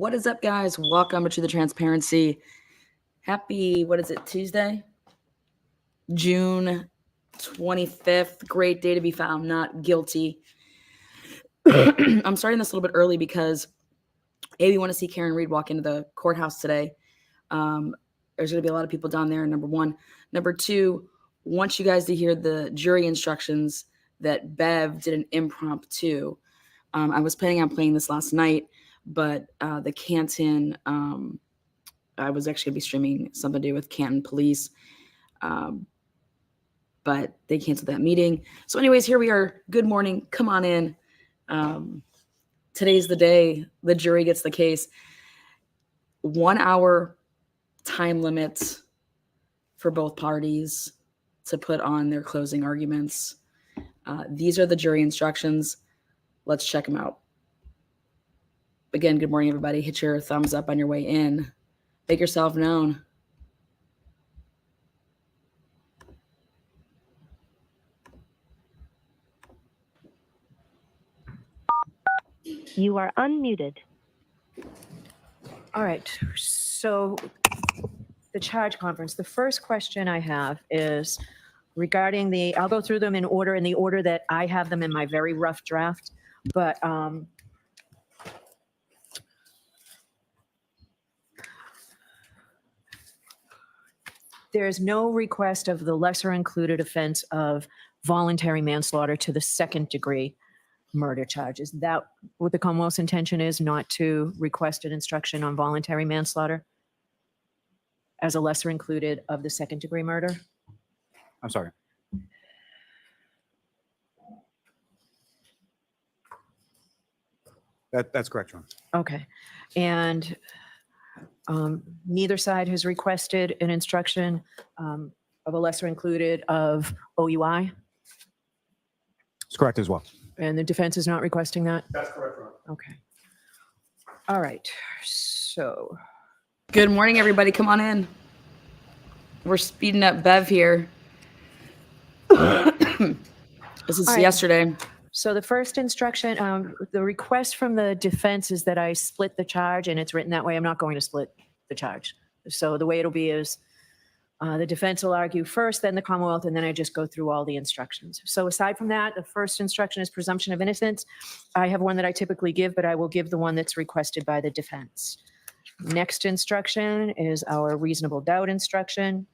What is up, guys? Welcome to the Transparency. Happy, what is it, Tuesday? June 25th. Great day to be found not guilty. I'm starting this a little bit early because, A, we want to see Karen Reed walk into the courthouse today. There's going to be a lot of people down there, number one. Number two, want you guys to hear the jury instructions that Bev did an impromptu. I was planning on playing this last night, but the Canton, I was actually going to be streaming something to do with Canton Police, but they canceled that meeting. So anyways, here we are. Good morning. Come on in. Today's the day the jury gets the case. 1 hour time limit for both parties to put on their closing arguments. These are the jury instructions. Let's check them out. Again, good morning, everybody. Hit your thumbs up on your way in. Make yourself known. You are unmuted. All right. So the charge conference, the first question I have is regarding I'll go through them in the order that I have them in my very rough draft, but there's no request of the lesser included offense of voluntary manslaughter to the second degree murder charge. Is that what the Commonwealth's intention is, not to request an instruction on voluntary manslaughter as a lesser included of the second degree murder? I'm sorry. That's correct, John. Okay. And neither side has requested an instruction of a lesser included of OUI? It's correct as well. And the defense is not requesting that? That's correct, Ron. Okay. All right. So. Good morning, everybody. Come on in. We're speeding up Bev here. This is yesterday. So the first instruction, the request from the defense is that I split the charge, and it's written that way. I'm not going to split the charge. So the way it'll be is the defense will argue first, then the Commonwealth, and then I just go through all the instructions. So aside from that, the first instruction is presumption of innocence. I have one that I typically give, but I will give the one that's requested by the defense. Next instruction is our reasonable doubt instruction.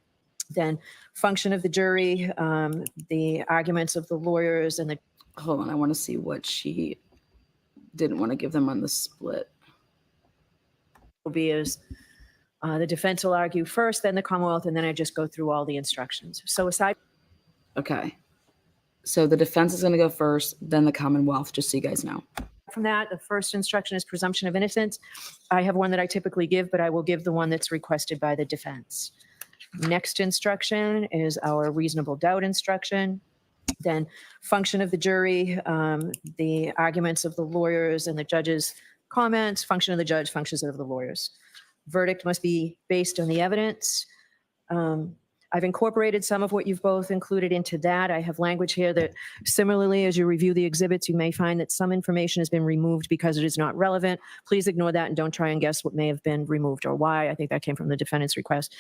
Then function of the jury, the arguments of the lawyers, and the... Hold on, I want to see what she didn't want to give them on the split. Will be is the defense will argue first, then the Commonwealth, and then I just go through all the instructions. So aside... Okay. So the defense is going to go first, then the Commonwealth, just so you guys know. From that, the first instruction is presumption of innocence. I have one that I typically give, but I will give the one that's requested by the defense. Next instruction is our reasonable doubt instruction. Then function of the jury, the arguments of the lawyers and the judge's comments, function of the judge, functions of the lawyers. Verdict must be based on the evidence. I've incorporated some of what you've both included into that. I have language here that similarly, as you review the exhibits, you may find that some information has been removed because it is not relevant. Please ignore that and don't try and guess what may have been removed or why. I think that came from the defendant's request.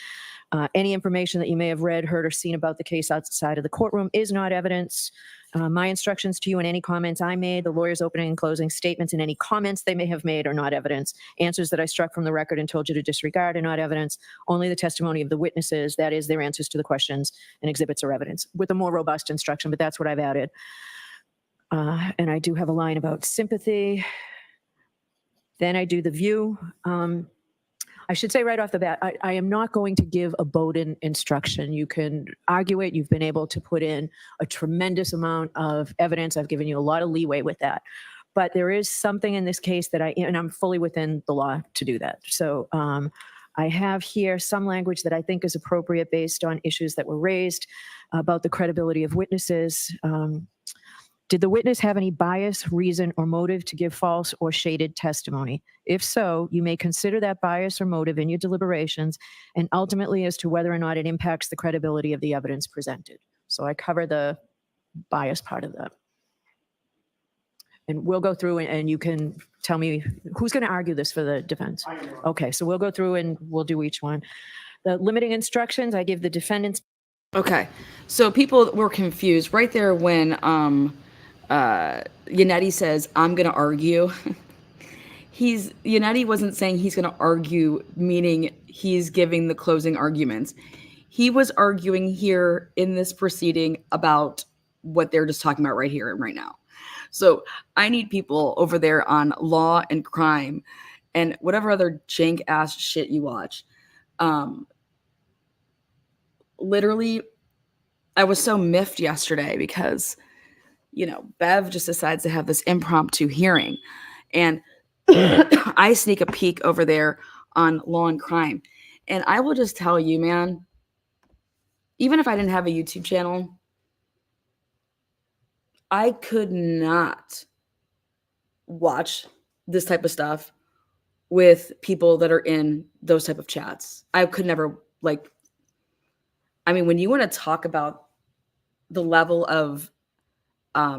Any information that you may have read, heard, or seen about the case outside of the courtroom is not evidence. My instructions to you and any comments I made, the lawyer's opening and closing statements, and any comments they may have made are not evidence. Answers that I struck from the record and told you to disregard are not evidence. Only the testimony of the witnesses, that is, their answers to the questions and exhibits are evidence, with a more robust instruction, but that's what I've added. And I do have a line about sympathy. Then I do the view. I should say right off the bat, I am not going to give a Bowden instruction. You can argue it. You've been able to put in a tremendous amount of evidence. I've given you a lot of leeway with that. But there is something in this case that and I'm fully within the law to do that. So I have here some language that I think is appropriate based on issues that were raised about the credibility of witnesses. Did the witness have any bias, reason, or motive to give false or shaded testimony? If so, you may consider that bias or motive in your deliberations and ultimately as to whether or not it impacts the credibility of the evidence presented. So I cover the bias part of that. And we'll go through and you can tell me who's going to argue this for the defense. Okay, so we'll go through and we'll do each one. The limiting instructions, I give the defendants. Okay, so people were confused right there when Yannetti says, I'm going to argue. Yannetti wasn't saying he's going to argue, meaning he's giving the closing arguments. He was arguing here in this proceeding about what they're just talking about right here and right now. So I need people over there on law and crime and whatever other jank ass shit you watch. Literally, I was so miffed yesterday because, Bev just decides to have this impromptu hearing. And I sneak a peek over there on law and crime. And I will just tell you, man, even if I didn't have a YouTube channel, I could not watch this type of stuff with people that are in those type of chats. I could never, when you want to talk about the level of, I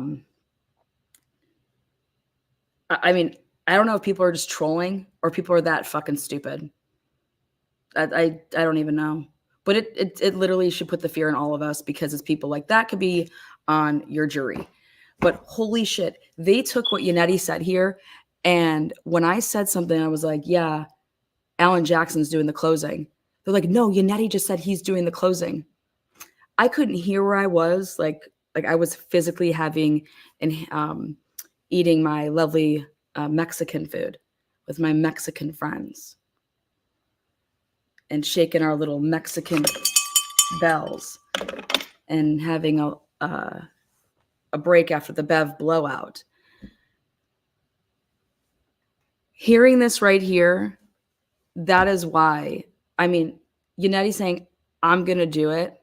don't know if people are just trolling or people are that fucking stupid. I don't even know. But it literally should put the fear in all of us because it's people like that could be on your jury. But holy shit, they took what Yannetti said here. And when I said something, I was like, yeah, Alan Jackson's doing the closing. They're like, no, Yannetti just said he's doing the closing. I couldn't hear where I was. Like I was physically having and eating my lovely Mexican food with my Mexican friends and shaking our little Mexican bells and having a break after the Bev blowout. Hearing this right here, that is why, Yannetti saying, I'm going to do it.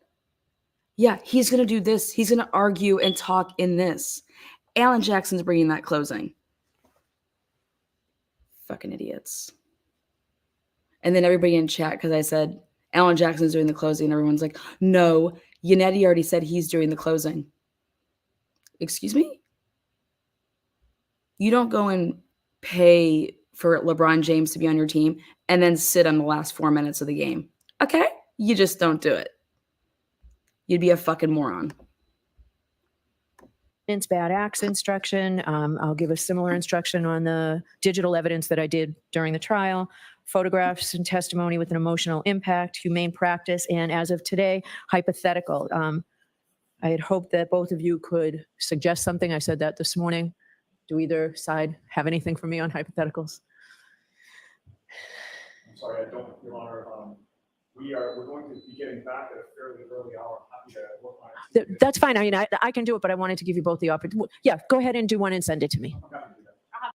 Yeah, he's going to do this. He's going to argue and talk in this. Alan Jackson's bringing that closing. Fucking idiots. And then everybody in chat, because I said, Alan Jackson's doing the closing, and everyone's like, no, Yannetti already said he's doing the closing. Excuse me? You don't go and pay for LeBron James to be on your team and then sit on the last 4 minutes of the game. Okay? You just don't do it. You'd be a fucking moron. Bad acts instruction. I'll give a similar instruction on the digital evidence that I did during the trial, photographs and testimony with an emotional impact, humane practice, and as of today, hypothetical. I had hoped that both of you could suggest something. I said that this morning. Do either side have anything for me on hypotheticals? I'm sorry, I don't, Your Honor. We're going to be getting back at a fairly early hour. I'm happy to work on it. That's fine. I can do it, but I wanted to give you both the opportunity. Yeah, go ahead and do one and send it to me. I'm happy to do that.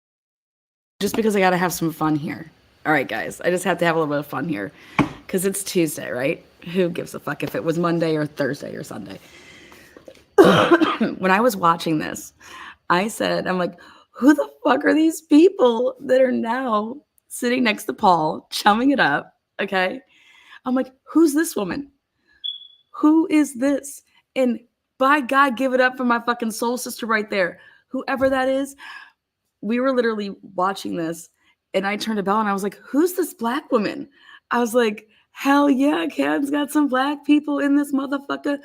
Just because I got to have some fun here. All right, guys. I just have to have a little bit of fun here because it's Tuesday, right? Who gives a fuck if it was Monday or Thursday or Sunday? When I was watching this, I said, I'm like, who the fuck are these people that are now sitting next to Paul, chumming it up? Okay. I'm like, who's this woman? Who is this? And by God, give it up for my fucking soul sister right there. Whoever that is, we were literally watching this and I turned to Belle and I was like, who's this black woman? I was like, hell yeah, Ken's got some black people in this motherfucker.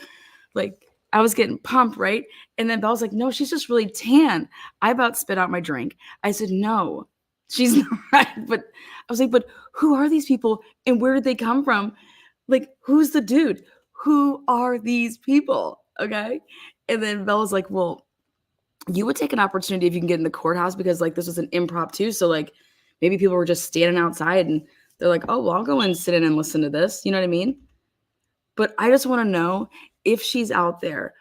Like, I was getting pumped, right? And then Belle's like, no, she's just really tan. I about spit out my drink. I said, no, she's not. But I was like, but who are these people and where did they come from? Like, who's the dude? Who are these people? Okay. And then Belle was like, well, you would take an opportunity if you can get in the courthouse because like this was an impromptu. So like maybe people were just standing outside and they're like, oh, well, I'll go and sit in and listen to this. You know what I mean? But I just want to know if she's out there,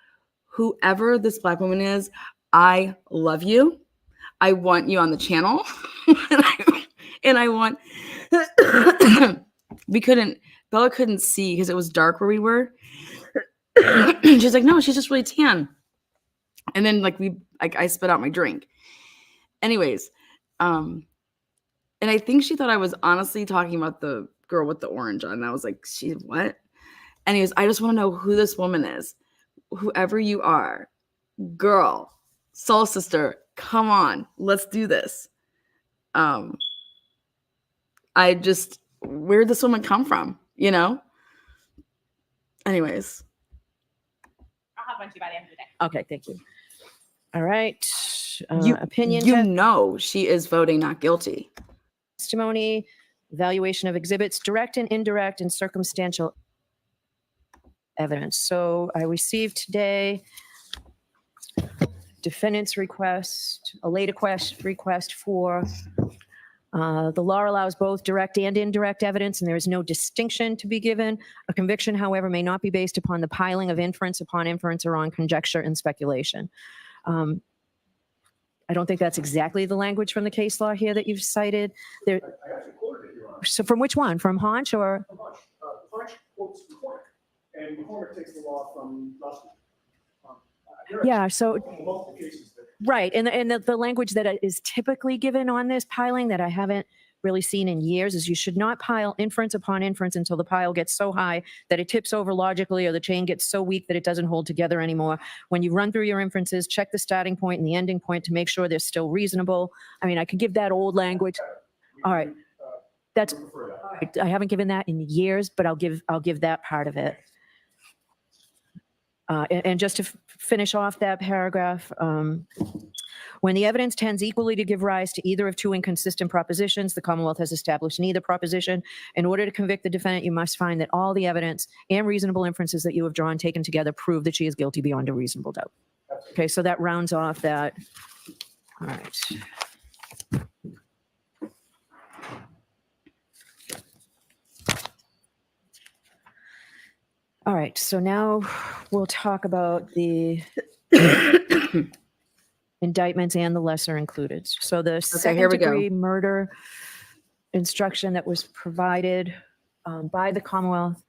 whoever this black woman is, I love you. I want you on the channel. and I want, Bella couldn't see because it was dark where we were. She's like, no, she's just really tan. And then I spit out my drink. Anyways, and I think she thought I was honestly talking about the girl with the orange on. And I was like, she what? Anyways, I just want to know who this woman is. Whoever you are, girl, soul sister, come on, let's do this. Where'd this woman come from? You know? Anyways. I'll have one to you by the end of the day. Okay, thank you. All right. Opinion You know she is voting not guilty. testimony, evaluation of exhibits, direct and indirect, and circumstantial evidence. So I received today defendant's request, a late request for the law allows both direct and indirect evidence, and there is no distinction to be given. A conviction, however, may not be based upon the piling of inference upon inference or on conjecture and speculation. I don't think that's exactly the language from the case law here that you've cited. There, I actually quoted it, Your Honor. so from which one? From Haunch or? From Hodge. Hodge quotes McCormick, and McCormick takes the law from Rusty. There are Yeah, so, multiple cases that right. And the language that is typically given on this piling that I haven't really seen in years is you should not pile inference upon inference until the pile gets so high that it tips over logically or the chain gets so weak that it doesn't hold together anymore. When you run through your inferences, check the starting point and the ending point to make sure they're still reasonable. I mean, I could give that old language. All right. That's, prefer that. I haven't given that in years, but I'll give that part of it. And just to finish off that paragraph, when the evidence tends equally to give rise to either of two inconsistent propositions, the Commonwealth has established neither proposition. In order to convict the defendant, you must find that all the evidence and reasonable inferences that you have drawn taken together prove that she is guilty beyond a reasonable doubt. Okay, so that rounds off that. All right. All right, so now we'll talk about the indictments and the lesser included. So the here second we go. degree murder instruction that was provided by the Commonwealth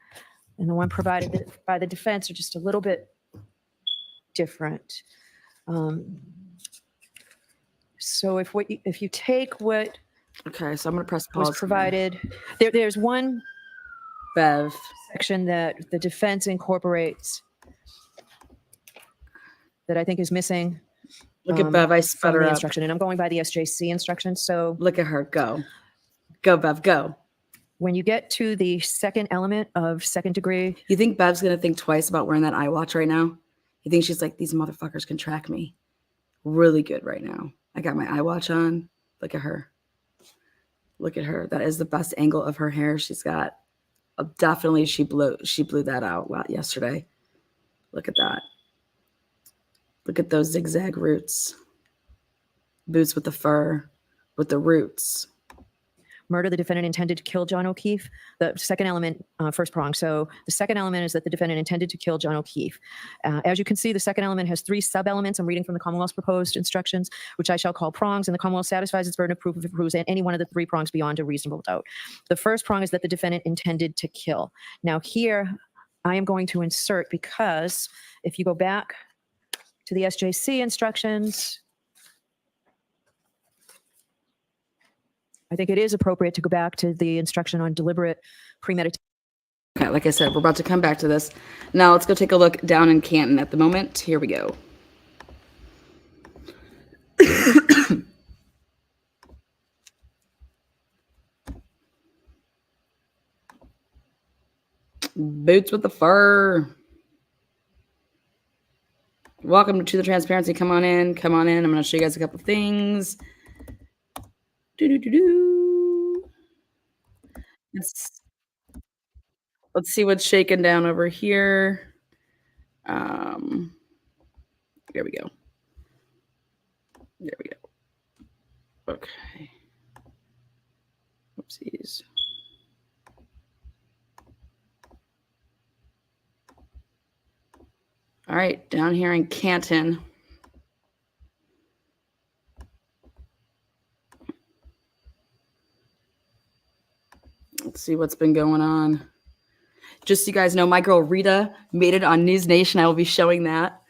and the one provided by the defense are just a little bit different. So if you take what Okay, so I'm gonna press was pause. provided, there's one Bev. section that the defense incorporates that I think is missing. Look at Bev. I sped from her the up. instruction, and I'm going by the SJC instruction. So Look at her. Go. Go, Bev. Go. when you get to the second element of second degree, You think Bev's gonna think twice about wearing that iWatch right now? You think she's like, these motherfuckers can track me really good right now. I got my iWatch on. Look at her. Look at her. That is the best angle of her hair she's got. Definitely she blew that out yesterday. Look at that. Look at those zigzag roots. Boots with the fur, with the roots. murder, the defendant intended to kill John O'Keefe. The second element, first prong. So the second element is that the defendant intended to kill John O'Keefe. As you can see, the second element has three sub-elements. I'm reading from the Commonwealth's proposed instructions, which I shall call prongs, and the Commonwealth satisfies its burden of proof if it proves any one of the three prongs beyond a reasonable doubt. The first prong is that the defendant intended to kill. Now here, I am going to insert, because if you go back to the SJC instructions, I think it is appropriate to go back to the instruction on deliberate premeditation. Okay, like I said, we're about to come back to this. Now let's go take a look down in Canton at the moment. Here we go. Boots with the fur. Welcome to the transparency. Come on in. Come on in. I'm going to show you guys a couple things. Let's see what's shaking down over here. There we go. There we go. Okay. Oopsies. All right, down here in Canton. Let's see what's been going on. Just so you guys know, my girl Rita made it on News Nation. I will be showing that.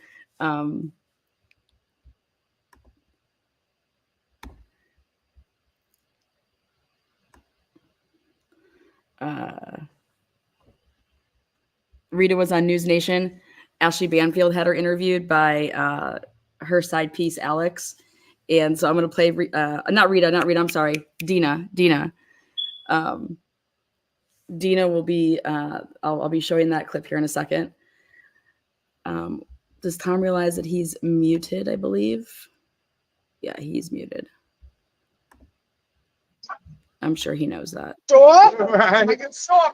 Rita was on News Nation. Ashley Banfield had her interviewed by her side piece, Alex. And so I'm going to play, not Rita, I'm sorry, Dina. Dina will be, I'll be showing that clip here in a second. Does Tom realize that he's muted, I believe? Yeah, he's muted. I'm sure he knows that. All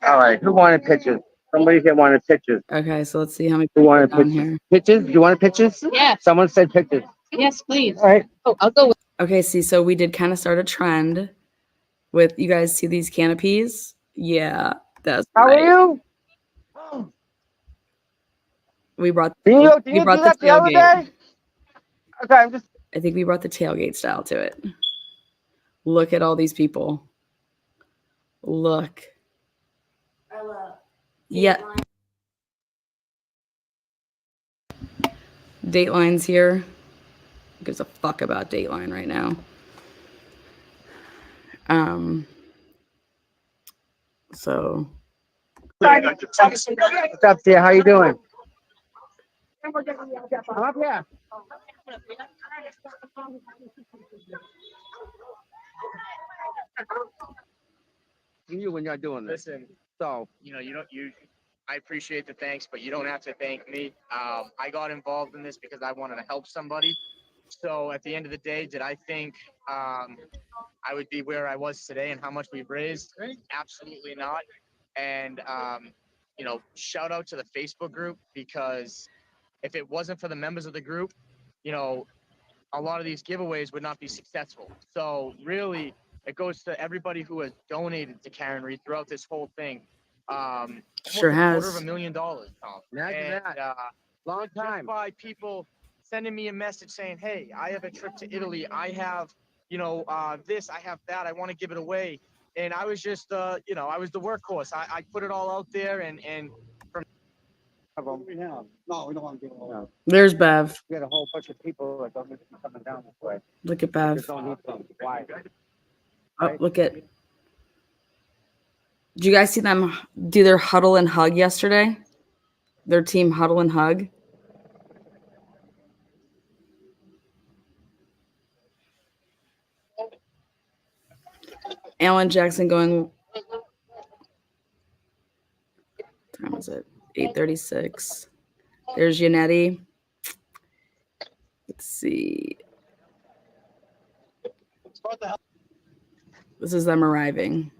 right, who wanted pictures? Somebody here wanted pictures. Okay, so let's see how many Who people are wanted down pictures? here. Pictures? You wanted pictures? Yes. Someone said pictures. Yes, please. All right. Oh, I'll go with. Okay, see, so we did kind of start a trend with, you guys see these canopies? Yeah, that's How right. are you? We brought Didn't you we do brought the that the other tailgate. day? Okay, I'm just. I think we brought the tailgate style to it. Look at all these people. Look. Yeah. Dateline's here. Who gives a fuck about Dateline right now? So What's up, dear? How you doing? I'm up here. You when you're doing this. Listen, So you know, I appreciate the thanks, but you don't have to thank me. I got involved in this because I wanted to help somebody. So at the end of the day, did I think I would be where I was today and how much we've raised? Absolutely not. And shout out to the Facebook group, because if it wasn't for the members of the group, a lot of these giveaways would not be successful. So really, it goes to everybody who has donated to Karen Reed throughout this whole thing. Sure almost has. $250,000, Tom. Imagine that. Long Just time. by people sending me a message saying, hey, I have a trip to Italy. I have, this, I have that. I want to give it away. And I was just, I was the workhorse. I put it all out there, and No, we don't want to do all There's Bev. We got a whole bunch of people that don't need to be coming down this way. Look at Bev. Just don't need them. Why? Oh, look at. Did you guys see them do their huddle and hug yesterday? Their team huddle and hug. Alan Jackson going. What time is it? 8:36. There's Yannetti. Let's see. This is them arriving.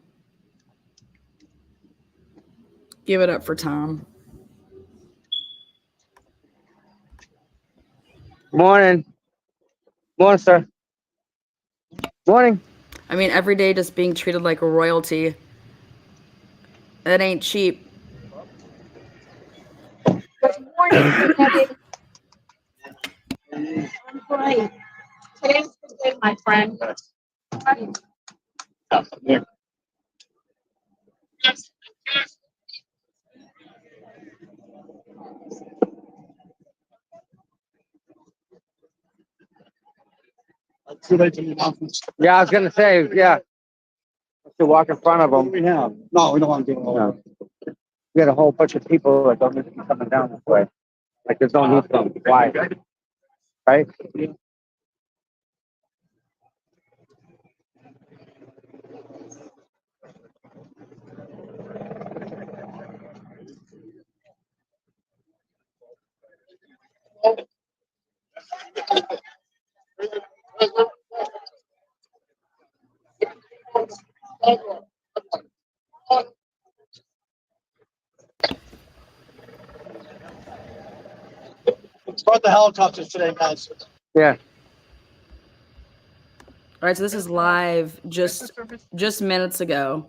Give it up for Tom. Morning. Morning, sir. Morning. I mean, every day just being treated like a royalty. That ain't cheap. Good morning, everybody. I'm great. Today's the day, my friend. Yeah, I was gonna say, yeah. To walk in front of them. No, we don't want to do all that. We got a whole bunch of people that don't need to be coming down this way. Like there's no need for them. Why? Right? Start the helicopters today, guys. Yeah. All right, so this is live just minutes ago.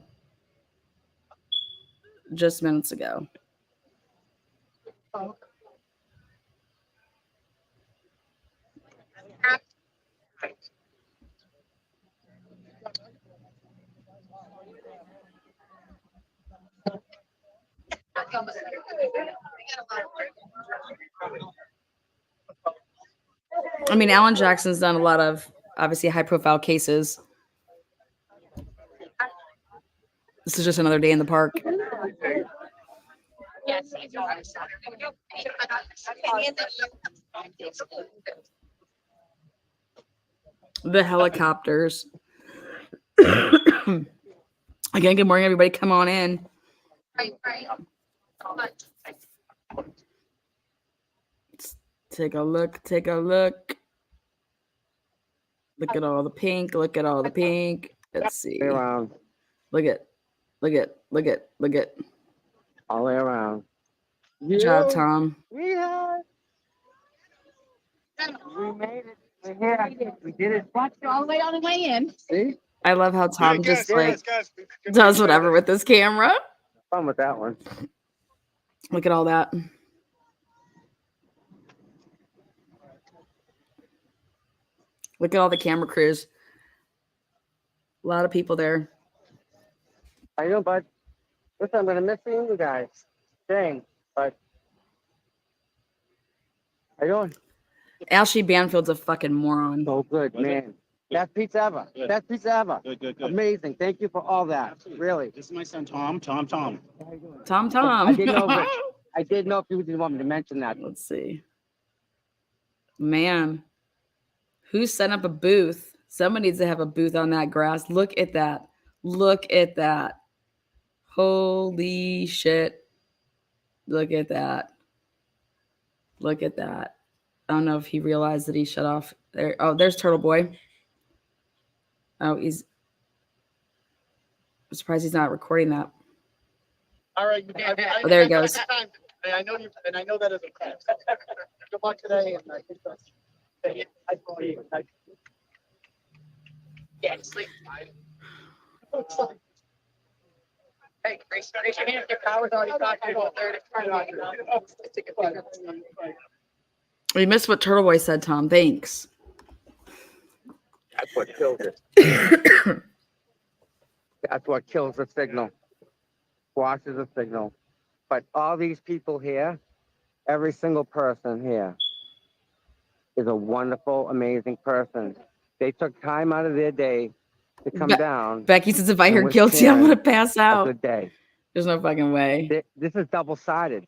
Just minutes ago. I mean, Alan Jackson's done a lot of obviously high-profile cases. This is just another day in the park. The helicopters. Again, good morning, everybody. Come on in. Right. Take a look. Take a look. Look at all the pink. Look at all the pink. Let's see. All the way around. Look at. Look at. Look at. Look at. All the way around. Good job, Tom. We had. We made it. We're here. We did it. Watched all the way on the way in. See? I love how Tom just like guys. does whatever with this camera. Fun with that one. Look at all that. Look at all the camera crews. A lot of people there. How you doing, bud? Listen, I'm gonna miss seeing you guys. Dang, but how you doing? Ashley Banfield's a fucking moron. So good, man. Best pizza ever. Best pizza ever. Good. Amazing. Thank you for all that. Really. This is my son, Tom. Tom. I didn't know if you didn't want me to mention that. Let's see. Man, who set up a booth? Someone needs to have a booth on that grass. Look at that. Look at that. Holy shit. Look at that. Look at that. I don't know if he realized that he shut off there. Oh, there's Turtle Boy. Oh, I'm surprised he's not recording that. All right. Oh, there he goes. And I know you, and I know that is a crap. Good luck today, and I think that's. Yeah, sleep. Hey, raise your hand if your power's already talking about third. We missed what Turtle Boy said, Tom. Thanks. That's what kills it. That's what kills the signal. Squashes the signal. But all these people here, every single person here is a wonderful, amazing person. They took time out of their day to come down. Becky says if I and hear wish guilty, I'm Karen going to pass a out. good day. There's no fucking way. This is double-sided.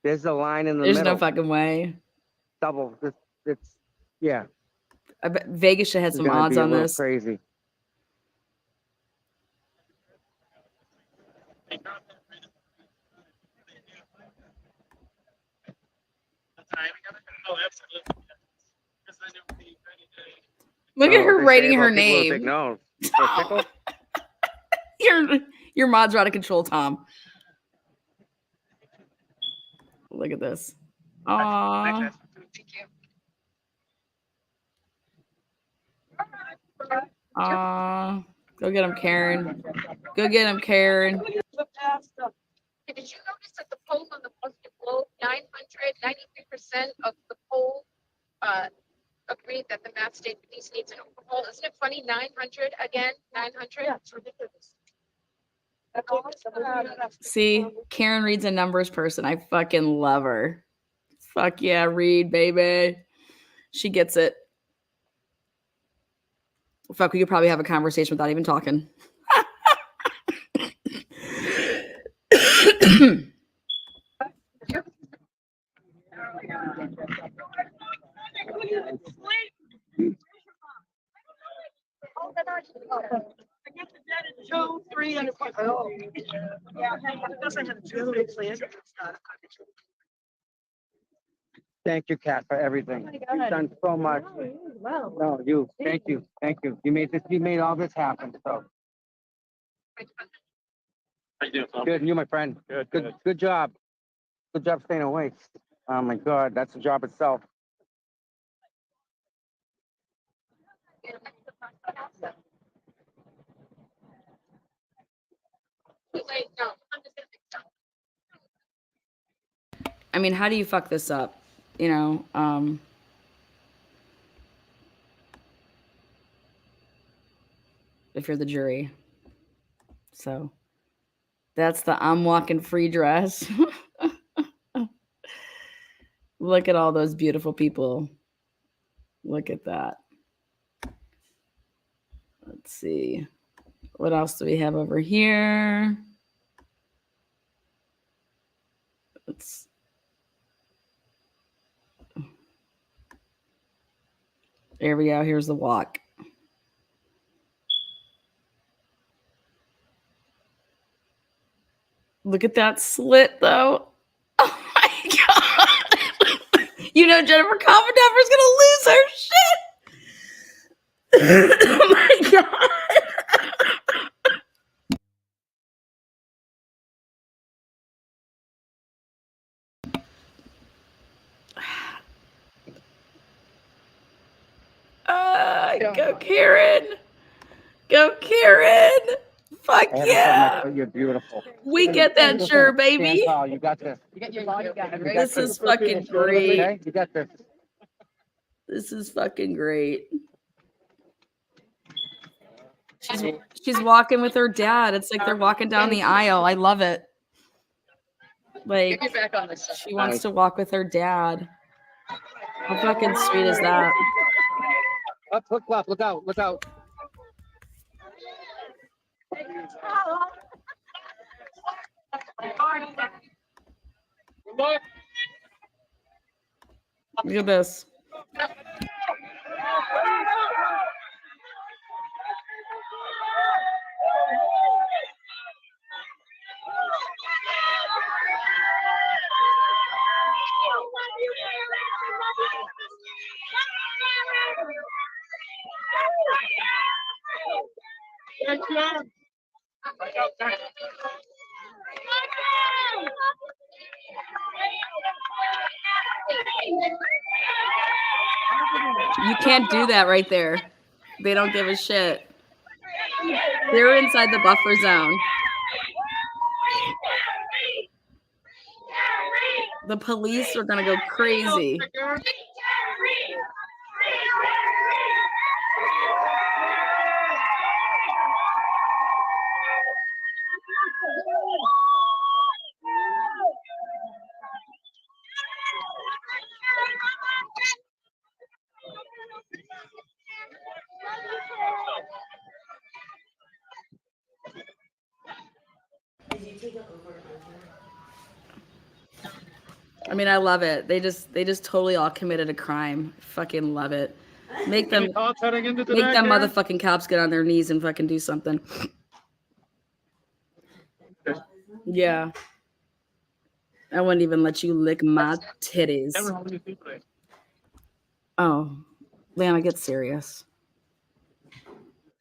There's a line in the There's middle. no fucking way. Double. It's yeah. I bet Vegas should have It's some gonna odds be a on little this. crazy. Look at Oh, her they say writing about her people with a big name. nose. For a pickle? Your mods are out of control, Tom. Look at this. Aww. Aww. Go get him, Karen. Go get him, Karen. Did you notice that the poll on the Boston Globe, 93% of the poll agreed that the Mass State Police needs an overhaul? Isn't it funny? 900 again? 900? Yeah, it's ridiculous. See, Karen Reed's a numbers person. I fucking love her. Fuck yeah, Reed, baby. She gets it. Fuck, we could probably have a conversation without even talking. Thank you, Kat, for everything. You've done so much. No, you. Thank you. Thank you. You made all this happen. So How you doing, Tom? good. And you, my friend. Good job. Good job staying awake. Oh my God, that's a job itself. I mean, how do you fuck this up? You know, if you're the jury. So that's the I'm walking free dress. Look at all those beautiful people. Look at that. Let's see. What else do we have over here? There we go. Here's the walk. Look at that slit, though. Oh my god! You know Jennifer Coppenduffer's gonna lose her shit. Oh my god! Go Karen! Go Karen! Fuck I haven't said yeah! much, but you're beautiful. We get that, sure, baby. Stand tall. You got this. You get your bodyguard, right? This is fucking great. Okay, you got this. This is fucking great. She's walking with her dad. It's like they're walking down the aisle. I love it. Like Get back on this. she wants to walk with her dad. How fucking sweet is that? Up, look left, look out, look out. Look at this. You can't do that right there. They don't give a shit. They're inside the buffer zone. The police are gonna go crazy. I mean, I love it. They just totally all committed a crime. Fucking love it. Make them motherfucking cops get on their knees and fucking do something. Yeah. I wouldn't even let you lick my titties. Oh, Lana, get serious.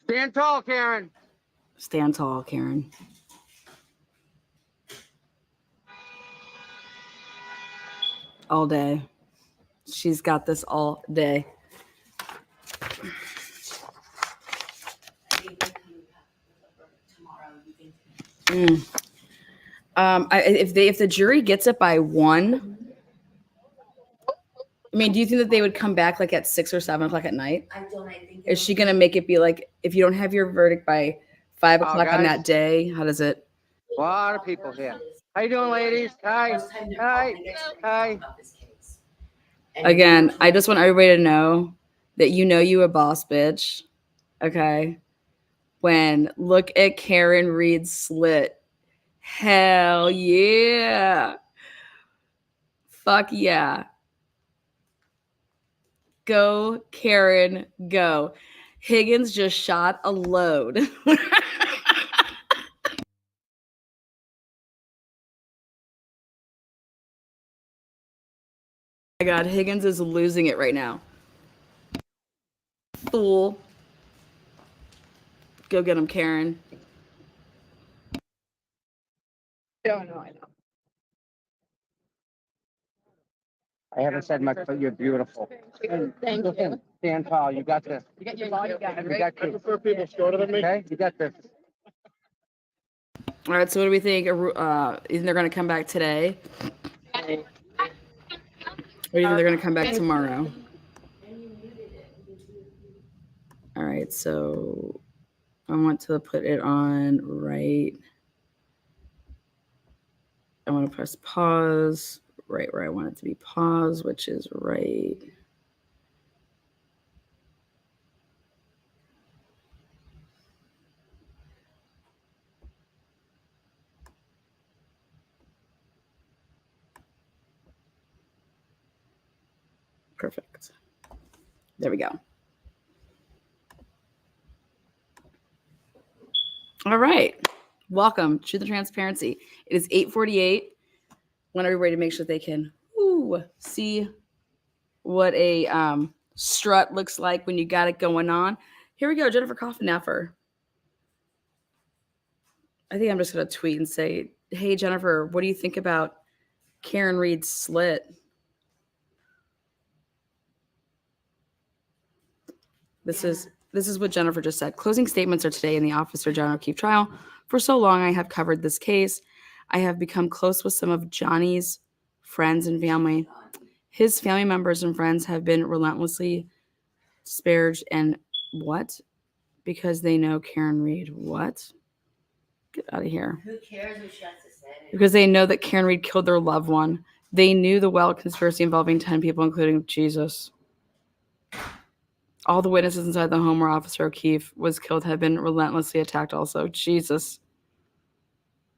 Stand tall, Karen. Stand tall, Karen. All day. She's got this all day. If the jury gets it by 1, I mean, do you think that they would come back like at 6 or 7 o'clock at night? I don't. I think Is she gonna make it be like if you don't have your verdict by 5 o'clock on guys. that day? How does it? A lot of people here. How you doing, ladies? Hi. Hi. Hi. Again, I just want everybody to know that you a boss bitch. Okay. When look at Karen Reed's slit. Hell yeah. Fuck yeah. Go, Karen, go. Higgins just shot a load. My God, Higgins is losing it right now. Fool. Go get him, Karen. No, I know. I haven't said much, but you're beautiful. Thank you. Stand tall. You got this. You get your bodyguard, You right? got I this. prefer people shorter than me. Okay, you got this. All right, so what do we think? Isn't they're going to come back today? Or do you think they're going to come back tomorrow? All right, so I want to put it on right. I want to press pause right where I want it to be pause, which is right. Perfect. There we go. All right. Welcome to the transparency. It is 8:48. Want everybody to make sure they can see what a strut looks like when you got it going on. Here we go, Jennifer Coffenaffer. I think I'm just going to tweet and say, hey, Jennifer, what do you think about Karen Reed's slit? This is what Jennifer just said. Closing statements are today in the Officer John O'Keefe trial. For so long, I have covered this case. I have become close with some of Johnny's friends and family. His family members and friends have been relentlessly disparaged and what? Because they know Karen Reed. What? Get out of here. Who cares what she has to say? Because they know that Karen Reed killed their loved one. They knew the wild conspiracy involving 10 people, including Jesus. All the witnesses inside the home where Officer O'Keefe was killed have been relentlessly attacked also. Jesus.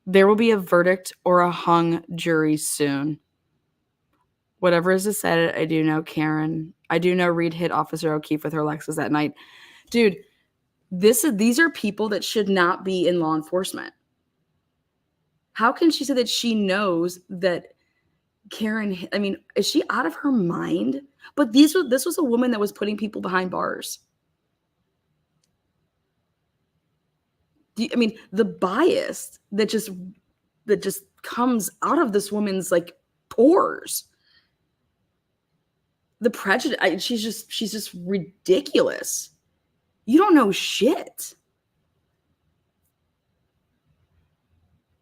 There will be a verdict or a hung jury soon. Whatever is decided, I do know Reed hit Officer O'Keefe with her Lexus that night. Dude, these are people that should not be in law enforcement. How can she say that she knows that Karen, I mean, is she out of her mind? But this was a woman that was putting people behind bars. I mean, the bias that just comes out of this woman's like pores. The prejudice, she's just ridiculous. You don't know shit.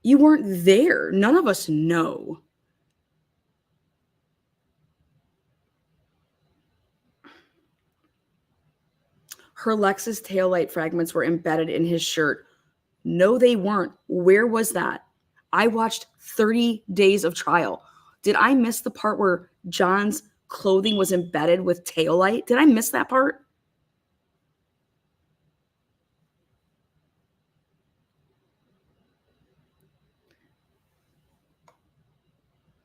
You weren't there. None of us know. Her Lexus taillight fragments were embedded in his shirt. No, they weren't. Where was that? I watched 30 days of trial. Did I miss the part where John's clothing was embedded with taillight? Did I miss that part?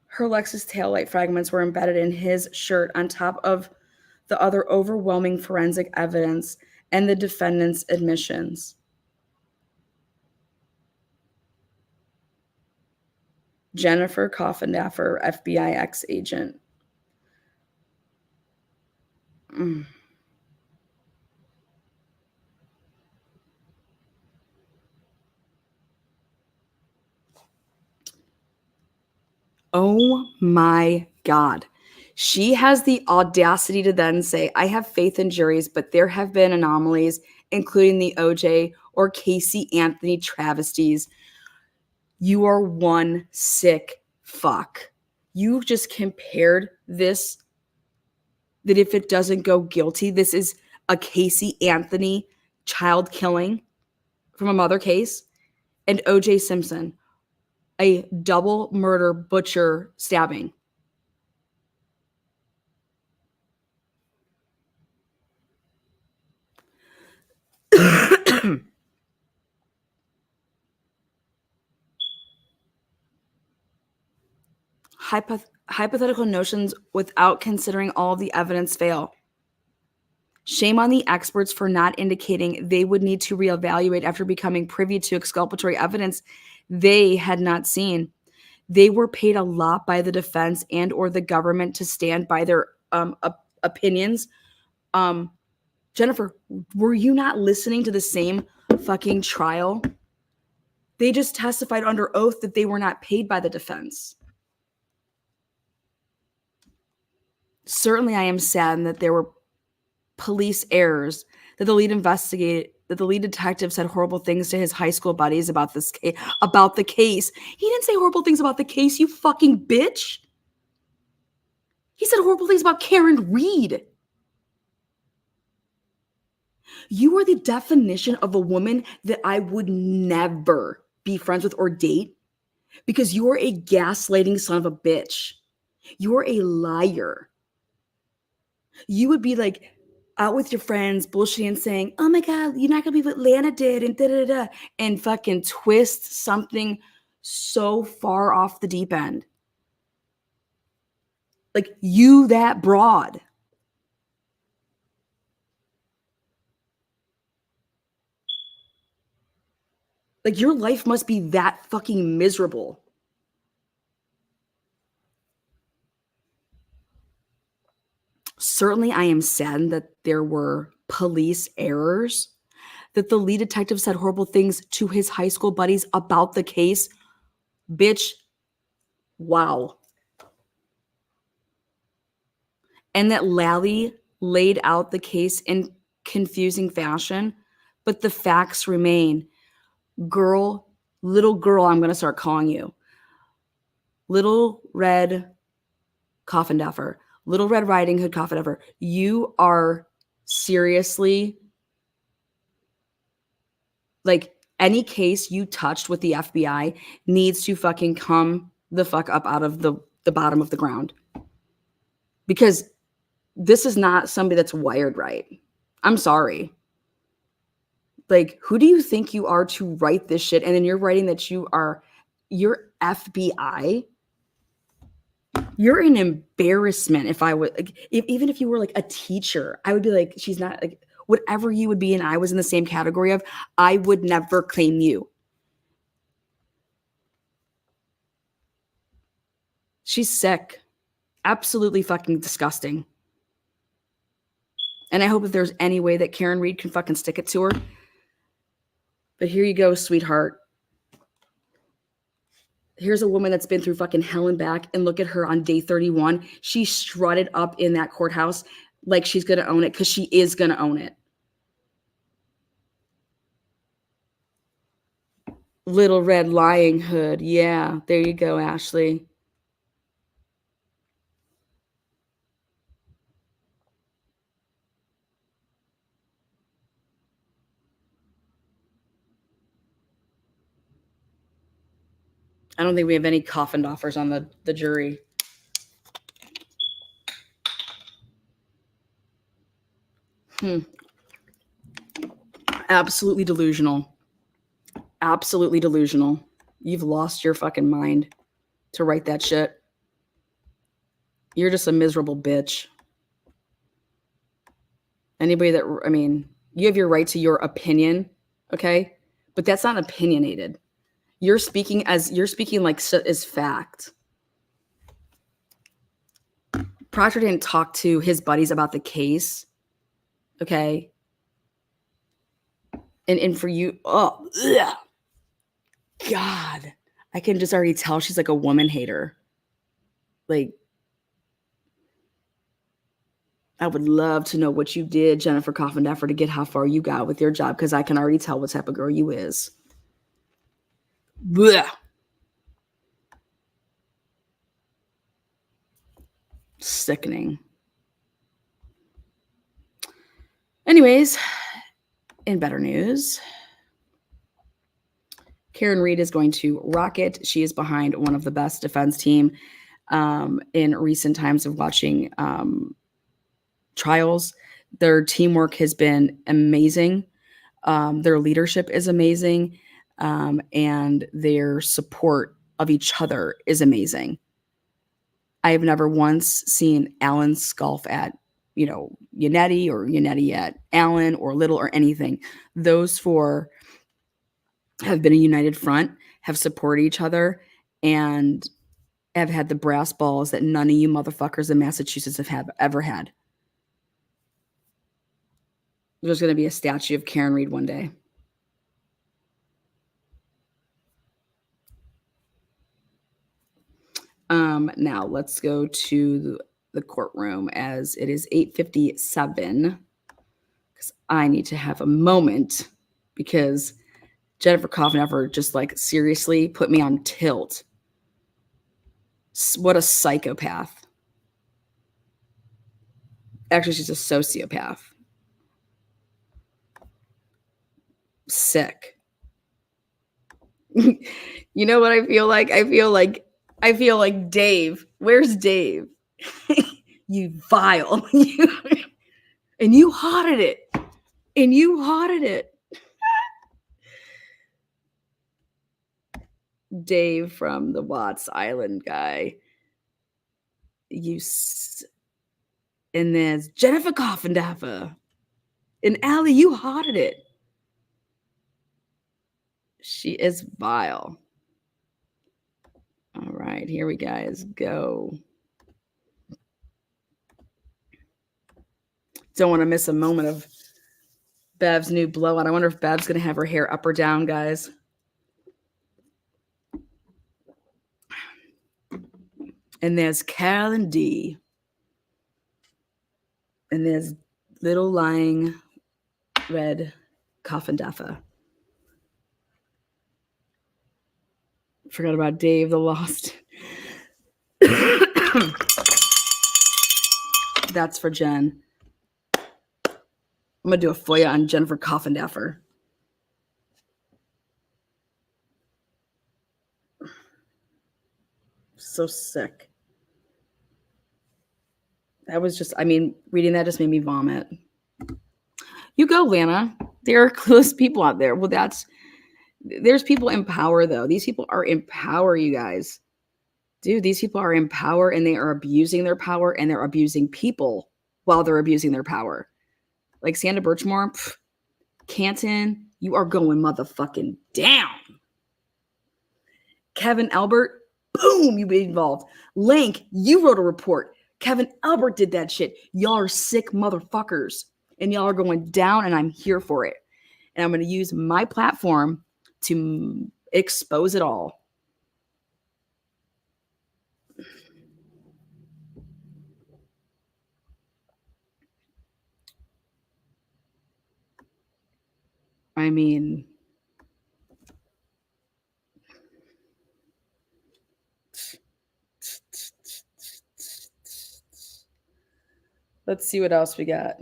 Her Lexus taillight fragments were embedded in his shirt on top of the other overwhelming forensic evidence and the defendant's admissions. Jennifer Coffenaffer, FBI ex-agent. Oh my God. She has the audacity to then say, I have faith in juries, but there have been anomalies, including the OJ or Casey Anthony travesties. You are one sick fuck. You just compared this, that if it doesn't go guilty, this is a Casey Anthony child killing from a mother case, and OJ Simpson, a double murder butcher stabbing. Hypothetical notions without considering all of the evidence fail. Shame on the experts for not indicating they would need to reevaluate after becoming privy to exculpatory evidence they had not seen. They were paid a lot by the defense and or the government to stand by their opinions. Jennifer, were you not listening to the same fucking trial? They just testified under oath that they were not paid by the defense. Certainly, I am saddened that there were police errors, that the lead detective said horrible things to his high school buddies about this case, about the case. He didn't say horrible things about the case, you fucking bitch. He said horrible things about Karen Reed. You are the definition of a woman that I would never be friends with or date, because you're a gaslighting son of a bitch. You're a liar. You would be like out with your friends, bullshitting and saying, oh my God, you're not gonna believe what Lana did and da-da-da-da, and fucking twist something so far off the deep end. Like, you that broad. Like, your life must be that fucking miserable. Certainly, I am saddened that there were police errors, that the lead detective said horrible things to his high school buddies about the case. Bitch, wow. And that Lally laid out the case in confusing fashion, but the facts remain. Girl, little girl, I'm going to start calling you. Little Red Coffin Duffer, Little Red Riding Hood Coffin Duffer. You are seriously, like, any case you touched with the FBI needs to fucking come the fuck up out of the bottom of the ground. Because this is not somebody that's wired right. I'm sorry. Like, who do you think you are to write this shit? And then you're writing that you're FBI. You're an embarrassment. If I would, like, even if you were like a teacher, I would be like, she's not, like, whatever you would be, and I was in the same category of, I would never claim you. She's sick. Absolutely fucking disgusting. And I hope if there's any way that Karen Reed can fucking stick it to her. But here you go, sweetheart. Here's a woman that's been through fucking hell and back, and look at her on day 31. She strutted up in that courthouse like she's going to own it, because she is going to own it. Little Red Lying Hood. Yeah, there you go, Ashley. I don't think we have any coffin offers on the jury. Absolutely delusional. Absolutely delusional. You've lost your fucking mind to write that shit. You're just a miserable bitch. Anybody that, I mean, you have your right to your opinion, okay? But that's not opinionated. You're speaking like as fact. Proctor didn't talk to his buddies about the case, okay? And for you, oh, ugh. God, I can just already tell she's like a woman hater. Like, I would love to know what you did, Jennifer Coffin Duffer, to get how far you got with your job, because I can already tell what type of girl you is. Blech. Sickening. Anyways, in better news, Karen Reed is going to rock it. She is behind one of the best defense team in recent times of watching trials. Their teamwork has been amazing. Their leadership is amazing. And their support of each other is amazing. I have never once seen Alan scoff at, Yannetti, or Yannetti at Alan, or Little, or anything. Those four have been a united front, have supported each other, and have had the brass balls that none of you motherfuckers in Massachusetts have ever had. There's going to be a statue of Karen Reed one day. Now let's go to the courtroom, as it is 8:57, because I need to have a moment, because Jennifer Coffin just, like, seriously put me on tilt. What a psychopath. Actually, she's a sociopath. Sick. You know what I feel like? I feel like Dave. Where's Dave? You vile. And you haunted it. And you haunted it. Dave from the Watts Island guy. And there's Jennifer Coffin Duffer. And Allie, you haunted it. She is vile. All right, here we guys go. Don't want to miss a moment of Bev's new blowout. I wonder if Bev's going to have her hair up or down, guys. And there's Carolyn D. And there's little lying red coffin Daffa. Forgot about Dave the Lost. That's for Jen. I'm going to do a FOIA on Jennifer Coffindaffer. So sick. That was just, I mean, reading that just made me vomit. You go, Lana. There are clueless people out there. Well, there's people in power, though. These people are in power, you guys. Dude, these people are in power and they are abusing their power and they're abusing people while they're abusing their power. Like Sandra Birchmore, Canton, you are going motherfucking down. Kevin Albert, boom, you be involved. Lank, you wrote a report. Kevin Albert did that shit. Y'all are sick motherfuckers. And y'all are going down and I'm here for it. And I'm going to use my platform to expose it all. I mean, let's see what else we got.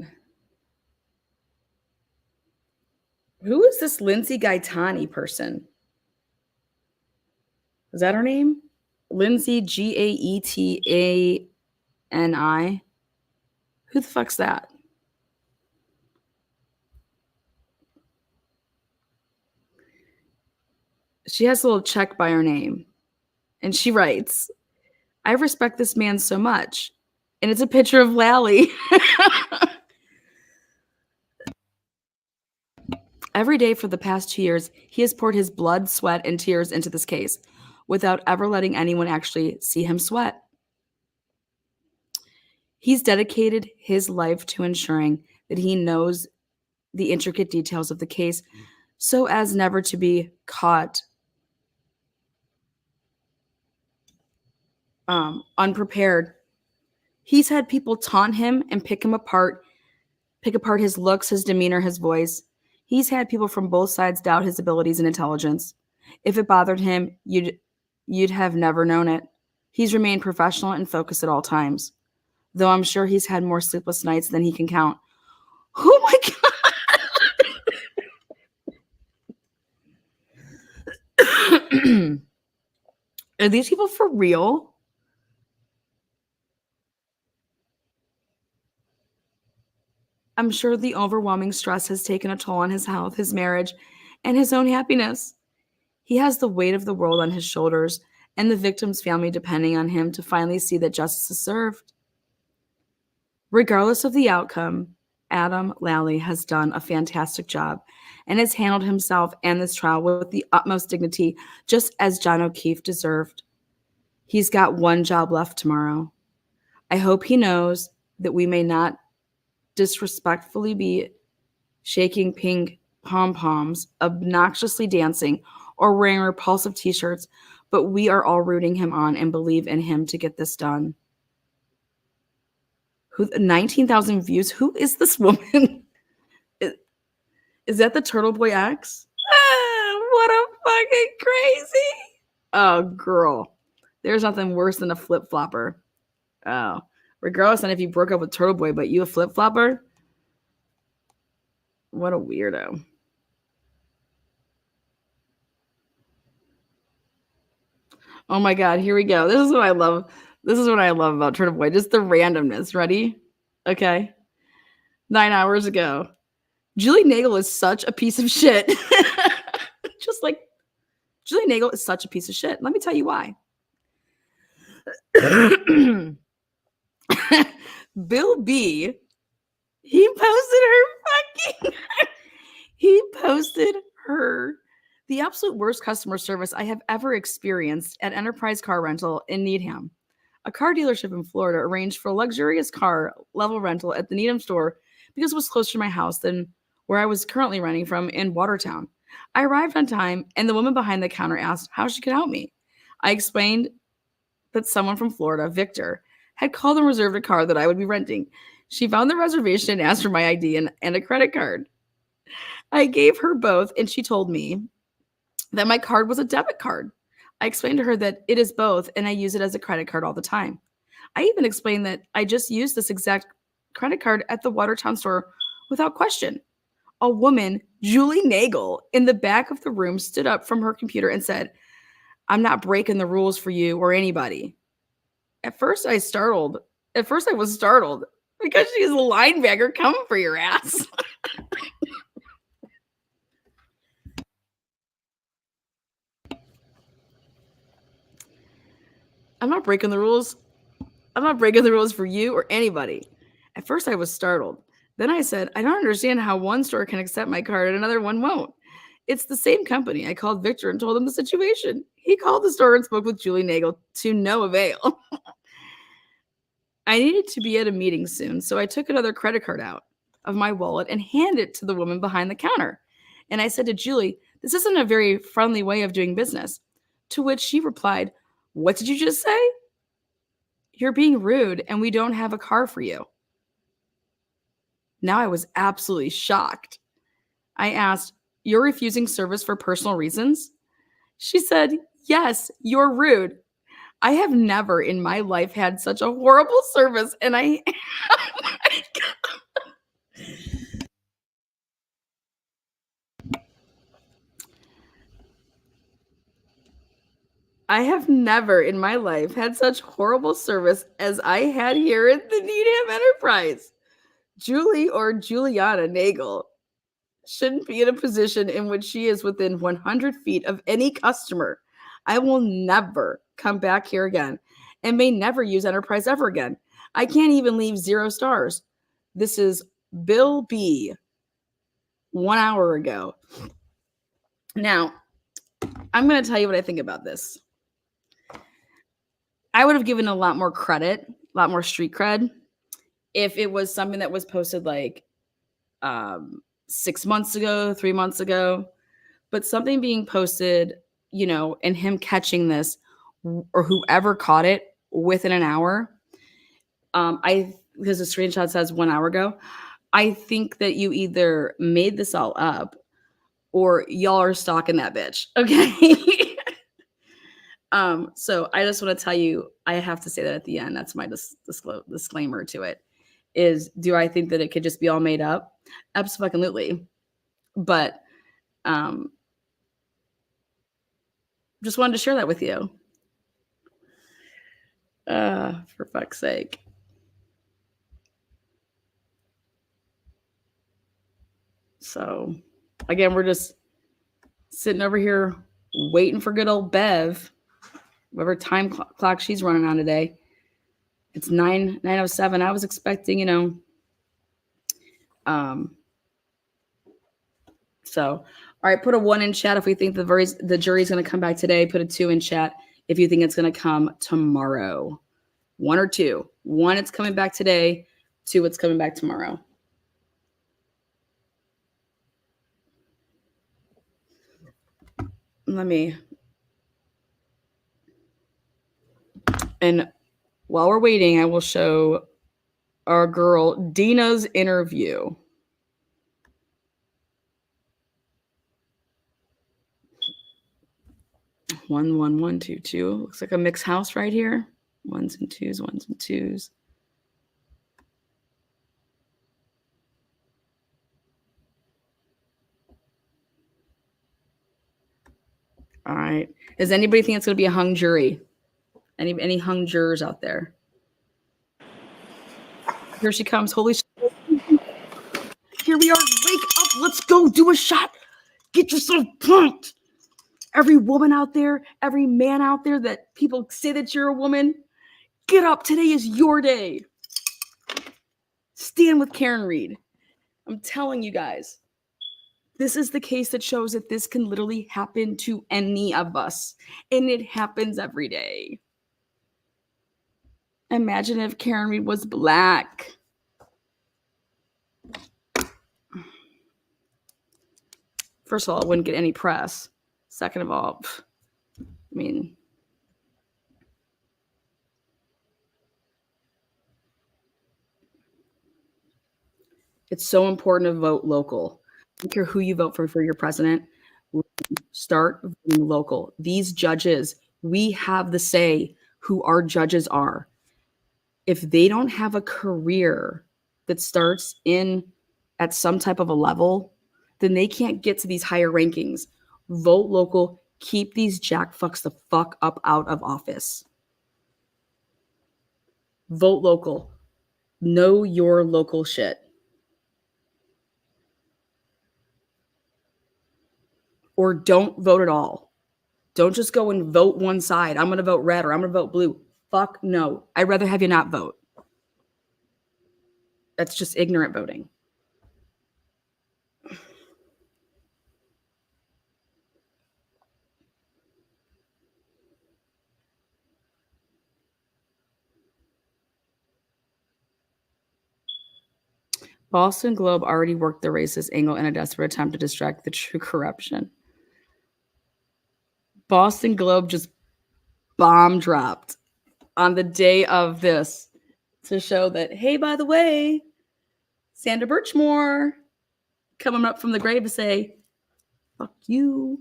Who is this Lindsay Gaetani person? Is that her name? Lindsay Gaetani. Who the fuck's that? She has a little check by her name. And she writes, I respect this man so much. And it's a picture of Lally. Every day for the past 2 years, he has poured his blood, sweat, and tears into this case without ever letting anyone actually see him sweat. He's dedicated his life to ensuring that he knows the intricate details of the case so as never to be caught unprepared. He's had people taunt him and pick apart his looks, his demeanor, his voice. He's had people from both sides doubt his abilities and intelligence. If it bothered him, you'd have never known it. He's remained professional and focused at all times, though I'm sure he's had more sleepless nights than he can count. Oh my God. Are these people for real? I'm sure the overwhelming stress has taken a toll on his health, his marriage, and his own happiness. He has the weight of the world on his shoulders and the victim's family depending on him to finally see that justice is served. Regardless of the outcome, Adam Lally has done a fantastic job and has handled himself and this trial with the utmost dignity, just as John O'Keefe deserved. He's got one job left tomorrow. I hope he knows that we may not disrespectfully be shaking pink pom-poms, obnoxiously dancing, or wearing repulsive t-shirts, but we are all rooting him on and believe in him to get this done. 19,000 views? Who is this woman? Is that the Turtle Boy X? What a fucking crazy. Oh, girl. There's nothing worse than a flip-flopper. Oh. Regardless on if you broke up with Turtle Boy, but you a flip-flopper? What a weirdo. Oh my God, here we go. This is what I love. This is what I love about Turtle Boy. Just the randomness. Ready? Okay. 9 hours ago. Julie Nagel is such a piece of shit. Just like Julie Nagel is such a piece of shit. Let me tell you why. Bill B, he posted her The absolute worst customer service I have ever experienced at Enterprise Car Rental in Needham. A car dealership in Florida arranged for a luxurious car level rental at the Needham store because it was closer to my house than where I was currently renting from in Watertown. I arrived on time, and the woman behind the counter asked how she could help me. I explained that someone from Florida, Victor, had called and reserved a car that I would be renting. She found the reservation and asked for my ID and a credit card. I gave her both, and she told me that my card was a debit card. I explained to her that it is both, and I use it as a credit card all the time. I even explained that I just used this exact credit card at the Watertown store without question. A woman, Julie Nagel, in the back of the room stood up from her computer and said, "I'm not breaking the rules for you or anybody." At first I was startled because she's a linebacker coming for your ass. I'm not breaking the rules. I'm not breaking the rules for you or anybody. At first I was startled. Then I said, I don't understand how one store can accept my card and another one won't. It's the same company. I called Victor and told him the situation. He called the store and spoke with Julie Nagel to no avail. I needed to be at a meeting soon, so I took another credit card out of my wallet and handed it to the woman behind the counter. And I said to Julie, this isn't a very friendly way of doing business. To which she replied, what did you just say? You're being rude and we don't have a car for you. Now I was absolutely shocked. I asked, you're refusing service for personal reasons? She said, yes, you're rude. I have never in my life had such a horrible service, and I have never in my life had such horrible service as I had here at the Needham Enterprise. Julie or Juliana Nagel shouldn't be in a position in which she is within 100 feet of any customer. I will never come back here again and may never use Enterprise ever again. I can't even leave 0 stars. This is Bill B. 1 hour ago. Now, I'm going to tell you what I think about this. I would have given a lot more credit, a lot more street cred, if it was something that was posted like 6 months ago, 3 months ago. But something being posted, you know, and him catching this or whoever caught it within an hour, because the screenshot says 1 hour ago, I think that you either made this all up or y'all are stalking that bitch. Okay. So I just want to tell you, I have to say that at the end. That's my disclaimer to it. Is, do I think that it could just be all made up? Absolutely. But just wanted to share that with you. For fuck's sake. So again, we're just sitting over here waiting for good old Bev, whatever time clock she's running on today. It's 9:07. I was expecting, you know, so, all right, put a 1 in chat if we think the jury's going to come back today. Put a 2 in chat if you think it's going to come tomorrow. 1 or 2. 1, it's coming back today. 2, it's coming back tomorrow. And while we're waiting, I will show our girl Dina's interview. One, 1, 1, 2, 2. Looks like a mixed house right here. 1s and 2s, 1s and 2s. All right. Does anybody think it's going to be a hung jury? Any hung jurors out there? Here she comes. Holy shit. Here we are. Wake up. Let's go do a shot. Get yourself pumped. Every woman out there, every man out there that people say that you're a woman, get up. Today is your day. Stand with Karen Reed. I'm telling you guys. This is the case that shows that this can literally happen to any of us, and it happens every day. Imagine if Karen Reed was black. First of all, it wouldn't get any press. Second of all, I mean, it's so important to vote local. I don't care who you vote for your president. Start voting local. These judges, we have the say who our judges are. If they don't have a career that starts in at some type of a level, then they can't get to these higher rankings. Vote local. Keep these jack fucks the fuck up out of office. Vote local. Know your local shit. Or don't vote at all. Don't just go and vote one side. I'm going to vote red or I'm going to vote blue. Fuck no. I'd rather have you not vote. That's just ignorant voting. Boston Globe already worked the racist angle in a desperate attempt to distract the true corruption. Boston Globe just bomb dropped on the day of this to show that, hey, by the way, Sandra Birchmore coming up from the grave to say, fuck you.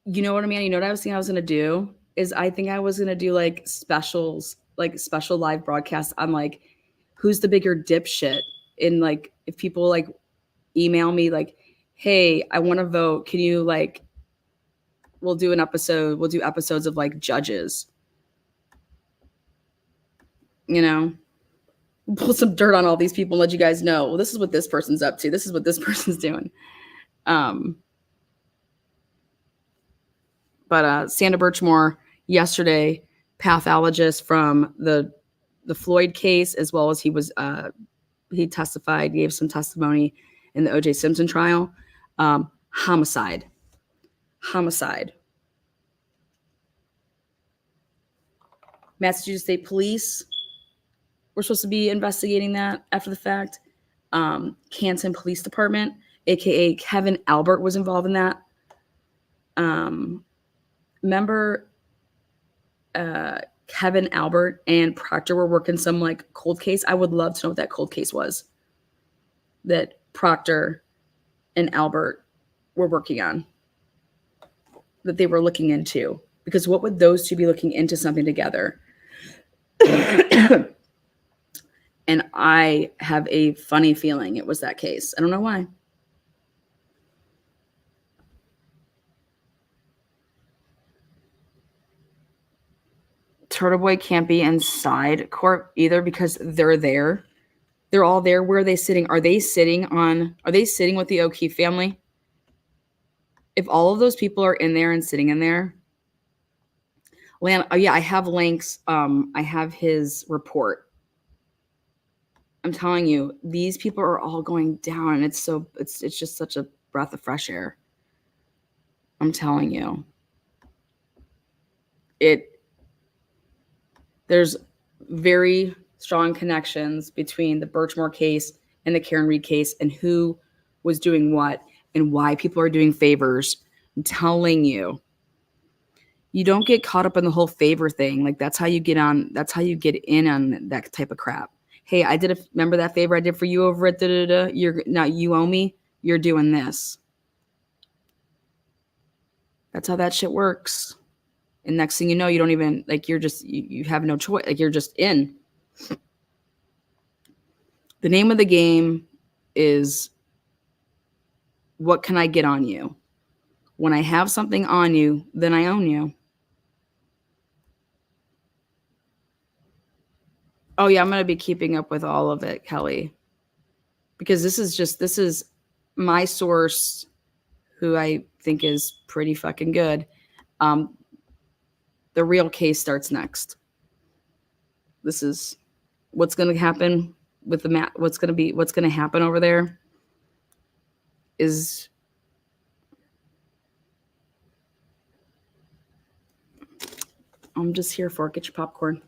You know what I mean? You know what I was thinking I was going to do? Is I think I was going to do like specials, like special live broadcasts on like who's the bigger dipshit. And like if people like email me like, hey, I want to vote. Can you like, we'll do episodes of like judges. You know, pull some dirt on all these people and let you guys know, well, this is what this person's up to. This is what this person's doing. But Sandra Birchmore yesterday, pathologist from the Floyd case, as well as he testified, gave some testimony in the O.J. Simpson trial. Homicide. Massachusetts State Police were supposed to be investigating that after the fact. Canton Police Department, aka Kevin Albert, was involved in that. Remember Kevin Albert and Proctor were working some like cold case? I would love to know what that cold case was that Proctor and Albert were working on, that they were looking into. Because what would those two be looking into something together? And I have a funny feeling it was that case. I don't know why. Turtle Boy can't be inside court either because they're there. They're all there. Where are they sitting? Are they sitting with the O'Keefe family? If all of those people are in there and sitting in there, yeah, I have links. I have his report. I'm telling you, these people are all going down, and it's just such a breath of fresh air. I'm telling you. There's very strong connections between the Birchmore case and the Karen Reed case and who was doing what and why people are doing favors. I'm telling you. You don't get caught up in the whole favor thing. Like that's how you get in on that type of crap. Hey, remember that favor I did for you over at you owe me. You're doing this. That's how that shit works. And next thing you know, you don't even like, you have no choice. Like you're just in. The name of the game is, what can I get on you? When I have something on you, then I own you. Oh yeah, I'm going to be keeping up with all of it, Kelly. Because this is my source, who I think is pretty fucking good. The real case starts next. This is what's going to happen with the what's going to happen over there is I'm just here for it. Get your popcorn.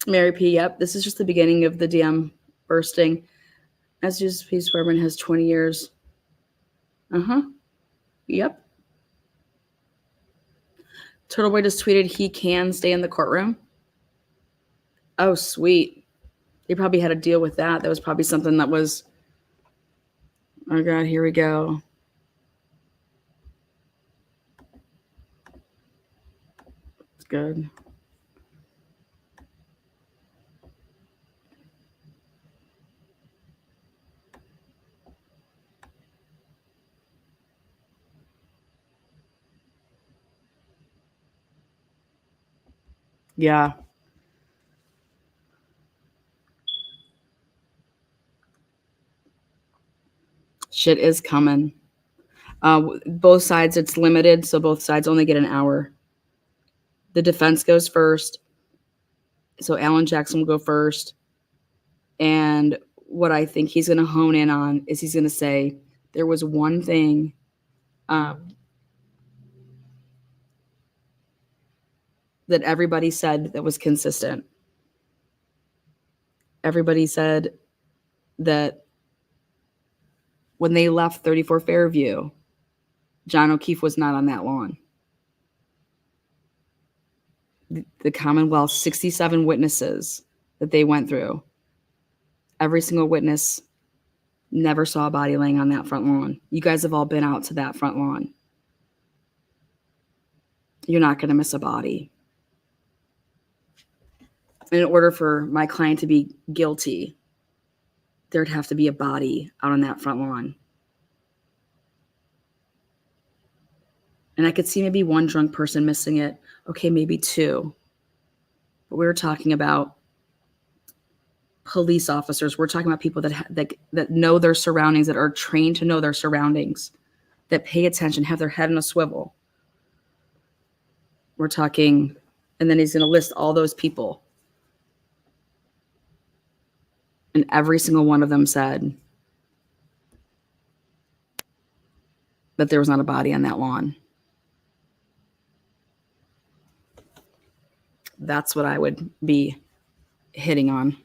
Mary P. Yep, this is just the beginning of the DM bursting. Massachusetts Police Department has 20 years. Yep. Turtle Boy just tweeted he can stay in the courtroom. Oh, sweet. They probably had a deal with that. That was probably something that was. Oh God, here we go. It's good. Yeah. Shit is coming. Both sides, it's limited, so both sides only get an hour. The defense goes first. So Alan Jackson will go first. And what I think he's going to hone in on is he's going to say, there was one thing that everybody said that was consistent. Everybody said that when they left 34 Fairview, John O'Keefe was not on that lawn. The Commonwealth, 67 witnesses that they went through, every single witness never saw a body laying on that front lawn. You guys have all been out to that front lawn. You're not going to miss a body. In order for my client to be guilty, there'd have to be a body out on that front lawn. And I could see maybe one drunk person missing it. Okay, maybe two. But we were talking about police officers. We're talking about people that know their surroundings, that are trained to know their surroundings, that pay attention, have their head in a swivel. We're talking, and then he's going to list all those people. And every single one of them said that there was not a body on that lawn. That's what I would be hitting on.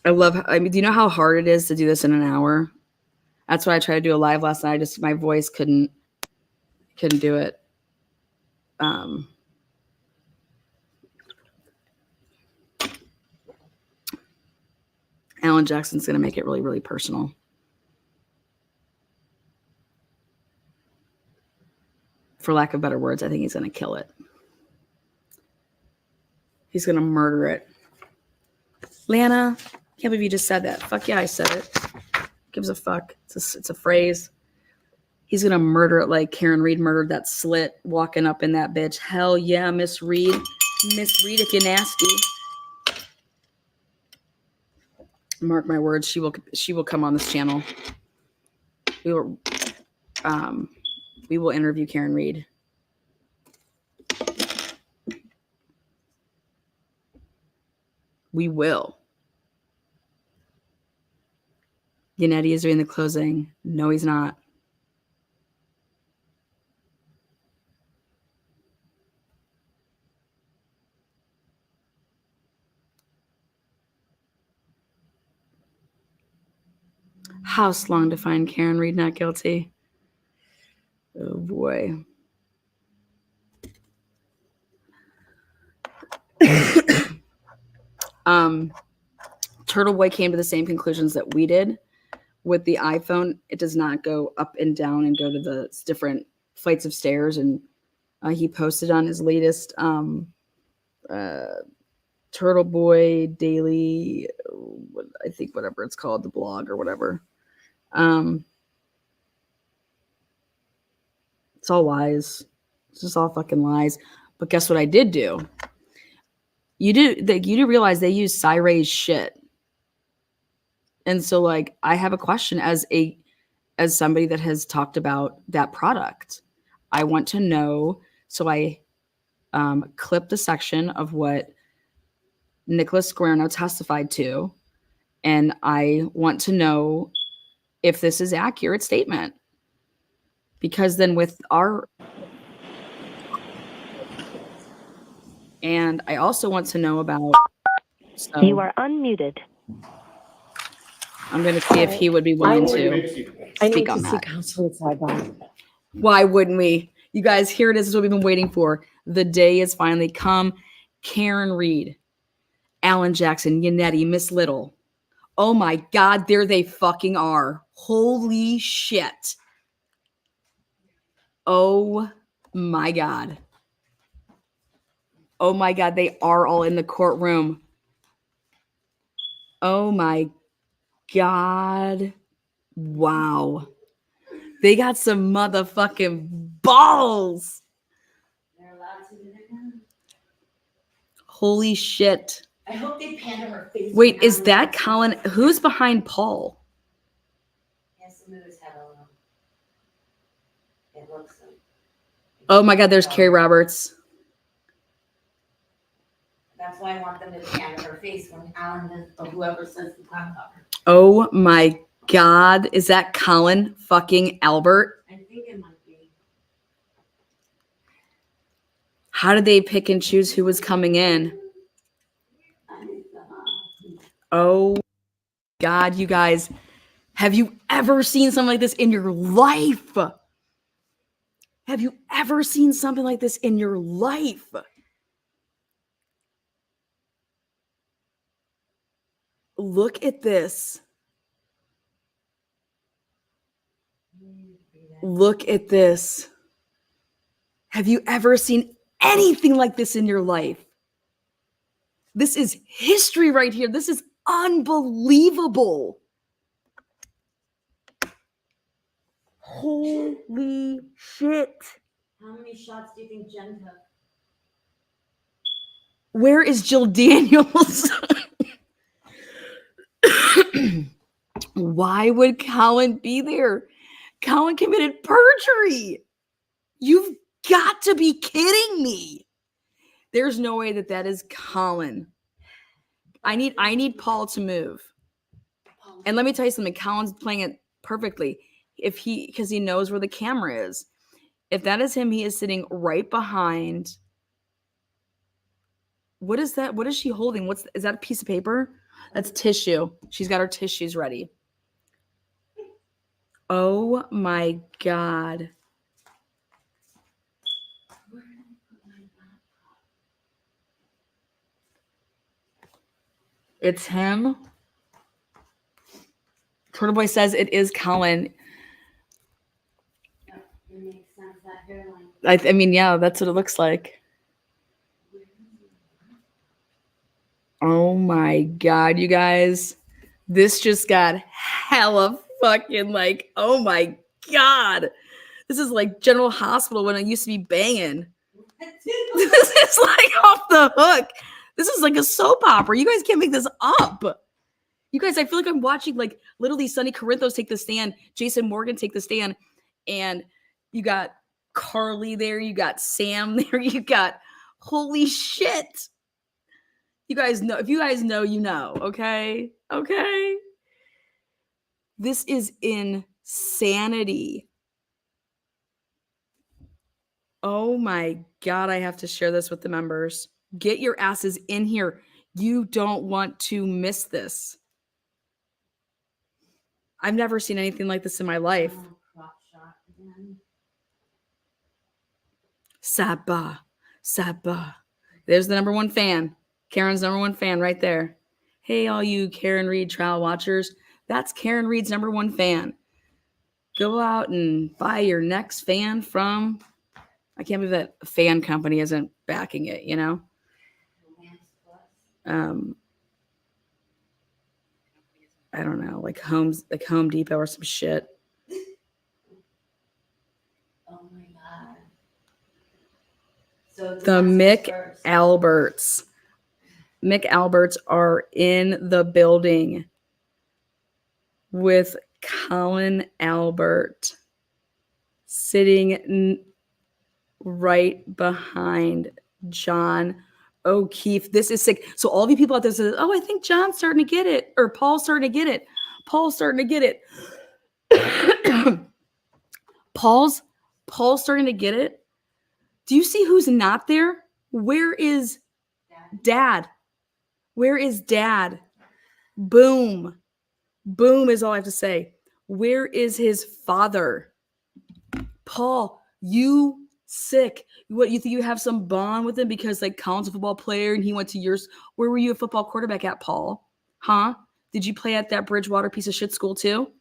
Do you know how hard it is to do this in an hour? That's why I tried to do a live last night. My voice couldn't do it. Alan Jackson's going to make it really, really personal. For lack of better words, I think he's going to kill it. He's going to murder it. Lana, can't believe you just said that. Fuck yeah, I said it. Gives a fuck. It's a phrase. He's going to murder it like Karen Reed murdered that slit walking up in that bitch. Hell yeah, Miss Reed. Miss Reed, if you're nasty. Mark my words, she will come on this channel. We will interview Karen Reed. We will. Yannetti is doing the closing. No, he's not. House long to find Karen Reed not guilty. Oh boy. Turtle Boy came to the same conclusions that we did, with the iPhone, it does not go up and down and go to the different flights of stairs. And he posted on his latest Turtle Boy Daily, I think whatever it's called, the blog or whatever. It's all lies. It's just all fucking lies. But guess what I did do? You do realize they use Cyray's shit. And so like I have a question as somebody that has talked about that product. I want to know, so I clipped a section of what Nicholas Guerrero testified to, and I want to know if this is accurate statement. Because then with our, and I also want to know about, so You are unmuted. I'm going to see if he would be willing to speak on that. Councilor sidebar. Why wouldn't we? You guys, here it is. This is what we've been waiting for. The day has finally come. Karen Reed, Alan Jackson, Yannetti, Miss Little. Oh my God, there they fucking are. Holy shit. Oh my God. Oh my God, they are all in the courtroom. Oh my God. Wow. They got some motherfucking balls. Holy shit. I hope they pan to her face. Wait, is that Colin? Who's behind Paul? He has to move his head a little. It looks like. Oh my God, there's Carrie Roberts. That's why I want them to pan to her face when Alan does, or whoever says the clown cover. Oh my God. Is that Colin fucking Albert? I think it might be. How did they pick and choose who was coming in? Oh God, you guys. Have you ever seen something like this in your life? Have you ever seen something like this in your life? Look at this. Look at this. Have you ever seen anything like this in your life? This is history right here. This is unbelievable. Holy shit. How many shots do you think Jen took? Where is Jill Daniels? Why would Colin be there? Colin committed perjury. You've got to be kidding me. There's no way that is Colin. I need Paul to move. And let me tell you something. Colin's playing it perfectly. Because he knows where the camera is. If that is him, he is sitting right behind. What is that? What is she holding? Is that a piece of paper? That's tissue. She's got her tissues ready. Oh my God. It's him. Turtle Boy says it is Colin. It makes sense, that hairline. I mean, yeah, that's what it looks like. Oh my God, you guys. This just got hella fucking like, oh my God. This is like General Hospital when it used to be banging. This is like off the hook. This is like a soap opera. You guys can't make this up. You guys, I feel like I'm watching like literally Sonny Corinthos take the stand, Jason Morgan take the stand, and you got Carly there, you got Sam there, you got holy shit. You guys know, if you guys know, you know, okay? Okay. This is insanity. Oh my God, I have to share this with the members. Get your asses in here. You don't want to miss this. I've never seen anything like this in my life. Crop shot again. Saba, Saba. There's the number one fan. Karen's number one fan right there. Hey, all you Karen Reed trial watchers. That's Karen Reed's #1 fan. Go out and buy your next fan from, I can't believe that a fan company isn't backing it, you know? I don't know, like Home Depot or some shit. Oh my God. So The Mick Alberts. Mick Alberts are in the building with Colin Albert sitting right behind John O'Keefe. This is sick. So all of you people out there says, "Oh, I think John's starting to get it," or Paul's starting to get it. Paul's starting to get it. Paul's starting to get it. Do you see who's not there? Where is Dad? Where is Dad? Boom. Boom is all I have to say. Where is his father? Paul, you sick. What, you think you have some bond with him because like Colin's a football player and he went to yours? Where were you a football quarterback at, Paul? Huh? Did you play at that Bridgewater piece of shit school too?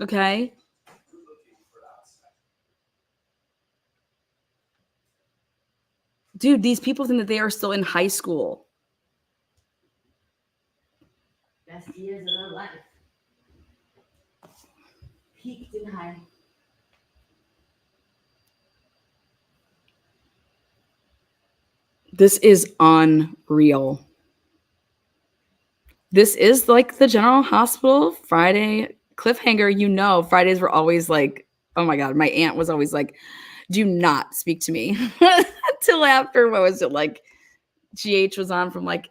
Okay. Dude, these people think that they are still in high school. Best years of their life. Peaked in high. This is unreal. This is like the General Hospital Friday cliffhanger. You know, Fridays were always like, oh my God, my aunt was always like, do not speak to me until after, what was it, like GH was on from like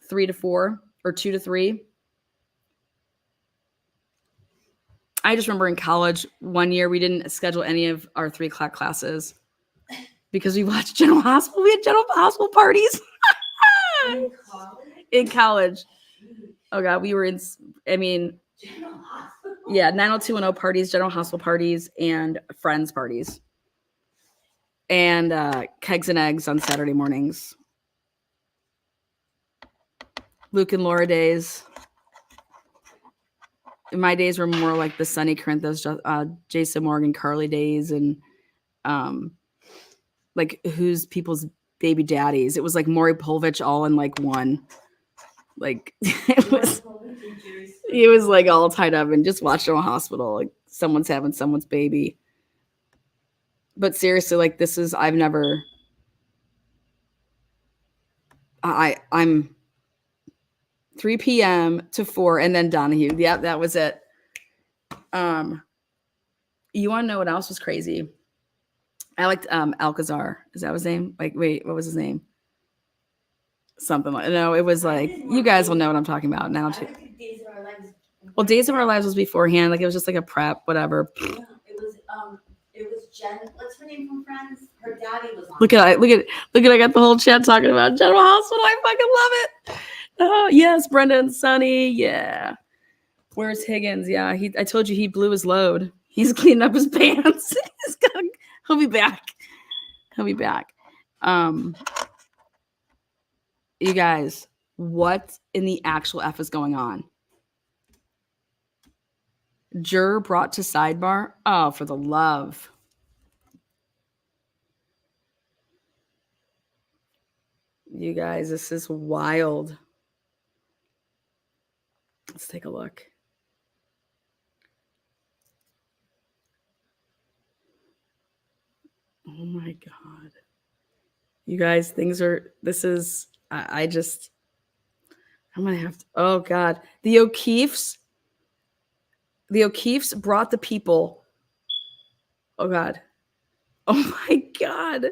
3 to 4 or 2 to 3. I just remember in college one year we didn't schedule any of our 3 o'clock classes because we watched General Hospital. We had General Hospital parties In college? in college. Oh God, we were in, I mean, General Hospital? yeah, 90210 parties, General Hospital parties, and friends parties. And kegs and eggs on Saturday mornings. Luke and Laura days. My days were more like the Sunny Corinthos, Jason Morgan, Carly days, and like who's people's baby daddies. It was like Maury Povich all in like one. Like it was like all tied up and just watched General Hospital. Like someone's having someone's baby. But seriously, like this is, I've never, I'm 3 p.m. to 4 and then Donahue. Yeah, that was it. You want to know what else was crazy? I liked Alcazar. Is that his name? Like, wait, what was his name? Something like, no, it was like, you guys will know what I'm talking about now too. Well, Days of Our Lives was beforehand. Like it was just like a prep, whatever. No, it was Jen. What's her name from Friends? Her daddy was on. Look at I got the whole chat talking about General Hospital. I fucking love it. Oh yes, Brenda and Sonny. Yeah. Where's Higgins? Yeah, I told you he blew his load. He's cleaning up his pants. He'll be back. He'll be back. You guys, what in the actual F is going on? Juror brought to sidebar. Oh, for the love. You guys, this is wild. Let's take a look. Oh my God. You guys, I'm going to have to, oh God. The O'Keefes brought the people. Oh God. Oh my God.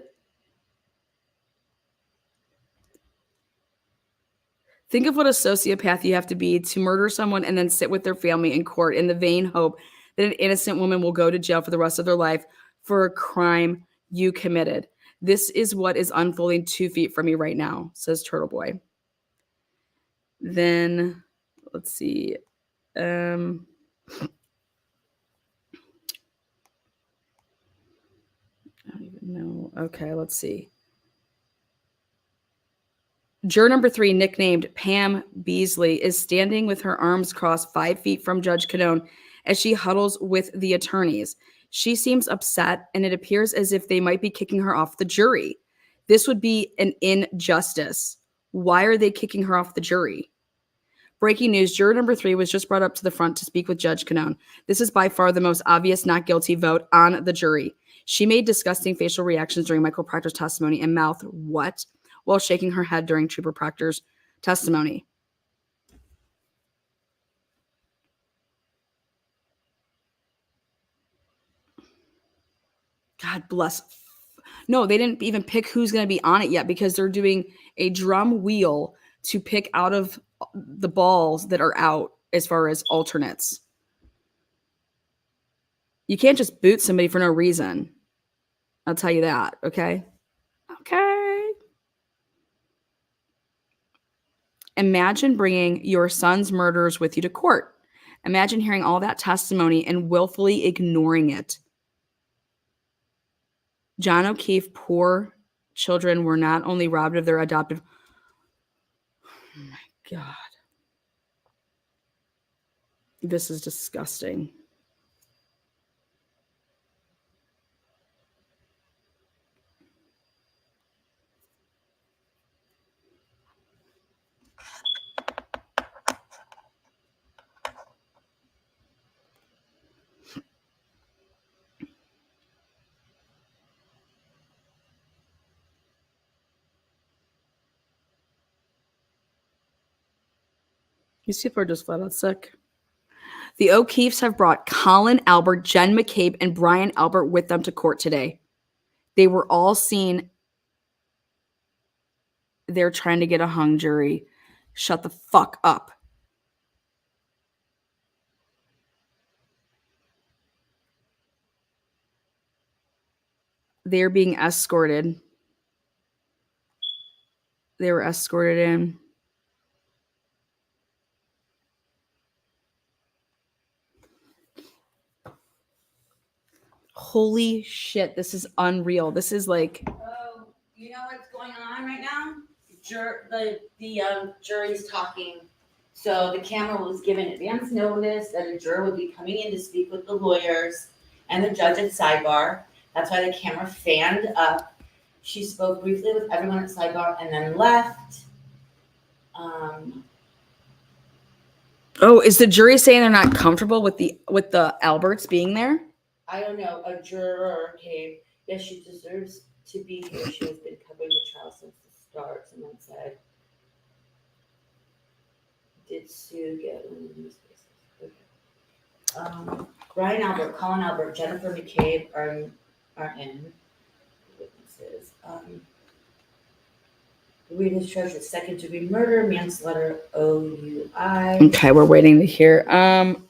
Think of what a sociopath you have to be to murder someone and then sit with their family in court in the vain hope that an innocent woman will go to jail for the rest of their life for a crime you committed. This is what is unfolding 2 feet from me right now, says Turtle Boy. Then, let's see. I don't even know. Okay, let's see. Juror number 3, nicknamed Pam Beasley, is standing with her arms crossed 5 feet from Judge Canone as she huddles with the attorneys. She seems upset, and it appears as if they might be kicking her off the jury. This would be an injustice. Why are they kicking her off the jury? Breaking news, juror number 3 was just brought up to the front to speak with Judge Canone. This is by far the most obvious not guilty vote on the jury. She made disgusting facial reactions during Michael Proctor's testimony and mouthed, "What?" while shaking her head during Trooper Proctor's testimony. God bless. No, they didn't even pick who's going to be on it yet because they're doing a drum wheel to pick out of the balls that are out as far as alternates. You can't just boot somebody for no reason. I'll tell you that, okay? Okay. Imagine bringing your son's murderers with you to court. Imagine hearing all that testimony and willfully ignoring it. John O'Keefe, poor children were not only robbed of their adoptive. Oh my God. This is disgusting. These people are just flat out sick. The O'Keefes have brought Colin Albert, Jen McCabe, and Brian Albert with them to court today. They were all seen. They're trying to get a hung jury. Shut the fuck up. They're being escorted. They were escorted in. Holy shit, this is unreal. This is like, Oh, you know what's going on right now? The jury's talking. So the camera was given advance notice that a juror would be coming in to speak with the lawyers and the judge at sidebar. That's why the camera fanned up. She spoke briefly with everyone at sidebar and then left. oh, is the jury saying they're not comfortable with the Alberts being there? I don't know. A juror came. Yes, she deserves to be here. She has been covering the trial since the start. Someone said, "Did Sue get one of these cases?" Okay. Brian Albert, Colin Albert, Jennifer McCabe are in witnesses. Rita Treasure, second degree murder, manslaughter, OUI. Okay, we're waiting to hear. Fatal.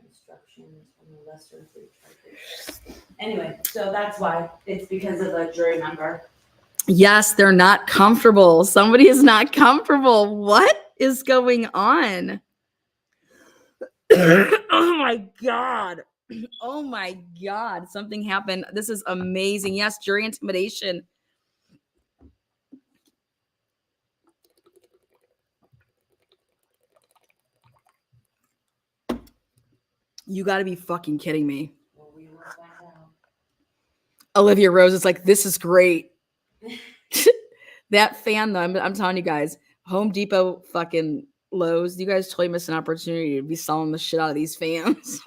Instructions from the lesser of three charges. Anyway, so that's why. It's because of a jury member. Yes, they're not comfortable. Somebody is not comfortable. What is going on? Oh my God. Oh my God. Something happened. This is amazing. Yes, jury intimidation. You got to be fucking kidding me. Well, we will find out. Olivia Rose is like, this is great. That fan, though, I'm telling you guys, Home Depot, fucking Lowe's, you guys totally missed an opportunity to be selling the shit out of these fans.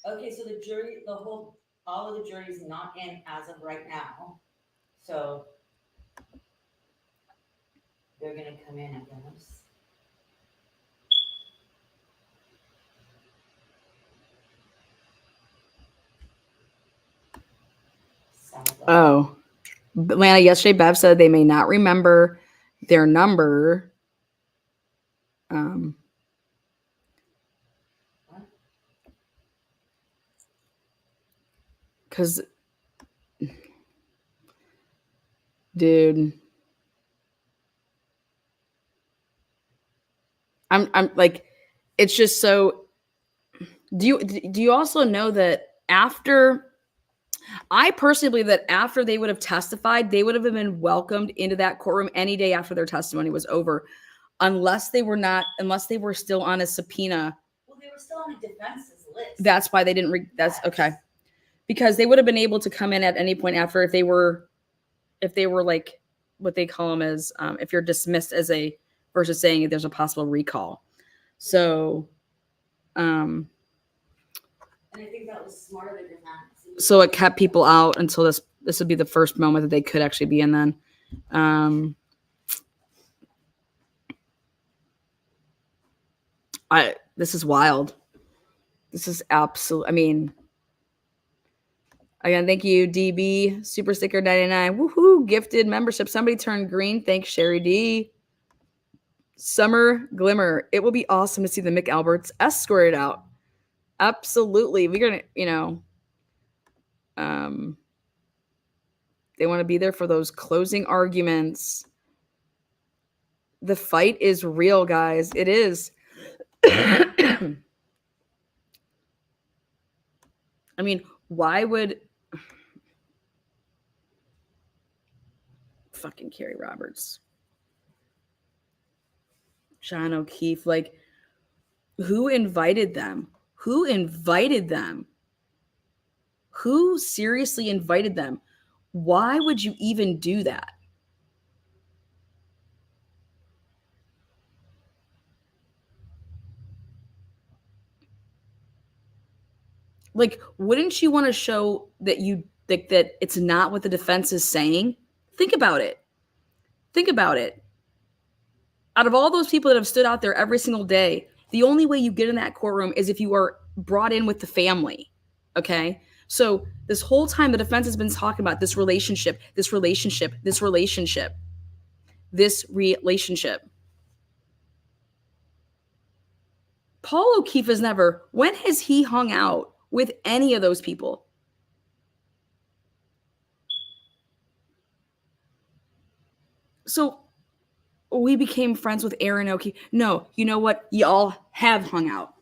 Okay, so the jury, all of the jury is not in as of right now. So they're gonna come in, I guess. Oh, Lana, yesterday Bev said they may not remember their number. Because, dude, I'm like, it's just so. Do you also know that after I personally believe that after they would have testified, they would have been welcomed into that courtroom any day after their testimony was over, unless they were still on a subpoena. Well, they were still on the defense's list. That's why they didn't. That's okay, because they would have been able to come in at any point after if they were like what they call them as if you're dismissed as a versus saying there's a possible recall. So, And I think that was smart of the defense. so it kept people out until this would be the first moment that they could actually be in then. This is wild. This is absolute. I mean, again, thank you, DB Super Sticker 99. Woohoo! Gifted membership. Somebody turned green. Thanks, Sherry D. Summer Glimmer. It will be awesome to see the McAlberts escorted out. Absolutely. We're gonna, they want to be there for those closing arguments. The fight is real, guys. It is. I mean, why would fucking Carrie Roberts, John O'Keefe, like, who invited them? Who invited them? Who seriously invited them? Why would you even do that? Like, wouldn't you want to show that you think that it's not what the defense is saying? Think about it. Think about it. Out of all those people that have stood out there every single day, the only way you get in that courtroom is if you are brought in with the family. Okay? So this whole time, the defense has been talking about this relationship, this relationship, this relationship, this relationship. Paul O'Keefe has never, when has he hung out with any of those people? So we became friends with Aaron O'Keefe. No, you know what? Y'all have hung out.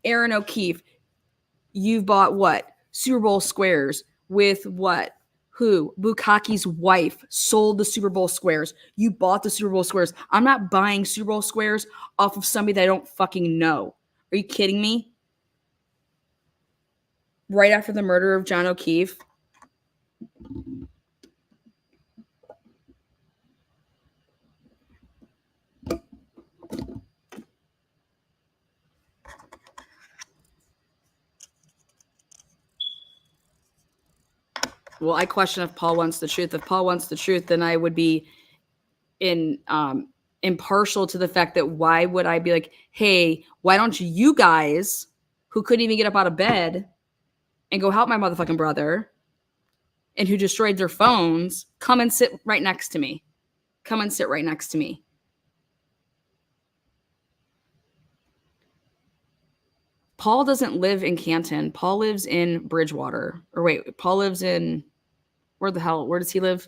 Aaron O'Keefe, you've bought what? Super Bowl squares with what? Who? Bukaki's wife sold the Super Bowl squares. You bought the Super Bowl squares. I'm not buying Super Bowl squares off of somebody that I don't fucking know. Are you kidding me? Right after the murder of John O'Keefe. Well, I question if Paul wants the truth. If Paul wants the truth, then I would be impartial to the fact that why would I be like, hey, why don't you guys who couldn't even get up out of bed and go help my motherfucking brother and who destroyed their phones, come and sit right next to me. Come and sit right next to me. Paul doesn't live in Canton. Paul lives in Bridgewater. Or wait, Paul lives in, where does he live?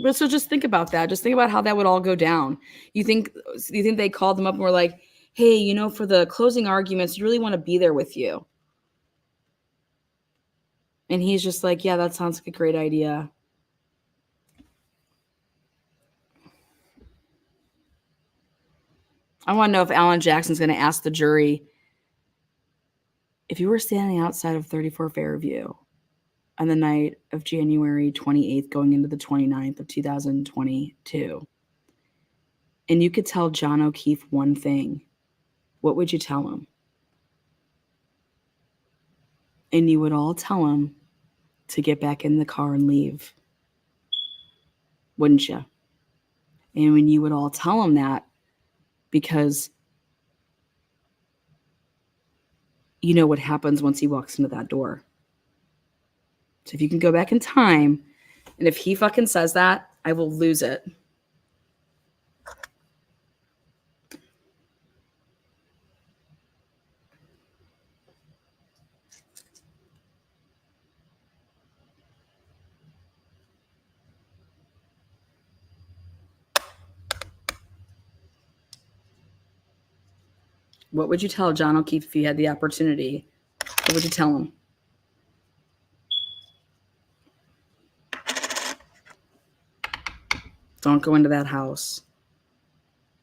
But so just think about that. Just think about how that would all go down. You think they called them up and were like, hey, for the closing arguments, you really want to be there with you. And he's just like, yeah, that sounds like a great idea. I want to know if Alan Jackson's going to ask the jury, if you were standing outside of 34 Fairview on the night of January 28th going into the 29th of 2022, and you could tell John O'Keefe one thing, what would you tell him? And you would all tell him to get back in the car and leave, wouldn't you? And when you would all tell him that, because you know what happens once he walks into that door. So if you can go back in time, and if he fucking says that, I will lose it. What would you tell John O'Keefe if you had the opportunity? What would you tell him? Don't go into that house.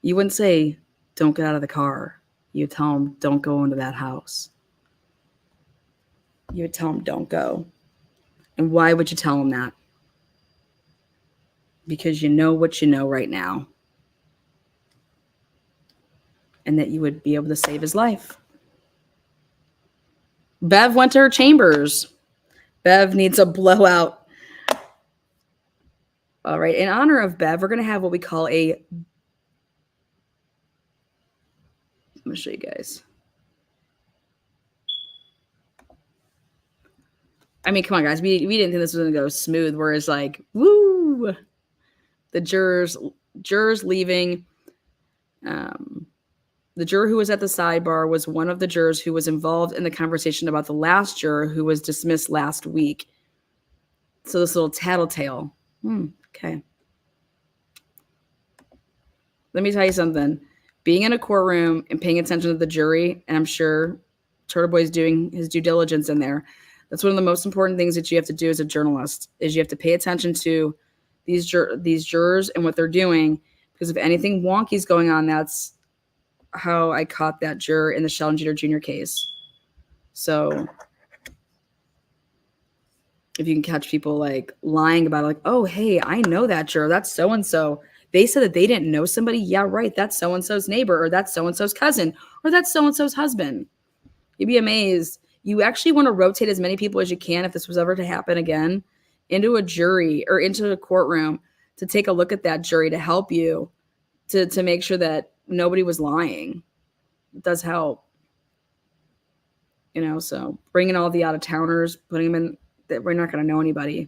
You wouldn't say, don't get out of the car. You would tell him, don't go into that house. You would tell him, don't go. And why would you tell him that? Because you know what you know right now. And that you would be able to save his life. Bev went to her chambers. Bev needs a blowout. All right. In honor of Bev, we're going to have what we call a... I'm going to show you guys. I mean, come on, guys. We didn't think this was going to go smooth. Whereas, like, woo! The jurors leaving. The juror who was at the sidebar was one of the jurors who was involved in the conversation about the last juror who was dismissed last week. So this little tattletale. Okay. Let me tell you something. Being in a courtroom and paying attention to the jury, and I'm sure Turtle Boy's doing his due diligence in there, that's one of the most important things that you have to do as a journalist, is you have to pay attention to these jurors and what they're doing, because if anything wonky is going on, that's how I caught that juror in the Sheldon Jeter Jr. case. So if you can catch people like lying about it, like, oh, hey, I know that juror. That's so-and-so. They said that they didn't know somebody. Yeah, right. That's so-and-so's neighbor, or that's so-and-so's cousin, or that's so-and-so's husband. You'd be amazed. You actually want to rotate as many people as you can, if this was ever to happen again, into a jury or into a courtroom to take a look at that jury to help you to make sure that nobody was lying. It does help. You know, so bringing all the out-of-towners, putting them in, that we're not going to know anybody.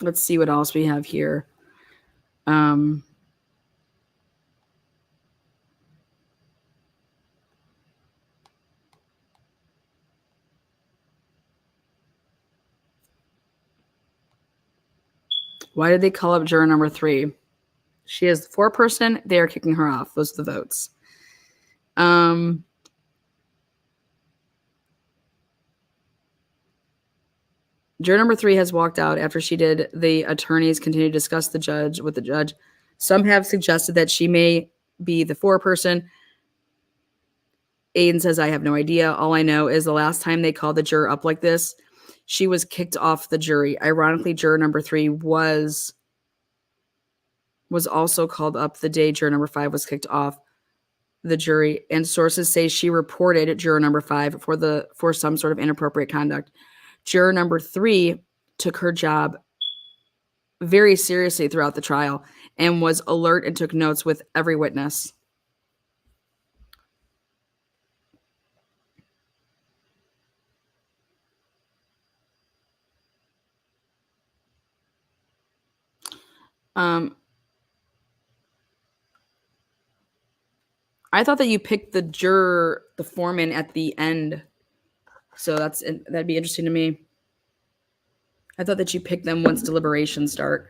Let's see what else we have here. Why did they call up juror number 3? She is the 4-person. They are kicking her off. Those are the votes. Juror number 3 has walked out after she did. The attorneys continue to discuss with the judge. Some have suggested that she may be the 4-person. Aiden says, I have no idea. All I know is the last time they called the juror up like this, she was kicked off the jury. Ironically, juror number 3 was also called up the day juror number 5 was kicked off the jury. And sources say she reported juror number 5 for some sort of inappropriate conduct. Juror number 3 took her job very seriously throughout the trial and was alert and took notes with every witness. I thought that you picked the foreman at the end. So that'd be interesting to me. I thought that you picked them once deliberations start.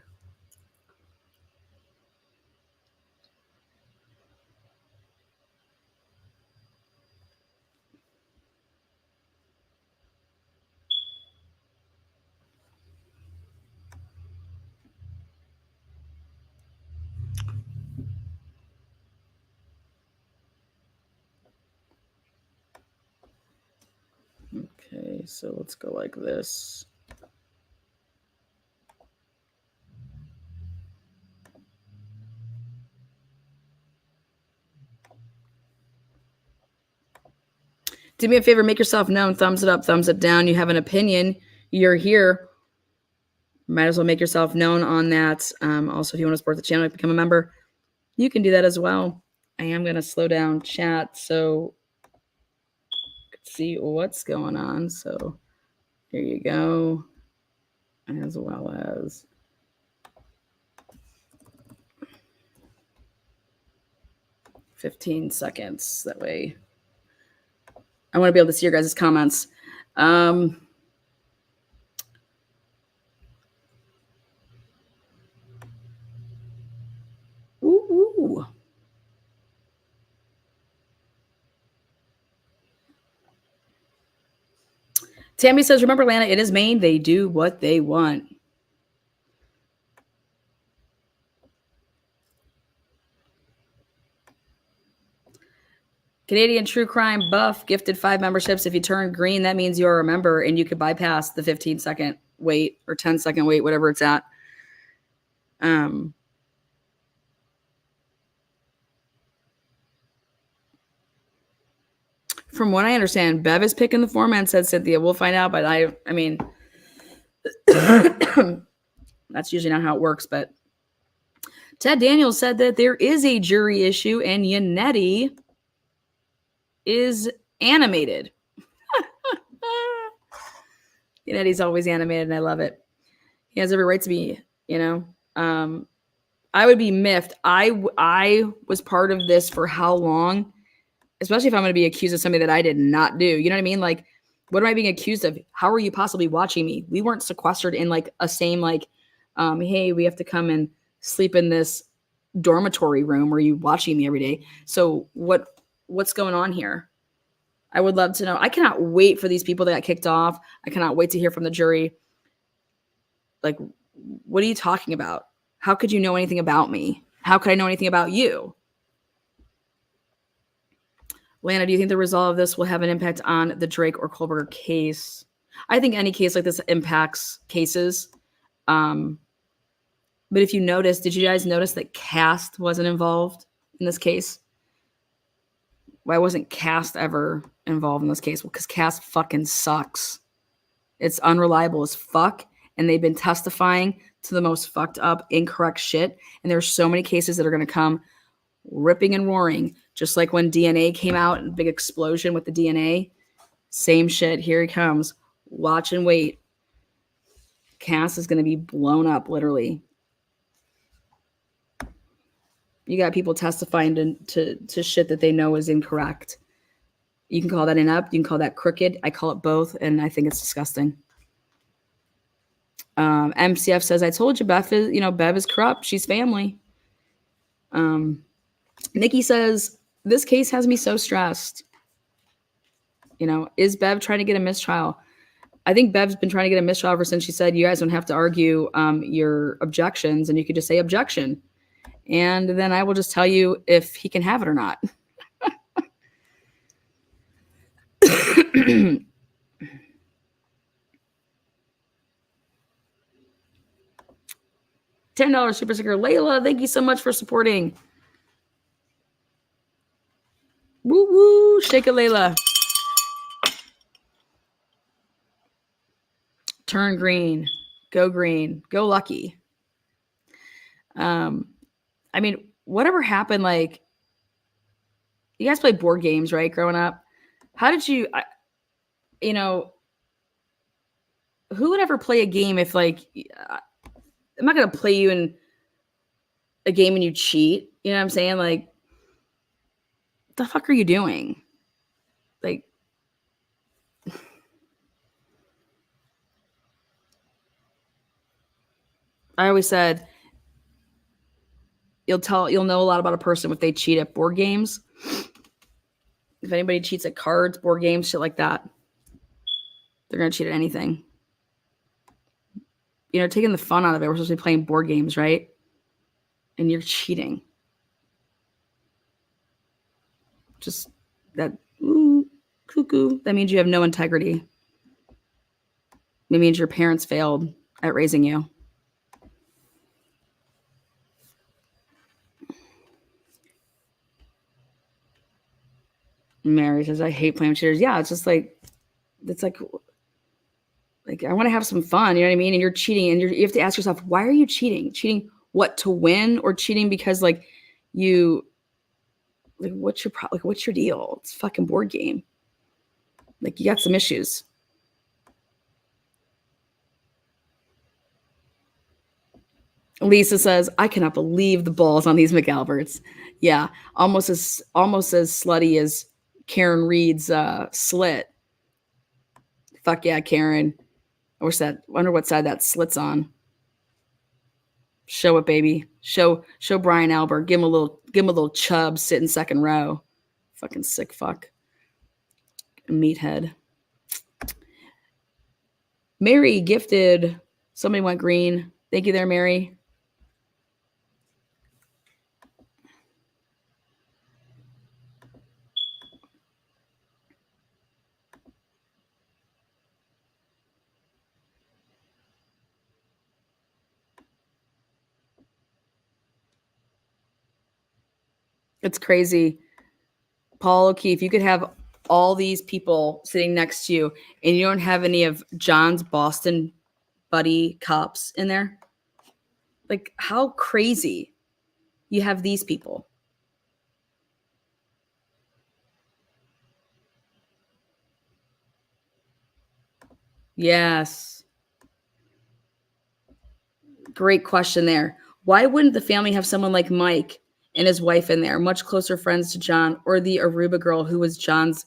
Okay, so let's go like this. Do me a favor, make yourself known. Thumbs it up, thumbs it down. You have an opinion, you're here. Might as well make yourself known on that. Also, if you want to support the channel, become a member. You can do that as well. I am going to slow down chat so see what's going on. So here you go. As well as $15. That way I want to be able to see your guys' comments. Ooh. Tammy says, remember, Lana, it is Maine. They do what they want. Canadian True Crime Buff gifted 5 memberships. If you turn green, that means you're a member and you could bypass the 15-second wait or 10-second wait, whatever it's at. From what I understand, Bev is picking the format, said Cynthia. We'll find out, but I mean, that's usually not how it works. But Ted Daniels said that there is a jury issue and Yannetti is animated. Yannetti's always animated, and I love it. He has every right to be, you know. I would be miffed. I was part of this for how long? Especially if I'm going to be accused of something that I did not do. You know what I mean? Like, what am I being accused of? How are you possibly watching me? We weren't sequestered in like a same like, hey, we have to come and sleep in this dormitory room. Are you watching me every day? So what's going on here? I would love to know. I cannot wait for these people that got kicked off. I cannot wait to hear from the jury. Like, what are you talking about? How could you know anything about me? How could I know anything about you? Lana, do you think the result of this will have an impact on the Drake or Kohlberger case? I think any case like this impacts cases. But if you notice, did you guys notice that Cast wasn't involved in this case? Why wasn't Cast ever involved in this case? Well, because Cast fucking sucks. It's unreliable as fuck. And they've been testifying to the most fucked up, incorrect shit. And there's so many cases that are going to come ripping and roaring. Just like when DNA came out, big explosion with the DNA. Same shit. Here he comes. Watch and wait. Cass is going to be blown up, literally. You got people testifying to shit that they know is incorrect. You can call that inept. You can call that crooked. I call it both, and I think it's disgusting. MCF says, I told you Bev is corrupt. She's family. Nikki says, this case has me so stressed. You know, is Bev trying to get a mistrial? I think Bev's been trying to get a mistrial ever since she said, you guys don't have to argue your objections, and you could just say objection. And then I will just tell you if he can have it or not. $10 super sticker. Layla, thank you so much for supporting. Woo woo, shake it, Layla. Turn green, go lucky. I mean, whatever happened, like, you guys played board games, right? Growing up, how did you, who would ever play a game if, like, I'm not going to play you in a game and you cheat. You know what I'm saying? Like, what the fuck are you doing? Like, I always said, you'll know a lot about a person if they cheat at board games. If anybody cheats at cards, board games, shit like that, they're going to cheat at anything. You know, taking the fun out of it. We're supposed to be playing board games, right? And you're cheating. Just that, cuckoo. That means you have no integrity. It means your parents failed at raising you. Mary says, I hate playing cheaters. Yeah, it's just like, I want to have some fun. You know what I mean? And you're cheating, and you have to ask yourself, why are you cheating? Cheating what, to win, or cheating because, like, You like what's your what's your deal? It's a fucking board game. Like you got some issues. Lisa says, I cannot believe the balls on these McAlberts. Yeah, almost as slutty as Karen Reed's slit. Fuck yeah, Karen. Wonder what side that slit's on. Show it, baby. Show Brian Albert. Give him a little chub sitting second row. Fucking sick fuck. Meathead. Mary gifted. Somebody went green. Thank you there, Mary. It's crazy. Paul O'Keefe, you could have all these people sitting next to you and you don't have any of John's Boston buddy cops in there. Like, how crazy you have these people. Yes. Great question there. Why wouldn't the family have someone like Mike and his wife in there, much closer friends to John, or the Aruba girl who was John's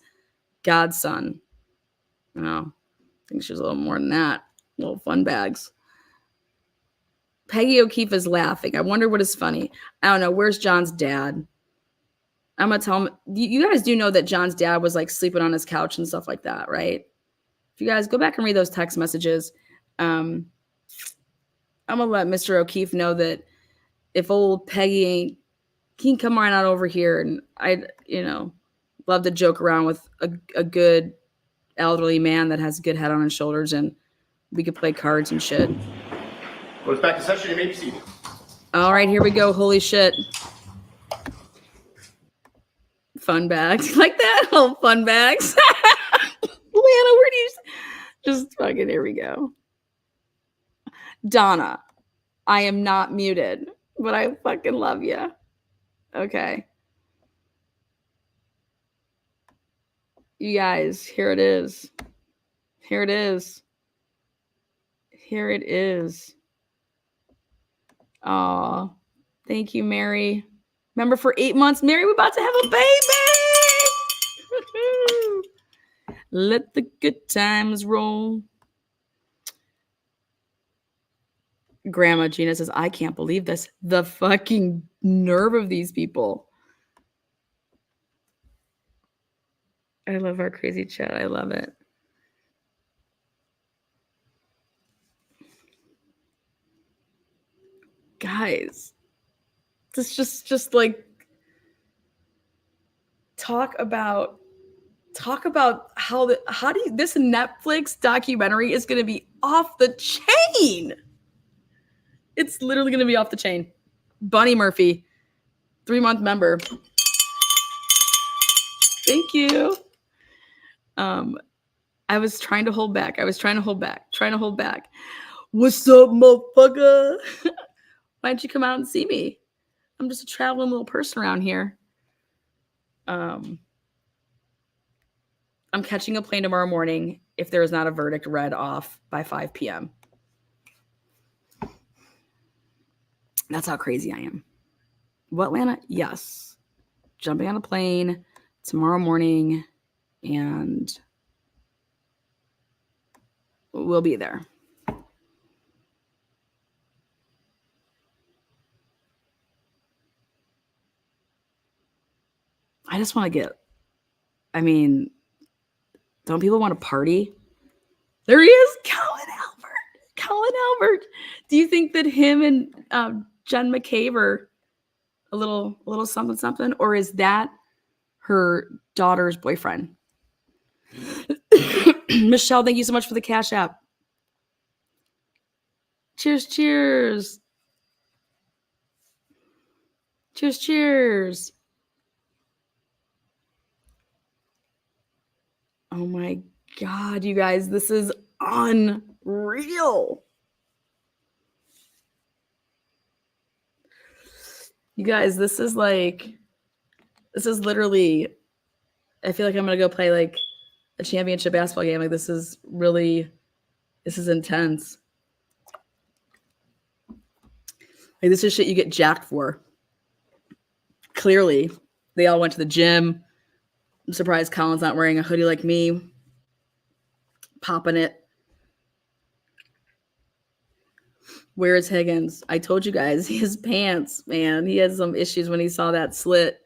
godson? No, I think she's a little more than that. Little fun bags. Peggy O'Keefe is laughing. I wonder what is funny. I don't know. Where's John's dad? I'm going to tell him. You guys do know that John's dad was like sleeping on his couch and stuff like that, right? If you guys go back and read those text messages, I'm going to let Mr. O'Keefe know that if old Peggy ain't, he can come right on over here. And I'd, love to joke around with a good elderly man that has a good head on his shoulders and we could play cards and shit. Goes back to session, you may be seated. All right, here we go. Holy shit. Fun bags. Like that? Oh, fun bags. Lana, where do you... Just fucking, here we go. Donna, I am not muted, but I fucking love you. Okay. You guys, here it is. Here it is. Here it is. Aw, thank you, Mary. Remember, for 8 months, Mary, we're about to have a baby. Let the good times roll. Grandma Gina says, I can't believe this. The fucking nerve of these people. I love our crazy chat. I love it. Guys, this just like talk about how this Netflix documentary is going to be off the chain. It's literally going to be off the chain. Bunny Murphy, 3-month member. Thank you. I was trying to hold back. What's up, motherfucker? Why don't you come out and see me? I'm just a traveling little person around here. I'm catching a plane tomorrow morning if there is not a verdict read off by 5 p.m. That's how crazy I am. What, Lana? Yes. Jumping on a plane tomorrow morning and we'll be there. I just want to don't people want to party? There he is, Colin Albert. Do you think that him and Jen McCabe are a little something, or is that her daughter's boyfriend? Michelle, thank you so much for the Cash App. Cheers, cheers. Cheers, cheers. Oh my God, you guys, this is unreal. You guys, this is literally, I feel like I'm going to go play like a championship basketball game. Like this is intense. Like this is shit you get jacked for. Clearly, they all went to the gym. I'm surprised Colin's not wearing a hoodie like me. Popping it. Where is Higgins? I told you guys, his pants, man. He had some issues when he saw that slit.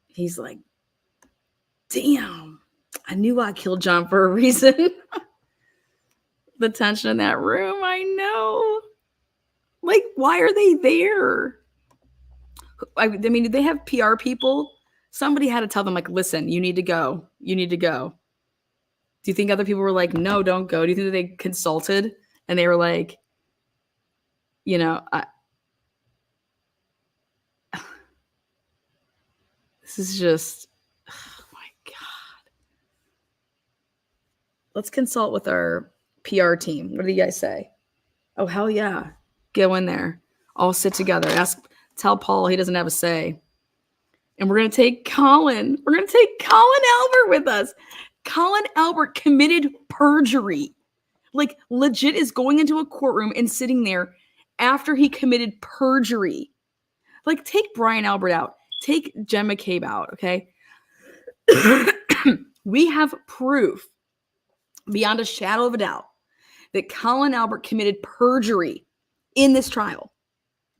He's like, damn, I knew I killed John for a reason. The tension in that room, I know. Like, why are they there? I mean, did they have PR people? Somebody had to tell them, like, listen, you need to go. You need to go. Do you think other people were like, no, don't go? Do you think that they consulted and they were like, you know, this is just, oh my God. Let's consult with our PR team. What do you guys say? Oh, hell yeah. Go in there. All sit together. Tell Paul he doesn't have a say. And we're going to take Colin. We're going to take Colin Albert with us. Colin Albert committed perjury. Like, legit is going into a courtroom and sitting there after he committed perjury. Like, take Brian Albert out. Take Jen McCabe out, okay? We have proof beyond a shadow of a doubt that Colin Albert committed perjury in this trial.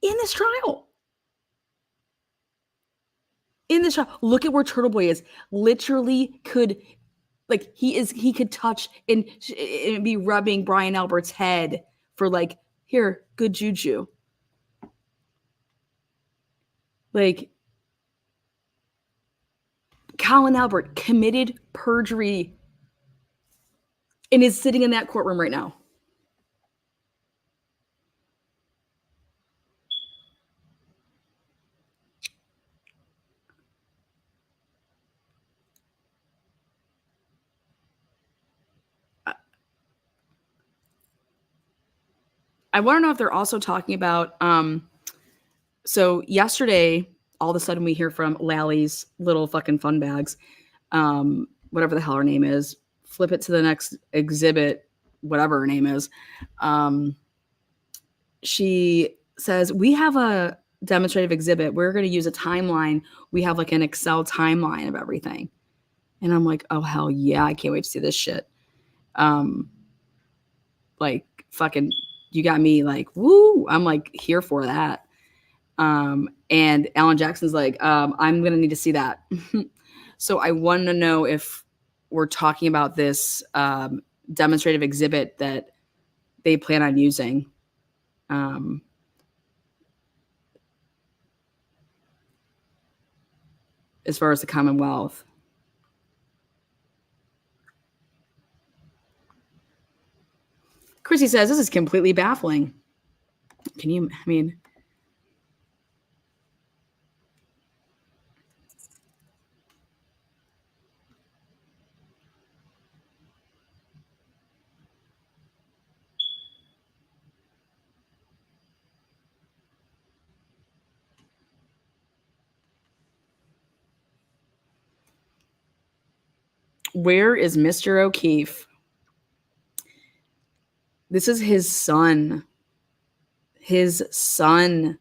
In this trial. In this trial. Look at where Turtle Boy is. Literally could, like, he could touch and be rubbing Brian Albert's head for, like, here, good juju. Like, Colin Albert committed perjury and is sitting in that courtroom right now. I want to know if they're also talking about, so yesterday, all of a sudden we hear from Lally's little fucking fun bags, whatever the hell her name is. Flip it to the next exhibit, whatever her name is. She says, we have a demonstrative exhibit. We're going to use a timeline. We have like an Excel timeline of everything. And I'm like, oh, hell yeah. I can't wait to see this shit. Like fucking, you got me like, woo. I'm like here for that. And Alan Jackson's like, I'm going to need to see that. So I want to know if we're talking about this demonstrative exhibit that they plan on using. As far as the Commonwealth. Chrissy says, this is completely baffling. Can you, I mean, where is Mr. O'Keefe? This is his son. His son.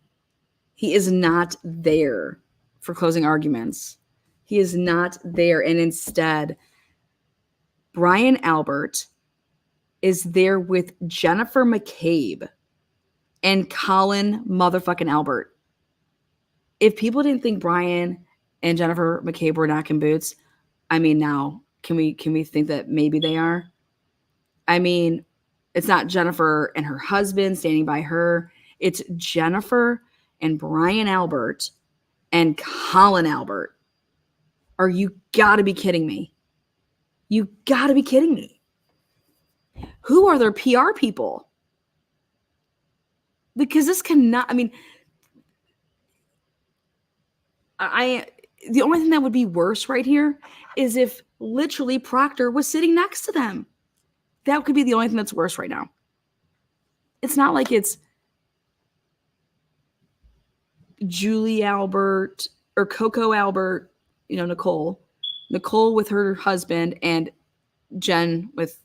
He is not there for closing arguments. He is not there. And instead, Brian Albert is there with Jennifer McCabe and Colin motherfucking Albert. If people didn't think Brian and Jennifer McCabe were knocking boots, I mean, now can we think that maybe they are? I mean, it's not Jennifer and her husband standing by her. It's Jennifer and Brian Albert and Colin Albert. Are you gotta be kidding me? You gotta be kidding me. Who are their PR people? Because this cannot, I mean, the only thing that would be worse right here is if literally Proctor was sitting next to them. That could be the only thing that's worse right now. It's not like it's Julie Albert or Coco Albert, Nicole with her husband, and Jen with,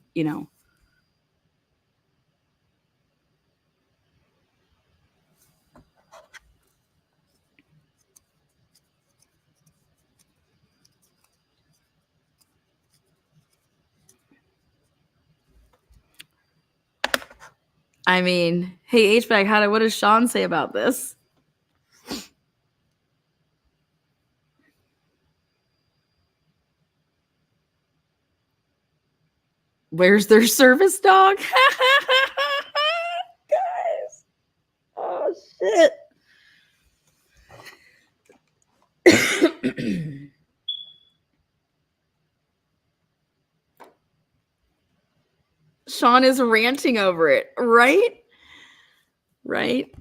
I mean, hey, HBAG, what does Sean say about this? Where's their service dog? Guys. Oh, shit. Sean is ranting over it, right? Right?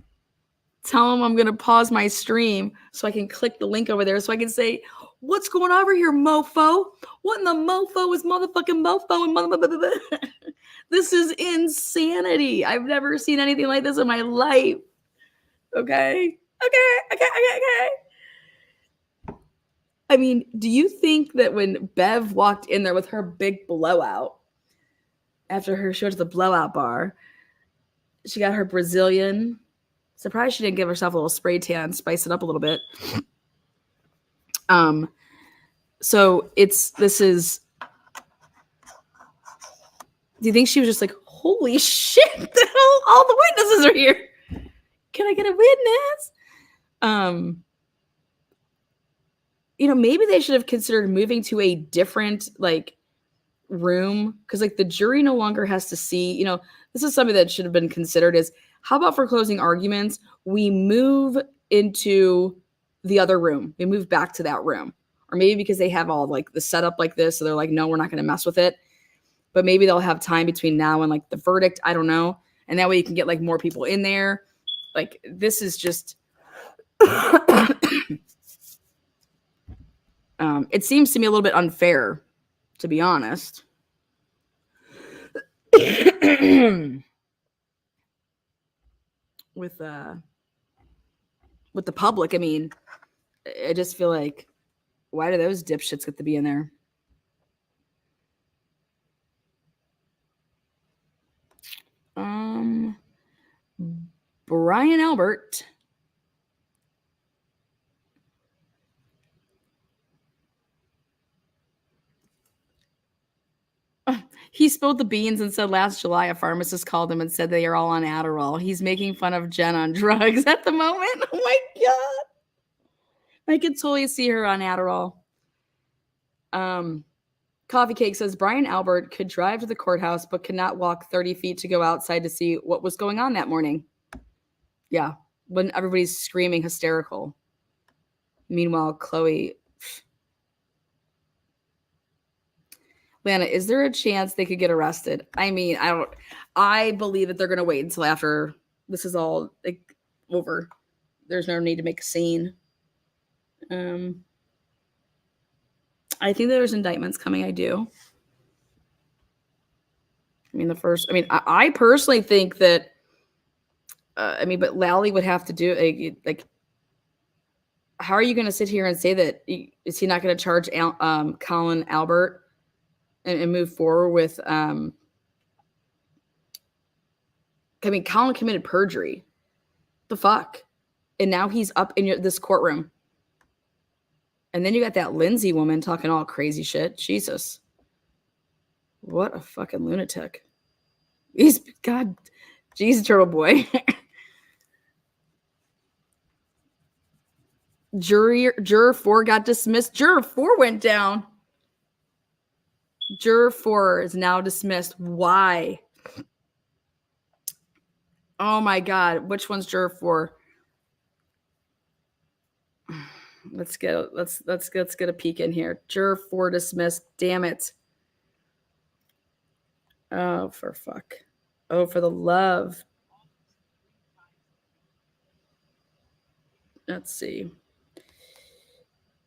Tell him I'm going to pause my stream so I can click the link over there so I can say, what's going on over here, mofo? What in the mofo is motherfucking mofo? And this is insanity. I've never seen anything like this in my life. Okay? I mean, do you think that when Bev walked in there with her big blowout, after her show to the blowout bar, she got her Brazilian. Surprised she didn't give herself a little spray tan, spice it up a little bit. So this is. Do you think she was just like, holy shit, the hell, all the witnesses are here. Can I get a witness? Maybe they should have considered moving to a different room, because the jury no longer has to see. This is something that should have been considered. Is how about for closing arguments, we move into the other room, we move back to that room, or maybe because they have all the setup like this, so they're like, no, we're not going to mess with it. But maybe they'll have time between now and the verdict. I don't know, and that way you can get more people in there. This is just. It seems to me a little bit unfair, to be honest. With the public, I mean, I just feel like, why do those dipshits get to be in there? Brian Albert. He spilled the beans and said last July a pharmacist called him and said they are all on Adderall. He's making fun of Jen on drugs at the moment. Oh my God. I could totally see her on Adderall. Coffee Cake says Brian Albert could drive to the courthouse but could not walk 30 feet to go outside to see what was going on that morning. Yeah, when everybody's screaming hysterical. Meanwhile, Chloe... Lana, is there a chance they could get arrested? I mean, I believe that they're going to wait until after this is all over. There's no need to make a scene. I think there's indictments coming. I do. I mean, I personally think that, but Lally would have to do how are you going to sit here and say that? Is he not going to charge Colin Albert and move forward with, Colin committed perjury. The fuck? And now he's up in this courtroom. And then you got that Lindsay woman talking all crazy shit. Jesus. What a fucking lunatic. God, Jesus, turtle boy. Juror 4 got dismissed. Juror 4 went down. Juror 4 is now dismissed. Why? Oh my God. Which one's juror 4? Let's get a peek in here. Juror 4 dismissed. Damn it. Oh, for fuck. Oh, for the love. Let's see.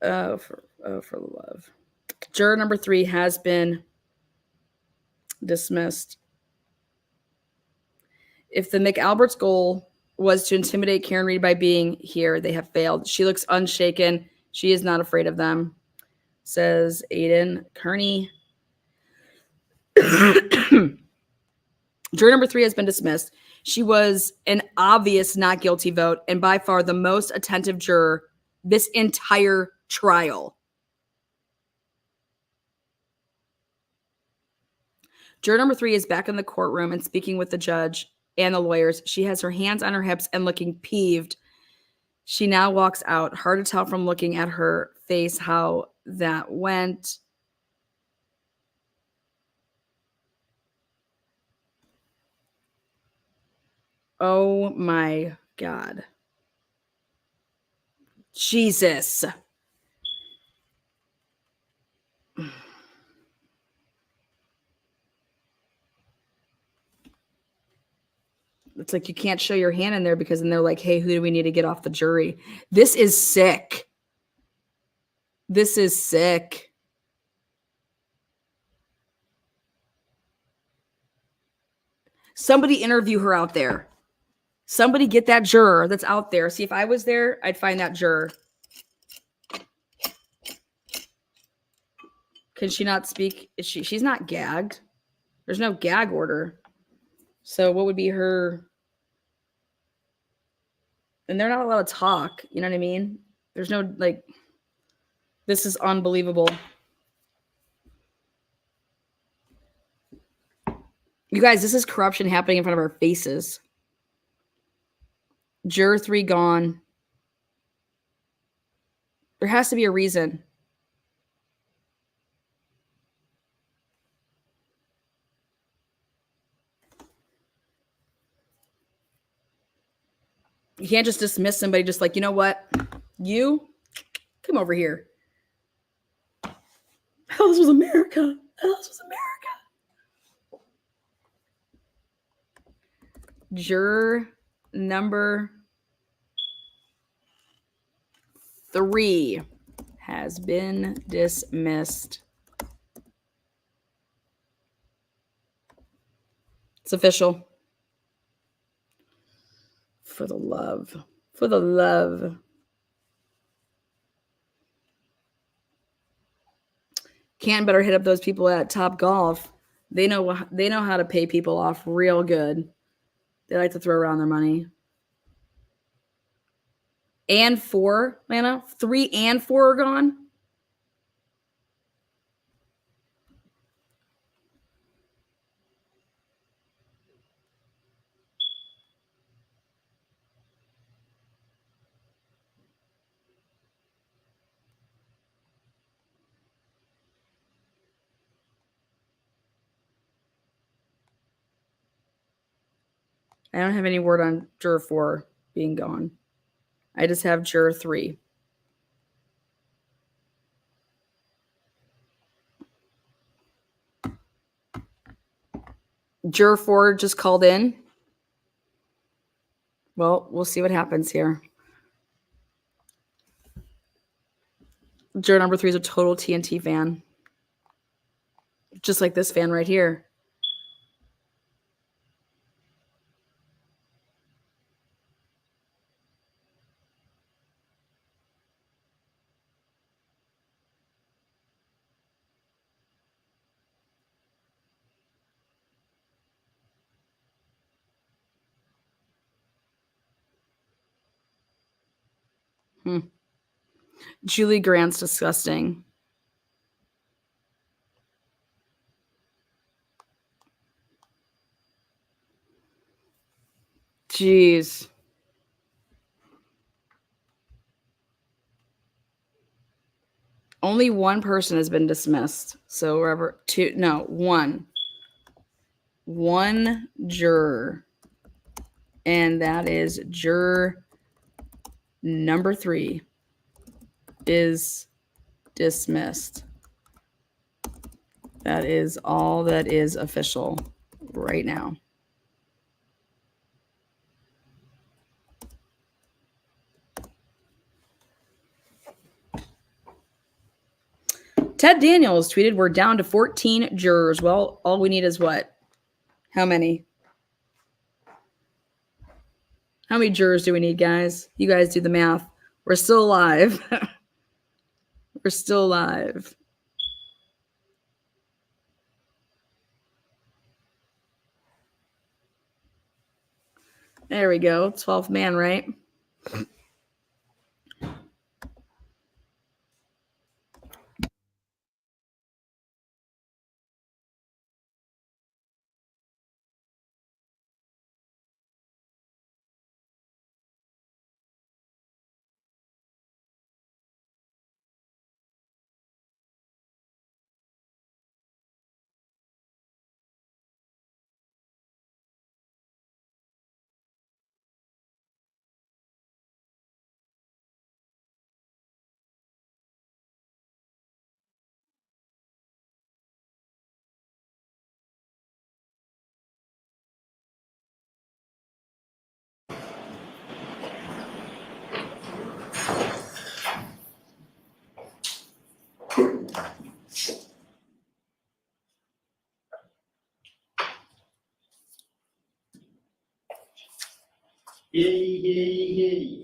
Oh, for the love. Juror number 3 has been dismissed. If the McAlbert's goal was to intimidate Karen Reed by being here. They have failed. She looks unshaken. She is not afraid of them, says Aiden Kearney. Juror number 3 has been dismissed. She was an obvious not guilty vote and by far the most attentive juror this entire trial. Juror number 3 is back in the courtroom and speaking with the judge and the lawyers. She has her hands on her hips and looking peeved. She now walks out. Hard to tell from looking at her face how that went. Oh my God. Jesus. It's like you can't show your hand in there because then they're like, hey, who do we need to get off the jury? This is sick. This is sick. Somebody interview her out there. Somebody get that juror that's out there. See, if I was there, I'd find that juror. Can she not speak? She's not gagged. There's no gag order. So what would be her? And they're not allowed to talk. You know what I mean? There's no, like, this is unbelievable. You guys, this is corruption happening in front of our faces. Juror 3 gone. There has to be a reason. You can't just dismiss somebody just like, you know what? You come over here. Hell, this was America. Hell, this was America. Juror number 3 has been dismissed. It's official. For the love. For the love. Can't better hit up those people at Top Golf. They know how to pay people off real good. They like to throw around their money. And 4, Lana? 3 and 4 are gone? I don't have any word on juror 4 being gone. I just have juror 3. Juror 4 just called in. Well, we'll see what happens here. Juror number 3 is a total TNT fan. Just like this fan right here. Julie Grant's disgusting. Jeez. Only one person has been dismissed. So wherever one juror. And that is juror number 3 is dismissed. That is all that is official right now. Ted Daniels tweeted, we're down to 14 jurors. Well, all we need is what? How many? How many jurors do we need, guys? You guys do the math. We're still alive. We're still alive. There we go. 12th man, right?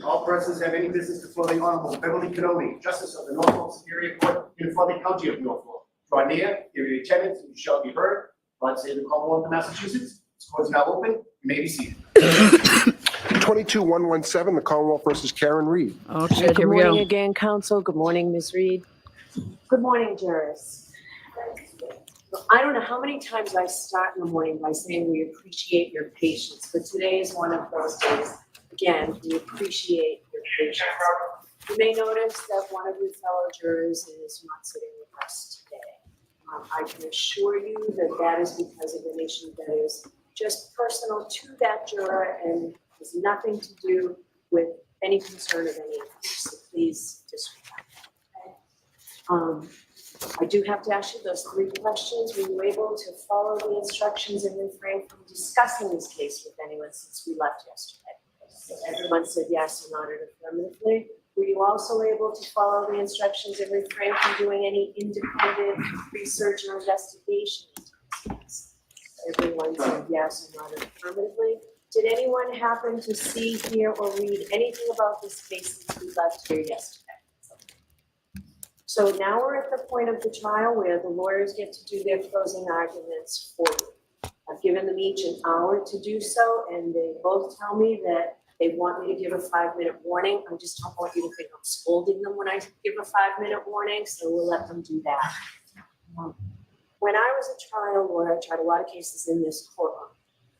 All persons have any business before the Honorable Beverly Cannoli, Justice of the Norfolk Superior Court, uniform the County of Norfolk. Draw near, give your attendance, and you shall be heard. God save the Commonwealth of Massachusetts. This court is now open. You may be seated. 22-117, the Commonwealth versus Karen Reed. Oh, shit. Here Good we morning go. again, counsel. Good morning, Ms. Reed. Good morning, jurors. I don't know how many times I start in the morning by saying we appreciate your patience, but today is one of those days. Again, we appreciate your patience. You may notice that one of your fellow jurors is not sitting with us today. I can assure you that that is because of an issue that is just personal to that juror and has nothing to do with any concern of any of you, so please disregard that, okay? I do have to ask you those 3 questions. Were you able to follow the instructions and refrain from discussing this case with anyone since we left yesterday? Everyone said yes or nodded affirmatively. Were you also able to follow the instructions and refrain from doing any independent research or investigation into this case? Everyone said yes or nodded affirmatively. Did anyone happen to see, hear, or read anything about this case since we left here yesterday? So now we're at the point of the trial where the lawyers get to do their closing arguments for you. I've given them each an hour to do so, and they both tell me that they want me to give a 5-minute warning. I just don't want you to think I'm scolding them when I give a 5-minute warning, so we'll let them do that. When I was a trial lawyer, I tried a lot of cases in this courtroom.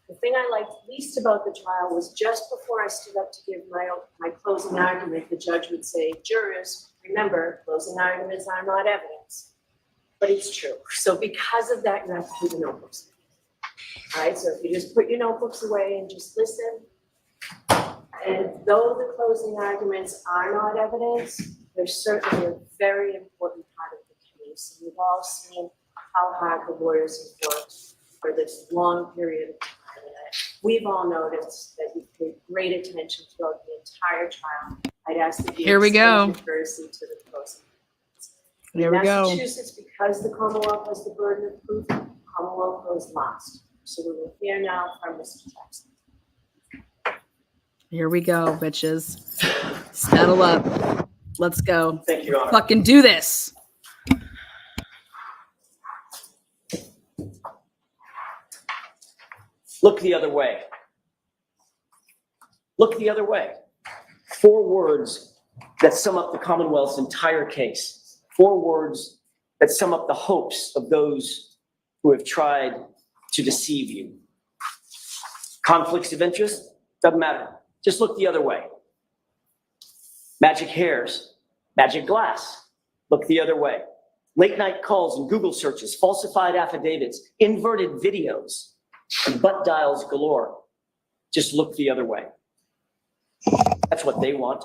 The thing I liked least about the trial was just before I stood up to give my closing argument, the judge would say, jurors, remember, closing arguments are not evidence. But it's true. So because of that, you have to put your notebooks away. All right, so if you just put your notebooks away and just listen, and though the closing arguments are not evidence, they're certainly a very important part of the case. And we've all seen how hard the lawyers have worked for this long period of time. We've all noticed that you've paid great attention throughout the entire trial. I'd ask that you Here we go. extend your courtesy to the closing. Here we go. Massachusetts, because the Commonwealth has the burden of proof, Commonwealth goes last. So we will hear now from Mr. Jackson. Here we go, bitches. Saddle up. Let's go. Thank you, Your Honor. Fucking do this. Look the other way. Look the other way. 4 words that sum up the Commonwealth's entire case. 4 words that sum up the hopes of those who have tried to deceive you. Conflicts of interest? Doesn't matter. Just look the other way. Magic hairs, magic glass. Look the other way. Late night calls and Google searches, falsified affidavits, inverted videos, and butt dials galore. Just look the other way. That's what they want.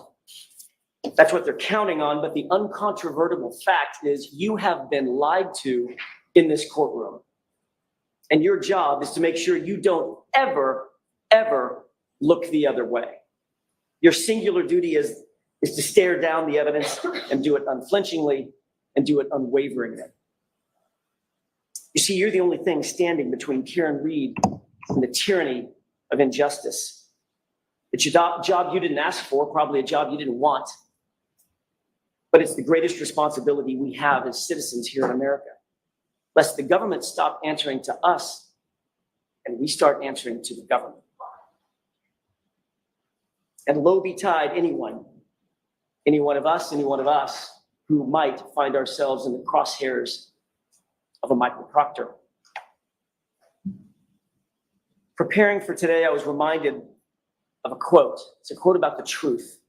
That's what they're counting on, but the uncontrovertible fact is you have been lied to in this courtroom. And your job is to make sure you don't ever, ever look the other way. Your singular duty is to stare down the evidence and do it unflinchingly and do it unwaveringly. You see, you're the only thing standing between Karen Reed and the tyranny of injustice. It's a job you didn't ask for, probably a job you didn't want. But it's the greatest responsibility we have as citizens here in America. Lest the government stop answering to us and we start answering to the government. And low betide any one of us who might find ourselves in the crosshairs of a Michael Proctor. Preparing for today, I was reminded of a quote. It's a quote about the truth,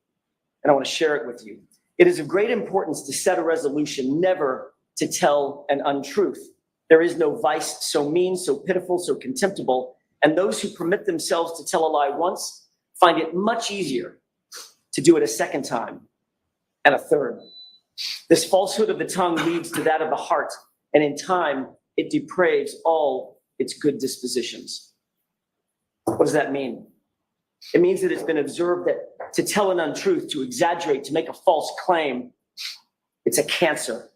and I want to share it with you. It is of great importance to set a resolution never to tell an untruth. There is no vice so mean, so pitiful, so contemptible, and those who permit themselves to tell a lie once find it much easier to do it a second time and a third. This falsehood of the tongue leads to that of the heart, and in time, it depraves all its good dispositions. What does that mean? It means that it's been observed that to tell an untruth, to exaggerate, to make a false claim, it's a cancer.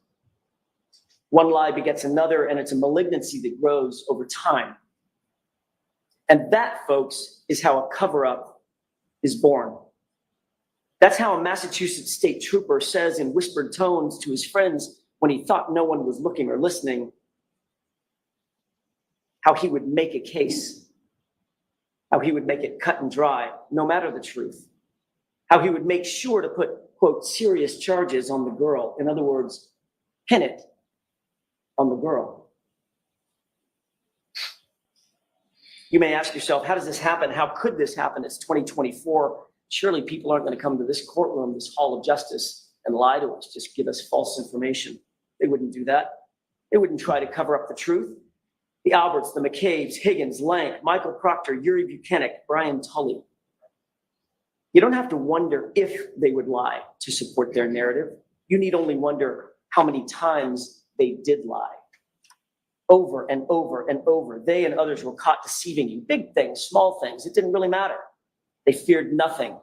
One lie begets another, and it's a malignancy that grows over time. And that, folks, is how a cover-up is born. That's how a Massachusetts state trooper says in whispered tones to his friends when he thought no one was looking or listening, how he would make a case, how he would make it cut and dry, no matter the truth, how he would make sure to put, quote, serious charges on the girl. In other words, pin it on the girl. You may ask yourself, how does this happen? How could this happen? It's 2024. Surely people aren't going to come to this courtroom, this hall of justice, and lie to us, just give us false information. They wouldn't do that. They wouldn't try to cover up the truth. The Alberts, the McCabe's, Higgins, Lank, Michael Proctor, Yuri Buchanan, Brian Tully. You don't have to wonder if they would lie to support their narrative. You need only wonder how many times they did lie. Over and over and over, they and others were caught deceiving you. Big things, small things, it didn't really matter. They feared nothing.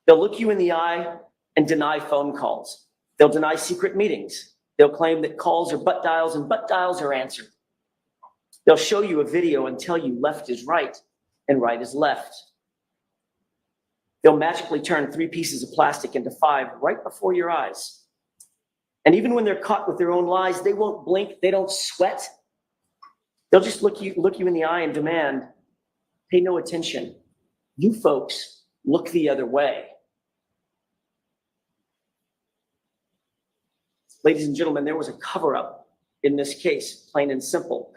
They'll look you in the eye and deny phone calls. They'll deny secret meetings. They'll claim that calls are butt dials and butt dials are answered. They'll show you a video and tell you left is right and right is left. They'll magically turn 3 pieces of plastic into 5 right before your eyes. And even when they're caught with their own lies, they won't blink, they don't sweat. They'll just look you in the eye and demand, pay no attention. You folks look the other way. Ladies and gentlemen, there was a cover-up in this case, plain and simple.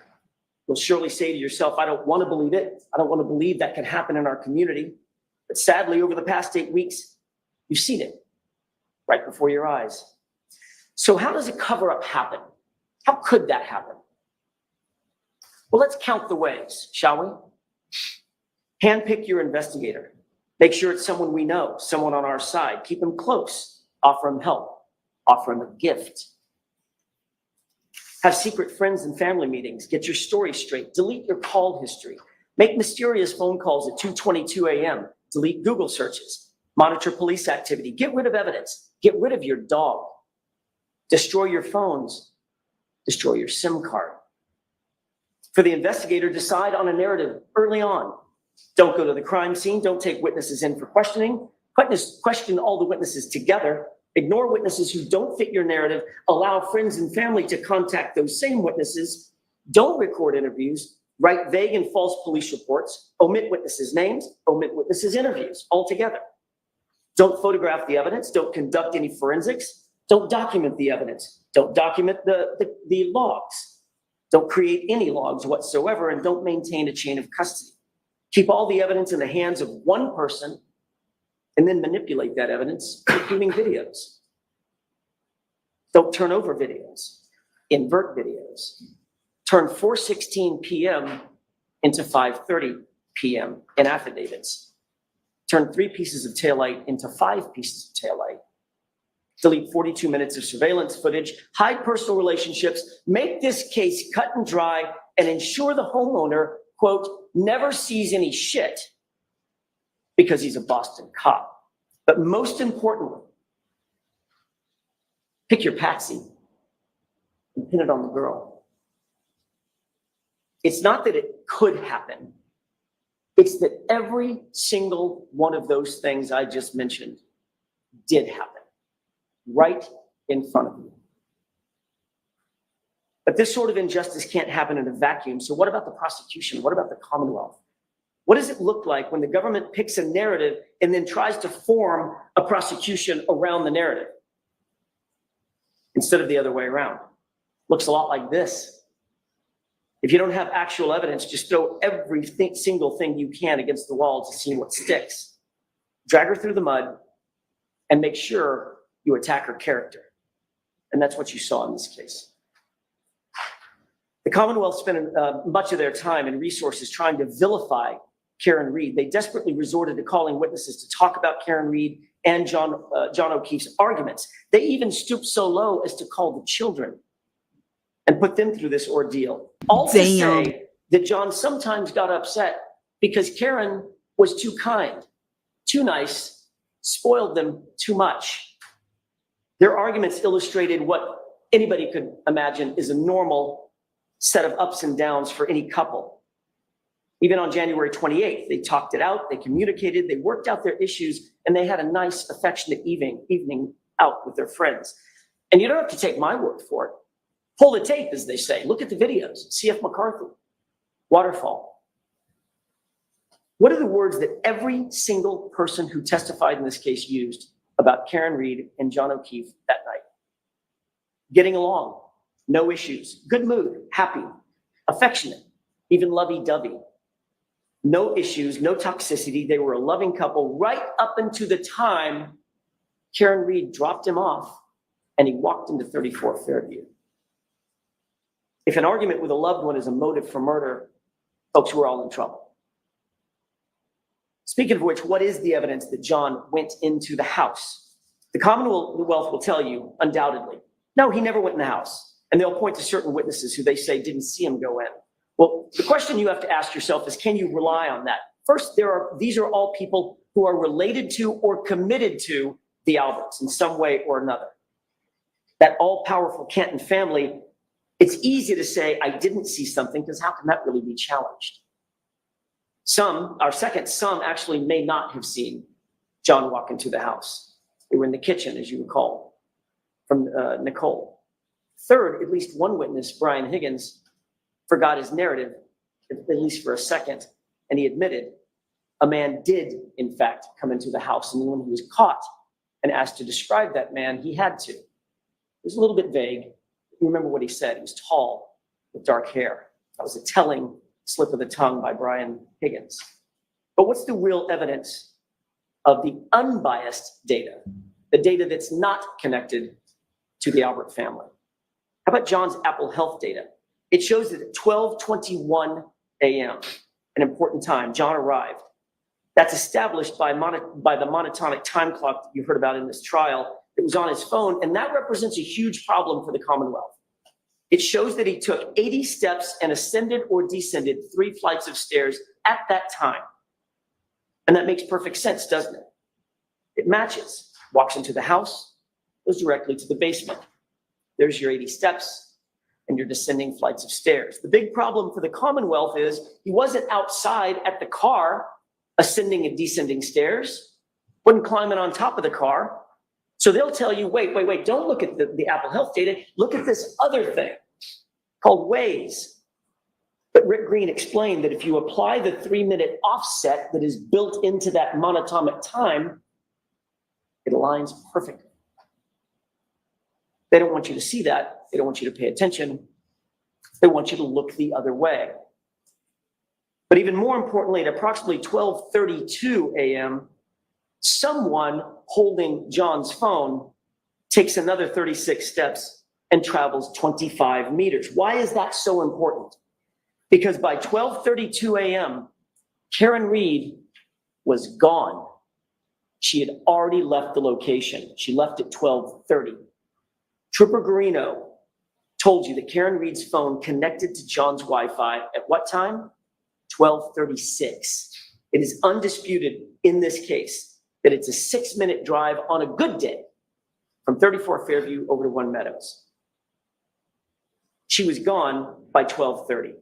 You'll surely say to yourself, I don't want to believe it. I don't want to believe that can happen in our community. But sadly, over the past 8 weeks, you've seen it right before your eyes. So how does a cover-up happen? How could that happen? Well, let's count the ways, shall we? Handpick your investigator. Make sure it's someone we know, someone on our side. Keep them close. Offer them help. Offer them a gift. Have secret friends and family meetings. Get your story straight. Delete your call history. Make mysterious phone calls at 2:22 a.m. Delete Google searches. Monitor police activity. Get rid of evidence. Get rid of your dog. Destroy your phones. Destroy your SIM card. For the investigator, decide on a narrative early on. Don't go to the crime scene. Don't take witnesses in for questioning. Question all the witnesses together. Ignore witnesses who don't fit your narrative. Allow friends and family to contact those same witnesses. Don't record interviews. Write vague and false police reports. Omit witnesses' names. Omit witnesses' interviews altogether. Don't photograph the evidence. Don't conduct any forensics. Don't document the evidence. Don't document the logs. Don't create any logs whatsoever, and don't maintain a chain of custody. Keep all the evidence in the hands of one person and then manipulate that evidence, including videos. Don't turn over videos. Invert videos. Turn 4:16 p.m. into 5:30 p.m. in affidavits. Turn 3 pieces of taillight into 5 pieces of taillight. Delete 42 minutes of surveillance footage. Hide personal relationships. Make this case cut and dry and ensure the homeowner, quote, never sees any shit because he's a Boston cop. But most importantly, pick your patsy and pin it on the girl. It's not that it could happen. It's that every single one of those things I just mentioned did happen right in front of you. But this sort of injustice can't happen in a vacuum. So what about the prosecution? What about the Commonwealth? What does it look like when the government picks a narrative and then tries to form a prosecution around the narrative instead of the other way around? Looks a lot like this. If you don't have actual evidence, just throw every single thing you can against the wall to see what sticks. Drag her through the mud and make sure you attack her character. And that's what you saw in this case. The Commonwealth spent much of their time and resources trying to vilify Karen Read. They desperately resorted to calling witnesses to talk about Karen Read and John O'Keefe's arguments. They even stooped so low as to call the children and put them through this ordeal. All to say that John sometimes got upset because Karen was too kind, too nice, spoiled them too much. Their arguments illustrated what anybody could imagine is a normal set of ups and downs for any couple. Even on January 28th, they talked it out, they communicated, they worked out their issues, and they had a nice, affectionate evening out with their friends. And you don't have to take my word for it. Pull the tape, as they say. Look at the videos. C.F. McCarthy, Waterfall. What are the words that every single person who testified in this case used about Karen Read and John O'Keefe that night? Getting along, no issues, good mood, happy, affectionate, even lovey-dovey. No issues, no toxicity. They were a loving couple right up until the time Karen Read dropped him off and he walked into 34 Fairview. If an argument with a loved one is a motive for murder, folks, we're all in trouble. Speaking of which, what is the evidence that John went into the house? The Commonwealth will tell you, undoubtedly, no, he never went in the house. And they'll point to certain witnesses who they say didn't see him go in. Well, the question you have to ask yourself is, can you rely on that? First, these are all people who are related to or committed to the Alberts in some way or another. That all-powerful Canton family, it's easy to say, I didn't see something, because how can that really be challenged? Some actually may not have seen John walk into the house. They were in the kitchen, as you recall, from Nicole. Third, at least one witness, Brian Higgins, forgot his narrative, at least for a second, and he admitted a man did, in fact, come into the house. And when he was caught and asked to describe that man, he had to. It was a little bit vague. You remember what he said. He was tall with dark hair. That was a telling slip of the tongue by Brian Higgins. But what's the real evidence of the unbiased data, the data that's not connected to the Albert family? How about John's Apple Health data? It shows that at 12:21 a.m., an important time, John arrived. That's established by the monotonic time clock that you heard about in this trial. It was on his phone, and that represents a huge problem for the Commonwealth. It shows that he took 80 steps and ascended or descended 3 flights of stairs at that time. And that makes perfect sense, doesn't it? It matches. Walks into the house, goes directly to the basement. There's your 80 steps and your descending flights of stairs. The big problem for the Commonwealth is he wasn't outside at the car ascending and descending stairs, wasn't climbing on top of the car. So they'll tell you, wait, don't look at the Apple Health data. Look at this other thing called Waze. But Rick Green explained that if you apply the 3-minute offset that is built into that monotonic time, it aligns perfectly. They don't want you to see that. They don't want you to pay attention. They want you to look the other way. But even more importantly, at approximately 12:32 a.m., someone holding John's phone takes another 36 steps and travels 25 meters. Why is that so important? Because by 12:32 a.m., Karen Read was gone. She had already left the location. She left at 12:30. Trooper Garino told you that Karen Read's phone connected to John's Wi-Fi at what time? 12:36. It is undisputed in this case that it's a 6-minute drive on a good day from 34 Fairview over to One Meadows. She was gone by 12:30,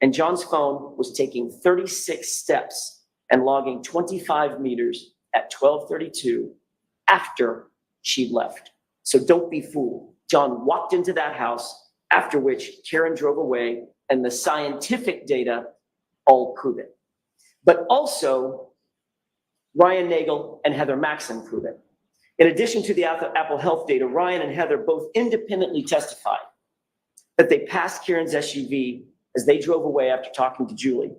and John's phone was taking 36 steps and logging 25 meters at 12:32 after she left. So don't be fooled. John walked into that house, after which Karen drove away, and the scientific data all prove it. But also, Ryan Nagel and Heather Maxson prove it. In addition to the Apple Health data, Ryan and Heather both independently testified that they passed Karen's SUV as they drove away after talking to Julie,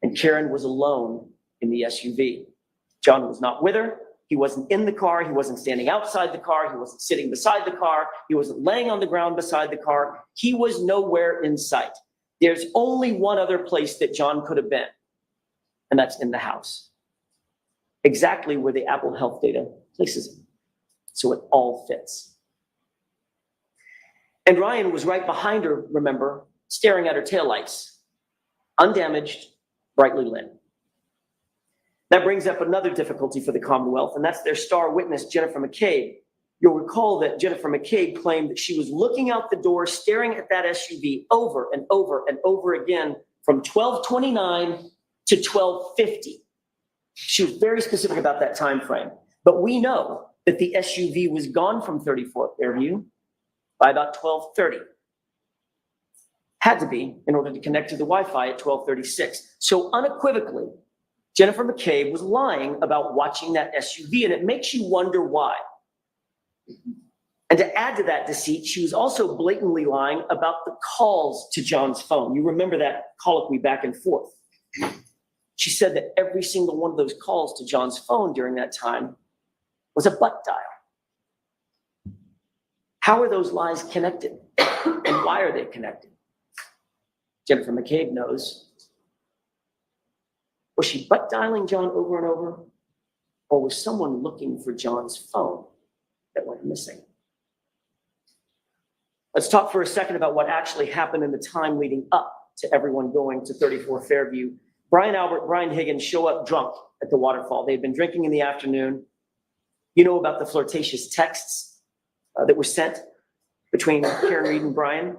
and Karen was alone in the SUV. John was not with her. He wasn't in the car. He wasn't standing outside the car. He wasn't sitting beside the car. He wasn't laying on the ground beside the car. He was nowhere in sight. There's only one other place that John could have been, and that's in the house. Exactly where the Apple Health data places him. So it all fits. And Ryan was right behind her, remember, staring at her taillights, undamaged, brightly lit. That brings up another difficulty for the Commonwealth, and that's their star witness, Jennifer McCabe. You'll recall that Jennifer McCabe claimed that she was looking out the door, staring at that SUV over and over and over again from 12:29 to 12:50. She was very specific about that time frame. But we know that the SUV was gone from 34 Fairview by about 12:30. Had to be in order to connect to the Wi-Fi at 12:36. So unequivocally, Jennifer McCabe was lying about watching that SUV, and it makes you wonder why. And to add to that deceit, she was also blatantly lying about the calls to John's phone. You remember that colloquy back and forth. She said that every single one of those calls to John's phone during that time was a butt dial. How are those lies connected? And why are they connected? Jennifer McCabe knows. Was she butt dialing John over and over? Or was someone looking for John's phone that went missing? Let's talk for a second about what actually happened in the time leading up to everyone going to 34 Fairview. Brian Albert, Brian Higgins show up drunk at the waterfall. They had been drinking in the afternoon. You know about the flirtatious texts that were sent between Karen Reed and Brian.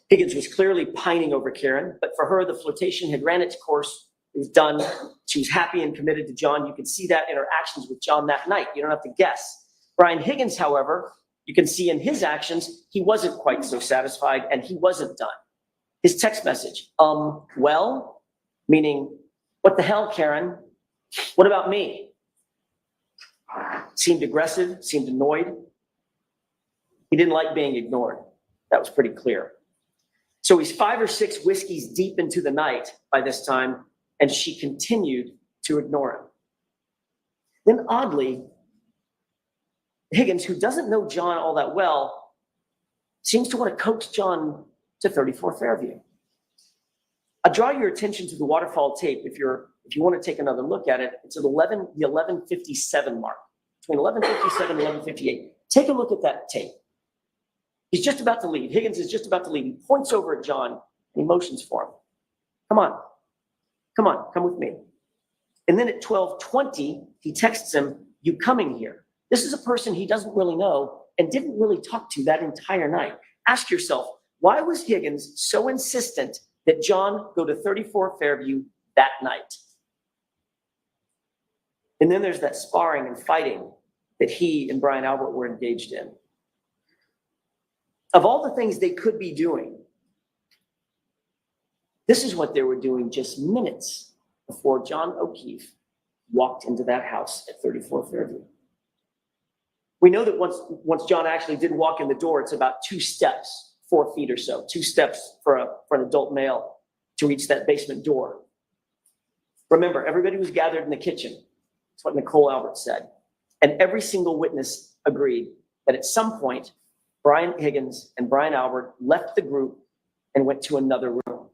Higgins was clearly pining over Karen, but for her, the flirtation had ran its course. It was done. She was happy and committed to John. You could see that in her actions with John that night. You don't have to guess. Brian Higgins, however, you can see in his actions, he wasn't quite so satisfied and he wasn't done. His text message, well, meaning, what the hell, Karen? What about me? Seemed aggressive, seemed annoyed. He didn't like being ignored. That was pretty clear. So he's 5 or 6 whiskeys deep into the night by this time, and she continued to ignore him. Then oddly, Higgins, who doesn't know John all that well, seems to want to coax John to 34 Fairview. I draw your attention to the waterfall tape if you want to take another look at it. It's at the 11:57 mark, between 11:57 and 11:58. Take a look at that tape. He's just about to leave. Higgins is just about to leave. He points over at John and he motions for him. Come on, come with me. And then at 12:20, he texts him, you coming here? This is a person he doesn't really know and didn't really talk to that entire night. Ask yourself, why was Higgins so insistent that John go to 34 Fairview that night? And then there's that sparring and fighting that he and Brian Albert were engaged in. Of all the things they could be doing, this is what they were doing just minutes before John O'Keefe walked into that house at 34 Fairview. We know that once John actually did walk in the door, it's about 2 steps, 4 feet or so, 2 steps for an adult male to reach that basement door. Remember, everybody was gathered in the kitchen. That's what Nicole Albert said. And every single witness agreed that at some point, Brian Higgins and Brian Albert left the group and went to another room.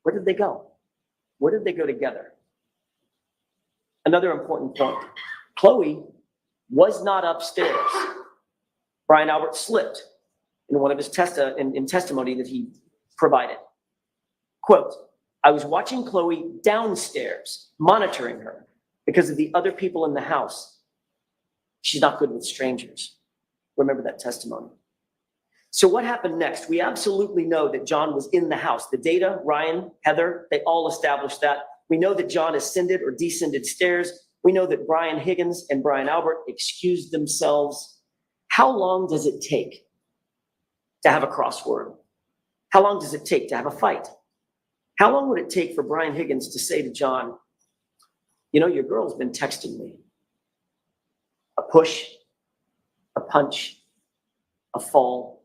Where did they go? Where did they go together? Another important point. Chloe was not upstairs. Brian Albert slipped in one of his testimony that he provided. Quote, I was watching Chloe downstairs, monitoring her because of the other people in the house. She's not good with strangers. Remember that testimony. So what happened next? We absolutely know that John was in the house. The data, Ryan, Heather, they all established that. We know that John ascended or descended stairs. We know that Brian Higgins and Brian Albert excused themselves. How long does it take to have a crossword? How long does it take to have a fight? How long would it take for Brian Higgins to say to John, you know, your girl's been texting me? A push, a punch, a fall,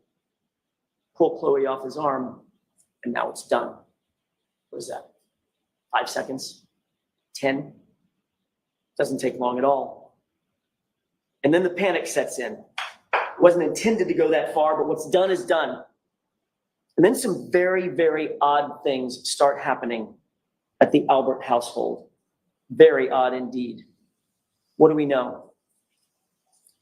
pull Chloe off his arm, and now it's done. What is that? 5 seconds? 10? Doesn't take long at all. And then the panic sets in. It wasn't intended to go that far, but what's done is done. And then some very, very odd things start happening at the Albert household. Very odd indeed. What do we know?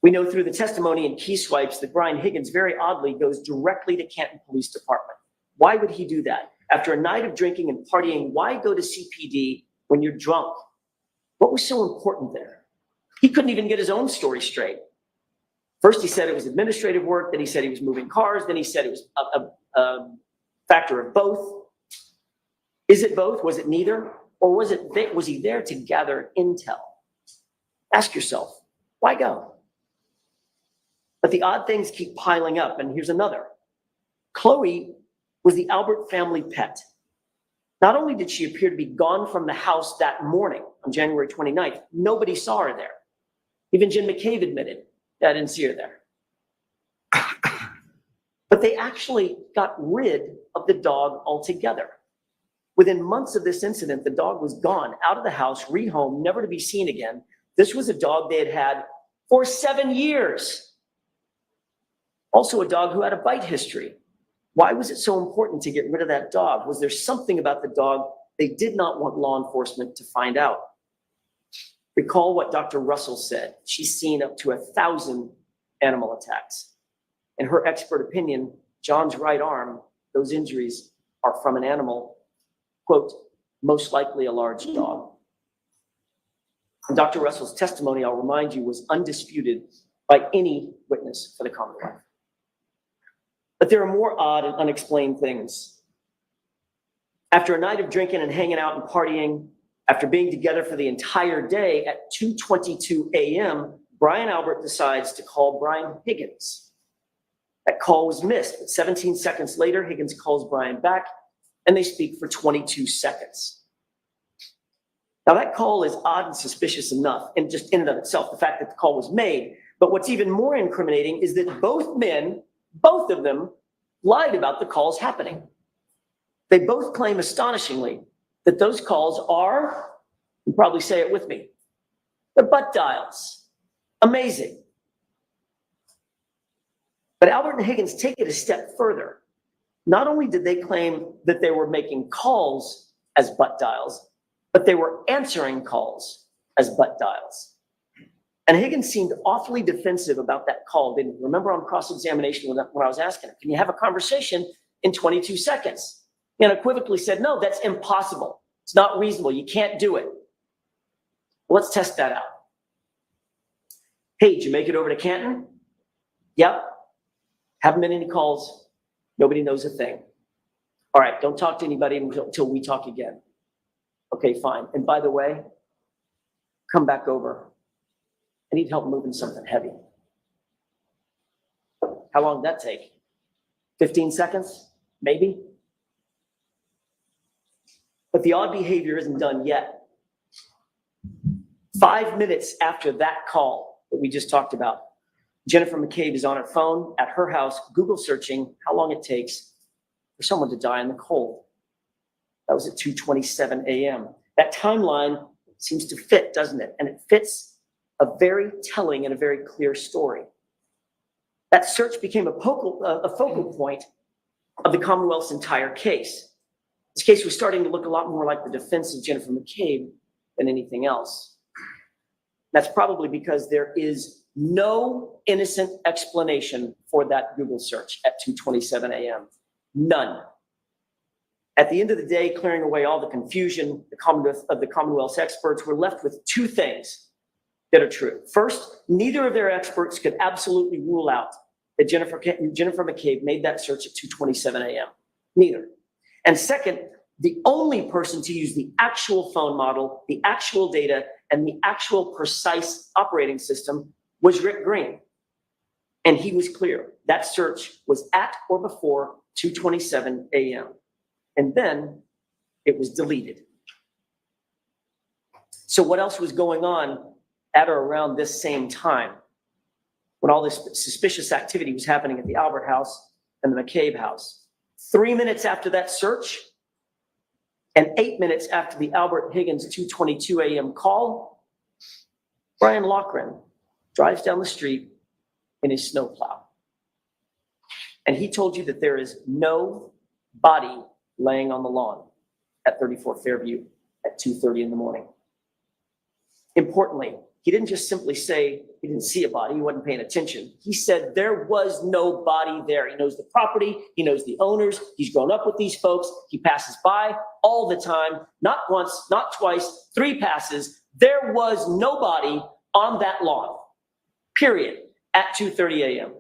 We know through the testimony and key swipes that Brian Higgins very oddly goes directly to Canton Police Department. Why would he do that? After a night of drinking and partying, why go to CPD when you're drunk? What was so important there? He couldn't even get his own story straight. First, he said it was administrative work. Then he said he was moving cars. Then he said it was a factor of both. Is it both? Was it neither? Or was he there to gather intel? Ask yourself, why go? But the odd things keep piling up, and here's another. Chloe was the Albert family pet. Not only did she appear to be gone from the house that morning on January 29th, nobody saw her there. Even Jen McCabe admitted that I didn't see her there. But they actually got rid of the dog altogether. Within months of this incident, the dog was gone, out of the house, rehomed, never to be seen again. This was a dog they had had for 7 years. Also a dog who had a bite history. Why was it so important to get rid of that dog? Was there something about the dog they did not want law enforcement to find out? Recall what Dr. Russell said. She's seen up to 1,000 animal attacks. In her expert opinion, John's right arm, those injuries are from an animal, quote, most likely a large dog. And Dr. Russell's testimony, I'll remind you, was undisputed by any witness for the Commonwealth. But there are more odd and unexplained things. After a night of drinking and hanging out and partying, after being together for the entire day at 2:22 a.m., Brian Albert decides to call Brian Higgins. That call was missed, but 17 seconds later, Higgins calls Brian back, and they speak for 22 seconds. Now, that call is odd and suspicious enough, and just in and of itself, the fact that the call was made. But what's even more incriminating is that both men, both of them, lied about the calls happening. They both claim astonishingly that those calls are, you probably say it with me, they're butt dials. Amazing. But Albert and Higgins take it a step further. Not only did they claim that they were making calls as butt dials, but they were answering calls as butt dials. And Higgins seemed awfully defensive about that call, didn't you? Remember on cross-examination when I was asking him, can you have a conversation in 22 seconds? He unequivocally said, no, that's impossible. It's not reasonable. You can't do it. Well, let's test that out. Hey, did you make it over to Canton? Yep. Haven't been any calls. Nobody knows a thing. All right, don't talk to anybody until we talk again. Okay, fine. And by the way, come back over. I need help moving something heavy. How long did that take? 15 seconds? Maybe? But the odd behavior isn't done yet. 5 minutes after that call that we just talked about, Jennifer McCabe is on her phone at her house, Google searching how long it takes for someone to die in the cold. That was at 2:27 a.m. That timeline seems to fit, doesn't it? And it fits a very telling and a very clear story. That search became a focal point of the Commonwealth's entire case. This case was starting to look a lot more like the defense of Jennifer McCabe than anything else. That's probably because there is no innocent explanation for that Google search at 2:27 a.m. None. At the end of the day, clearing away all the confusion, the Commonwealth's experts were left with two things that are true. First, neither of their experts could absolutely rule out that Jennifer McCabe made that search at 2:27 a.m. Neither. And second, the only person to use the actual phone model, the actual data, and the actual precise operating system was Rick Green. And he was clear. That search was at or before 2:27 a.m. And then it was deleted. So what else was going on at or around this same time when all this suspicious activity was happening at the Albert house and the McCabe house? 3 minutes after that search and 8 minutes after the Albert Higgins 2:22 a.m. call, Brian Loughran drives down the street in his snowplow. And he told you that there is no body laying on the lawn at 34 Fairview at 2:30 in the morning. Importantly, he didn't just simply say he didn't see a body, he wasn't paying attention. He said there was no body there. He knows the property, he knows the owners, he's grown up with these folks, he passes by all the time, not once, not twice, 3 passes. There was nobody on that lawn, period, at 2:30 a.m.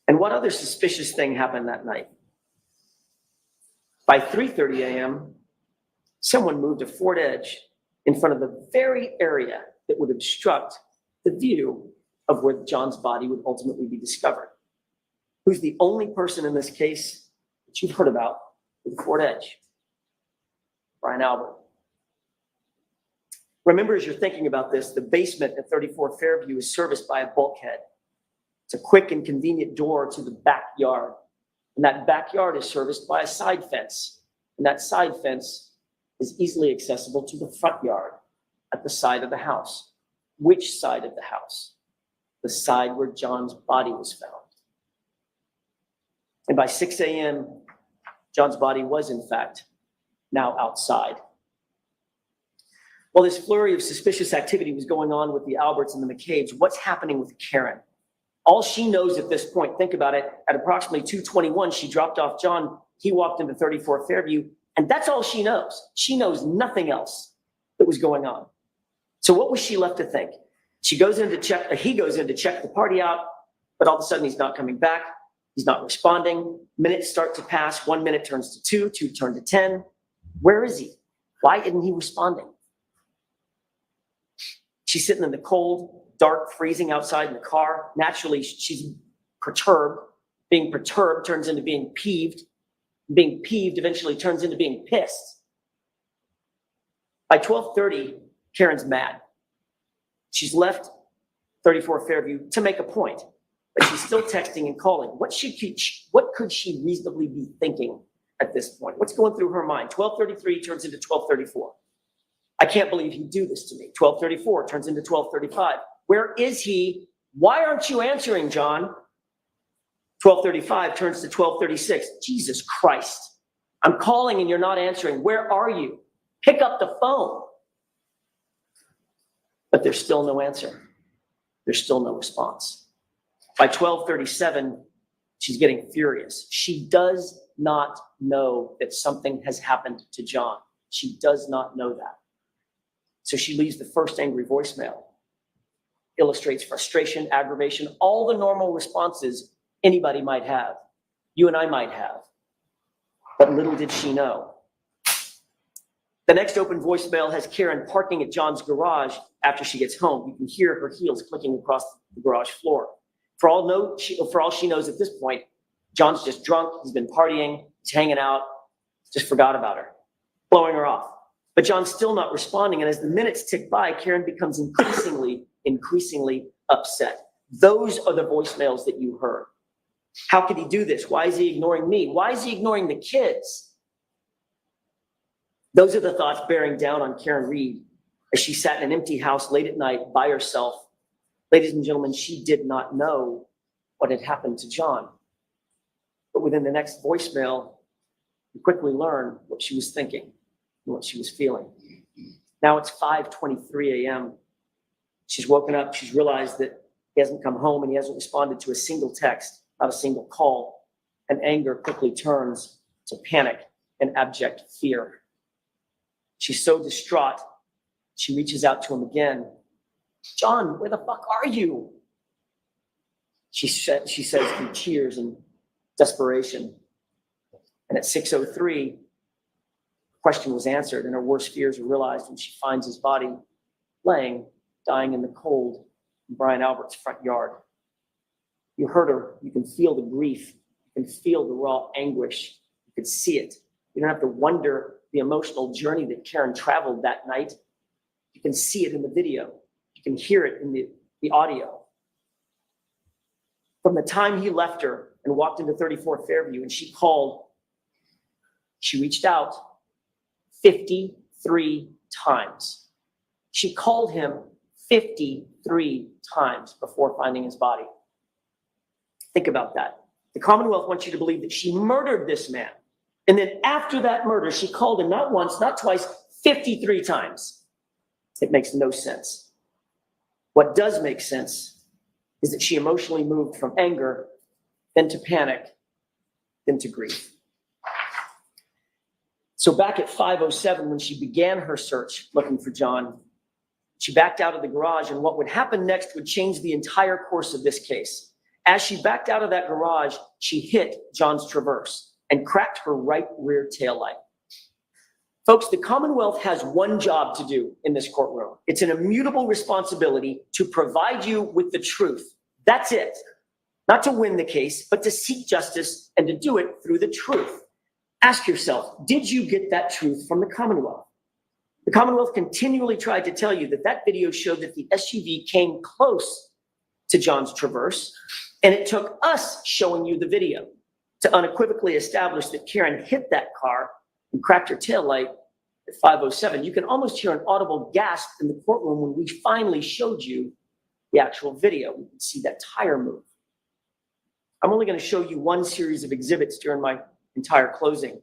And what other suspicious thing happened that night? By 3:30 a.m., someone moved a Ford Edge in front of the very area that would obstruct the view of where John's body would ultimately be discovered. Who's the only person in this case that you've heard about with a Ford Edge? Brian Albert. Remember, as you're thinking about this, the basement at 34 Fairview is serviced by a bulkhead. It's a quick and convenient door to the backyard. And that backyard is serviced by a side fence. And that side fence is easily accessible to the front yard at the side of the house. Which side of the house? The side where John's body was found. And by 6 a.m., John's body was, in fact, now outside. While this flurry of suspicious activity was going on with the Alberts and the McCabes, what's happening with Karen? All she knows at this point, think about it, at approximately 2:21, she dropped off John. He walked into 34 Fairview, and that's all she knows. She knows nothing else that was going on. So what was she left to think? He goes in to check the party out, but all of a sudden he's not coming back. He's not responding. Minutes start to pass. 1 minute turns to 2, 2 turn to 10. Where is he? Why isn't he responding? She's sitting in the cold, dark, freezing outside in the car. Naturally, she's perturbed. Being perturbed turns into being peeved. Being peeved eventually turns into being pissed. By 12:30, Karen's mad. She's left 34 Fairview to make a point, but she's still texting and calling. What could she reasonably be thinking at this point? What's going through her mind? 12:33 turns into 12:34. I can't believe he'd do this to me. 12:34 turns into 12:35. Where is he? Why aren't you answering, John? 12:35 turns to 12:36. Jesus Christ. I'm calling and you're not answering. Where are you? Pick up the phone. But there's still no answer. There's still no response. By 12:37, she's getting furious. She does not know that something has happened to John. She does not know that. So she leaves the first angry voicemail. Illustrates frustration, aggravation, all the normal responses anybody might have, you and I might have. But little did she know. The next open voicemail has Karen parking at John's garage after she gets home. You can hear her heels clicking across the garage floor. For all she knows at this point, John's just drunk, he's been partying, he's hanging out, just forgot about her, blowing her off. But John's still not responding, and as the minutes tick by, Karen becomes increasingly upset. Those are the voicemails that you heard. How could he do this? Why is he ignoring me? Why is he ignoring the kids? Those are the thoughts bearing down on Karen Reed as she sat in an empty house late at night by herself. Ladies and gentlemen, she did not know what had happened to John. But within the next voicemail, you quickly learn what she was thinking and what she was feeling. Now it's 5:23 a.m. She's woken up. She's realized that he hasn't come home and he hasn't responded to a single text, not a single call. And anger quickly turns to panic and abject fear. She's so distraught, she reaches out to him again. John, where the fuck are you? She says through tears and desperation, And at 6:03, the question was answered, and her worst fears were realized when she finds his body laying, dying in the cold in Brian Albert's front yard. You heard her. You can feel the grief. You can feel the raw anguish. You can see it. You don't have to wonder the emotional journey that Karen traveled that night. You can see it in the video. You can hear it in the audio. From the time he left her and walked into 34 Fairview and she called, she reached out 53 times. She called him 53 times before finding his body. Think about that. The Commonwealth wants you to believe that she murdered this man. And then after that murder, she called him not once, not twice, 53 times. It makes no sense. What does make sense is that she emotionally moved from anger, then to panic, then to grief. So back at 5:07, when she began her search looking for John, she backed out of the garage, and what would happen next would change the entire course of this case. As she backed out of that garage, she hit John's Traverse and cracked her right rear taillight. Folks, the Commonwealth has one job to do in this courtroom. It's an immutable responsibility to provide you with the truth. That's it. Not to win the case, but to seek justice and to do it through the truth. Ask yourself, did you get that truth from the Commonwealth? The Commonwealth continually tried to tell you that that video showed that the SUV came close to John's Traverse, and it took us showing you the video to unequivocally establish that Karen hit that car and cracked her taillight at 5:07. You can almost hear an audible gasp in the courtroom when we finally showed you the actual video. You can see that tire move. I'm only going to show you one series of exhibits during my entire closing,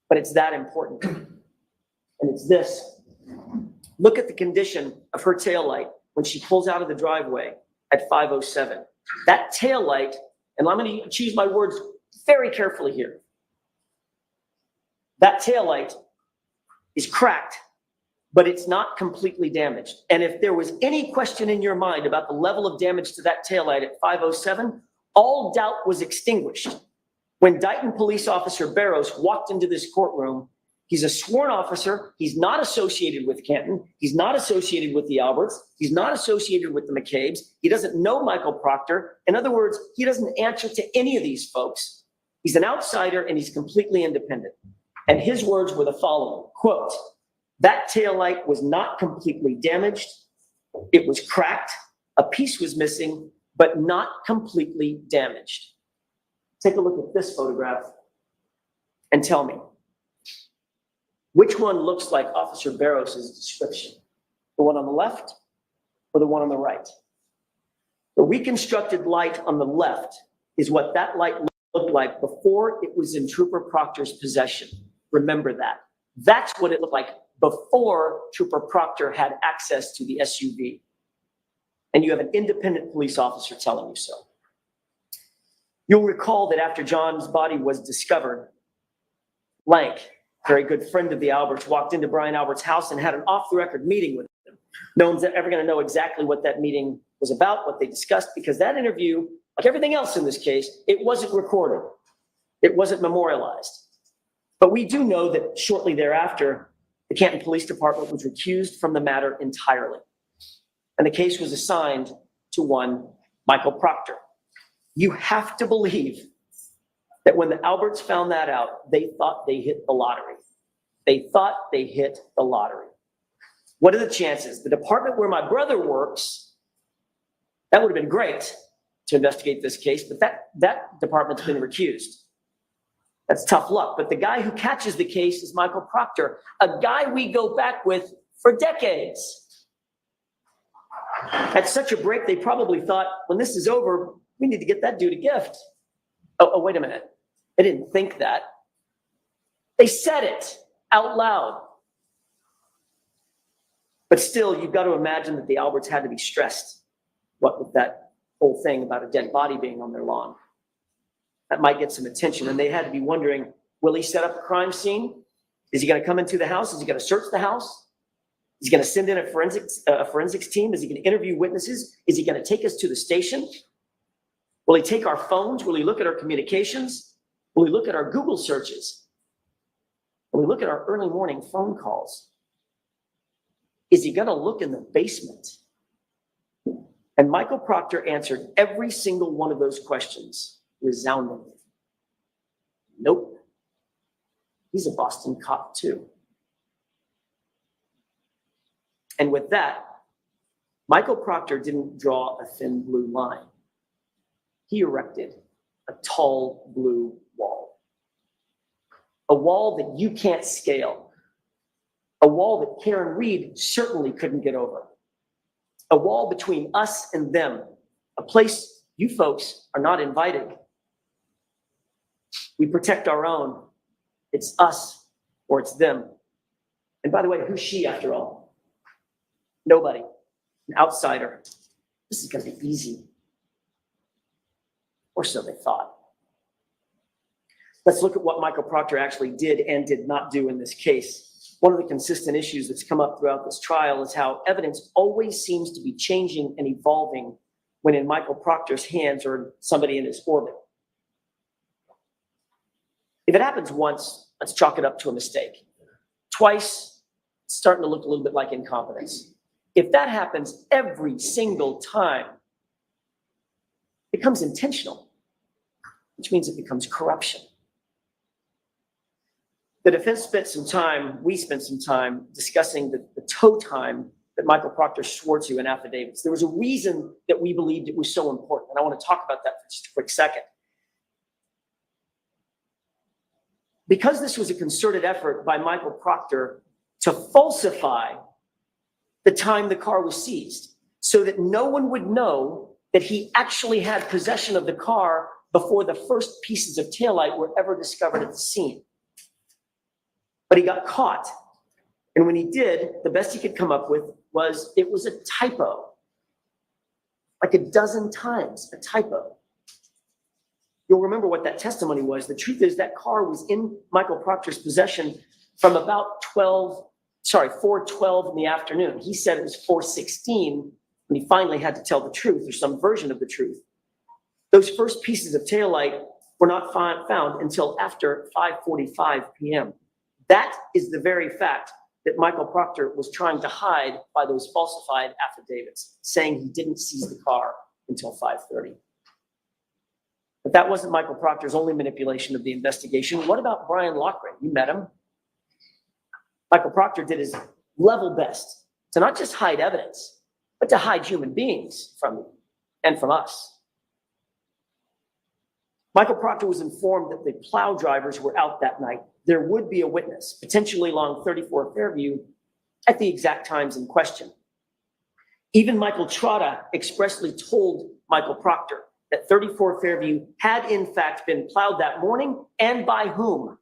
but it's that important. And it's this. Look at the condition of her taillight when she pulls out of the driveway at 5:07. That taillight, and I'm going to choose my words very carefully here. That taillight is cracked, but it's not completely damaged. And if there was any question in your mind about the level of damage to that taillight at 5:07, all doubt was extinguished. When Dighton Police Officer Barrows walked into this courtroom, he's a sworn officer. He's not associated with Canton. He's not associated with the Alberts. He's not associated with the McCabe's. He doesn't know Michael Proctor. In other words, he doesn't answer to any of these folks. He's an outsider and he's completely independent. And his words were the following, quote, "That taillight was not completely damaged. It was cracked. A piece was missing, but not completely damaged." Take a look at this photograph and tell me, which one looks like Officer Barrows' description? The one on the left or the one on the right? The reconstructed light on the left is what that light looked like before it was in Trooper Proctor's possession. Remember that. That's what it looked like before Trooper Proctor had access to the SUV. And you have an independent police officer telling you so. You'll recall that after John's body was discovered, Lank, very good friend of the Alberts, walked into Brian Albert's house and had an off-the-record meeting with him. No one's ever going to know exactly what that meeting was about, what they discussed, because that interview, like everything else in this case, it wasn't recorded. It wasn't memorialized. But we do know that shortly thereafter, the Canton Police Department was recused from the matter entirely. And the case was assigned to one Michael Proctor. You have to believe that when the Alberts found that out, they thought they hit the lottery. They thought they hit the lottery. What are the chances? The department where my brother works, that would have been great to investigate this case, but that department's been recused. That's tough luck. But the guy who catches the case is Michael Proctor, a guy we go back with for decades. At such a break, they probably thought, when this is over, we need to get that dude a gift. Oh, wait a minute. They didn't think that. They said it out loud. But still, you've got to imagine that the Alberts had to be stressed, what with that whole thing about a dead body being on their lawn. That might get some attention. And they had to be wondering, will he set up a crime scene? Is he going to come into the house? Is he going to search the house? Is he going to send in a forensics team? Is he going to interview witnesses? Is he going to take us to the station? Will he take our phones? Will he look at our communications? when we look at our Google searches, when we look at our early morning phone calls, is he going to look in the basement? And Michael Proctor answered every single one of those questions resoundingly. Nope. He's a Boston cop too. And with that, Michael Proctor didn't draw a thin blue line. He erected a tall blue wall. A wall that you can't scale. A wall that Karen Reed certainly couldn't get over. A wall between us and them. A place you folks are not invited. We protect our own. It's us or it's them. And by the way, who's she after all? Nobody. An outsider. This is going to be easy. Or so they thought. Let's look at what Michael Proctor actually did and did not do in this case. One of the consistent issues that's come up throughout this trial is how evidence always seems to be changing and evolving when in Michael Proctor's hands or somebody in his orbit. If it happens once, let's chalk it up to a mistake. Twice, it's starting to look a little bit like incompetence. If that happens every single time, it becomes intentional, which means it becomes corruption. The defense spent some time, we spent some time discussing the tow time that Michael Proctor swore to in affidavits. There was a reason that we believed it was so important, and I want to talk about that for just a quick second. Because this was a concerted effort by Michael Proctor to falsify the time the car was seized, so that no one would know that he actually had possession of the car before the first pieces of taillight were ever discovered at the scene. But he got caught. And when he did, the best he could come up with was it was a typo. Like a dozen times, a typo. You'll remember what that testimony was. The truth is that car was in Michael Proctor's possession from about 4:12 in the afternoon. He said it was 4:16 when he finally had to tell the truth or some version of the truth. Those first pieces of taillight were not found until after 5:45 p.m. That is the very fact that Michael Proctor was trying to hide by those falsified affidavits, saying he didn't seize the car until 5:30. But that wasn't Michael Proctor's only manipulation of the investigation. What about Brian Loughran? You met him. Michael Proctor did his level best to not just hide evidence, but to hide human beings from you and from us. Michael Proctor was informed that the plow drivers were out that night. There would be a witness, potentially along 34 Fairview, at the exact times in question. Even Michael Trotta expressly told Michael Proctor that 34 Fairview had in fact been plowed that morning, and by whom.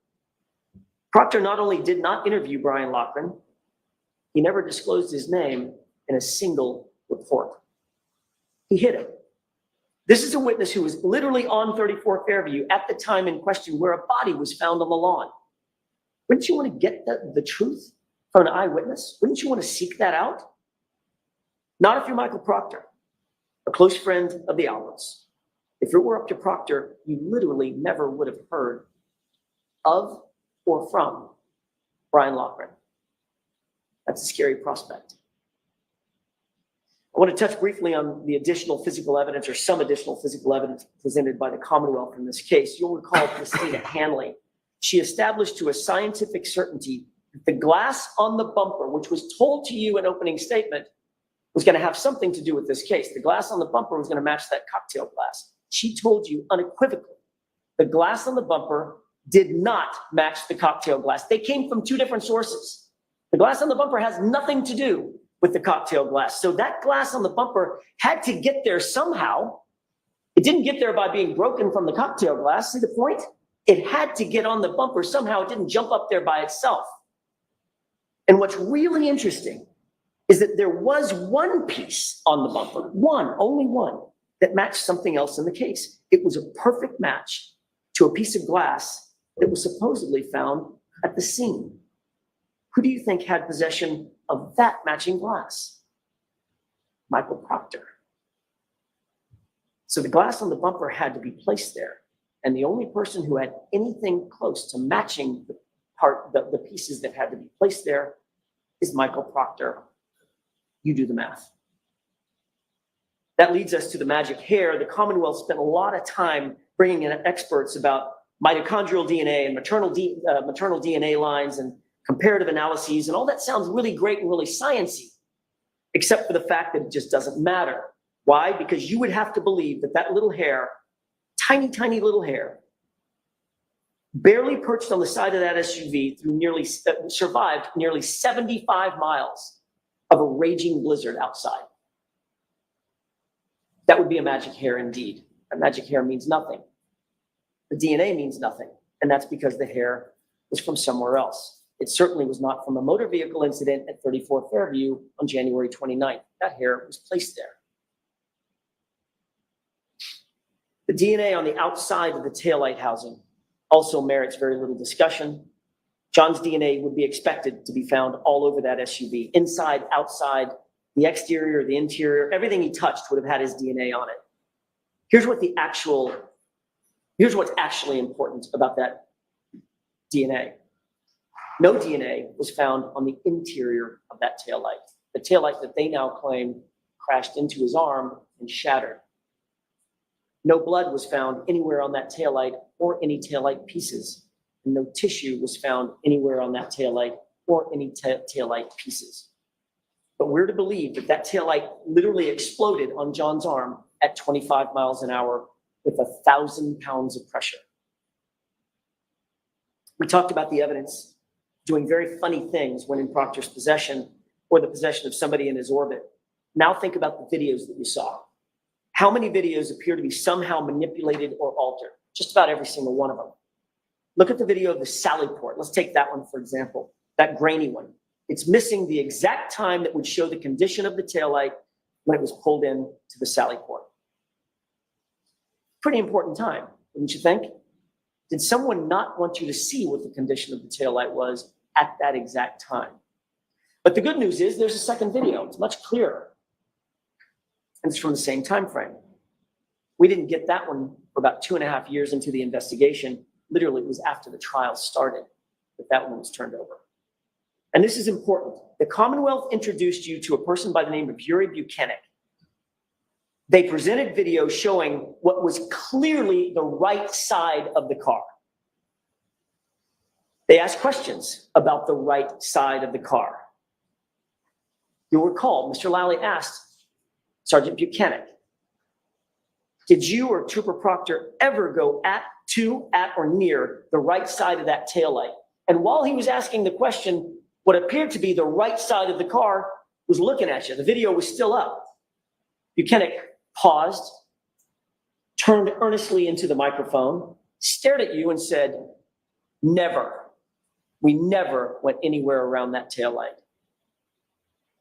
Proctor not only did not interview Brian Loughran, he never disclosed his name in a single report. He hid him. This is a witness who was literally on 34 Fairview at the time in question where a body was found on the lawn. Wouldn't you want to get the truth from an eyewitness? Wouldn't you want to seek that out? Not if you're Michael Proctor, a close friend of the Alberts. If it were up to Proctor, you literally never would have heard of or from Brian Loughran. That's a scary prospect. I want to touch briefly on the additional physical evidence or some additional physical evidence presented by the Commonwealth in this case. You'll recall Christina Hanley. She established to a scientific certainty that the glass on the bumper, which was told to you in opening statement, was going to have something to do with this case. The glass on the bumper was going to match that cocktail glass. She told you unequivocally the glass on the bumper did not match the cocktail glass. They came from two different sources. The glass on the bumper has nothing to do with the cocktail glass. So that glass on the bumper had to get there somehow. It didn't get there by being broken from the cocktail glass. See the point? It had to get on the bumper somehow. It didn't jump up there by itself. And what's really interesting is that there was one piece on the bumper, only one, that matched something else in the case. It was a perfect match to a piece of glass that was supposedly found at the scene. Who do you think had possession of that matching glass? Michael Proctor. So the glass on the bumper had to be placed there And the only person who had anything close to matching the pieces that had to be placed there is Michael Proctor. You do the math. That leads us to the magic hair. The Commonwealth spent a lot of time bringing in experts about mitochondrial DNA and maternal DNA lines and comparative analyses, and all that sounds really great and really sciencey, except for the fact that it just doesn't matter. Why? Because you would have to believe that that little hair, tiny, tiny little hair, barely perched on the side of that SUV survived nearly 75 miles of a raging blizzard outside. That would be a magic hair indeed. A magic hair means nothing. The DNA means nothing, and that's because the hair was from somewhere else. It certainly was not from a motor vehicle incident at 34 Fairview on January 29th. That hair was placed there. The DNA on the outside of the taillight housing also merits very little discussion. John's DNA would be expected to be found all over that SUV, inside, outside, the exterior, the interior, everything he touched would have had his DNA on it. Here's what's actually important about that DNA. No DNA was found on the interior of that taillight, the taillight that they now claim crashed into his arm and shattered. No blood was found anywhere on that taillight or any taillight pieces. And no tissue was found anywhere on that taillight or any taillight pieces. But we're to believe that that taillight literally exploded on John's arm at 25 miles an hour with 1,000 pounds of pressure. We talked about the evidence doing very funny things when in Proctor's possession or the possession of somebody in his orbit. Now think about the videos that you saw. How many videos appear to be somehow manipulated or altered? Just about every single one of them. Look at the video of the Sally port. Let's take that one, for example, that grainy one. It's missing the exact time that would show the condition of the taillight when it was pulled in to the Sally port. Pretty important time, wouldn't you think? Did someone not want you to see what the condition of the taillight was at that exact time? But the good news is there's a second video. It's much clearer. And it's from the same time frame. We didn't get that one for about 2.5 years into the investigation. Literally, it was after the trial started that that one was turned over. And this is important. The Commonwealth introduced you to a person by the name of Yuri Buchanan. They presented video showing what was clearly the right side of the car. They asked questions about the right side of the car. You'll recall, Mr. Lally asked Sergeant Buchanan, did you or Trooper Proctor ever go at, or near the right side of that taillight? And while he was asking the question, what appeared to be the right side of the car was looking at you. The video was still up. Buchanan paused, turned earnestly into the microphone, stared at you and said, never. We never went anywhere around that taillight.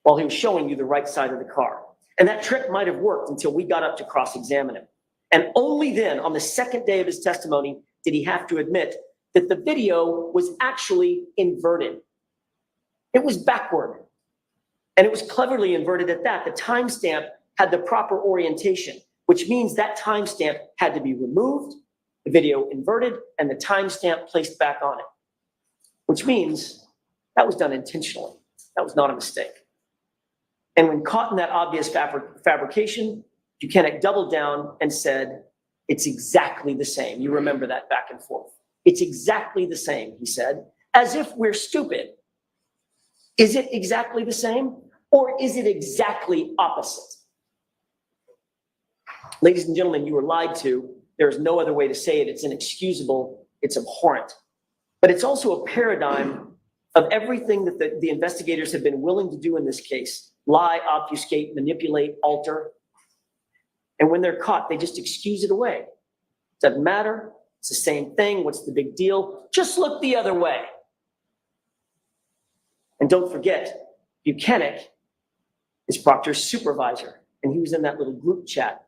While he was showing you the right side of the car. And that trick might have worked until we got up to cross-examine him. And only then, on the second day of his testimony, did he have to admit that the video was actually inverted. It was backward. And it was cleverly inverted at that. The timestamp had the proper orientation, which means that timestamp had to be removed, the video inverted, and the timestamp placed back on it. Which means that was done intentionally. That was not a mistake. And when caught in that obvious fabrication, Buchanan doubled down and said, it's exactly the same. You remember that back and forth. It's exactly the same, he said, as if we're stupid. Is it exactly the same? Or is it exactly opposite? Ladies and gentlemen, you were lied to. There's no other way to say it. It's inexcusable. It's abhorrent. But it's also a paradigm of everything that the investigators have been willing to do in this case. Lie, obfuscate, manipulate, alter. And when they're caught, they just excuse it away. Doesn't matter. It's the same thing. What's the big deal? Just look the other way. And don't forget, Buchanan is Proctor's supervisor. And he was in that little group chat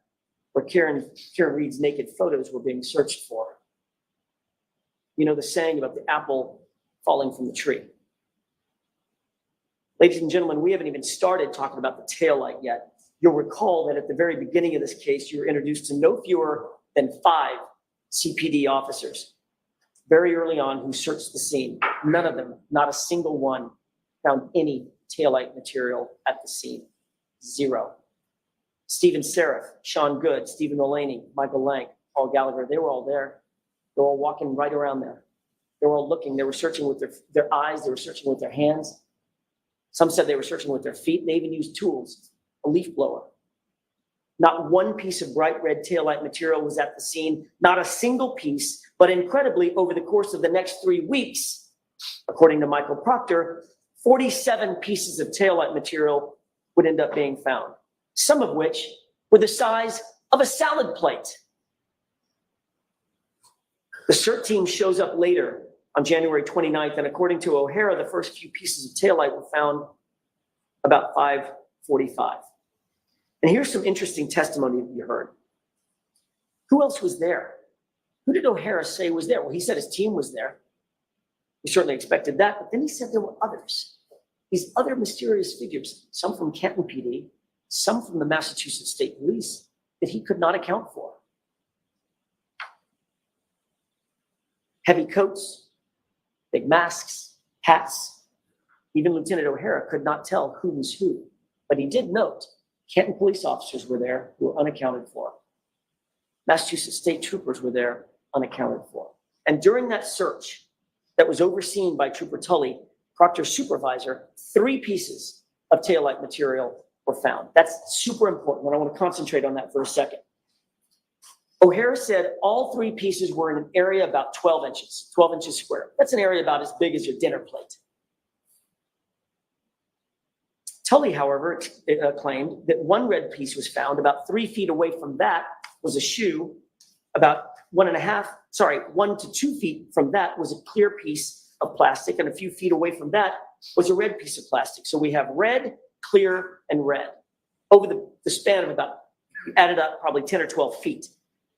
where Karen Reed's naked photos were being searched for. You know the saying about the apple falling from the tree. Ladies and gentlemen, we haven't even started talking about the taillight yet. You'll recall that at the very beginning of this case, you were introduced to no fewer than 5 CPD officers very early on who searched the scene. None of them, not a single one, found any taillight material at the scene. Zero. Stephen Seraph, Sean Good, Stephen Mulaney, Michael Lang, Paul Gallagher, they were all there. They were all walking right around there. They were all looking. They were searching with their eyes. They were searching with their hands. Some said they were searching with their feet. They even used tools, a leaf blower. Not one piece of bright red taillight material was at the scene, not a single piece, but incredibly, over the course of the next 3 weeks, according to Michael Proctor, 47 pieces of taillight material would end up being found, some of which were the size of a salad plate. The CERT team shows up later on January 29th, and according to O'Hara, the first few pieces of taillight were found about 5:45. And here's some interesting testimony that you heard. Who else was there? Who did O'Hara say was there? Well, he said his team was there. We certainly expected that, but then he said there were others. These other mysterious figures, some from Canton PD, some from the Massachusetts State Police, that he could not account for. Heavy coats, big masks, hats. Even Lieutenant O'Hara could not tell who was who, but he did note Canton police officers were there who were unaccounted for. Massachusetts state troopers were there unaccounted for. And during that search that was overseen by Trooper Tully, Proctor's supervisor, 3 pieces of taillight material were found. That's super important, and I want to concentrate on that for a second. O'Hara said all 3 pieces were in an area about 12 inches square. That's an area about as big as your dinner plate. Tully, however, claimed that one red piece was found about 3 feet away from that was a shoe. About 1 to 2 feet from that was a clear piece of plastic, and a few feet away from that was a red piece of plastic. So we have red, clear, and red over the span of about, added up, probably 10 or 12 feet.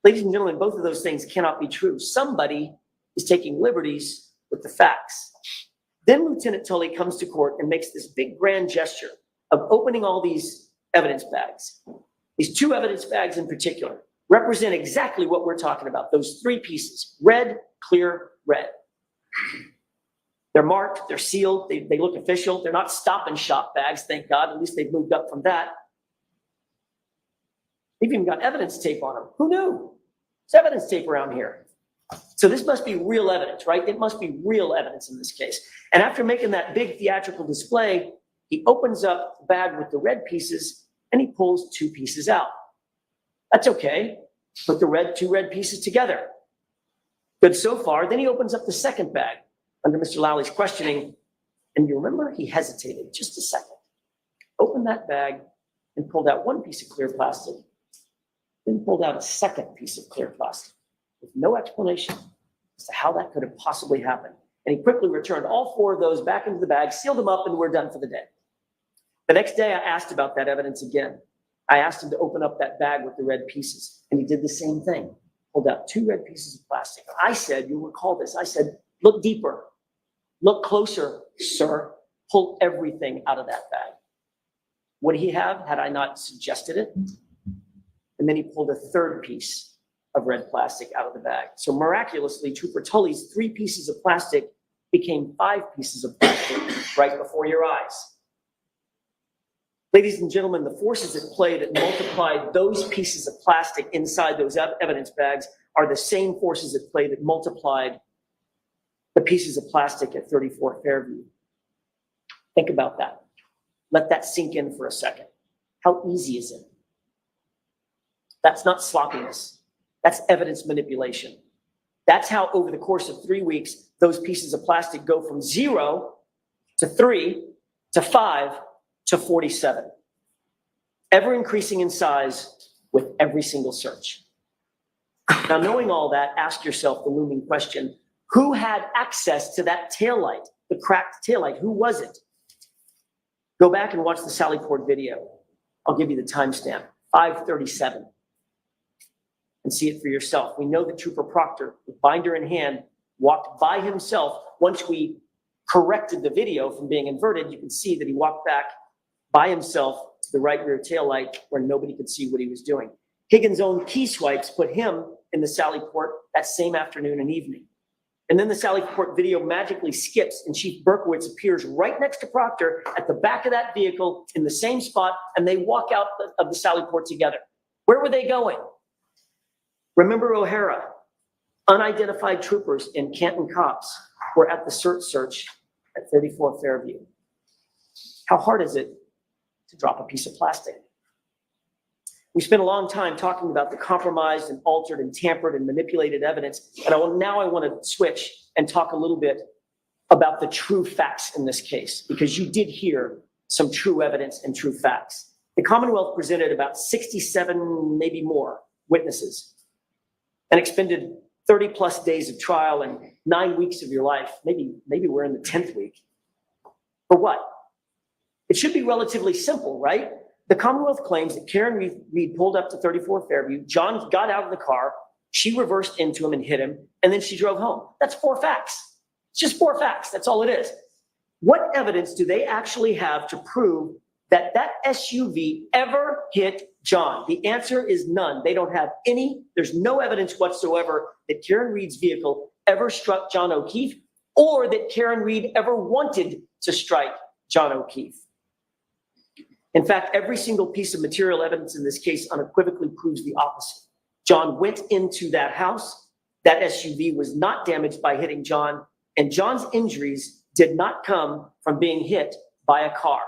Ladies and gentlemen, both of those things cannot be true. Somebody is taking liberties with the facts. Then Lieutenant Tully comes to court and makes this big grand gesture of opening all these evidence bags. These 2 evidence bags in particular represent exactly what we're talking about. Those 3 pieces, red, clear, red. They're marked, they're sealed, they look official. They're not stop and shop bags, thank God. At least they've moved up from that. They've even got evidence tape on them. Who knew? There's evidence tape around here. So this must be real evidence, right? It must be real evidence in this case. And after making that big theatrical display, he opens up the bag with the red pieces and he pulls 2 pieces out. That's okay. Put the 2 red pieces together. Good so far. Then he opens up the second bag under Mr. Lally's questioning. And you remember he hesitated just a second. Opened that bag and pulled out 1 piece of clear plastic. Then pulled out a second piece of clear plastic with no explanation as to how that could have possibly happened. And he quickly returned all 4 of those back into the bag, sealed them up, and we're done for the day. The next day, I asked about that evidence again. I asked him to open up that bag with the red pieces, and he did the same thing. Pulled out 2 red pieces of plastic. I said, you'll recall this, I said, look deeper, look closer, sir. Pull everything out of that bag. Would he have, had I not suggested it? And then he pulled a 3rd piece of red plastic out of the bag. So miraculously, Trooper Tully's 3 pieces of plastic became 5 pieces of plastic right before your eyes. Ladies and gentlemen, the forces at play that multiplied those pieces of plastic inside those evidence bags are the same forces at play that multiplied the pieces of plastic at 34 Fairview. Think about that. Let that sink in for a second. How easy is it? That's not sloppiness. That's evidence manipulation. That's how over the course of 3 weeks, those pieces of plastic go from 0 to 3 to 5 to 47. Ever increasing in size with every single search. Now, knowing all that, ask yourself the looming question, who had access to that taillight, the cracked taillight? Who was it? Go back and watch the Sally Port video. I'll give you the timestamp, 5:37. And see it for yourself. We know that Trooper Proctor, with binder in hand, walked by himself. Once we corrected the video from being inverted, you can see that he walked back by himself to the right rear taillight where nobody could see what he was doing. Higgins' own key swipes put him in the Sallyport that same afternoon and evening. And then the Sallyport video magically skips and Chief Berkowitz appears right next to Proctor at the back of that vehicle in the same spot, and they walk out of the Sallyport together. Where were they going? Remember O'Hara? Unidentified troopers and Canton cops were at the search at 34 Fairview. How hard is it to drop a piece of plastic? We spent a long time talking about the compromised and altered and tampered and manipulated evidence, and I want to switch and talk a little bit about the true facts in this case, because you did hear some true evidence and true facts. The Commonwealth presented about 67, maybe more, witnesses and expended 30 plus days of trial and 9 weeks of your life. Maybe we're in the 10th week. For what? It should be relatively simple, right? The Commonwealth claims that Karen Reed pulled up to 34 Fairview, John got out of the car, she reversed into him and hit him, and then she drove home. That's 4 facts. It's just 4 facts. That's all it is. What evidence do they actually have to prove that that SUV ever hit John? The answer is none. They don't have any. There's no evidence whatsoever that Karen Reed's vehicle ever struck John O'Keefe or that Karen Reed ever wanted to strike John O'Keefe. In fact, every single piece of material evidence in this case unequivocally proves the opposite. John went into that house. That SUV was not damaged by hitting John, and John's injuries did not come from being hit by a car.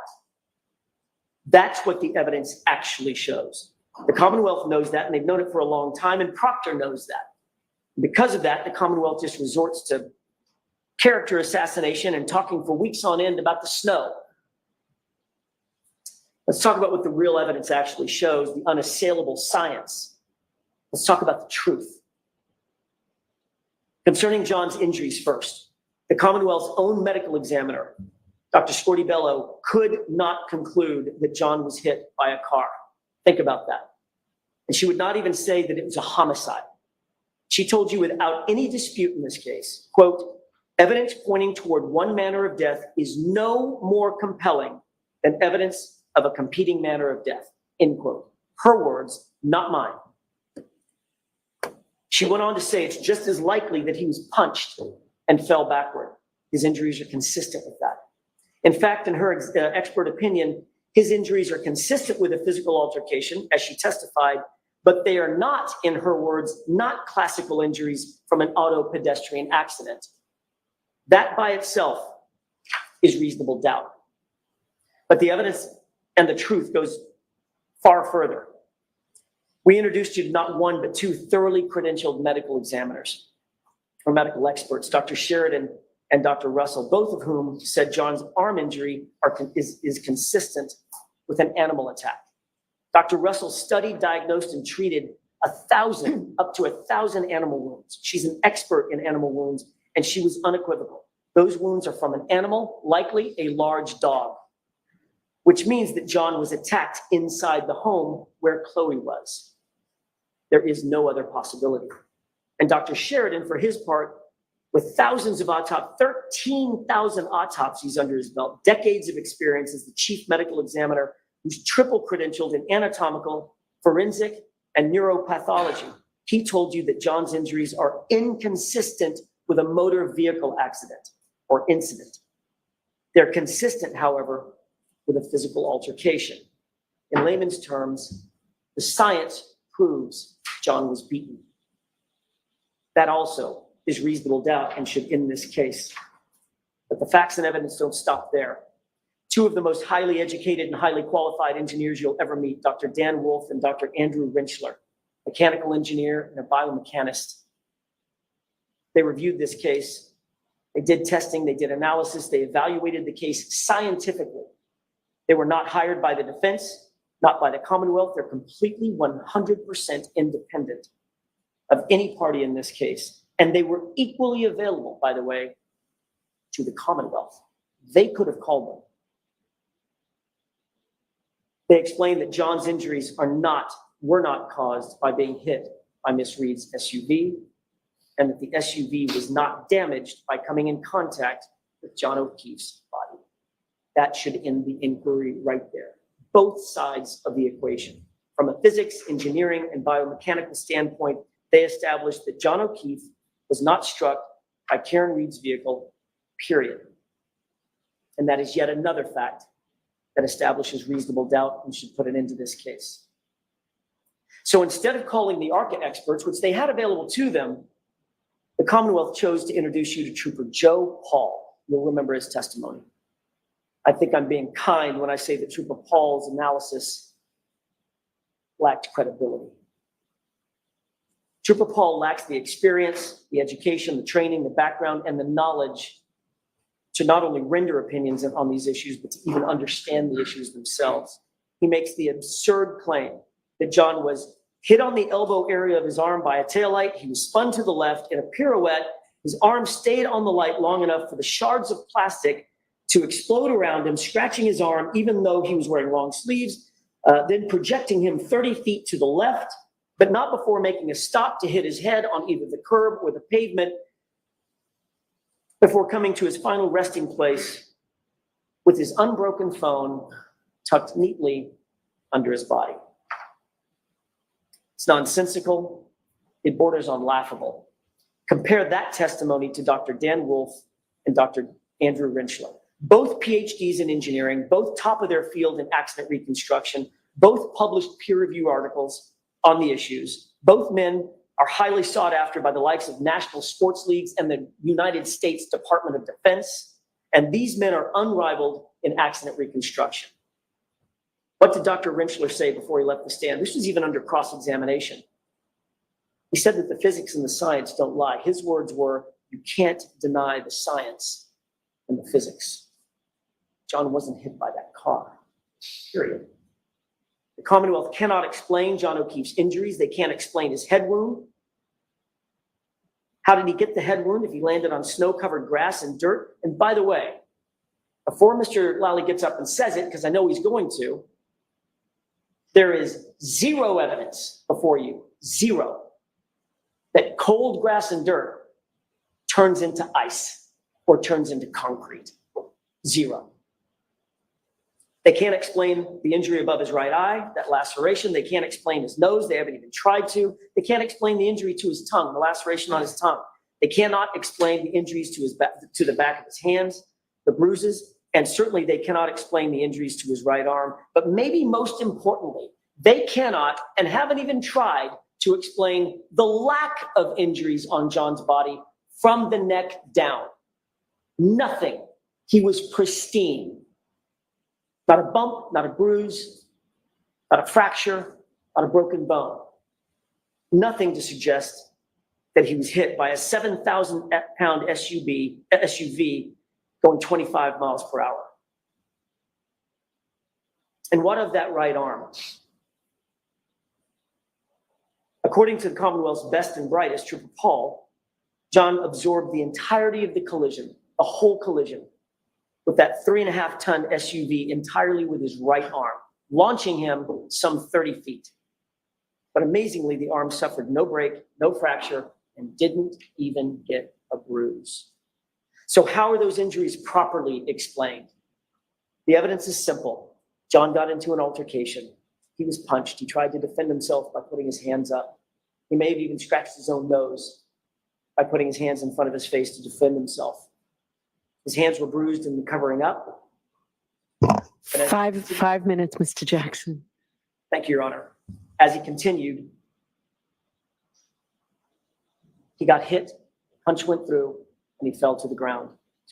That's what the evidence actually shows. The Commonwealth knows that, and they've known it for a long time, and Proctor knows that. Because of that, the Commonwealth just resorts to character assassination and talking for weeks on end about the snow. Let's talk about what the real evidence actually shows, the unassailable science. Let's talk about the truth. Concerning John's injuries first, the Commonwealth's own medical examiner, Dr. Scortibello, could not conclude that John was hit by a car. Think about that. And she would not even say that it was a homicide. She told you without any dispute in this case, quote, evidence pointing toward one manner of death is no more compelling than evidence of a competing manner of death, end quote. Her words, not mine. She went on to say it's just as likely that he was punched and fell backward. His injuries are consistent with that. In fact, in her expert opinion, his injuries are consistent with a physical altercation, as she testified, but they are not, in her words, not classical injuries from an auto pedestrian accident. That by itself is reasonable doubt. But the evidence and the truth goes far further. We introduced you to not one, but 2 thoroughly credentialed medical examiners or medical experts, Dr. Sheridan and Dr. Russell, both of whom said John's arm injury is consistent with an animal attack. Dr. Russell studied, diagnosed, and treated up to 1,000 animal wounds. She's an expert in animal wounds, and she was unequivocal. Those wounds are from an animal, likely a large dog, which means that John was attacked inside the home where Chloe was. There is no other possibility. And Dr. Sheridan, for his part, with thousands of 13,000 autopsies under his belt, decades of experience as the chief medical examiner, who's triple credentialed in anatomical, forensic, and neuropathology, he told you that John's injuries are inconsistent with a motor vehicle accident or incident. They're consistent, however, with a physical altercation. In layman's terms, the science proves John was beaten. That also is reasonable doubt and should end this case. But the facts and evidence don't stop there. 2 of the most highly educated and highly qualified engineers you'll ever meet, Dr. Dan Wolf and Dr. Andrew Rinchler, mechanical engineer and a biomechanist. They reviewed this case. They did testing, they did analysis, they evaluated the case scientifically. They were not hired by the defense, not by the Commonwealth. They're completely 100% independent of any party in this case. And they were equally available, by the way, to the Commonwealth. They could have called them. They explained that John's injuries were not caused by being hit by Miss Reed's SUV, and that the SUV was not damaged by coming in contact with John O'Keefe's body. That should end the inquiry right there. Both sides of the equation. From a physics, engineering, and biomechanical standpoint, they established that John O'Keefe was not struck by Karen Reed's vehicle, period. And that is yet another fact that establishes reasonable doubt and should put an end to this case. So instead of calling the ARCA experts, which they had available to them, the Commonwealth chose to introduce you to Trooper Joe Paul. You'll remember his testimony. I think I'm being kind when I say that Trooper Paul's analysis lacked credibility. Trooper Paul lacks the experience, the education, the training, the background, and the knowledge to not only render opinions on these issues, but to even understand the issues themselves. He makes the absurd claim that John was hit on the elbow area of his arm by a taillight. He was spun to the left in a pirouette. His arm stayed on the light long enough for the shards of plastic to explode around him, scratching his arm, even though he was wearing long sleeves, then projecting him 30 feet to the left, but not before making a stop to hit his head on either the curb or the pavement before coming to his final resting place with his unbroken phone tucked neatly under his body. It's nonsensical. It borders on laughable. Compare that testimony to Dr. Dan Wolf and Dr. Andrew Rentschler. Both PhDs in engineering, both top of their field in accident reconstruction, both published peer-reviewed articles on the issues. Both men are highly sought after by the likes of national sports leagues and the United States Department of Defense. And these men are unrivaled in accident reconstruction. What did Dr. Rentschler say before he left the stand? This was even under cross-examination. He said that the physics and the science don't lie. His words were, you can't deny the science and the physics. John wasn't hit by that car, period. The Commonwealth cannot explain John O'Keefe's injuries. They can't explain his head wound. How did he get the head wound if he landed on snow-covered grass and dirt? And by the way, before Mr. Lally gets up and says it, because I know he's going to, there is zero evidence before you, zero, that cold grass and dirt turns into ice or turns into concrete. Zero. They can't explain the injury above his right eye, that laceration. They can't explain his nose. They haven't even tried to. They can't explain the injury to his tongue, the laceration on his tongue. They cannot explain the injuries to his back, to the back of his hands, the bruises, and certainly they cannot explain the injuries to his right arm. But maybe most importantly, they cannot and haven't even tried to explain the lack of injuries on John's body from the neck down. Nothing. He was pristine. Not a bump, not a bruise, not a fracture, not a broken bone. Nothing to suggest that he was hit by a 7,000-pound SUV going 25 miles per hour. And what of that right arm? According to the Commonwealth's best and brightest, Trooper Paul, John absorbed the entirety of the collision, the whole collision, with that 3.5-ton SUV entirely with his right arm, launching him some 30 feet. But amazingly, the arm suffered no break, no fracture, and didn't even get a bruise. So how are those injuries properly explained? The evidence is simple. John got into an altercation. He was punched. He tried to defend himself by putting his hands up. He may have even scratched his own nose by putting his hands in front of his face to defend himself. His hands were bruised and covering up. 5 minutes, Mr. Jackson. Thank you, Your Honor. As he continued, he got hit, punch went through, and he fell to the ground,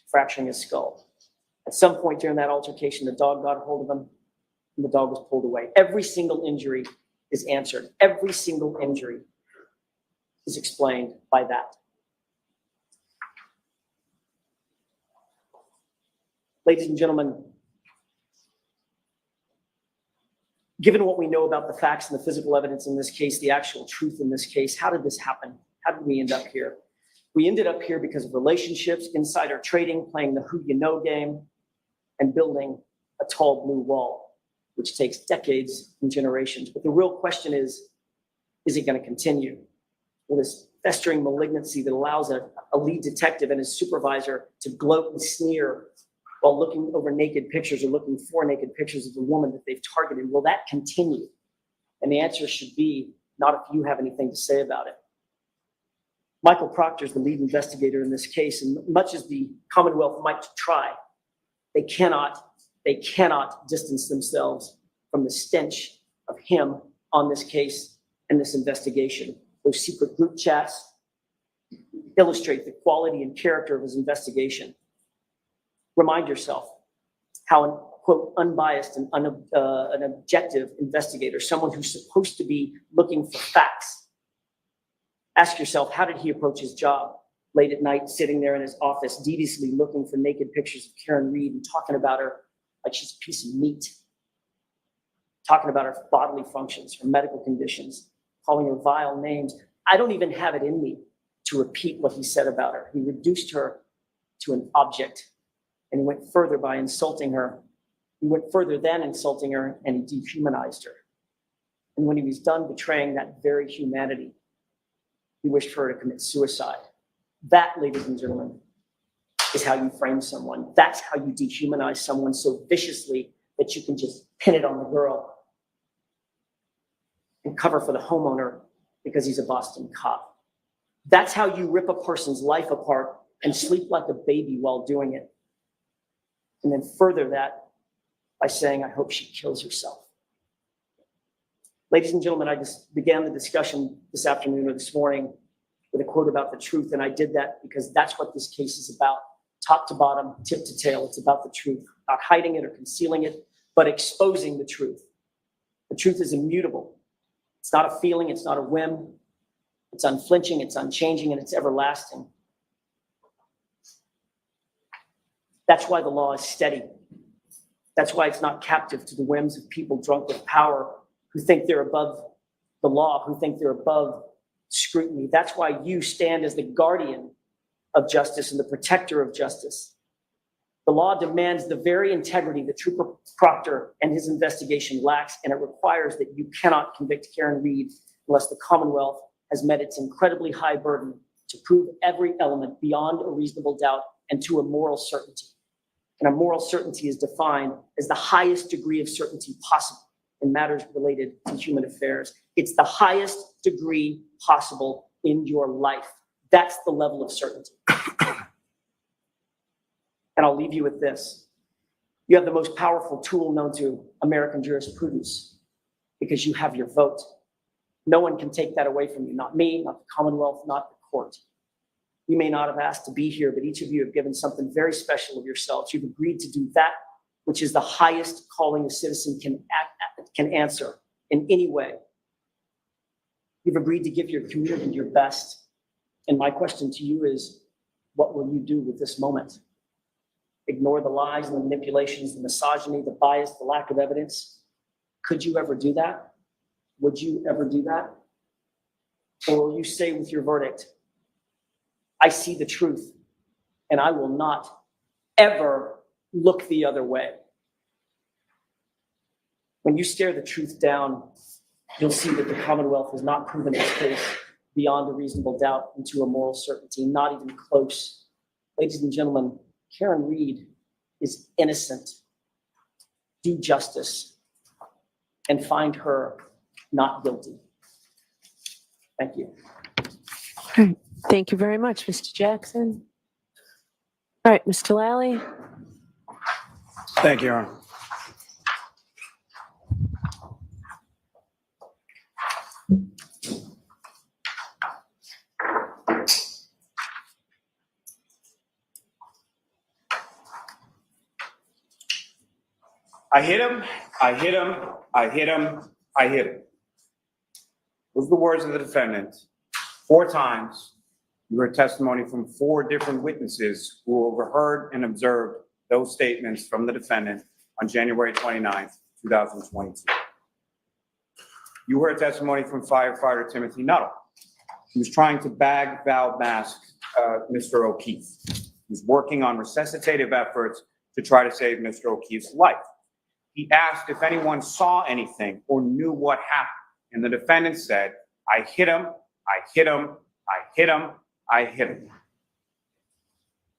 fracturing his skull. At some point during that altercation, the dog got a hold of him, and the dog was pulled away. Every single injury is answered. Every single injury is explained by that. Ladies and gentlemen, given what we know about the facts and the physical evidence in this case, the actual truth in this case, how did this happen? How did we end up here? We ended up here because of relationships, insider trading, playing the who you know game, and building a tall blue wall, which takes decades and generations. But the real question is it going to continue? Will this festering malignancy that allows a lead detective and his supervisor to gloat and sneer while looking over naked pictures or looking for naked pictures of the woman that they've targeted, will that continue? And the answer should be not if you have anything to say about it. Michael Proctor is the lead investigator in this case, and much as the Commonwealth might try, they cannot distance themselves from the stench of him on this case and this investigation. Those secret group chats illustrate the quality and character of his investigation. Remind yourself how an, quote, unbiased and an objective investigator, someone who's supposed to be looking for facts. Ask yourself, how did he approach his job? Late at night, sitting there in his office, deviously looking for naked pictures of Karen Reed and talking about her like she's a piece of meat. Talking about her bodily functions, her medical conditions, calling her vile names. I don't even have it in me to repeat what he said about her. He reduced her to an object, and he went further by insulting her. He went further than insulting her, and he dehumanized her. And when he was done betraying that very humanity, he wished for her to commit suicide. That, ladies and gentlemen, is how you frame someone. That's how you dehumanize someone so viciously that you can just pin it on the girl and cover for the homeowner because he's a Boston cop. That's how you rip a person's life apart and sleep like a baby while doing it. And then further that by saying, I hope she kills herself. Ladies and gentlemen, I just began the discussion this afternoon or this morning with a quote about the truth, and I did that because that's what this case is about. Top to bottom, tip to tail, it's about the truth, not hiding it or concealing it, but exposing the truth. The truth is immutable. It's not a feeling, it's not a whim. It's unflinching, it's unchanging, and it's everlasting. That's why the law is steady. That's why it's not captive to the whims of people drunk with power who think they're above the law, who think they're above scrutiny. That's why you stand as the guardian of justice and the protector of justice. The law demands the very integrity that Trooper Proctor and his investigation lacks, and it requires that you cannot convict Karen Reed unless the Commonwealth has met its incredibly high burden to prove every element beyond a reasonable doubt and to a moral certainty. And a moral certainty is defined as the highest degree of certainty possible in matters related to human affairs. It's the highest degree possible in your life. That's the level of certainty. And I'll leave you with this. You have the most powerful tool known to American jurisprudence because you have your vote. No one can take that away from you, not me, not the Commonwealth, not the court. You may not have asked to be here, but each of you have given something very special of yourselves. You've agreed to do that, which is the highest calling a citizen can answer in any way. You've agreed to give your community your best. And my question to you is, what will you do with this moment? Ignore the lies and the manipulations, the misogyny, the bias, the lack of evidence? Could you ever do that? Would you ever do that? Or will you say with your verdict, I see the truth and I will not ever look the other way? When you stare the truth down, you'll see that the Commonwealth has not proven its case beyond a reasonable doubt into a moral certainty, not even close. Ladies and gentlemen, Karen Reed is innocent. Do justice and find her not guilty. Thank you. Thank you very much, Mr. Jackson. All right, Mr. Lally. Thank you, Your Honor. I hit him, I hit him, I hit him, I hit him. Those are the words of the defendant. 4 times. You heard testimony from 4 different witnesses who overheard and observed those statements from the defendant on January 29th, 2022. You heard testimony from firefighter Timothy Nuttall. He was trying to bag, valve mask Mr. O'Keefe. He was working on resuscitative efforts to try to save Mr. O'Keefe's life. He asked if anyone saw anything or knew what happened, and the defendant said, I hit him, I hit him, I hit him, I hit him.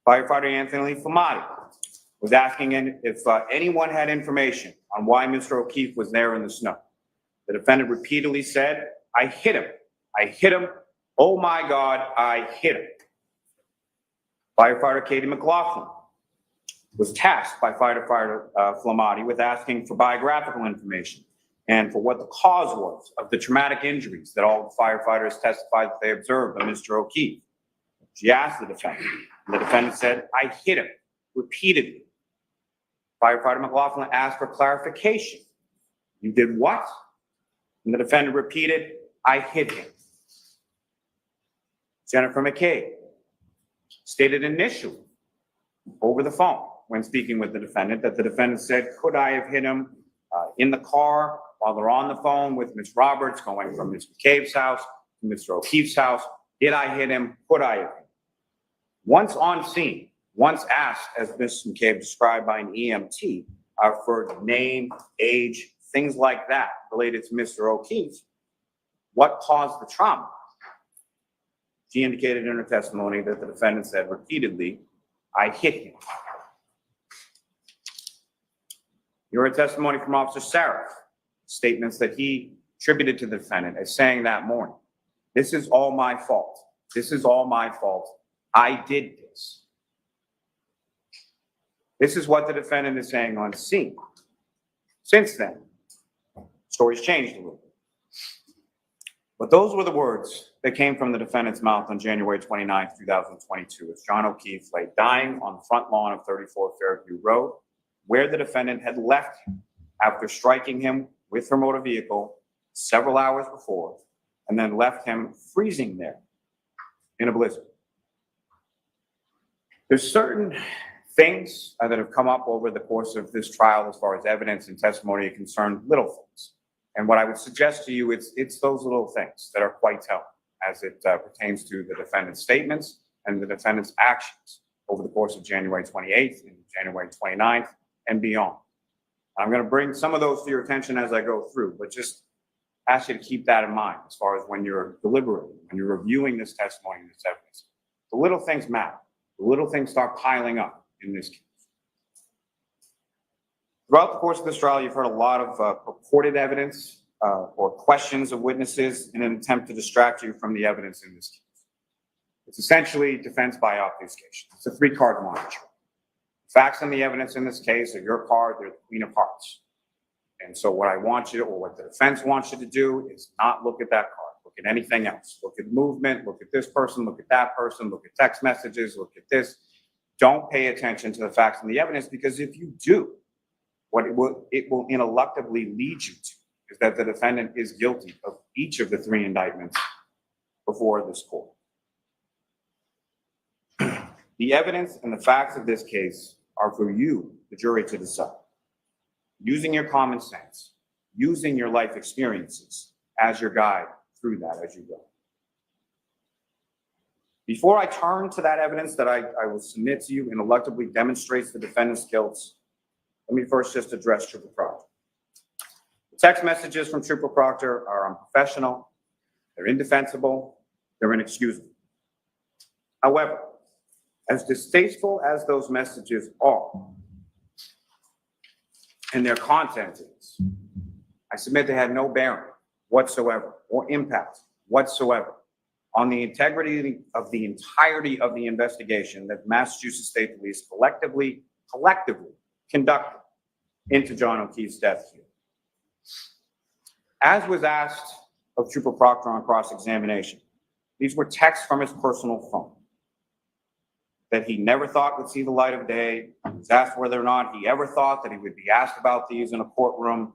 Firefighter Anthony Famati was asking if anyone had information on why Mr. O'Keefe was there in the snow. The defendant repeatedly said, I hit him, I hit him, Oh my God, I hit him. Firefighter Katie McLaughlin was tasked by firefighter Flamati with asking for biographical information and for what the cause was of the traumatic injuries that all the firefighters testified that they observed on Mr. O'Keefe. She asked the defendant, and the defendant said, I hit him repeatedly. Firefighter McLaughlin asked for clarification. You did what? And the defendant repeated, I hit him. Jennifer McCabe stated initially over the phone when speaking with the defendant that the defendant said, could I have hit him in the car while they're on the phone with Ms. Roberts going from Ms. McCabe's house to Mr. O'Keefe's house? Did I hit him? Could I have hit him? Once on scene, once asked, as Ms. McCabe described by an EMT, for name, age, things like that related to Mr. O'Keefe, what caused the trauma? She indicated in her testimony that the defendant said repeatedly, I hit him. You heard testimony from Officer Saraf, statements that he attributed to the defendant as saying that morning, this is all my fault. This is all my fault. I did this. This is what the defendant is saying on scene. Since then, stories changed a little bit. But those were the words that came from the defendant's mouth on January 29th, 2022, as John O'Keefe lay dying on the front lawn of 34 Fairview Road, where the defendant had left him after striking him with her motor vehicle several hours before, and then left him freezing there in a blizzard. There's certain things that have come up over the course of this trial as far as evidence and testimony concerned, little things. And what I would suggest to you, it's those little things that are quite telling as it pertains to the defendant's statements and the defendant's actions over the course of January 28th and January 29th and beyond. I'm going to bring some of those to your attention as I go through, but just ask you to keep that in mind as far as when you're deliberating, when you're reviewing this testimony and this evidence. The little things matter. The little things start piling up in this case. Throughout the course of this trial, you've heard a lot of purported evidence or questions of witnesses in an attempt to distract you from the evidence in this case. It's essentially defense by obfuscation. It's a three-card monitoring. Facts and the evidence in this case are your card, they're the queen of hearts. And so what I want you to, or what the defense wants you to do is not look at that card. Look at anything else. Look at movement, look at this person, look at that person, look at text messages, look at this. Don't pay attention to the facts and the evidence, because if you do, what it will ineluctably lead you to is that the defendant is guilty of each of the three indictments before this court. The evidence and the facts of this case are for you, the jury, to decide. Using your common sense, using your life experiences as your guide through that as you go. Before I turn to that evidence that I will submit to you and ineluctably demonstrates the defendant's guilt, let me first just address Trooper Proctor. The text messages from Trooper Proctor are unprofessional, they're indefensible, they're inexcusable. However, as distasteful as those messages are, and their content is, I submit they had no bearing whatsoever or impact whatsoever on the integrity of the entirety of the investigation that Massachusetts State Police collectively conducted into John O'Keefe's death here. As was asked of Trooper Proctor on cross-examination, these were texts from his personal phone that he never thought would see the light of day. He was asked whether or not he ever thought that he would be asked about these in a courtroom,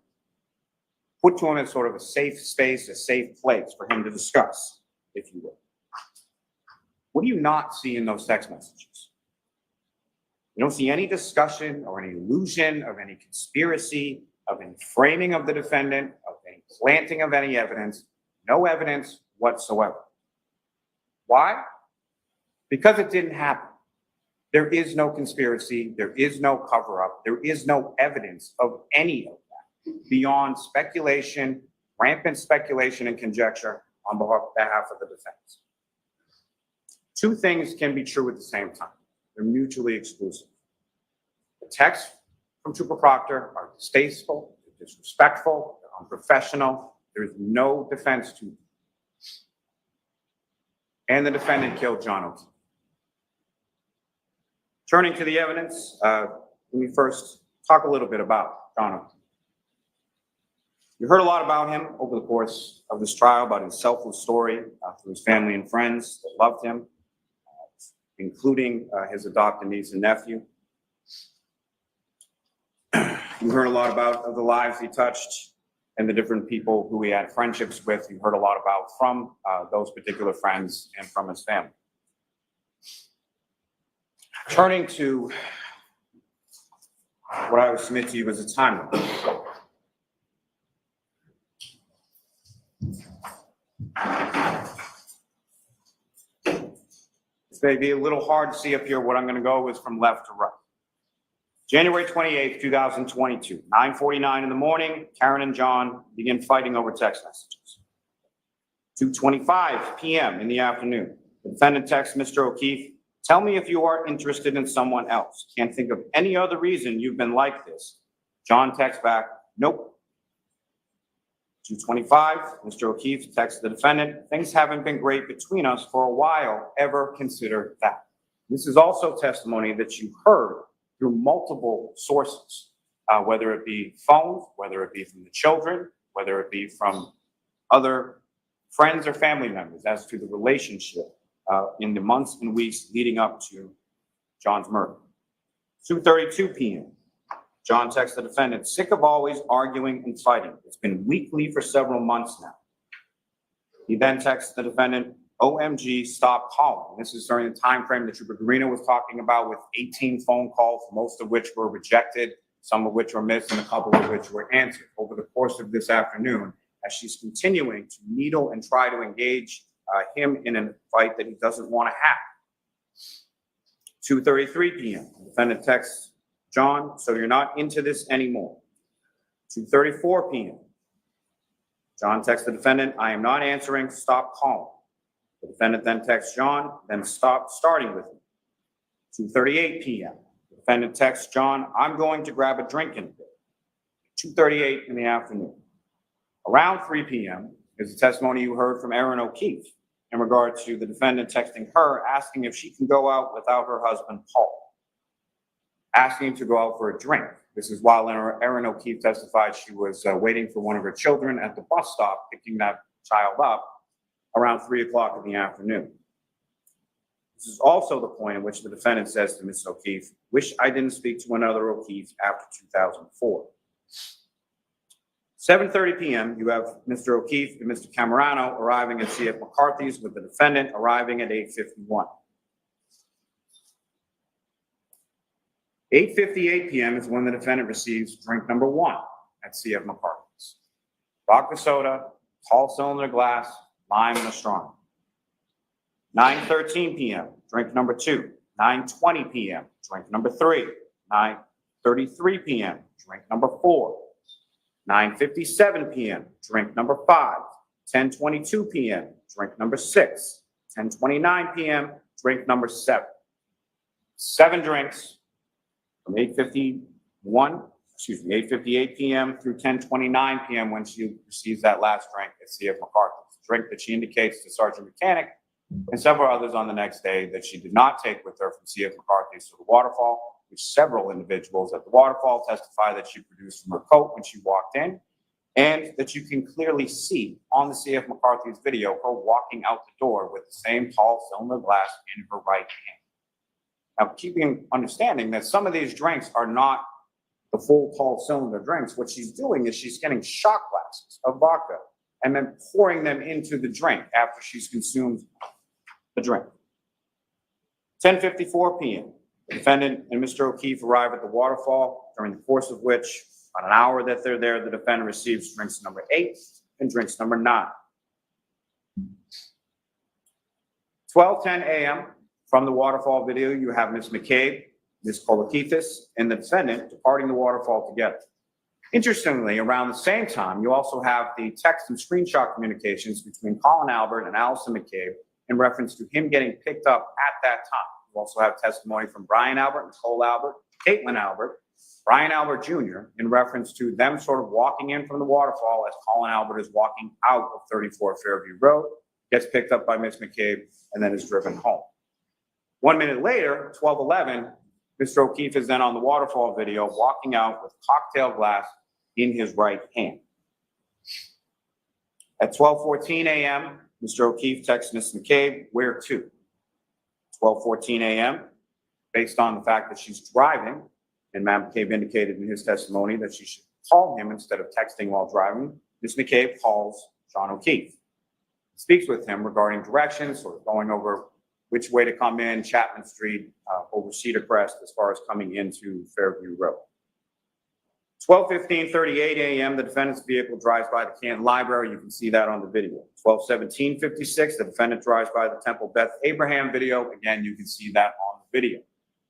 put to him as sort of a safe space, a safe place for him to discuss, if you will. What do you not see in those text messages? You don't see any discussion or any illusion of any conspiracy, of any framing of the defendant, of any planting of any evidence, no evidence whatsoever. Why? Because it didn't happen. There is no conspiracy, there is no cover-up, there is no evidence of any of that beyond speculation, rampant speculation and conjecture on behalf of the defense. Two things can be true at the same time. They're mutually exclusive. The texts from Trooper Proctor are distasteful, they're disrespectful, they're unprofessional. There's no defense to them. and the defendant killed John O'Keefe. Turning to the evidence, let me first talk a little bit about John O'Keefe. You heard a lot about him over the course of this trial, about his selfless story to his family and friends that loved him, including his adopted niece and nephew. You heard a lot about the lives he touched and the different people who he had friendships with. You heard a lot about from those particular friends and from his family. Turning to what I would submit to you as a timeline. This may be a little hard to see up here. What I'm going to go is from left to right. January 28th, 2022, 9:49 in the morning, Karen and John begin fighting over text messages. 2:25 p.m. in the afternoon, the defendant texts Mr. O'Keefe, "Tell me if you are interested in someone else. Can't think of any other reason you've been like this." John texts back, "Nope." 2:25, Mr. O'Keefe texts the defendant, "Things haven't been great between us for a while. Ever consider that?" This is also testimony that you heard through multiple sources, whether it be phones, whether it be from the children, whether it be from other friends or family members as to the relationship in the months and weeks leading up to John's murder. 2:32 p.m. John texts the defendant, "Sick of always arguing and fighting. It's been weekly for several months now." He then texts the defendant, "OMG, stop calling." This is during the time frame that Trooper Garino was talking about, with 18 phone calls, most of which were rejected, some of which were missed, and a couple of which were answered over the course of this afternoon, as she's continuing to needle and try to engage him in a fight that he doesn't want to have. 2:33 p.m. The defendant texts John, "So you're not into this anymore." 2:34 p.m. John texts the defendant, "I am not answering, stop calling." The defendant then texts John, "Then stop starting with me." 2:38 p.m. The defendant texts John, "I'm going to grab a drink in a bit." 2:38 in the afternoon. Around 3 p.m. is the testimony you heard from Erin O'Keefe in regard to the defendant texting her, asking if she can go out without her husband, Paul, asking him to go out for a drink. This is while Erin O'Keefe testified she was waiting for one of her children at the bus stop, picking that child up around 3 o'clock in the afternoon. This is also the point at which the defendant says to Ms. O'Keefe, "Wish I didn't speak to another O'Keefe after 2004. 7:30 p.m., you have Mr. O'Keefe and Mr. Camerano arriving at C.F. McCarthy's, with the defendant arriving at 8:51. 8:58 p.m. is when the defendant receives drink number 1 at C.F. McCarthy's. Vodka soda, tall cylinder glass, lime, and a straw. 9:13 p.m., drink number 2. 9:20 p.m., drink number 3. 9:33 p.m., drink number 4. 9:57 p.m., drink number 5. 10:22 p.m., drink number 6. 10:29 p.m., drink number 7. 7 drinks from 8:58 p.m. through 10:29 p.m. when she receives that last drink at C.F. McCarthy's. Drink that she indicates to Sergeant Mechanic and several others on the next day that she did not take with her from C.F. McCarthy's to the waterfall, which several individuals at the waterfall testify that she produced from her coat when she walked in, and that you can clearly see on the C.F. McCarthy's video her walking out the door with the same tall cylinder glass in her right hand. Now, keeping understanding that some of these drinks are not the full tall cylinder drinks, what she's doing is she's getting shot glasses of vodka and then pouring them into the drink after she's consumed the drink. 10:54 p.m. The defendant and Mr. O'Keefe arrive at the waterfall, during the course of which, about an hour that they're there, the defendant receives drinks number 8 and drinks number 9. 12:10 a.m. From the waterfall video, you have Ms. McCabe, Ms. Kolakithis, and the defendant departing the waterfall together. Interestingly, around the same time, you also have the text and screenshot communications between Colin Albert and Allison McCabe in reference to him getting picked up at that time. You also have testimony from Brian Albert, Nicole Albert, Caitlin Albert, Brian Albert Jr. in reference to them sort of walking in from the waterfall as Colin Albert is walking out of 34 Fairview Road, gets picked up by Miss McCabe, and then is driven home. 1 minute later, 12:11, Mr. O'Keefe is then on the waterfall video walking out with cocktail glass in his right hand. At 12:14 a.m., Mr. O'Keefe texts Ms. McCabe, "Where to?" 12:14 a.m., based on the fact that she's driving, and Mme. McCabe indicated in his testimony that she should call him instead of texting while driving, Ms. McCabe calls John O'Keefe, speaks with him regarding directions, sort of going over which way to come in Chapman Street, over Cedar Crest, as far as coming into Fairview Road. 12:15:38 a.m., the defendant's vehicle drives by the Canton Library. You can see that on the video. 12:17:56, the defendant drives by the Temple Beth Abraham video. Again, you can see that on the video.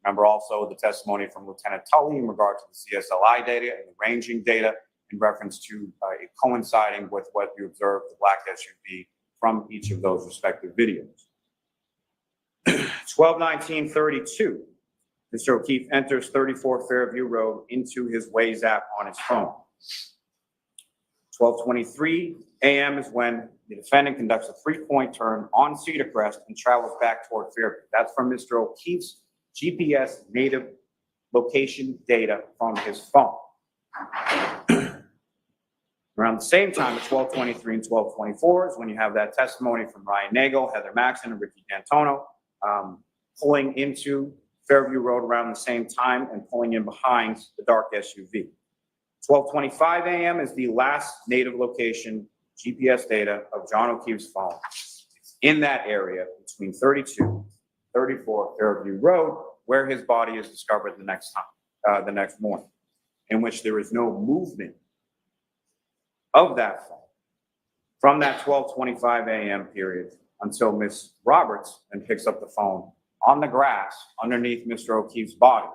Remember also the testimony from Lieutenant Tully in regard to the CSLI data and the ranging data in reference to it coinciding with what you observed, the black SUV, from each of those respective videos. 12:19:32. Mr. O'Keefe enters 34 Fairview Road into his Waze app on his phone. 12:23 a.m. is when the defendant conducts a 3-point turn on Cedar Crest and travels back toward Fairview. That's from Mr. O'Keefe's GPS native location data from his phone. Around the same time at 12:23 and 12:24 is when you have that testimony from Ryan Nagel, Heather Maxson, and Ricky D'Antono pulling into Fairview Road around the same time and pulling in behind the dark SUV. 12:25 a.m. is the last native location GPS data of John O'Keefe's phone. It's in that area between 32, 34 Fairview Road, where his body is discovered the next morning, in which there is no movement of that phone from that 12:25 a.m. period until Miss Roberts then picks up the phone on the grass underneath Mr. O'Keefe's body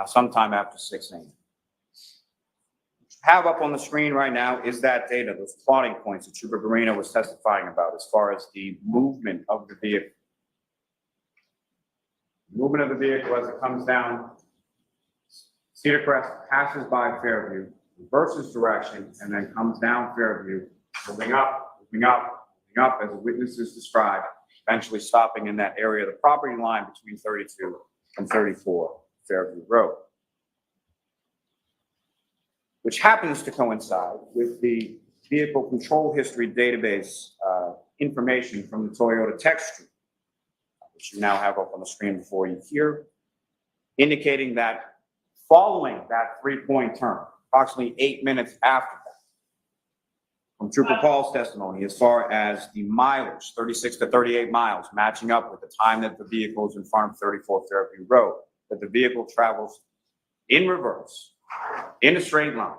sometime after 6 a.m. What you have up on the screen right now is that data, those plotting points that Trooper Garino was testifying about as far as the movement of the vehicle. Movement of the vehicle as it comes down Cedar Crest, passes by Fairview, reverses direction, and then comes down Fairview, moving up, moving up, moving up, as the witnesses described, eventually stopping in that area of the property line between 32 and 34 Fairview Road, which happens to coincide with the vehicle control history database information from the Toyota tech stream, which you now have up on the screen before you here, indicating that following that 3-point turn, approximately 8 minutes after that, from Trooper Paul's testimony, as far as the mileage, 36 to 38 miles, matching up with the time that the vehicle is in front of 34 Fairview Road, that the vehicle travels in reverse, in a straight line,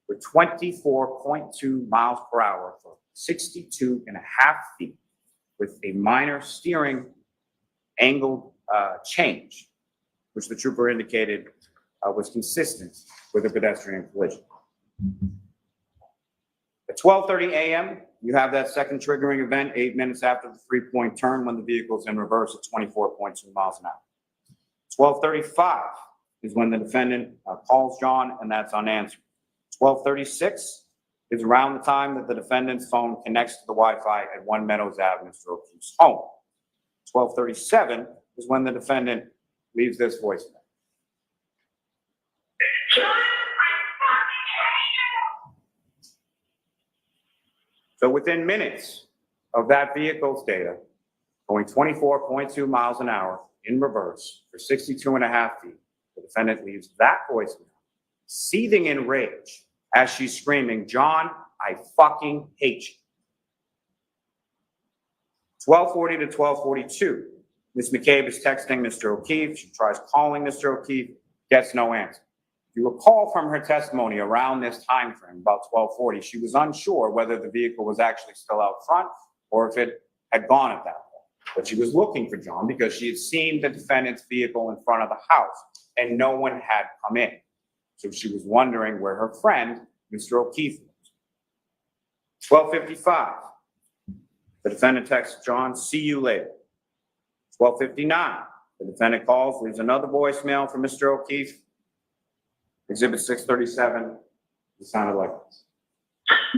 with 24.2 miles per hour for 62 and a half feet, with a minor steering angle change, which the trooper indicated was consistent with a pedestrian collision. At 12:30 a.m., you have that second triggering event 8 minutes after the 3-point turn when the vehicle is in reverse at 24.2 miles an hour. 12:35 is when the defendant calls John, and that's unanswered. 12:36 is around the time that the defendant's phone connects to the Wi-Fi at 1 Meadows Ave, Mr. O'Keefe's home. 12:37 is when the defendant leaves this voicemail. So within minutes of that vehicle's data, going 24.2 miles an hour in reverse for 62 and a half feet, the defendant leaves that voicemail, seething in rage as she's screaming, "John, I fucking hate you." 12:40 to 12:42, Ms. McCabe is texting Mr. O'Keefe. She tries calling Mr. O'Keefe, gets no answer. If you recall from her testimony around this time frame, about 12:40, she was unsure whether the vehicle was actually still out front or if it had gone at that point. But she was looking for John because she had seen the defendant's vehicle in front of the house and no one had come in. So she was wondering where her friend, Mr. O'Keefe, was. 12:55, the defendant texts John, "See you later." 12:59, the defendant calls, leaves another voicemail for Mr. O'Keefe. Exhibit 637, it sounded like this.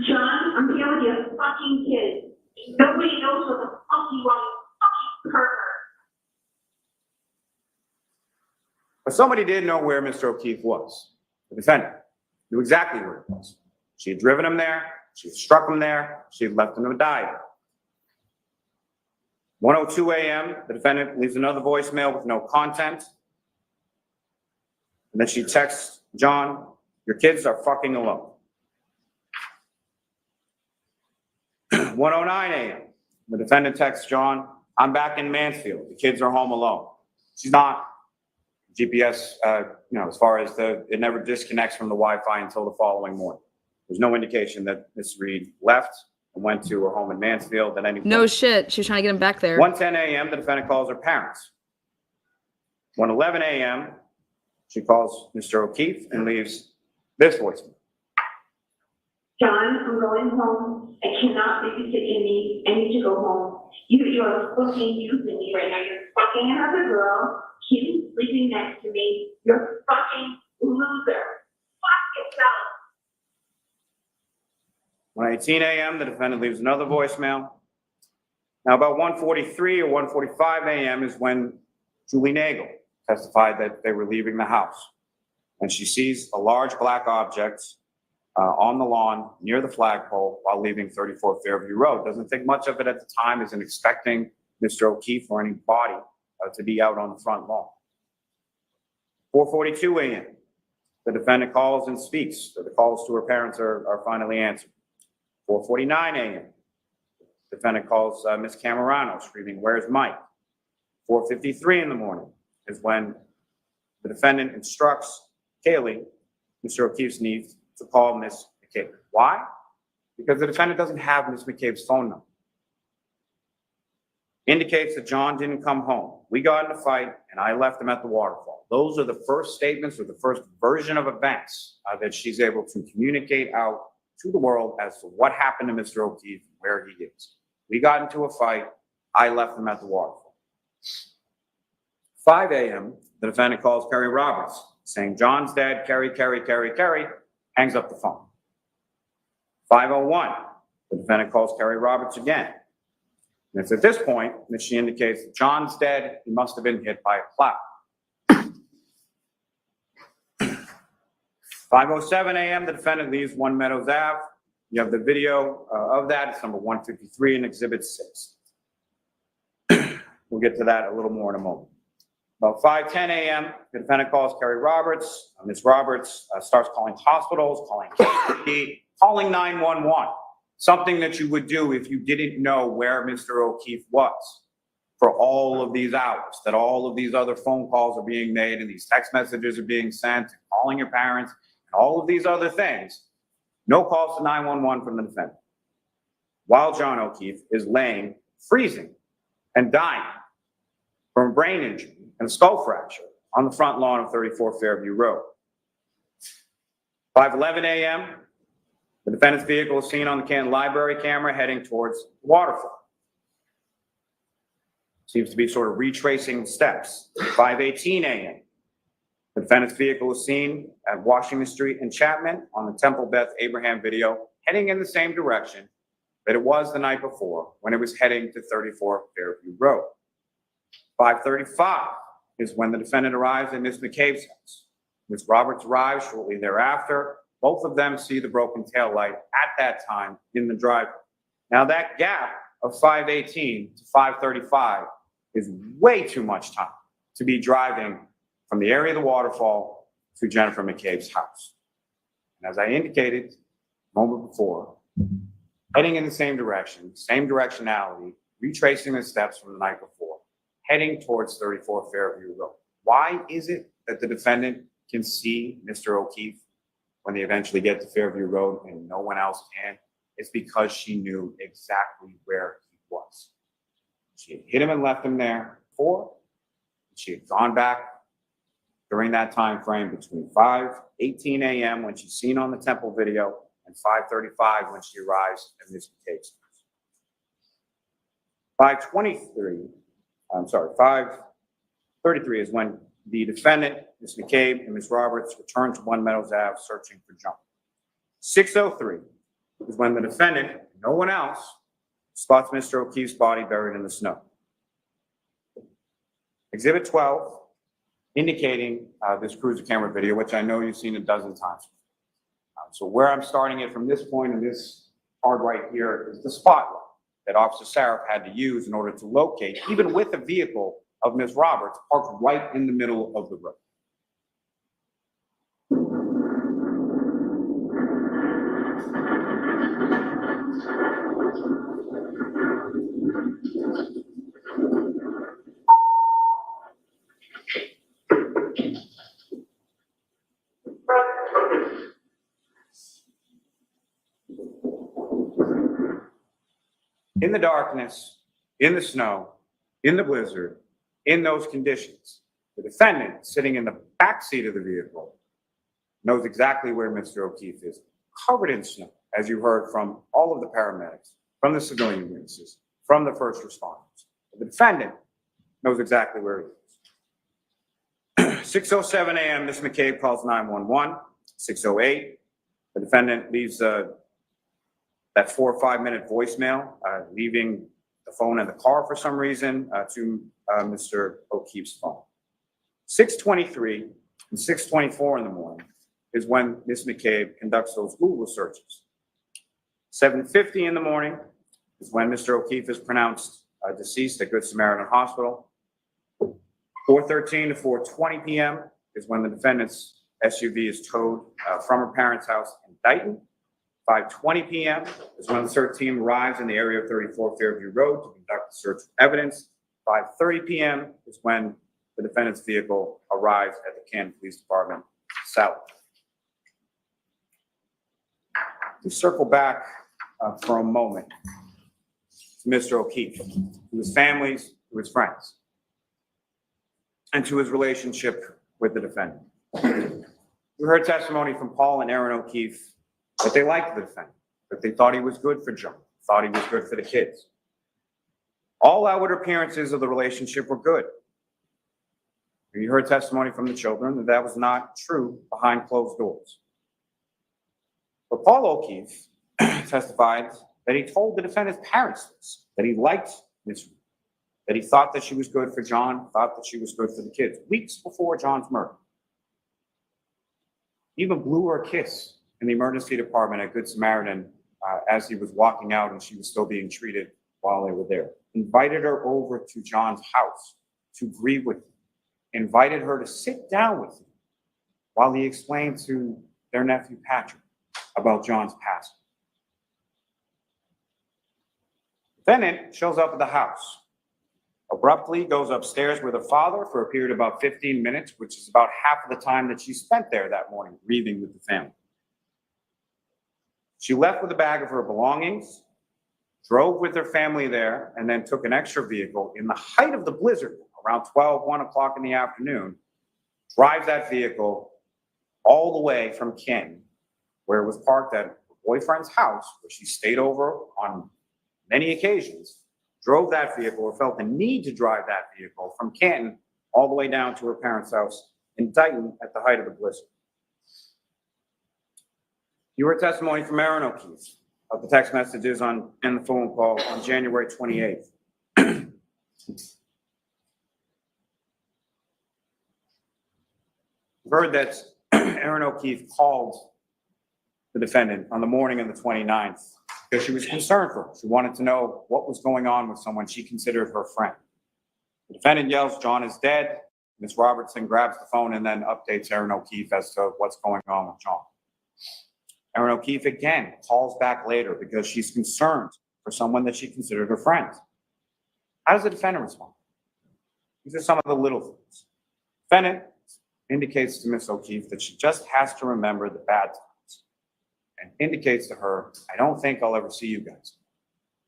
"John, I'm here with your fucking kids. Nobody knows what the fuck you are, you fucking pervert. But somebody did know where Mr. O'Keefe was. The defendant knew exactly where he was. She had driven him there. She had struck him there. She had left him to die. 1:02 a.m., the defendant leaves another voicemail with no content. And then she texts John, "Your kids are fucking alone." 1:09 a.m., the defendant texts John, "I'm back in Mansfield. The kids are home alone." She's not. GPS, as far as it never disconnects from the Wi-Fi until the following morning. There's no indication that Miss Reed left and went to her home in Mansfield at any point. No shit. She was trying to get him back there. 1:10 a.m., the defendant calls her parents. 1:11 a.m., she calls Mr. O'Keefe and leaves this voicemail. John, I'm going home. I cannot babysit Amy. I need to go home. You are fucking using me right now. You're fucking another girl. He's sleeping next to me. You're fucking loser. Fuck yourself. 1:18 a.m., the defendant leaves another voicemail. Now, about 1:43 or 1:45 a.m. is when Julie Nagel testified that they were leaving the house. And she sees a large black object on the lawn near the flagpole while leaving 34 Fairview Road. Doesn't think much of it at the time, isn't expecting Mr. O'Keefe or any body to be out on the front lawn. 4:42 a.m., the defendant calls and speaks. So the calls to her parents are finally answered. 4:49 a.m., the defendant calls Miss Camerano, screaming, "Where's Mike?" 4:53 in the morning is when the defendant instructs Kaylee, Mr. O'Keefe's niece, to call Miss McCabe. Why? Because the defendant doesn't have Miss McCabe's phone number. Indicates that John didn't come home. We got in a fight and I left him at the waterfall. Those are the first statements or the first version of events that she's able to communicate out to the world as to what happened to Mr. O'Keefe and where he is. We got into a fight. I left him at the waterfall. 5 a.m., the defendant calls Kerry Roberts saying, "John's dead, Kerry, hangs up the phone. 5:01, the defendant calls Kerry Roberts again. And it's at this point that she indicates that John's dead, he must have been hit by a plow. 5:07 a.m., the defendant leaves One Meadows Ave. You have the video of that. It's number 153 in Exhibit 6. We'll get to that a little more in a moment. About 5:10 a.m., the defendant calls Kerry Roberts. Ms. Roberts starts calling hospitals, calling KP, calling 911. Something that you would do if you didn't know where Mr. O'Keefe was for all of these hours, that all of these other phone calls are being made and these text messages are being sent, calling your parents, and all of these other things. No calls to 911 from the defendant. While John O'Keefe is laying, freezing, and dying from a brain injury and a skull fracture on the front lawn of 34 Fairview Road. 5:11 a.m., the defendant's vehicle is seen on the Canton Library camera heading towards the waterfall. Seems to be sort of retracing steps. 5:18 a.m., the defendant's vehicle is seen at Washington Street in Chapman on the Temple Beth Abraham video, heading in the same direction that it was the night before when it was heading to 34 Fairview Road. 5:35 is when the defendant arrives at Ms. McCabe's house. Ms. Roberts arrives shortly thereafter. Both of them see the broken tail light at that time in the driveway. Now that gap of 5:18 to 5:35 is way too much time to be driving from the area of the waterfall to Jennifer McCabe's house. And as I indicated a moment before, heading in the same direction, same directionality, retracing the steps from the night before, heading towards 34 Fairview Road. Why is it that the defendant can see Mr. O'Keefe when they eventually get to Fairview Road and no one else can? It's because she knew exactly where he was. She had hit him and left him there before. She had gone back during that time frame between 5:18 a.m. when she's seen on the Temple video and 5:35 when she arrives at Ms. McCabe's house. 5:33 is when the defendant, Ms. McCabe and Ms. Roberts, return to One Meadows Ave searching for John. 6:03 is when the defendant, no one else, spots Mr. O'Keefe's body buried in the snow. Exhibit 12, indicating this cruiser camera video, which I know you've seen a dozen times. So where I'm starting it from this point in this card right here is the spotlight that Officer Saraf had to use in order to locate, even with the vehicle of Ms. Roberts parked right in the middle of the road. In the darkness, in the snow, in the blizzard, in those conditions, the defendant sitting in the back seat of the vehicle knows exactly where Mr. O'Keefe is, covered in snow, as you heard from all of the paramedics, from the civilian witnesses, from the first responders. The defendant knows exactly where he is. 6:07 a.m., Ms. McCabe calls 911. 6:08, the defendant leaves that 4 or 5 minute voicemail, leaving the phone in the car for some reason to Mr. O'Keefe's phone. 6:23 and 6:24 in the morning is when Ms. McCabe conducts those Google searches. 7:50 in the morning is when Mr. O'Keefe is pronounced deceased at Good Samaritan Hospital. 4:13 to 4:20 p.m. is when the defendant's SUV is towed from her parents' house in Dighton. 5:20 p.m. is when the search team arrives in the area of 34 Fairview Road to conduct the search of evidence. 5:30 p.m. is when the defendant's vehicle arrives at the Canton Police Department south. To circle back for a moment to Mr. O'Keefe, to his families, to his friends, and to his relationship with the defendant. We heard testimony from Paul and Aaron O'Keefe that they liked the defendant, that they thought he was good for John, thought he was good for the kids. All outward appearances of the relationship were good. You heard testimony from the children that that was not true behind closed doors. But Paul O'Keefe testified that he told the defendant's parents this, that he liked Miss Reed, that he thought that she was good for John, thought that she was good for the kids, weeks before John's murder. He even blew her a kiss in the emergency department at Good Samaritan as he was walking out and she was still being treated while they were there. Invited her over to John's house to grieve with him. Invited her to sit down with him while he explained to their nephew Patrick about John's passing. Defendant shows up at the house, abruptly goes upstairs with her father for a period of about 15 minutes, which is about half of the time that she spent there that morning, grieving with the family. She left with a bag of her belongings, drove with her family there, and then took an extra vehicle in the height of the blizzard, around 1 o'clock in the afternoon, drives that vehicle all the way from Canton, where it was parked at her boyfriend's house, where she stayed over on many occasions, drove that vehicle or felt the need to drive that vehicle from Canton all the way down to her parents' house in Dighton at the height of the blizzard. You heard testimony from Aaron O'Keefe of the text messages and the phone call on January 28th. You've heard that Aaron O'Keefe called the defendant on the morning of the 29th because she was concerned for her. She wanted to know what was going on with someone she considered her friend. The defendant yells, "John is dead." Ms. Robertson grabs the phone and then updates Aaron O'Keefe as to what's going on with John. Aaron O'Keefe again calls back later because she's concerned for someone that she considered her friend. How does the defendant respond? These are some of the little things. Defendant indicates to Ms. O'Keefe that she just has to remember the bad times and indicates to her, "I don't think I'll ever see you guys."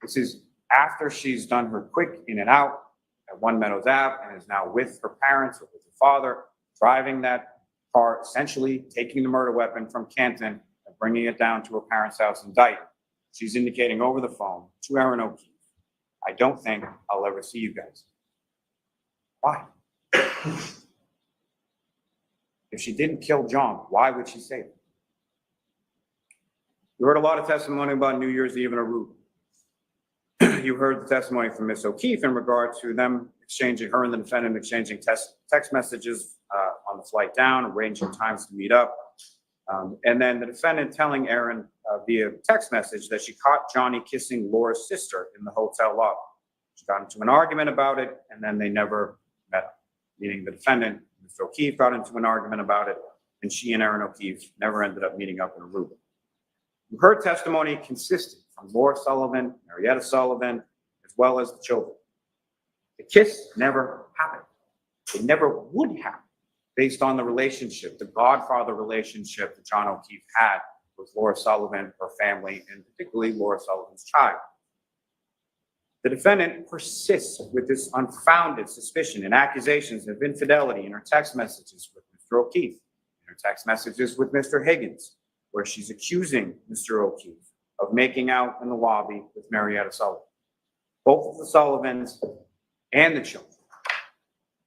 This is after she's done her quick in and out at One Meadows Ave and is now with her parents or with her father, driving that car, essentially taking the murder weapon from Canton and bringing it down to her parents' house in Dighton. She's indicating over the phone to Aaron O'Keefe, "I don't think I'll ever see you guys." Why? If she didn't kill John, why would she say that? You heard a lot of testimony about New Year's Eve in Aruba. You heard the testimony from Ms. O'Keefe in regard to them exchanging, her and the defendant exchanging text messages on the flight down, arranging times to meet up. And then the defendant telling Aaron via text message that she caught Johnny kissing Laura's sister in the hotel lobby. She got into an argument about it, and then they never met up. Meaning the defendant, Mr. O'Keefe, got into an argument about it, and she and Aaron O'Keefe never ended up meeting up in Aruba. Her testimony consisted from Laura Sullivan, Marietta Sullivan, as well as the children. The kiss never happened. It never would happen based on the relationship, the godfather relationship that John O'Keefe had with Laura Sullivan, her family, and particularly Laura Sullivan's child. The defendant persists with this unfounded suspicion and accusations of infidelity in her text messages with Mr. O'Keefe, in her text messages with Mr. Higgins, where she's accusing Mr. O'Keefe of making out in the lobby with Marietta Sullivan. Both of the Sullivans and the children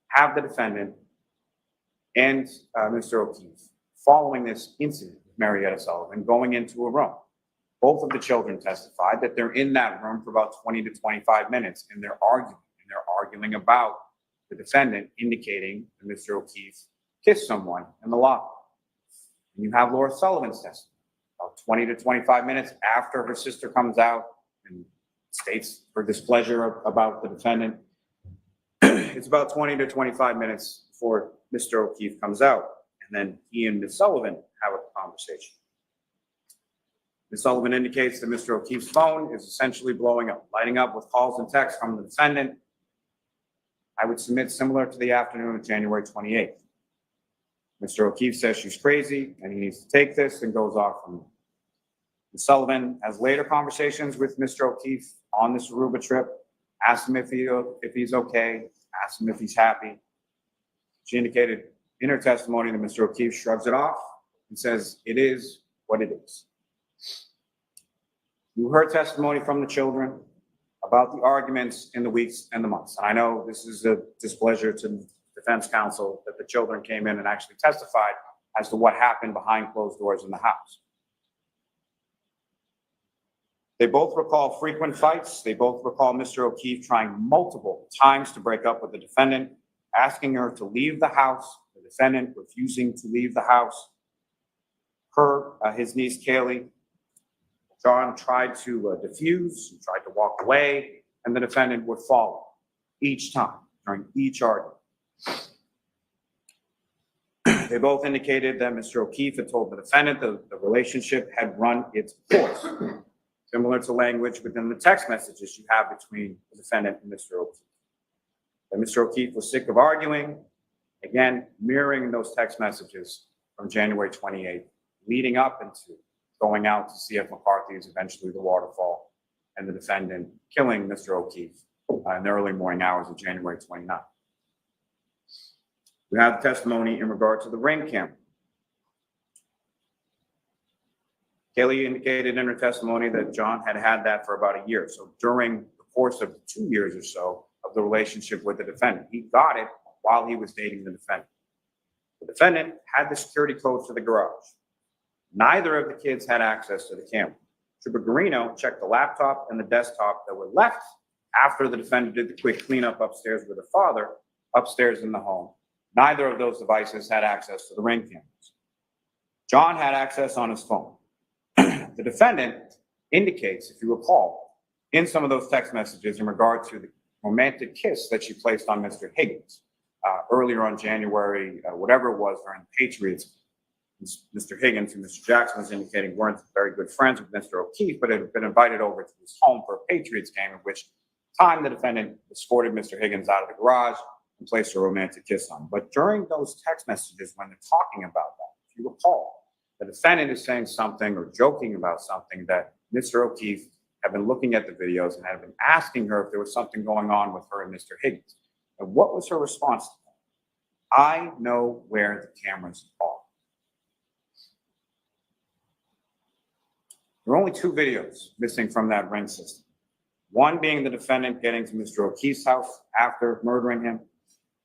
have the defendant and Mr. O'Keefe following this incident with Marietta Sullivan going into a room. Both of the children testified that they're in that room for about 20 to 25 minutes and they're arguing about the defendant indicating that Mr. O'Keefe kissed someone in the lobby. And you have Laura Sullivan's testimony about 20 to 25 minutes after her sister comes out and states her displeasure about the defendant. It's about 20 to 25 minutes before Mr. O'Keefe comes out, and then he and Ms. Sullivan have a conversation. Ms. Sullivan indicates that Mr. O'Keefe's phone is essentially blowing up, lighting up with calls and texts from the defendant. I would submit similar to the afternoon of January 28th. Mr. O'Keefe says she's crazy and he needs to take this and goes off from her. Ms. Sullivan has later conversations with Mr. O'Keefe on this Aruba trip, asked him if he's okay, asked him if he's happy. She indicated in her testimony that Mr. O'Keefe shrugs it off and says it is what it is. You heard testimony from the children about the arguments in the weeks and the months. And I know this is a displeasure to defense counsel that the children came in and actually testified as to what happened behind closed doors in the house. They both recall frequent fights. They both recall Mr. O'Keefe trying multiple times to break up with the defendant, asking her to leave the house, the defendant refusing to leave the house. His niece Kaylee, John tried to diffuse, he tried to walk away, and the defendant would follow each time during each argument. They both indicated that Mr. O'Keefe had told the defendant that the relationship had run its course, similar to language within the text messages you have between the defendant and Mr. O'Keefe. That Mr. O'Keefe was sick of arguing, again, mirroring those text messages from January 28th, leading up into going out to see if McCarthy is eventually the waterfall, and the defendant killing Mr. O'Keefe in the early morning hours of January 29th. We have testimony in regard to the ring camera. Kaylee indicated in her testimony that John had had that for about a year. So during the course of 2 years or so of the relationship with the defendant, he got it while he was dating the defendant. The defendant had the security codes to the garage. Neither of the kids had access to the camera. Trooper Garino checked the laptop and the desktop that were left after the defendant did the quick cleanup upstairs with her father, upstairs in the home. Neither of those devices had access to the ring cameras. John had access on his phone. The defendant indicates, if you recall, in some of those text messages in regard to the romantic kiss that she placed on Mr. Higgins earlier on January, whatever it was, during the Patriots. Mr. Higgins and Mr. Jackson was indicating weren't very good friends with Mr. O'Keefe, but had been invited over to his home for a Patriots game, at which time the defendant escorted Mr. Higgins out of the garage and placed a romantic kiss on him. But during those text messages, when they're talking about that, if you recall, the defendant is saying something or joking about something that Mr. O'Keefe had been looking at the videos and had been asking her if there was something going on with her and Mr. Higgins. And what was her response to that? I know where the cameras are. There are only 2 videos missing from that ring system. One being the defendant getting to Mr. O'Keefe's house after murdering him,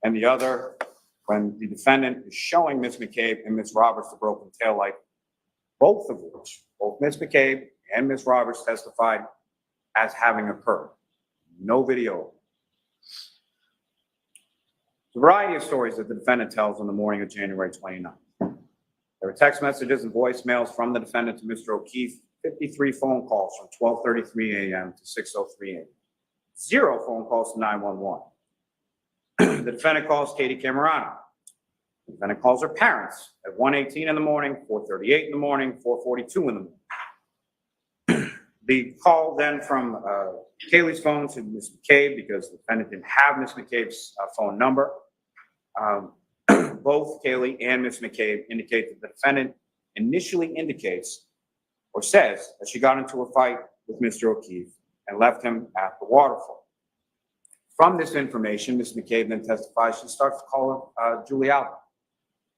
and the other when the defendant is showing Ms. McCabe and Ms. Roberts the broken taillight, both of which, both Ms. McCabe and Ms. Roberts testified as having occurred. no video. A variety of stories that the defendant tells on the morning of January 29th. There were text messages and voicemails from the defendant to Mr. O'Keefe, 53 phone calls from 12:33 a.m. to 6:03 a.m. 0 phone calls to 911. The defendant calls Katie Camerano. The defendant calls her parents at 1:18 in the morning, 4:38 in the morning, 4:42 in the morning. The call then from Kaylee's phone to Ms. McCabe, because the defendant didn't have Ms. McCabe's phone number. Both Kaylee and Ms. McCabe indicate that the defendant initially indicates or says that she got into a fight with Mr. O'Keefe and left him at the waterfall. From this information, Ms. McCabe then testifies she starts to call Julie Albert,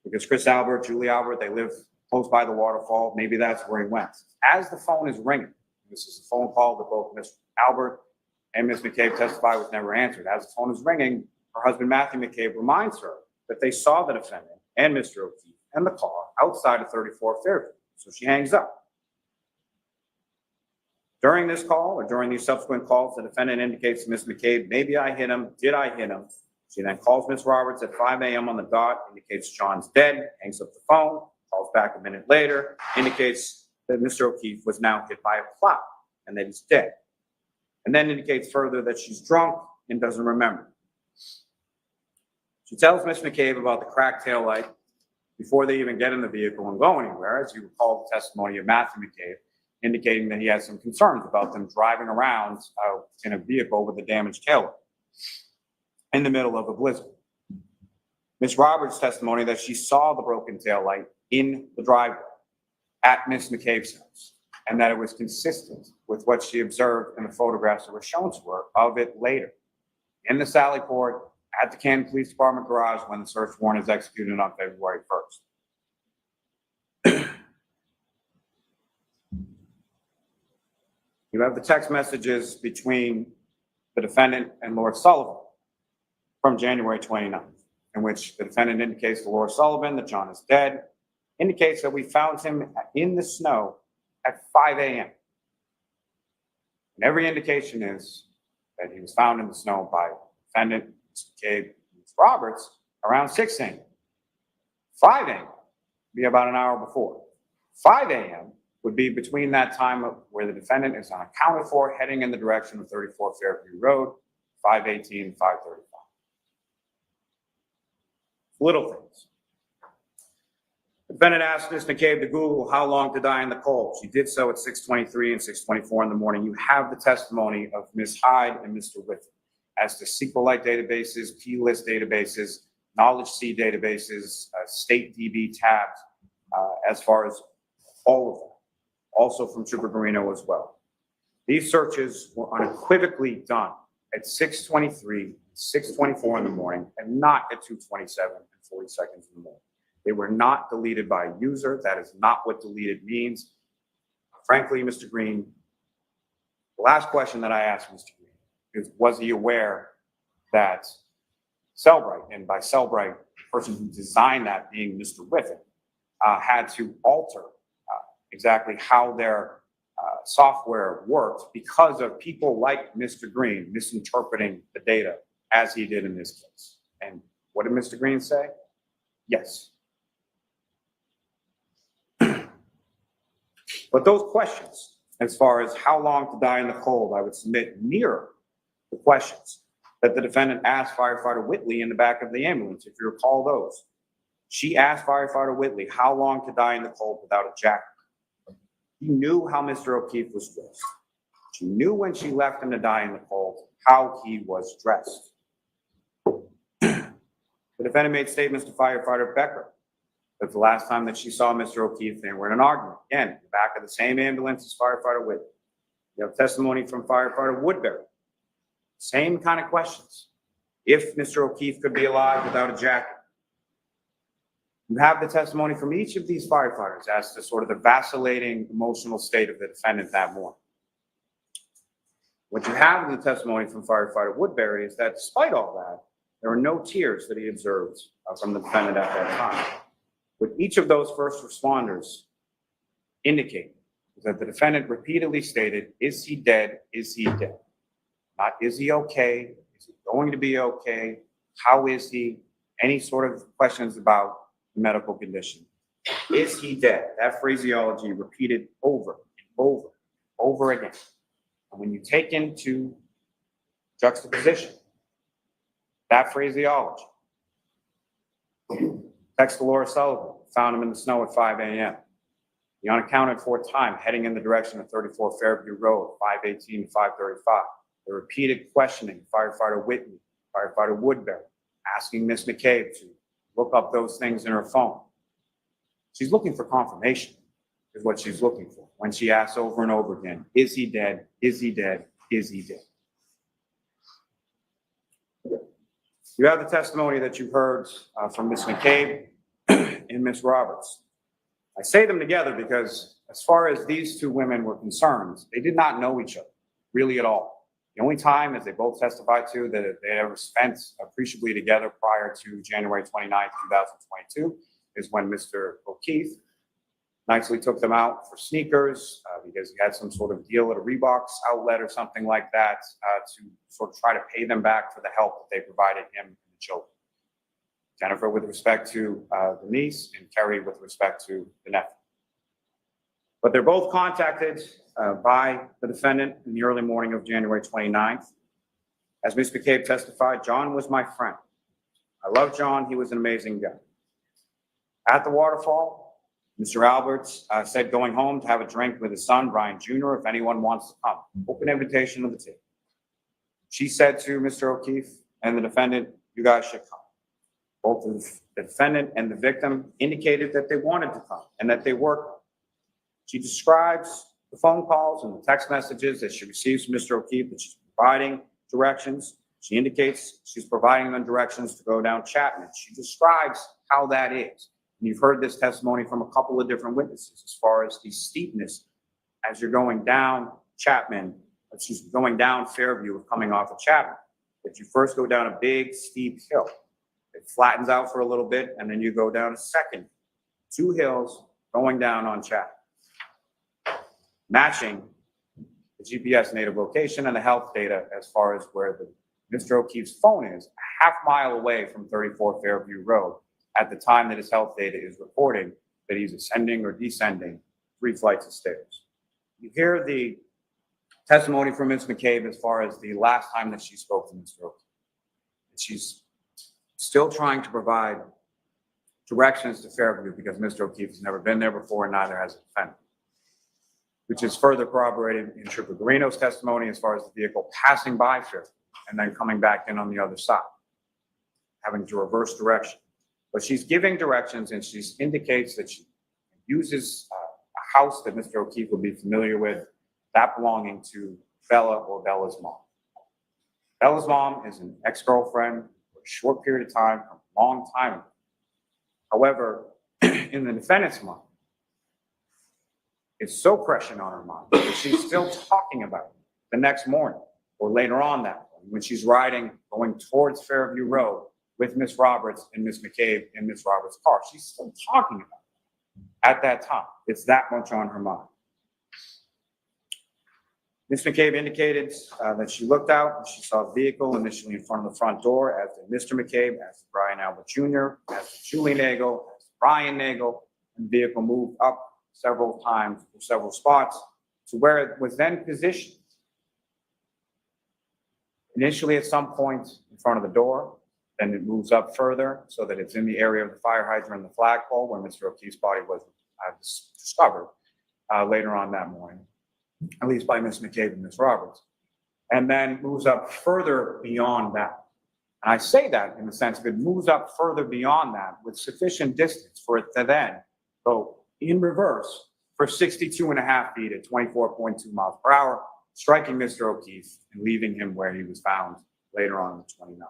because Chris Albert, Julie Albert, they live close by the waterfall. Maybe that's where he went. As the phone is ringing, this is a phone call that both Mr. Albert and Ms. McCabe testify was never answered. As the phone is ringing, her husband, Matthew McCabe, reminds her that they saw the defendant and Mr. O'Keefe and the car outside of 34 Fairview. So she hangs up. During this call, or during these subsequent calls, the defendant indicates to Ms. McCabe, maybe I hit him, did I hit him? She then calls Ms. Roberts at 5 a.m. on the dot, indicates John's dead, hangs up the phone, calls back a minute later, indicates that Mr. O'Keefe was now hit by a plow and that he's dead. And then indicates further that she's drunk and doesn't remember. She tells Ms. McCabe about the cracked taillight before they even get in the vehicle and go anywhere, as you recall the testimony of Matthew McCabe, indicating that he has some concerns about them driving around in a vehicle with a damaged taillight in the middle of a blizzard. Ms. Roberts' testimony that she saw the broken taillight in the driveway at Ms. McCabe's house, and that it was consistent with what she observed in the photographs that were shown to her of it later in the Sally Port at the Canton Police Department garage when the search warrant is executed on February 1st. You have the text messages between the defendant and Laura Sullivan from January 29th, in which the defendant indicates to Laura Sullivan that John is dead, indicates that we found him in the snow at 5 a.m. And every indication is that he was found in the snow by the defendant, Mr. McCabe, and Ms. Roberts, around 6 a.m. 5 a.m. would be about an hour before. 5 a.m. would be between that time of where the defendant is unaccounted for, heading in the direction of 34 Fairview Road, 5:18, 5:35. Little things. The defendant asked Ms. McCabe to Google how long to die in the cold. She did so at 6:23 and 6:24 in the morning. You have the testimony of Ms. Hyde and Mr. Whitford as to SQLite databases, P-list databases, Knowledge C databases, state DB tabs, as far as all of them. Also from Trooper Garino as well. These searches were unequivocally done at 6:23, 6:24 in the morning, and not at 2:27 and 40 seconds in the morning. They were not deleted by a user. That is not what deleted means. Frankly, Mr. Green, the last question that I asked Mr. Green is, was he aware that Cellbrite, and by Cellbrite, the person who designed that being Mr. Whitford, had to alter exactly how their software worked because of people like Mr. Green misinterpreting the data as he did in this case. And what did Mr. Green say? Yes. But those questions, as far as how long to die in the cold, I would submit mirror the questions that the defendant asked firefighter Whitley in the back of the ambulance, if you recall those. She asked firefighter Whitley how long to die in the cold without a jacket. He knew how Mr. O'Keefe was dressed. She knew when she left him to die in the cold how he was dressed. The defendant made statements to firefighter Becker that the last time that she saw Mr. O'Keefe, they were in an argument. Again, in the back of the same ambulance as firefighter Whitley. You have testimony from firefighter Woodbury. Same kind of questions. If Mr. O'Keefe could be alive without a jacket. You have the testimony from each of these firefighters as to sort of the vacillating emotional state of the defendant that morning. What you have in the testimony from firefighter Woodbury is that despite all that, there were no tears that he observed from the defendant at that time. What each of those first responders indicate is that the defendant repeatedly stated, is he dead? Is he dead? Not, is he okay? Is he going to be okay? How is he? Any sort of questions about the medical condition. Is he dead? That phraseology repeated over and over again. And when you take into juxtaposition that phraseology, text to Laura Sullivan, found him in the snow at 5 a.m. The unaccounted for time heading in the direction of 34 Fairview Road, 5:18 to 5:35. The repeated questioning, firefighter Whitney, firefighter Woodbury, asking Miss McCabe to look up those things in her phone. She's looking for confirmation, is what she's looking for. When she asks over and over again, is he dead? Is he dead? Is he dead? You have the testimony that you heard from Miss McCabe and Miss Roberts. I say them together because as far as these two women were concerned, they did not know each other really at all. The only time, as they both testified to, that they ever spent appreciably together prior to January 29, 2022, is when Mr. O'Keefe nicely took them out for sneakers because he had some sort of deal at a Reeboks outlet or something like that to sort of try to pay them back for the help that they provided him and the children. Jennifer with respect to the niece, and Kerry with respect to the nephew. But they're both contacted by the defendant in the early morning of January 29th. As Ms. McCabe testified, John was my friend. I love John. He was an amazing guy. At the waterfall, Mr. Alberts said going home to have a drink with his son, Brian Jr., if anyone wants to come. Open invitation to the table. She said to Mr. O'Keefe and the defendant, you guys should come. Both the defendant and the victim indicated that they wanted to come and that they were coming. She describes the phone calls and the text messages that she receives from Mr. O'Keefe that she's providing directions. She indicates she's providing them directions to go down Chapman. She describes how that is. And you've heard this testimony from a couple of different witnesses as far as the steepness as you're going down Chapman, she's going down Fairview of coming off of Chapman. That you first go down a big steep hill. It flattens out for a little bit, and then you go down a second, 2 hills going down on Chapman. Matching the GPS native location and the health data as far as where Mr. O'Keefe's phone is, a half mile away from 34 Fairview Road at the time that his health data is reporting that he's ascending or descending 3 flights of stairs. You hear the testimony from Ms. McCabe as far as the last time that she spoke to Mr. O'Keefe. She's still trying to provide directions to Fairview because Mr. O'Keefe has never been there before and neither has the defendant, which is further corroborated in Trooper Garino's testimony as far as the vehicle passing by Fairview and then coming back in on the other side, having to reverse direction. But she's giving directions and she indicates that she uses a house that Mr. O'Keefe will be familiar with, that belonging to Bella or Bella's mom. Bella's mom is an ex-girlfriend for a short period of time, a long time ago. However, in the defendant's mind, it's so prescient on her mind that she's still talking about it the next morning or later on that morning when she's riding, going towards Fairview Road with Miss Roberts and Miss McCabe in Miss Roberts' car. She's still talking about it at that time. It's that much on her mind. Ms. McCabe indicated that she looked out and she saw a vehicle initially in front of the front door, as did Mr. McCabe, as did Brian Albert Jr., as did Julie Nagel, as did Brian Nagel, and the vehicle moved up several times or several spots to where it was then positioned. Initially at some point in front of the door, then it moves up further so that it's in the area of the fire hydrant and the flagpole where Mr. O'Keefe's body was discovered later on that morning, at least by Ms. McCabe and Ms. Roberts, and then moves up further beyond that. And I say that in the sense of it moves up further beyond that with sufficient distance for it to then go in reverse for 62.5 feet at 24.2 miles per hour, striking Mr. O'Keefe and leaving him where he was found later on the 29th.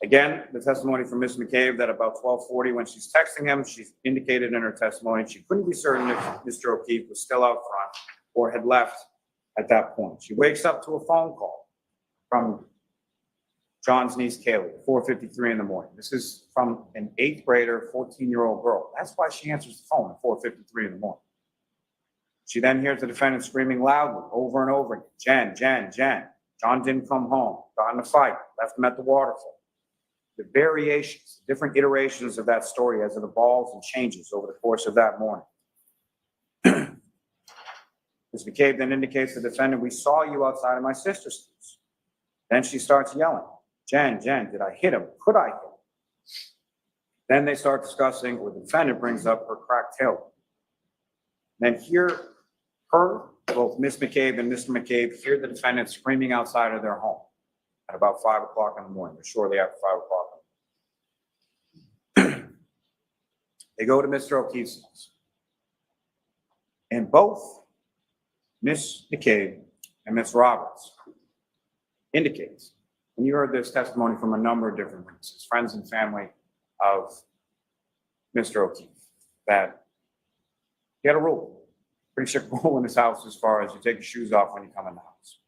Again, the testimony from Ms. McCabe that about 12:40 when she's texting him, she indicated in her testimony she couldn't be certain if Mr. O'Keefe was still out front or had left at that point. She wakes up to a phone call from John's niece, Kaylee, at 4:53 in the morning. This is from an 8th grader, 14-year-old girl. That's why she answers the phone at 4:53 in the morning. She then hears the defendant screaming loudly over and over again, Jen, Jen, Jen. John didn't come home, got in a fight, left him at the waterfall. The variations, different iterations of that story as it evolves and changes over the course of that morning. Ms. McCabe then indicates to the defendant, we saw you outside of my sister's house. Then she starts yelling, Jen, Jen, did I hit him? Could I hit him? Then they start discussing, or the defendant brings up her cracked tail. Then both Ms. McCabe and Mr. McCabe hear the defendant screaming outside of their home at about 5 o'clock in the morning, or shortly after 5 o'clock. They go to Mr. O'Keefe's house. And both Ms. McCabe and Ms. Roberts indicates, and you heard this testimony from a number of different witnesses, friends and family of Mr. O'Keefe, that he had a rule, pretty strict rule in his house as far as you take your shoes off when you come in the house.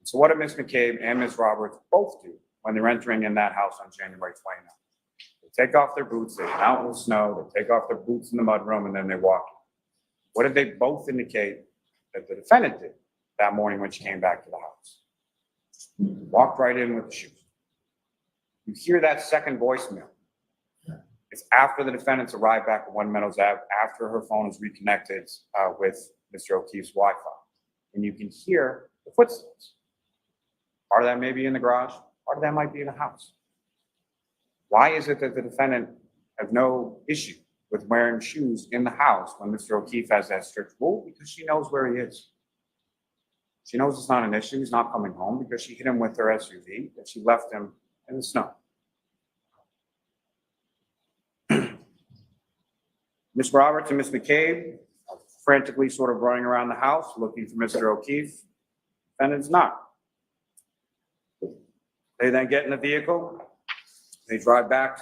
So what did Ms. McCabe and Ms. Roberts both do when they're entering in that house on January 29th? They take off their boots, they get out in the snow, they take off their boots in the mudroom, and then they walk in. What did they both indicate that the defendant did that morning when she came back to the house? Walked right in with the shoes. You hear that second voicemail. It's after the defendants arrived back at One Meadows Ave, after her phone is reconnected with Mr. O'Keefe's Wi-Fi. And you can hear the footsteps. Part of that may be in the garage, part of that might be in the house. Why is it that the defendant has no issue with wearing shoes in the house when Mr. O'Keefe has that strict rule? Because she knows where he is. She knows it's not an issue, he's not coming home, because she hit him with her SUV, that she left him in the snow. Ms. Roberts and Ms. McCabe are frantically sort of running around the house looking for Mr. O'Keefe. Defendant's not. They then get in the vehicle. They drive back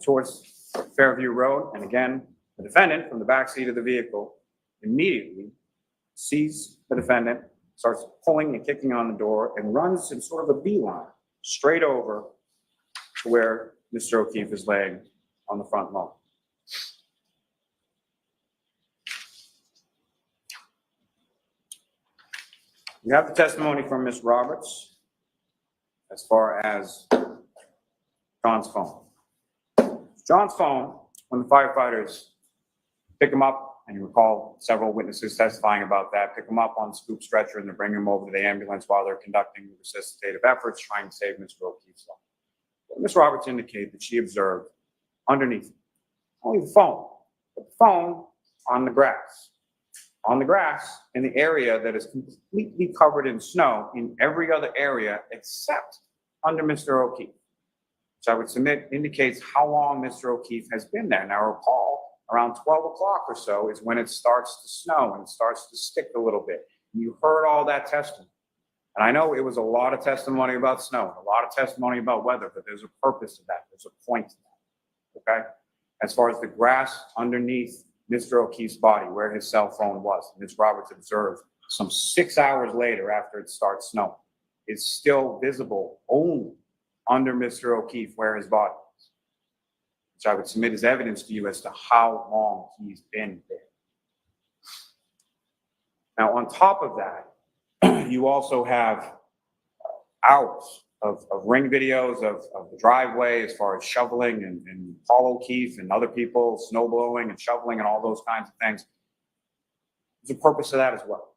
towards Fairview Road. And again, the defendant from the back seat of the vehicle immediately sees the defendant, starts pulling and kicking on the door, and runs in sort of a beeline straight over to where Mr. O'Keefe is laying on the front lawn. We have the testimony from Ms. Roberts as far as John's phone. John's phone, when the firefighters pick him up, and you recall several witnesses testifying about that, pick him up on the scoop stretcher and they bring him over to the ambulance while they're conducting the resuscitative efforts trying to save Mr. O'Keefe's life. Ms. Roberts indicated that she observed underneath only the phone, but the phone on the grass. On the grass in the area that is completely covered in snow in every other area except under Mr. O'Keefe, which I would submit indicates how long Mr. O'Keefe has been there. Now recall, around 12 o'clock or so is when it starts to snow and it starts to stick a little bit. You heard all that testimony. And I know it was a lot of testimony about snow, and a lot of testimony about weather, but there's a purpose to that. There's a point to that, okay? As far as the grass underneath Mr. O'Keefe's body, where his cell phone was, Ms. Roberts observed some 6 hours later after it starts snowing, it's still visible only under Mr. O'Keefe where his body is, which I would submit as evidence to you as to how long he's been there. Now, on top of that, you also have hours of ring videos of the driveway as far as shoveling and Paul O'Keefe and other people snow blowing and shoveling and all those kinds of things. There's a purpose to that as well.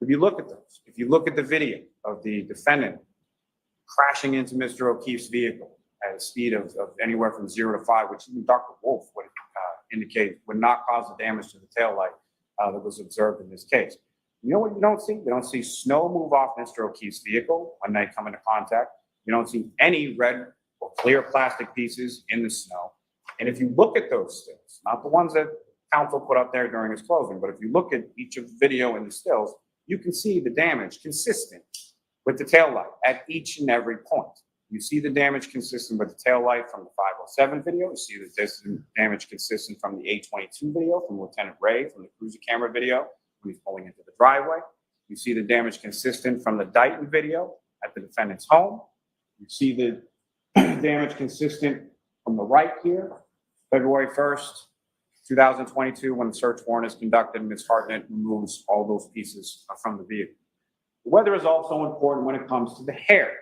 If you look at those, if you look at the video of the defendant crashing into Mr. O'Keefe's vehicle at a speed of anywhere from 0 to 5, which even Dr. Wolf would indicate would not cause the damage to the taillight that was observed in this case. You know what you don't see? You don't see snow move off Mr. O'Keefe's vehicle when they come into contact. You don't see any red or clear plastic pieces in the snow. And if you look at those stills, not the ones that counsel put up there during his closing, but if you look at each of the video and the stills, you can see the damage consistent with the taillight at each and every point. You see the damage consistent with the taillight from the 507 video. You see the damage consistent from the 822 video from Lieutenant Ray, from the cruiser camera video when he's pulling into the driveway. You see the damage consistent from the Dighton video at the defendant's home. You see the damage consistent from the right here, February 1st, 2022, when the search warrant is conducted, Ms. Hartnett removes all those pieces from the vehicle. The weather is also important when it comes to the hair.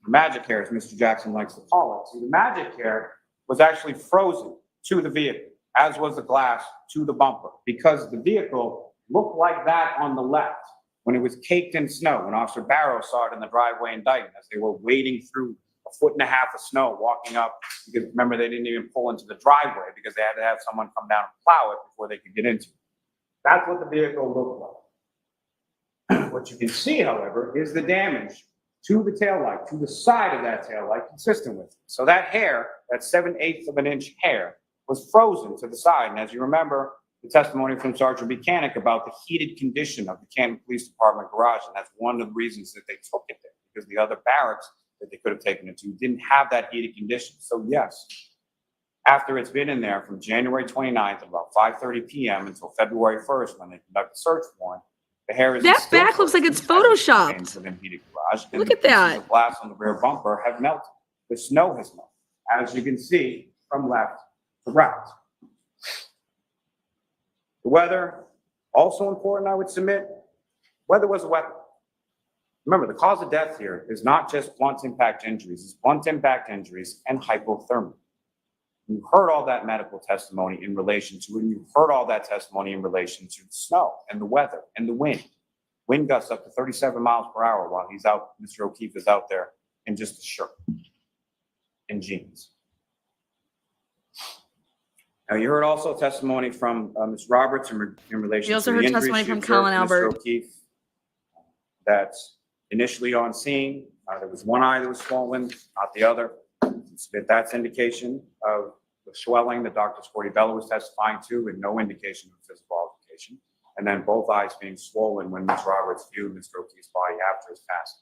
The magic hair, as Mr. Jackson likes to call it. See, the magic hair was actually frozen to the vehicle, as was the glass to the bumper, because the vehicle looked like that on the left when it was caked in snow, when Officer Barrow saw it in the driveway in Dayton as they were wading through 1.5 feet of snow, walking up, because remember, they didn't even pull into the driveway because they had to have someone come down and plow it before they could get into it. That's what the vehicle looked like. What you can see, however, is the damage to the taillight, to the side of that taillight, consistent with it. So that hair, that 7/8 of an inch hair, was frozen to the side. And as you remember, the testimony from Sergeant Buchanan about the heated condition of the Canton Police Department garage, and that's one of the reasons that they took it there, because the other barracks that they could have taken it to didn't have that heated condition. So yes, after it's been in there from January 29th at about 5:30 p.m. until February 1st, when they conduct the search warrant, the hair is That still back looks like it's frozen as it photoshopped. contains within heated garage, and Look the at that. pieces of glass on the rear bumper have melted. The snow has melted, as you can see from left to right. The weather, also important, I would submit, weather was a weapon. Remember, the cause of death here is not just blunt impact injuries, it's blunt impact injuries and hypothermia. You heard all that medical testimony in relation to it, and you heard all that testimony in relation to the snow and the weather and the wind. Wind gusts up to 37 miles per hour while he's out, Mr. O'Keefe is out there in just a shirt and jeans. Now, you heard also testimony from Ms. Roberts in relation You also to the heard injuries testimony she from observed Colin to Mr. Albert. O'Keefe. That's initially on scene. There was one eye that was swollen, not the other. That's indication of the swelling that Dr. Scortibella was testifying to, and no indication of physical altercation. And then both eyes being swollen when Ms. Roberts viewed Mr. O'Keefe's body after his passing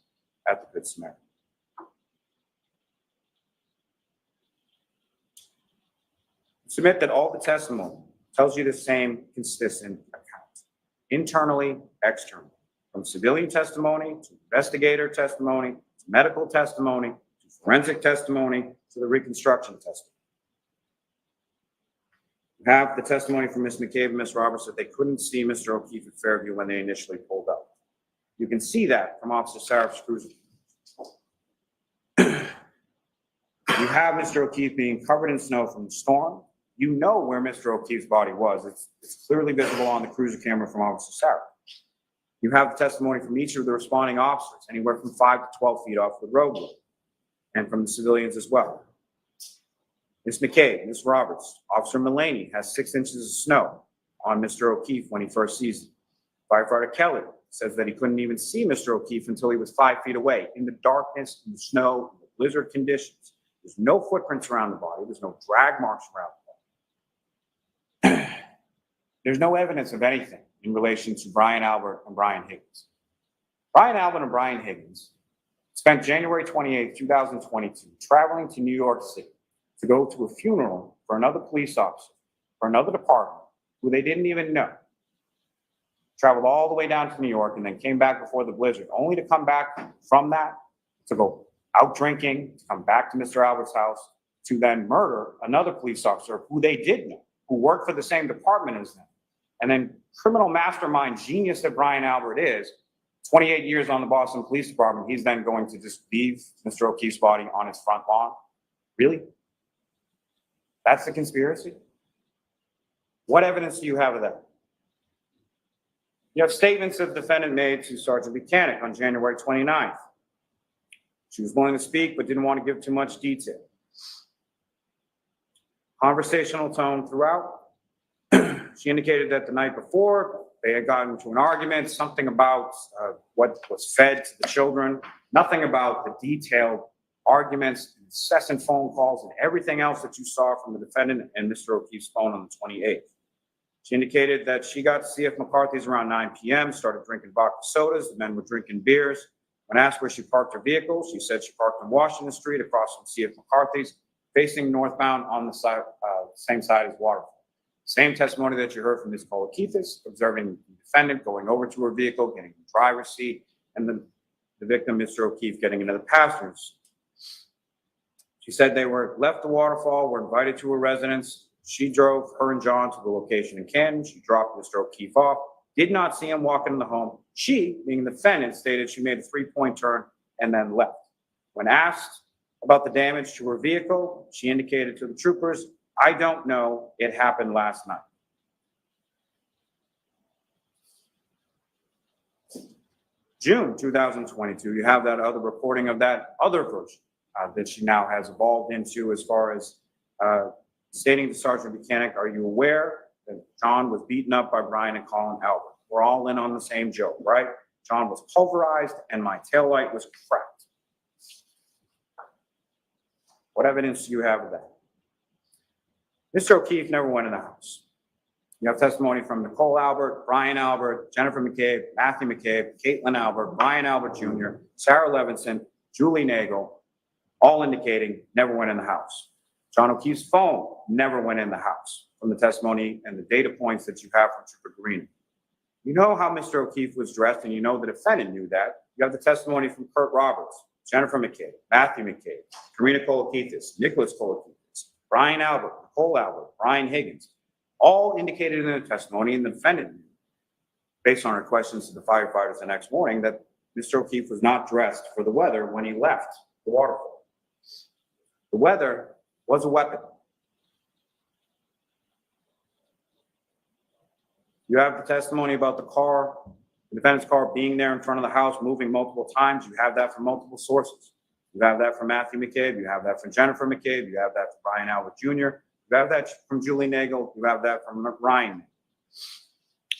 at the Good Samaritan. Submit that all the testimony tells you the same consistent account, internally, externally, from civilian testimony to investigator testimony, to medical testimony, to forensic testimony, to the reconstruction testimony. You have the testimony from Ms. McCabe and Ms. Roberts that they couldn't see Mr. O'Keefe at Fairview when they initially pulled up. You can see that from Officer Sarif's cruiser. You have Mr. O'Keefe being covered in snow from the storm. You know where Mr. O'Keefe's body was. It's clearly visible on the cruiser camera from Officer Sarif. You have the testimony from each of the responding officers, anywhere from 5 to 12 feet off the roadway, and from the civilians as well. Ms. McCabe, Ms. Roberts, Officer Mullaney has 6 inches of snow on Mr. O'Keefe when he first sees him. Firefighter Kelly says that he couldn't even see Mr. O'Keefe until he was 5 feet away in the darkness, in the snow, in the blizzard conditions. There's no footprints around the body. There's no drag marks around the body. There's no evidence of anything in relation to Brian Albert and Brian Higgins. Brian Albert and Brian Higgins spent January 28, 2022, traveling to New York City to go to a funeral for another police officer, for another department, who they didn't even know. Traveled all the way down to New York and then came back before the blizzard, only to come back from that to go out drinking, to come back to Mr. Albert's house, to then murder another police officer who they did know, who worked for the same department as them. And then criminal mastermind genius that Brian Albert is, 28 years on the Boston Police Department, he's then going to just leave Mr. O'Keefe's body on his front lawn? Really? That's the conspiracy? What evidence do you have of that? You have statements that the defendant made to Sergeant Buchanan on January 29th. She was willing to speak, but didn't want to give too much detail. Conversational tone throughout. She indicated that the night before, they had gotten into an argument, something about what was fed to the children, nothing about the detailed arguments, incessant phone calls, and everything else that you saw from the defendant and Mr. O'Keefe's phone on the 28th. She indicated that she got to C.F. McCarthy's around 9 p.m., started drinking vodka sodas, the men were drinking beers. When asked where she parked her vehicle, she said she parked on Washington Street across from C.F. McCarthy's, facing northbound on the side, same side as Waterfall. Same testimony that you heard from Ms. Polakithis, observing the defendant going over to her vehicle, getting the driver's seat, and the victim, Mr. O'Keefe, getting into the passenger's. She said they were left the Waterfall, were invited to her residence, She drove her and John to the location in Canton. She dropped Mr. O'Keefe off, did not see him walk into the home. She, being the defendant, stated she made a 3-point turn and then left. When asked about the damage to her vehicle, she indicated to the troopers, "I don't know, it happened last night." June 2022, you have that other reporting of that other version that she now has evolved into as far as stating to Sergeant Mechanic, "Are you aware that John was beaten up by Brian and Colin Albert? We're all in on the same joke, right? John was pulverized and my taillight was cracked." What evidence do you have of that? Mr. O'Keefe never went in the house. You have testimony from Nicole Albert, Brian Albert, Jennifer McCabe, Matthew McCabe, Caitlin Albert, Brian Albert Jr., Sarah Levinson, Julie Nagel, all indicating never went in the house. John O'Keefe's phone never went in the house from the testimony and the data points that you have from Trooper Green. You know how Mr. O'Keefe was dressed, and you know the defendant knew that. You have the testimony from Kurt Roberts, Jennifer McCabe, Matthew McCabe, Karina Kolokithis, Nicholas Kolokithis, Brian Albert, Nicole Albert, Brian Higgins, all indicated in the testimony, and the defendant knew, based on her questions to the firefighters the next morning, that Mr. O'Keefe was not dressed for the weather when he left the waterfall. The weather was a weapon. You have the testimony about the car, the defendant's car being there in front of the house, moving multiple times. You have that from multiple sources. You have that from Matthew McCabe. You have that from Jennifer McCabe. You have that from Brian Albert Jr. You have that from Julie Nagel. You have that from Ryan.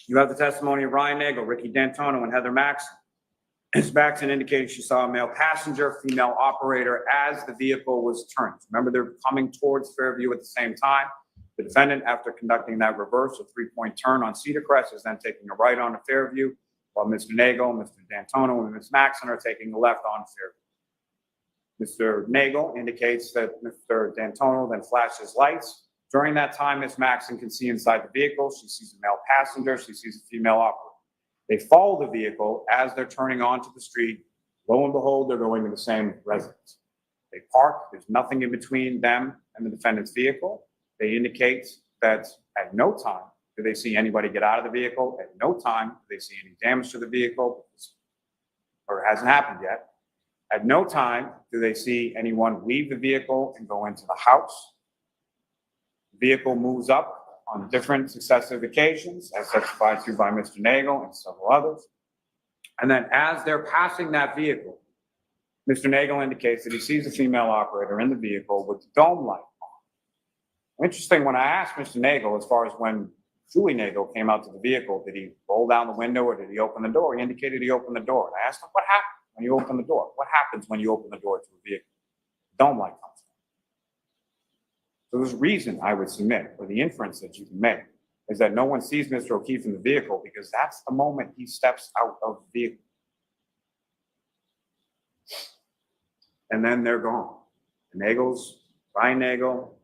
You have the testimony of Ryan Nagel, Ricky D'Antonio, and Heather Maxson. Ms. Maxson indicated she saw a male passenger, female operator as the vehicle was turned. Remember, they're coming towards Fairview at the same time. The defendant, after conducting that reverse, a 3-point turn on Cedar Crest, is then taking a right onto Fairview, while Mr. Nagel, Mr. D'Antonio, and Ms. Maxson are taking the left on Fairview. Mr. Nagel indicates that Mr. D'Antonio then flashes lights. During that time, Ms. Maxson can see inside the vehicle. She sees a male passenger. She sees a female operator. They follow the vehicle as they're turning onto the street. Lo and behold, they're going to the same residence. They park. There's nothing in between them and the defendant's vehicle. They indicate that at no time do they see anybody get out of the vehicle. At no time do they see any damage to the vehicle, or it hasn't happened yet. At no time do they see anyone leave the vehicle and go into the house. The vehicle moves up on different successive occasions, as testified to by Mr. Nagel and several others. And then as they're passing that vehicle, Mr. Nagel indicates that he sees a female operator in the vehicle with the dome light on. Interesting, when I asked Mr. Nagel, as far as when Julie Nagel came out to the vehicle, did he roll down the window or did he open the door? He indicated he opened the door. And I asked him, what happened when you open the door? What happens when you open the door to a vehicle? The dome light comes on. So there's a reason I would submit, or the inference that you can make, is that no one sees Mr. O'Keefe in the vehicle because that's the moment he steps out of the vehicle. And then they're gone. The Nagels, Ryan Nagel,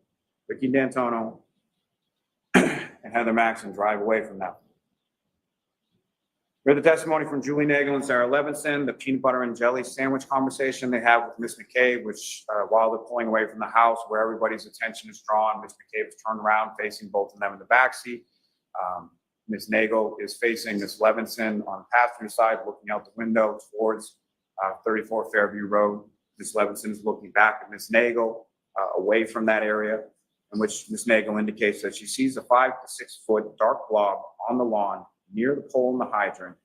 Ricky D'Antonio, and Heather Maxson drive away from that. We have the testimony from Julie Nagel and Sarah Levinson, the peanut butter and jelly sandwich conversation they have with Ms. McCabe, which while they're pulling away from the house where everybody's attention is drawn, Ms. McCabe is turned around facing both of them in the backseat. Ms. Nagel is facing Ms. Levinson on the passenger side, looking out the window towards 34 Fairview Road. Ms. Levinson is looking back at Ms. Nagel away from that area, in which Ms. Nagel indicates that she sees a 5 to 6 foot dark blob on the lawn near the pole in the hydrant,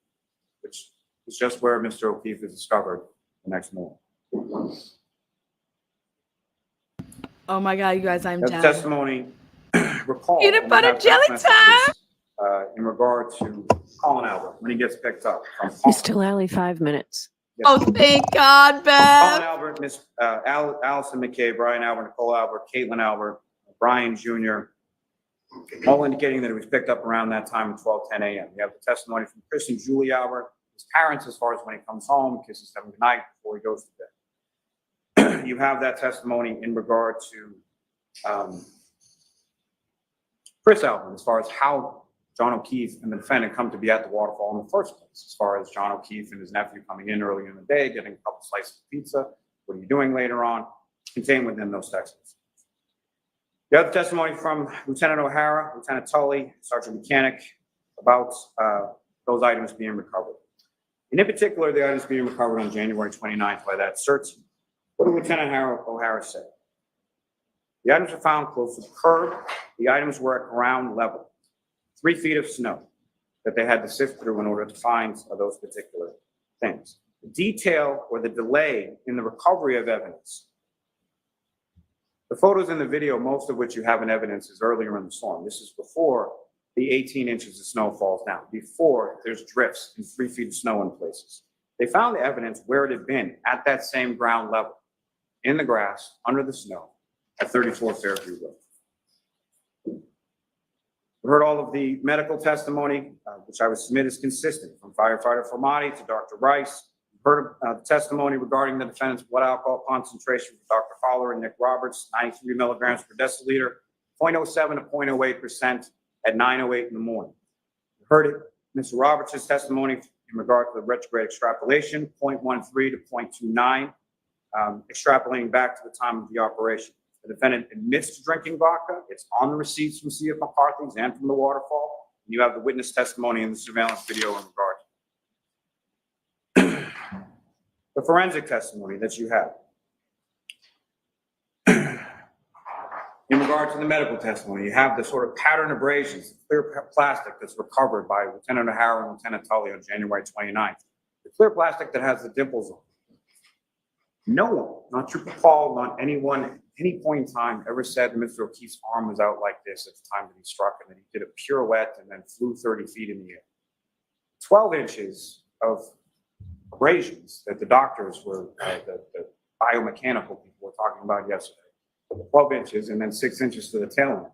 which is just where Mr. O'Keefe is discovered the next morning. Oh my God, you guys, I'm That dead. testimony recall Peanut butter jelly time. In regard to Colin Albert when he gets picked up from Mr. Lally, 5 minutes. Yes. Oh, thank God, Beth. Colin Albert, Miss Allison McCabe, Brian Albert, Nicole Albert, Caitlin Albert, Brian Jr., all indicating that it was picked up around that time at 12:10 a.m. We have the testimony from Chris and Julie Albert, his parents, as far as when he comes home, kisses them goodnight before he goes to bed. You have that testimony in regard to Chris Albert, as far as how John O'Keefe and the defendant come to be at the waterfall in the first place, as far as John O'Keefe and his nephew coming in early in the day, getting a couple slices of pizza. What are you doing later on? Contained within those texts. The other testimony from Lieutenant O'Hara, Lieutenant Tully, Sergeant Mechanic about those items being recovered. And in particular, the items being recovered on January 29th by that search. What did Lieutenant O'Hara say? The items were found close to the curb. The items were at ground level, 3 feet of snow that they had to sift through in order to find those particular things. The detail or the delay in the recovery of evidence. The photos in the video, most of which you have in evidence, is earlier in the storm. This is before the 18 inches of snow falls down, before there's drifts and 3 feet of snow in places. They found the evidence where it had been at that same ground level, in the grass, under the snow, at 34 Fairview Road. We heard all of the medical testimony, which I would submit is consistent, from firefighter Formati to Dr. Rice. We heard the testimony regarding the defendant's blood alcohol concentration from Dr. Fowler and Nick Roberts, 93 milligrams per deciliter, 0.07 to 0.08% at 9:08 in the morning. We heard it, Mr. Roberts' testimony in regard to the retrograde extrapolation, 0.13 to 0.29, extrapolating back to the time of the operation. The defendant admits to drinking vodka. It's on the receipts from C.F. McCarthy's and from the waterfall. And you have the witness testimony in the surveillance video in regard to the forensic testimony that you have. In regard to the medical testimony, you have the sort of pattern abrasions, clear plastic that's recovered by Lieutenant O'Hara and Lieutenant Tully on January 29th. The clear plastic that has the dimples on it. No one, not Trooper Paul, not anyone at any point in time ever said that Mr. O'Keefe's arm was out like this at the time that he struck and that he did a pirouette and then flew 30 feet in the air. 12 inches of abrasions that the doctors were, the biomechanical people were talking about yesterday. 12 inches and then 6 inches to the tail end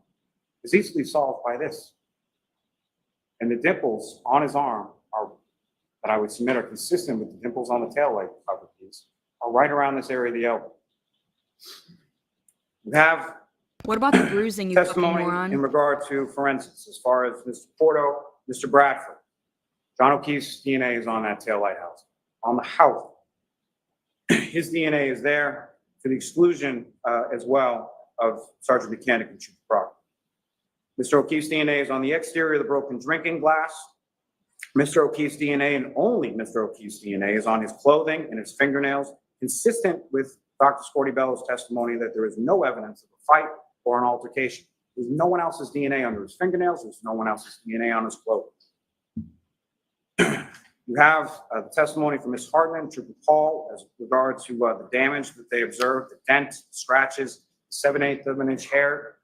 is easily solved by this. And the dimples on his arm are, that I would submit are consistent with the dimples on the tail light cover piece, are right around this area of the elbow. You have What about the bruising, you fucking testimony moron? in regard to forensics, as far as Mr. Porto, Mr. Bradford. John O'Keefe's DNA is on that tail light house, on the house. His DNA is there to the exclusion as well of Sergeant Mechanic and Trooper Proctor. Mr. O'Keefe's DNA is on the exterior of the broken drinking glass. Mr. O'Keefe's DNA and only Mr. O'Keefe's DNA is on his clothing and his fingernails, consistent with Dr. Scortibello's testimony that there is no evidence of a fight or an altercation. There's no one else's DNA under his fingernails. There's no one else's DNA on his clothing. You have the testimony from Ms. Hartman, Trooper Paul, as regard to the damage that they observed, the dent, scratches, 7/8 of an inch hair.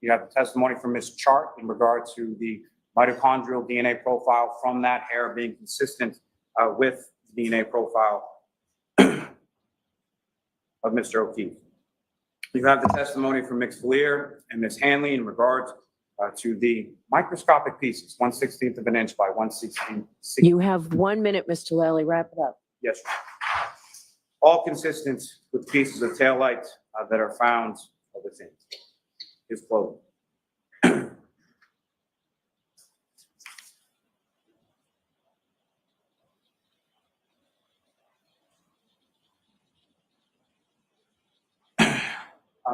You have the testimony from Ms. Chart in regard to the mitochondrial DNA profile from that hair being consistent with the DNA profile of Mr. O'Keefe. You have the testimony from Ms. Valier and Ms. Hanley in regard to the microscopic pieces, 1/16 of an inch by 1/16. You have 1 minute, Mr. Lally. Wrap it up. Yes. All consistent with pieces of taillight that are found within his clothing.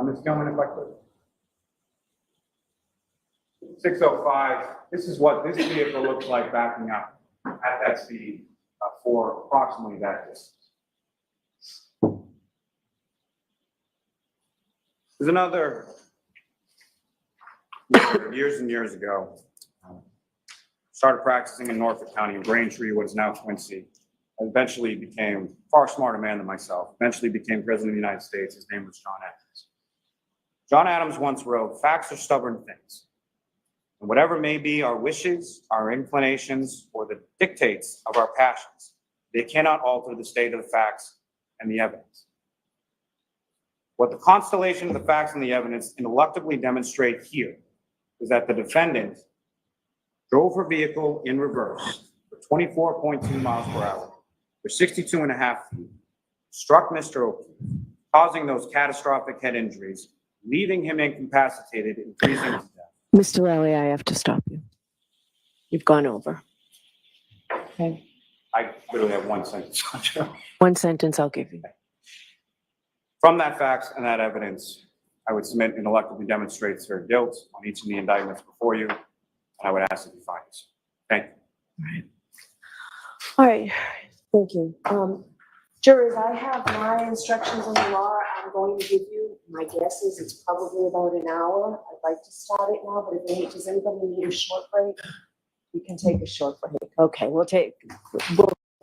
Ms. Gilman, if I could. 605, this is what this vehicle looks like backing up at that speed for approximately that distance. There's another, years and years ago, started practicing in Norfolk County in Braintree, what is now Quincy. Eventually became a far smarter man than myself, eventually became President of the United States. His name was John Adams. John Adams once wrote, "Facts are stubborn things. And whatever may be our wishes, our inclinations, or the dictates of our passions, they cannot alter the state of the facts and the evidence." What the constellation of the facts and the evidence ineluctably demonstrate here is that the defendant drove her vehicle in reverse for 24.2 miles per hour for 62.5 feet, struck Mr. O'Keefe, causing those catastrophic head injuries, leaving him incapacitated and freezing to death. Mr. Lally, I have to stop you. You've gone over. Okay. I literally have one sentence. 1 sentence I'll give you. From that facts and that evidence, I would submit and electably demonstrates their guilt on each of the indictments before you, and I would ask that you find this. Thank you. All right, thank you. Jurors, I have my instructions on the law I'm going to give you. My guess is it's probably about an hour. I'd like to start it now, but does anybody need a short break? You can take a short break. Okay, we'll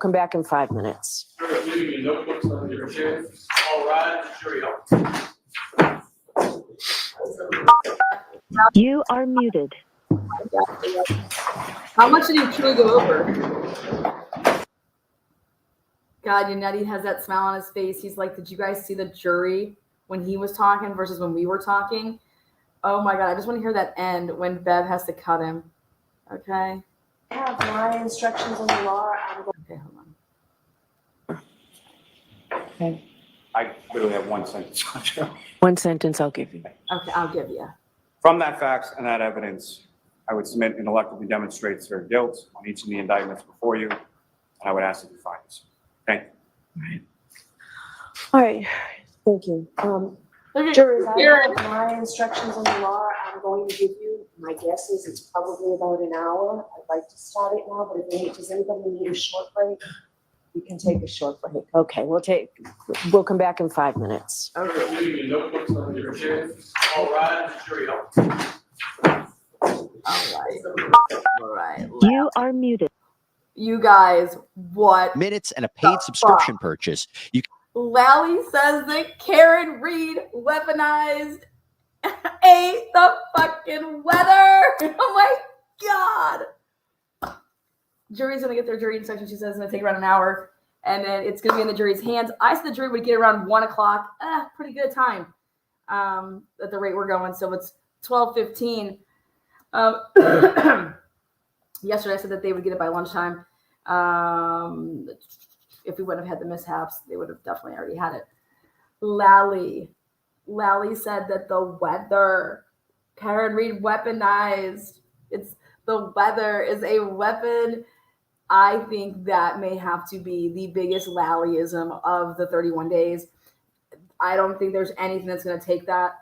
come back in 5 minutes. Leaving your notebooks on your chair. All rise, jury up. You are muted. How much did you truly go over? God, Yannetti has that smile on his face. He's like, did you guys see the jury when he was talking versus when we were talking? Oh my God, I just want to hear that end when Bev has to cut him. Okay. I have my instructions on the law. Okay, hold on. Okay. I literally have one sentence. One sentence I'll give you. Okay, I'll give you. From that facts and that evidence, I would submit and electively demonstrates their guilt on each of the indictments before you, and I would ask that you find this. Thank you. All right, thank you. Jurors, I have my instructions on the law I'm going to give you. My guess is it's probably about an hour. I'd like to start it now, but does anybody need a short break? You can take a short break. Okay, we'll come back in 5 minutes. Okay. Leaving your notebooks on your chair. All rise, jury up. All right. You are muted. You guys, what? Minutes and a paid subscription purchase. You Lally says that Karen Reed weaponized the fucking weather. Oh my God. Jury's gonna get their jury instruction. She says it's gonna take around an hour, and then it's gonna be in the jury's hands. I said the jury would get around 1 o'clock. Pretty good time at the rate we're going. So it's 12:15. Yesterday I said that they would get it by lunchtime. If we wouldn't have had the mishaps, they would have definitely already had it. Lally said that the weather, Karen Reed weaponized. The weather is a weapon. I think that may have to be the biggest Lallyism of the 31 days. I don't think there's anything that's going to take that.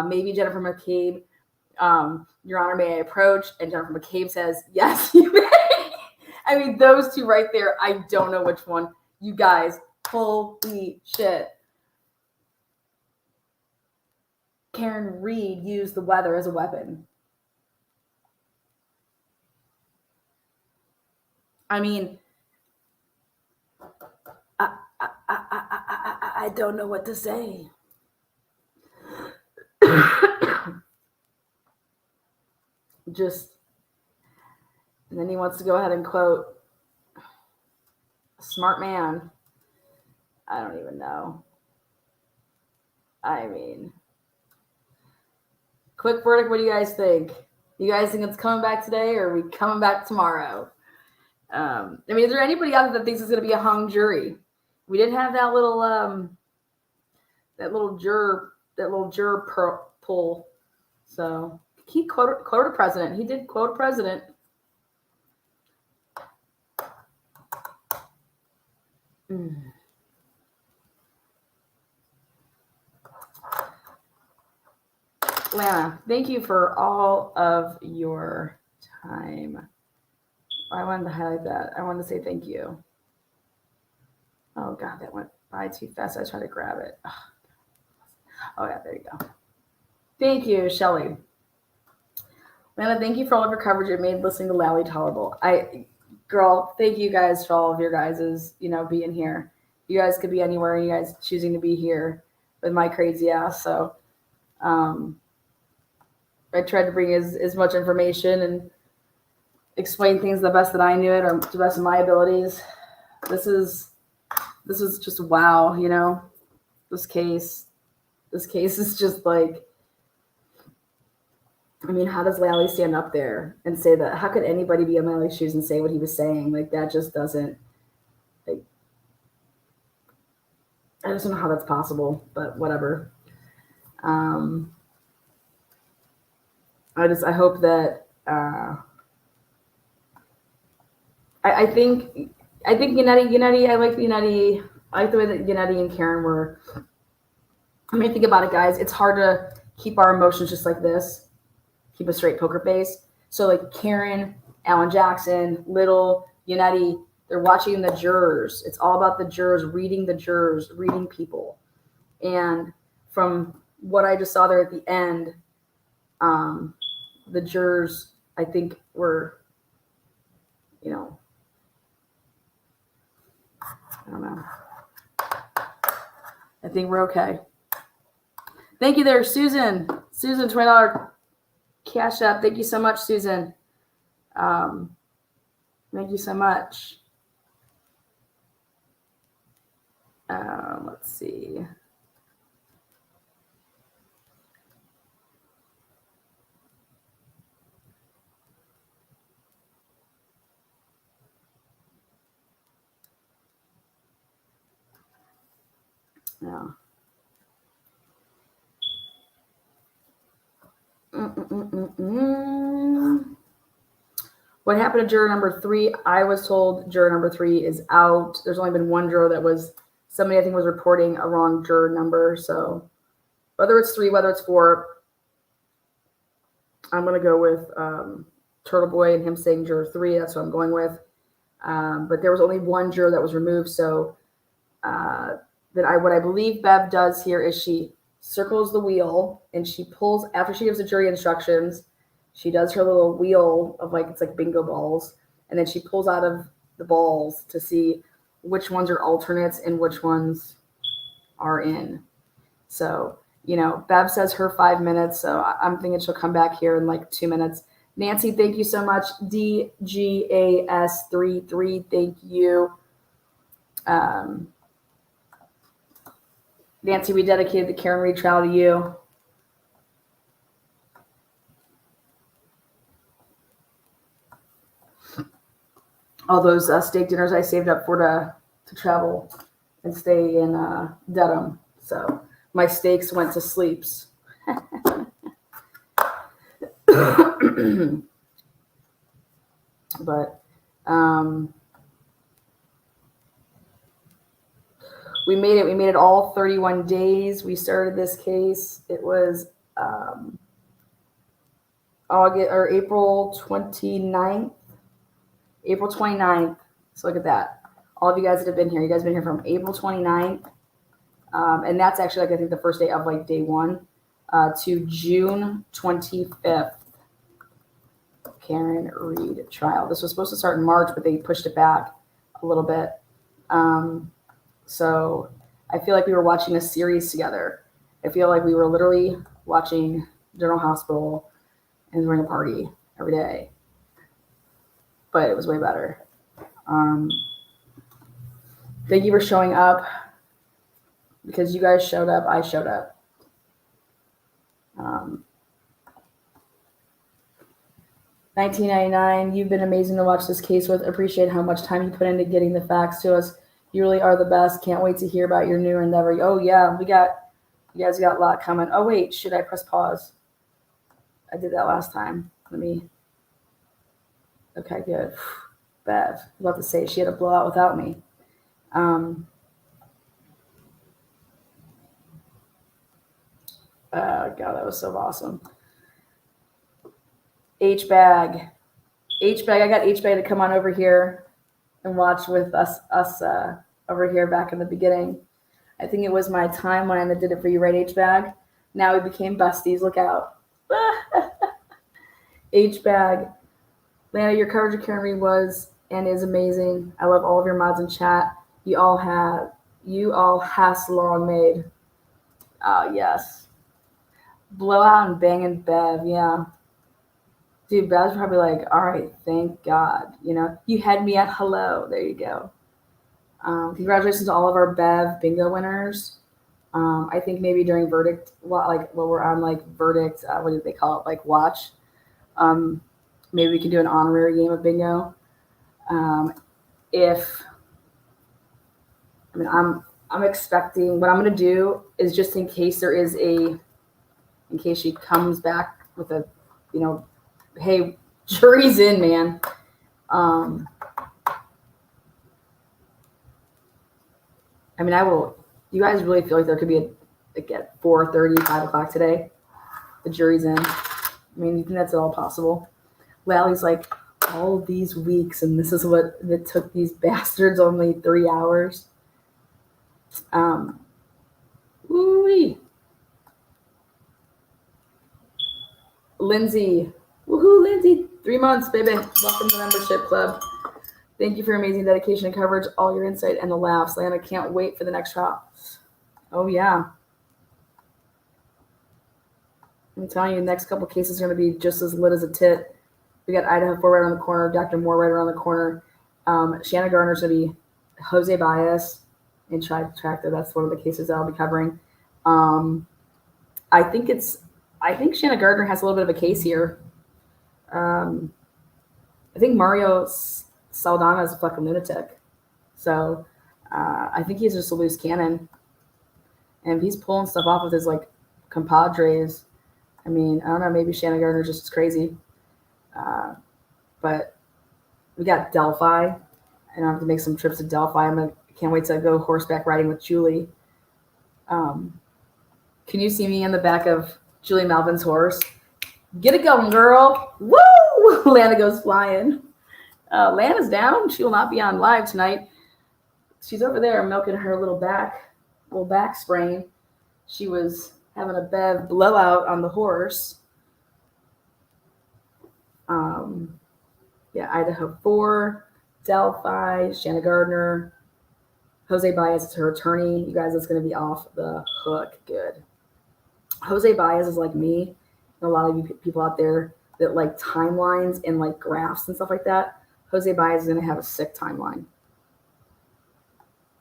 Maybe Jennifer McCabe, Your Honor, may I approach? And Jennifer McCabe says, yes, you may. I mean, those two right there, I don't know which one. You guys, holy shit. Karen Reed used the weather as a weapon. I mean, I don't know what to say. And then he wants to go ahead and quote a smart man. I don't even know. I mean, quick verdict. What do you guys think? You guys think it's coming back today, or are we coming back tomorrow? I mean, is there anybody out there that thinks it's going to be a hung jury? We did have that little juror pull. So he quoted a president. He did quote a president. Lana, thank you for all of your time. I wanted to highlight that. I wanted to say thank you. Oh God, that went by too fast. I tried to grab it. Oh yeah, there you go. Thank you, Shelly. Lana, thank you for all of your coverage. It made listening to Lally tolerable. Girl, thank you guys for all of your guys' being here. You guys could be anywhere, and you guys choosing to be here with my crazy ass. So I tried to bring as much information and explain things the best that I knew it, or to the best of my abilities. This is just wow, this case is just like, I mean, how does Lally stand up there and say that? How could anybody be in Lally's shoes and say what he was saying? Like, that just doesn't, like, I just don't know how that's possible, but whatever. I hope that, I think Yannetti, I like Yannetti. I like the way that Yannetti and Karen were. I mean, think about it, guys. It's hard to keep our emotions just like this, keep a straight poker face. So like Karen, Alan Jackson, Little, Yannetti, they're watching the jurors. It's all about the jurors, reading people. And from what I just saw there at the end, the jurors, I think, were, you know, I don't know. I think we're okay. Thank you there, Susan. Susan, $20 Cash App. Thank you so much, Susan. Thank you so much. Let's see. Yeah. What happened to juror number 3? I was told juror number 3 is out. There's only been one juror that was, somebody I think was reporting a wrong juror number. So whether it's 3, whether it's 4, I'm going to go with Turtle Boy and him saying juror 3. That's what I'm going with. But there was only one juror that was removed. So what I believe Bev does here is she circles the wheel and she pulls, after she gives the jury instructions, she does her little wheel of like, it's like bingo balls. And then she pulls out of the balls to see which ones are alternates and which ones are in. So, you know, Bev says her 5 minutes. So I'm thinking she'll come back here in like 2 minutes. Nancy, thank you so much. DGAS33, thank you. Nancy, we dedicated the Karen Reed trial to you. All those steak dinners I saved up for to travel and stay in Dedham. So my steaks went to sleeps. But we made it. We made it all 31 days. We started this case. It was April 29th. April 29th. So look at that. All of you guys that have been here, you guys have been here from April 29th. And that's actually like, I think the first day of like day 1 to June 25th. Karen Reed trial. This was supposed to start in March, but they pushed it back a little bit. So I feel like we were watching a series together. I feel like we were literally watching General Hospital and doing a party every day. But it was way better. Thank you for showing up. Because you guys showed up, I showed up. 1999, you've been amazing to watch this case with. Appreciate how much time you put into getting the facts to us. You really are the best. Can't wait to hear about your new endeavor. Oh yeah, you guys got a lot coming. Oh wait, should I press pause? I did that last time. Okay, good. Bev, I was about to say she had a blowout without me. God, that was so awesome. H-Bag. H-Bag, I got H-Bag to come on over here and watch with us over here back in the beginning. I think it was my timeline that did it for you, right, H-Bag? Now we became besties. Look out. H-Bag. Lana, your coverage of Karen Reed was and is amazing. I love all of your mods in chat. You all has long made. Yes. Blowout and banging Bev, yeah. Dude, Bev's probably like, all right, thank God. You know, you had me at hello. There you go. Congratulations to all of our Bev bingo winners. I think maybe during verdict, while we're on like verdict, what do they call it? Like watch. Maybe we can do an honorary game of bingo. I'm expecting, what I'm going to do is just in case in case she comes back with a, you know, hey, jury's in, man. You guys really feel like there could be at 4:30, 5 o'clock today? the jury's in. I mean, you think that's at all possible? Lally's like, all these weeks, and this is what it took these bastards only 3 hours. Ooh-wee. Lindsay. Woohoo, Lindsay. 3 months, baby. Welcome to the membership club. Thank you for your amazing dedication and coverage, all your insight, and the laughs. Lana can't wait for the next trial. Oh, yeah. I'm telling you, the next couple cases are going to be just as lit as a tit. We got Idaho 4 right around the corner, Dr. Moore right around the corner. Shanna Gardner's going to be Jose Baez and Tractor. That's one of the cases that I'll be covering. I think Shanna Gardner has a little bit of a case here. I think Mario Saldana is a fucking lunatic. So I think he's just a loose cannon. And if he's pulling stuff off with his like compadres, I mean, I don't know, maybe Shanna Gardner's just crazy. But we got Delphi, and I have to make some trips to Delphi. Can't wait to go horseback riding with Julie. Can you see me in the back of Julie Melvin's horse? Get it going, girl. Woo! Lana goes flying. Lana's down. She will not be on live tonight. She's over there milking her little back sprain. She was having a bad blowout on the horse. Yeah, Idaho 4, Delphi, Shanna Gardner, Jose Baez is her attorney. You guys, it's going to be off the hook. Good. Jose Baez is like me. A lot of you people out there that like timelines and like graphs and stuff like that. Jose Baez is going to have a sick timeline.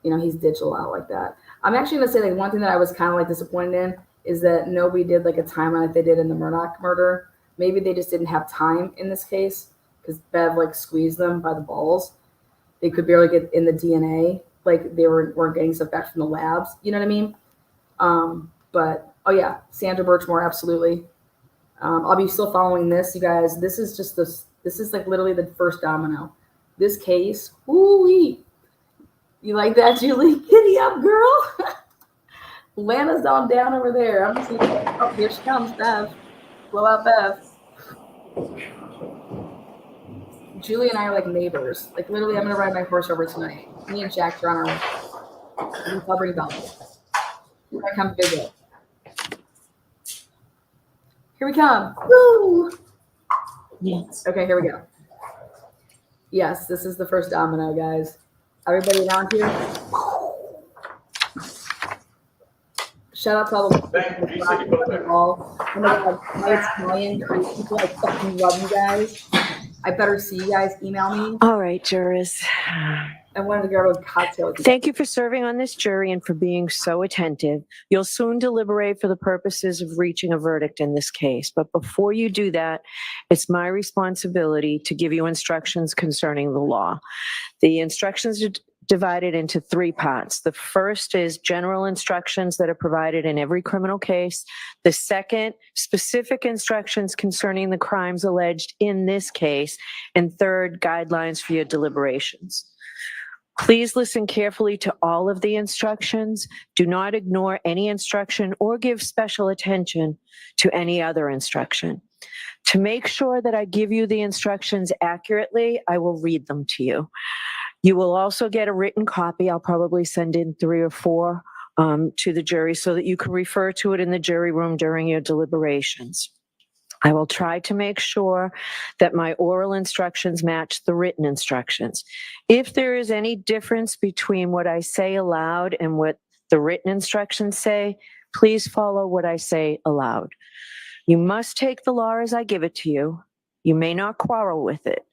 You know, he's digital out like that. I'm actually going to say like one thing that I was kind of like disappointed in is that nobody did like a timeline like they did in the Murdoch murder. Maybe they just didn't have time in this case because Bev like squeezed them by the balls. They could barely get in the DNA. Like they weren't getting stuff back from the labs. You know what I mean? But oh yeah, Sandra Birchmore, absolutely. I'll be still following this, you guys. This is just this is like literally the first domino. This case, woo-wee. You like that, Julie? Giddy up, girl. Lana's on down over there. I'm just gonna, oh, here she comes, Bev. Blow out Bev. Julie and I are like neighbors. Like literally, I'm gonna ride my horse over tonight. Me and Jack are on our covering belt. Here I come visit. Here we come. Woo! Yes. Okay, here we go. Yes, this is the first domino, guys. Everybody around here. Shout out to all the all. Oh my god, it's Italian crazy people. I fucking love you guys. I better see you guys. Email me. All right, jurors. I wanted to grab a cocktail. Thank you for serving on this jury and for being so attentive. You'll soon deliberate for the purposes of reaching a verdict in this case. But before you do that, it's my responsibility to give you instructions concerning the law. The instructions are divided into 3 parts. The first is general instructions that are provided in every criminal case. The second, specific instructions concerning the crimes alleged in this case. And third, guidelines for your deliberations. Please listen carefully to all of the instructions. Do not ignore any instruction or give special attention to any other instruction. To make sure that I give you the instructions accurately, I will read them to you. You will also get a written copy. I'll probably send in 3 or 4 to the jury so that you can refer to it in the jury room during your deliberations. I will try to make sure that my oral instructions match the written instructions. If there is any difference between what I say aloud and what the written instructions say, please follow what I say aloud. You must take the law as I give it to you. You may not quarrel with it.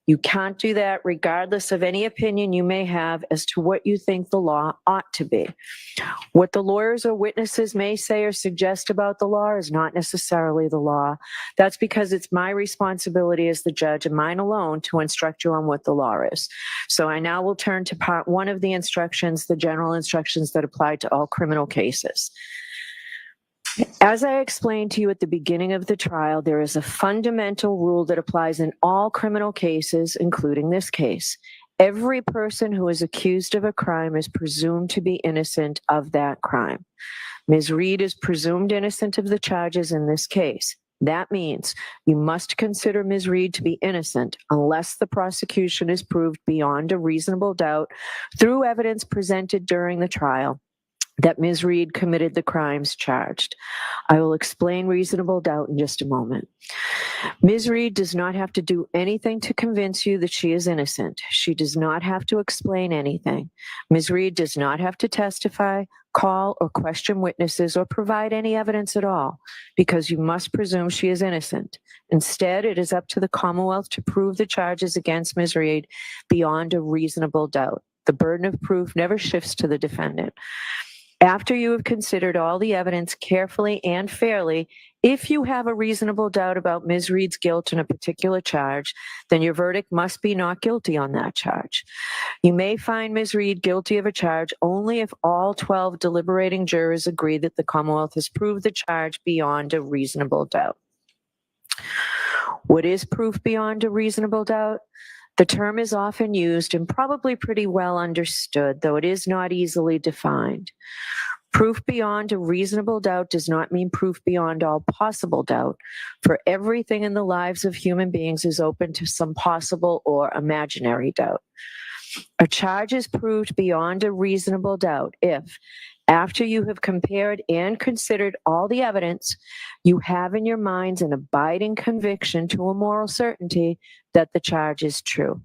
You can't do that regardless of any opinion you may have as to what you think the law ought to be. What the lawyers or witnesses may say or suggest about the law is not necessarily the law. That's because it's my responsibility as the judge and mine alone to instruct you on what the law is. So I now will turn to part 1 of the instructions, the general instructions that apply to all criminal cases. As I explained to you at the beginning of the trial, there is a fundamental rule that applies in all criminal cases, including this case. Every person who is accused of a crime is presumed to be innocent of that crime. Ms. Reed is presumed innocent of the charges in this case. That means you must consider Ms. Reed to be innocent unless the prosecution is proved beyond a reasonable doubt through evidence presented during the trial that Ms. Reed committed the crimes charged. I will explain reasonable doubt in just a moment. Ms. Reed does not have to do anything to convince you that she is innocent. She does not have to explain anything. Ms. Reed does not have to testify, call, or question witnesses, or provide any evidence at all, because you must presume she is innocent. Instead, it is up to the Commonwealth to prove the charges against Ms. Reed beyond a reasonable doubt. The burden of proof never shifts to the defendant. After you have considered all the evidence carefully and fairly, if you have a reasonable doubt about Ms. Reed's guilt in a particular charge, then your verdict must be not guilty on that charge. You may find Ms. Reed guilty of a charge only if all 12 deliberating jurors agree that the Commonwealth has proved the charge beyond a reasonable doubt. What is proof beyond a reasonable doubt? The term is often used and probably pretty well understood, though it is not easily defined. Proof beyond a reasonable doubt does not mean proof beyond all possible doubt, for everything in the lives of human beings is open to some possible or imaginary doubt. A charge is proved beyond a reasonable doubt if, after you have compared and considered all the evidence, you have in your minds an abiding conviction to a moral certainty that the charge is true.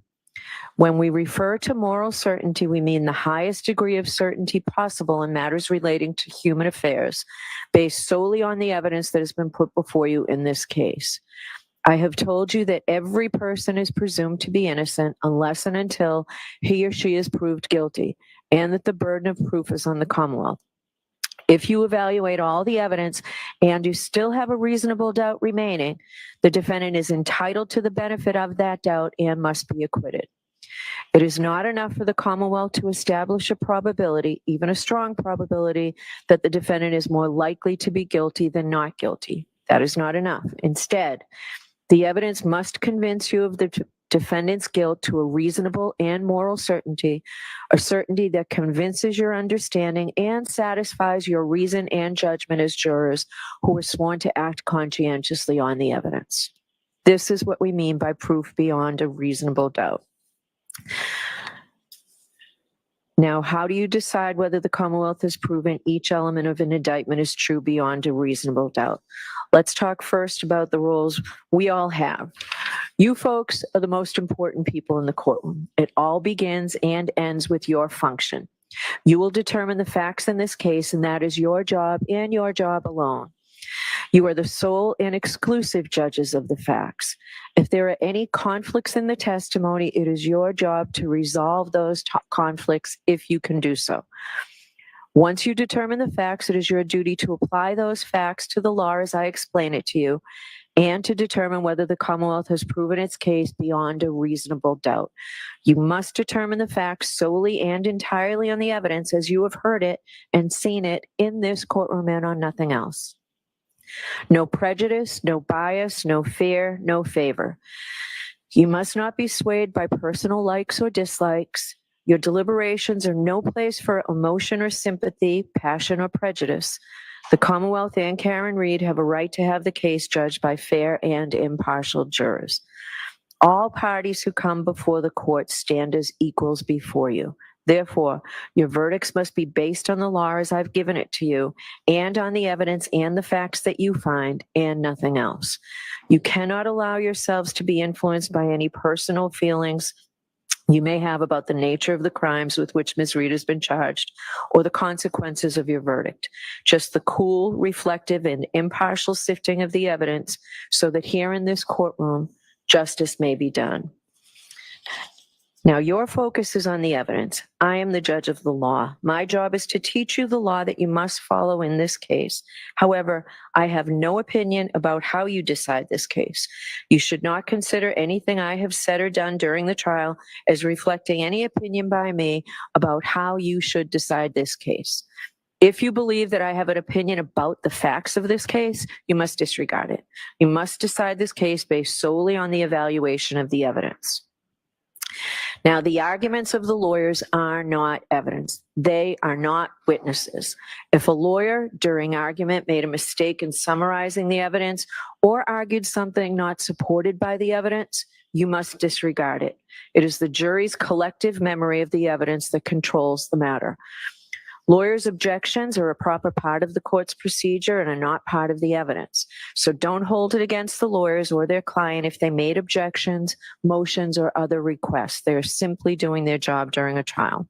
When we refer to moral certainty, we mean the highest degree of certainty possible in matters relating to human affairs, based solely on the evidence that has been put before you in this case. I have told you that every person is presumed to be innocent unless and until he or she is proved guilty, and that the burden of proof is on the Commonwealth. If you evaluate all the evidence and you still have a reasonable doubt remaining, the defendant is entitled to the benefit of that doubt and must be acquitted. It is not enough for the Commonwealth to establish a probability, even a strong probability, that the defendant is more likely to be guilty than not guilty. That is not enough. Instead, the evidence must convince you of the defendant's guilt to a reasonable and moral certainty, a certainty that convinces your understanding and satisfies your reason and judgment as jurors who are sworn to act conscientiously on the evidence. This is what we mean by proof beyond a reasonable doubt. Now, how do you decide whether the Commonwealth has proven each element of an indictment is true beyond a reasonable doubt? Let's talk first about the roles we all have. You folks are the most important people in the courtroom. It all begins and ends with your function. You will determine the facts in this case, and that is your job and your job alone. You are the sole and exclusive judges of the facts. If there are any conflicts in the testimony, it is your job to resolve those conflicts if you can do so. Once you determine the facts, it is your duty to apply those facts to the law as I explain it to you, and to determine whether the Commonwealth has proven its case beyond a reasonable doubt. You must determine the facts solely and entirely on the evidence as you have heard it and seen it in this courtroom and on nothing else. No prejudice, no bias, no fear, no favor. You must not be swayed by personal likes or dislikes. Your deliberations are no place for emotion or sympathy, passion or prejudice. The Commonwealth and Karen Reed have a right to have the case judged by fair and impartial jurors. All parties who come before the court stand as equals before you. Therefore, your verdicts must be based on the law as I've given it to you, and on the evidence and the facts that you find, and nothing else. You cannot allow yourselves to be influenced by any personal feelings you may have about the nature of the crimes with which Ms. Reed has been charged, or the consequences of your verdict. Just the cool, reflective, and impartial sifting of the evidence, so that here in this courtroom, justice may be done. Now, your focus is on the evidence. I am the judge of the law. My job is to teach you the law that you must follow in this case. However, I have no opinion about how you decide this case. You should not consider anything I have said or done during the trial as reflecting any opinion by me about how you should decide this case. If you believe that I have an opinion about the facts of this case, you must disregard it. You must decide this case based solely on the evaluation of the evidence. Now, the arguments of the lawyers are not evidence. They are not witnesses. If a lawyer during argument made a mistake in summarizing the evidence or argued something not supported by the evidence, you must disregard it. It is the jury's collective memory of the evidence that controls the matter. Lawyers' objections are a proper part of the court's procedure and are not part of the evidence. So don't hold it against the lawyers or their client if they made objections, motions, or other requests. They're simply doing their job during a trial.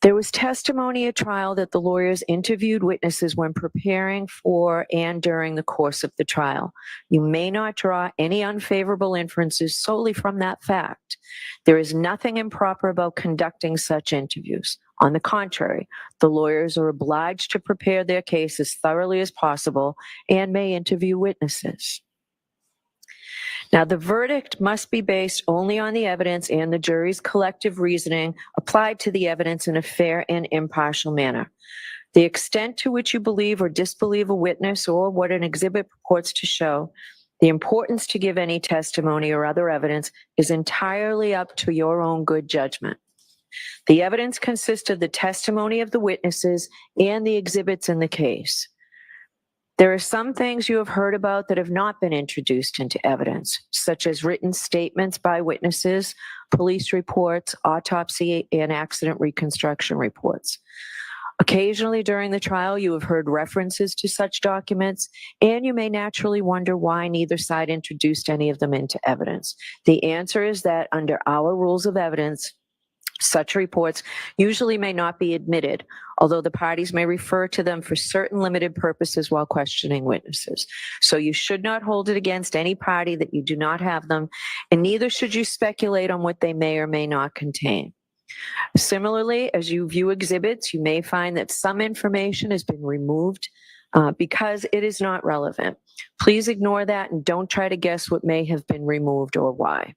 There was testimony at trial that the lawyers interviewed witnesses when preparing for and during the course of the trial. You may not draw any unfavorable inferences solely from that fact. There is nothing improper about conducting such interviews. On the contrary, the lawyers are obliged to prepare their case as thoroughly as possible and may interview witnesses. Now, the verdict must be based only on the evidence and the jury's collective reasoning applied to the evidence in a fair and impartial manner. The extent to which you believe or disbelieve a witness or what an exhibit purports to show, the importance to give any testimony or other evidence is entirely up to your own good judgment. The evidence consists of the testimony of the witnesses and the exhibits in the case. There are some things you have heard about that have not been introduced into evidence, such as written statements by witnesses, police reports, autopsy, and accident reconstruction reports. Occasionally during the trial, you have heard references to such documents, and you may naturally wonder why neither side introduced any of them into evidence. The answer is that under our rules of evidence, such reports usually may not be admitted, although the parties may refer to them for certain limited purposes while questioning witnesses. So you should not hold it against any party that you do not have them, and neither should you speculate on what they may or may not contain. Similarly, as you view exhibits, you may find that some information has been removed because it is not relevant. Please ignore that and don't try to guess what may have been removed or why.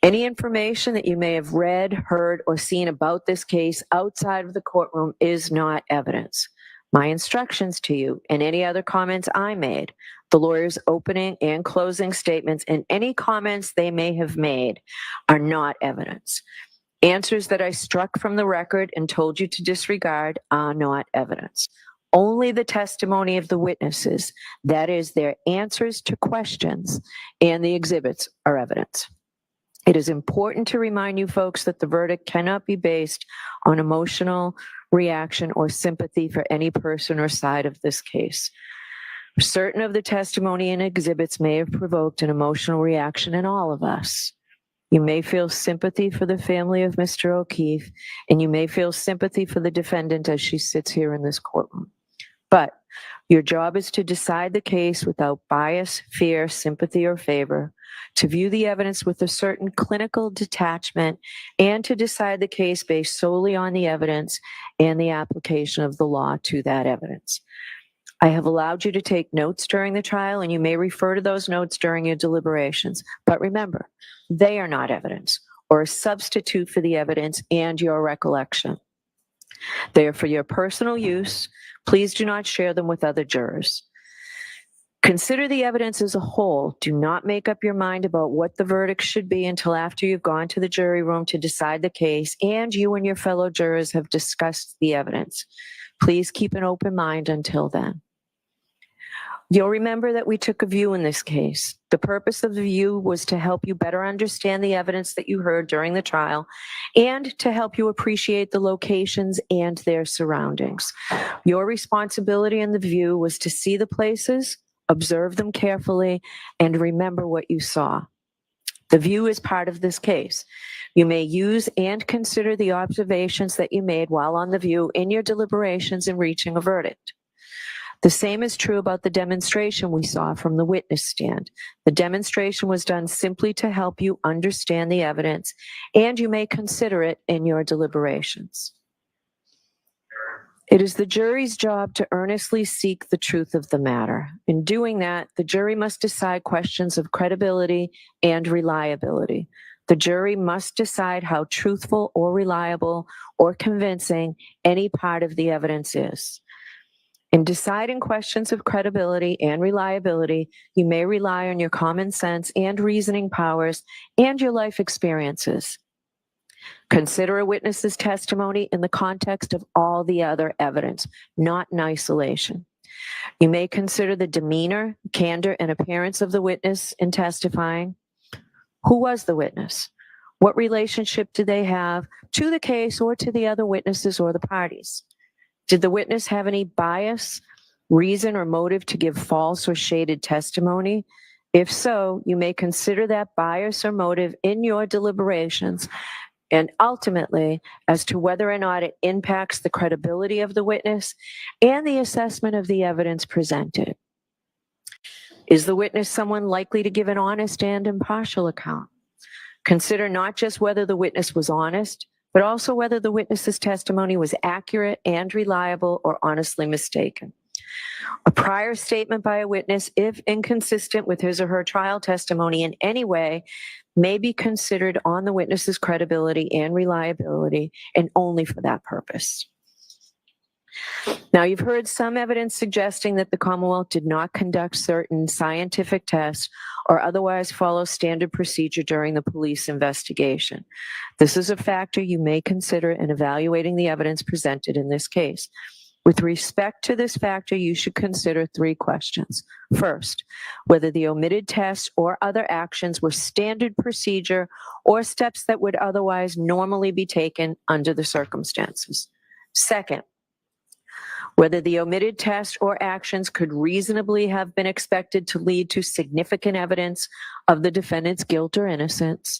Any information that you may have read, heard, or seen about this case outside of the courtroom is not evidence. My instructions to you and any other comments I made, the lawyer's opening and closing statements, and any comments they may have made are not evidence. Answers that I struck from the record and told you to disregard are not evidence. Only the testimony of the witnesses, that is, their answers to questions, and the exhibits are evidence. It is important to remind you folks that the verdict cannot be based on emotional reaction or sympathy for any person or side of this case. Certain of the testimony and exhibits may have provoked an emotional reaction in all of us. You may feel sympathy for the family of Mr. O'Keefe, and you may feel sympathy for the defendant as she sits here in this courtroom. But your job is to decide the case without bias, fear, sympathy, or favor, to view the evidence with a certain clinical detachment, and to decide the case based solely on the evidence and the application of the law to that evidence. I have allowed you to take notes during the trial, and you may refer to those notes during your deliberations. But remember, they are not evidence or a substitute for the evidence and your recollection. They are for your personal use. Please do not share them with other jurors. Consider the evidence as a whole. Do not make up your mind about what the verdict should be until after you've gone to the jury room to decide the case and you and your fellow jurors have discussed the evidence. Please keep an open mind until then. You'll remember that we took a view in this case. The purpose of the view was to help you better understand the evidence that you heard during the trial and to help you appreciate the locations and their surroundings. Your responsibility in the view was to see the places, observe them carefully, and remember what you saw. The view is part of this case. You may use and consider the observations that you made while on the view in your deliberations in reaching a verdict. The same is true about the demonstration we saw from the witness stand. The demonstration was done simply to help you understand the evidence, and you may consider it in your deliberations. It is the jury's job to earnestly seek the truth of the matter. In doing that, the jury must decide questions of credibility and reliability. The jury must decide how truthful or reliable or convincing any part of the evidence is. In deciding questions of credibility and reliability, you may rely on your common sense and reasoning powers and your life experiences. Consider a witness's testimony in the context of all the other evidence, not in isolation. You may consider the demeanor, candor, and appearance of the witness in testifying. Who was the witness? What relationship did they have to the case or to the other witnesses or the parties? Did the witness have any bias, reason, or motive to give false or shaded testimony? If so, you may consider that bias or motive in your deliberations and ultimately as to whether or not it impacts the credibility of the witness and the assessment of the evidence presented. Is the witness someone likely to give an honest and impartial account? Consider not just whether the witness was honest, but also whether the witness's testimony was accurate and reliable or honestly mistaken. A prior statement by a witness, if inconsistent with his or her trial testimony in any way, may be considered on the witness's credibility and reliability, and only for that purpose. Now, you've heard some evidence suggesting that the Commonwealth did not conduct certain scientific tests or otherwise follow standard procedure during the police investigation. This is a factor you may consider in evaluating the evidence presented in this case. With respect to this factor, you should consider 3 questions. First, whether the omitted tests or other actions were standard procedure or steps that would otherwise normally be taken under the circumstances. Second, whether the omitted tests or actions could reasonably have been expected to lead to significant evidence of the defendant's guilt or innocence.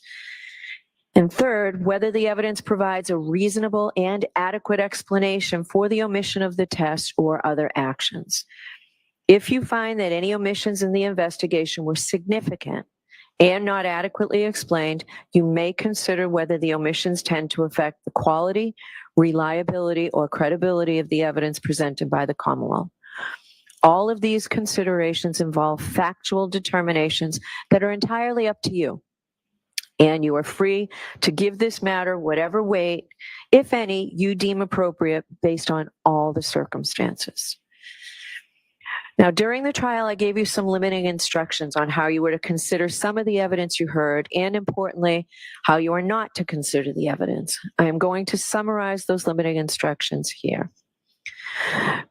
And third, whether the evidence provides a reasonable and adequate explanation for the omission of the test or other actions. If you find that any omissions in the investigation were significant and not adequately explained, you may consider whether the omissions tend to affect the quality, reliability, or credibility of the evidence presented by the Commonwealth. All of these considerations involve factual determinations that are entirely up to you. And you are free to give this matter whatever weight, if any, you deem appropriate based on all the circumstances. Now, during the trial, I gave you some limiting instructions on how you were to consider some of the evidence you heard, and importantly, how you are not to consider the evidence. I am going to summarize those limiting instructions here.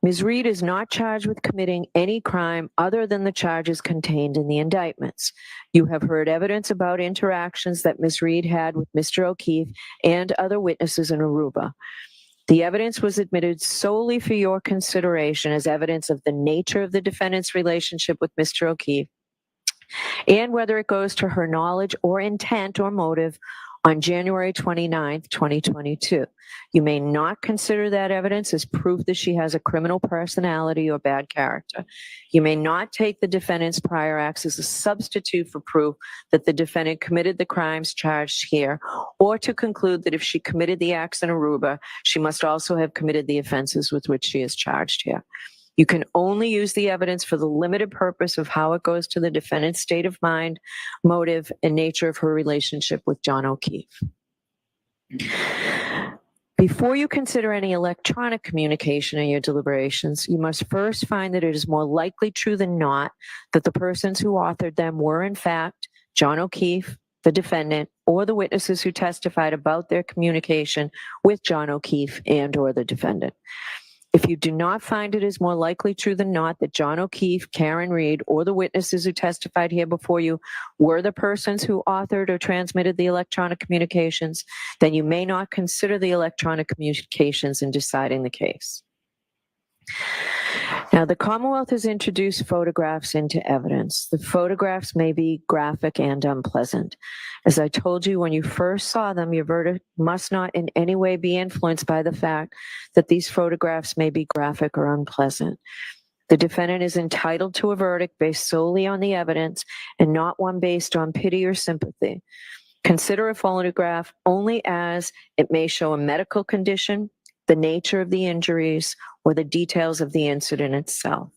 Ms. Reed is not charged with committing any crime other than the charges contained in the indictments. You have heard evidence about interactions that Ms. Reed had with Mr. O'Keefe and other witnesses in Aruba. The evidence was admitted solely for your consideration as evidence of the nature of the defendant's relationship with Mr. O'Keefe and whether it goes to her knowledge or intent or motive on January 29th, 2022. You may not consider that evidence as proof that she has a criminal personality or bad character. You may not take the defendant's prior acts as a substitute for proof that the defendant committed the crimes charged here, or to conclude that if she committed the acts in Aruba, she must also have committed the offenses with which she is charged here. You can only use the evidence for the limited purpose of how it goes to the defendant's state of mind, motive, and nature of her relationship with John O'Keefe. Before you consider any electronic communication in your deliberations, you must first find that it is more likely true than not that the persons who authored them were in fact John O'Keefe, the defendant, or the witnesses who testified about their communication with John O'Keefe and or the defendant. If you do not find it is more likely true than not that John O'Keefe, Karen Reed, or the witnesses who testified here before you were the persons who authored or transmitted the electronic communications, then you may not consider the electronic communications in deciding the case. Now, the Commonwealth has introduced photographs into evidence. The photographs may be graphic and unpleasant. As I told you when you first saw them, your verdict must not in any way be influenced by the fact that these photographs may be graphic or unpleasant. The defendant is entitled to a verdict based solely on the evidence and not one based on pity or sympathy. Consider a photograph only as it may show a medical condition, the nature of the injuries, or the details of the incident itself.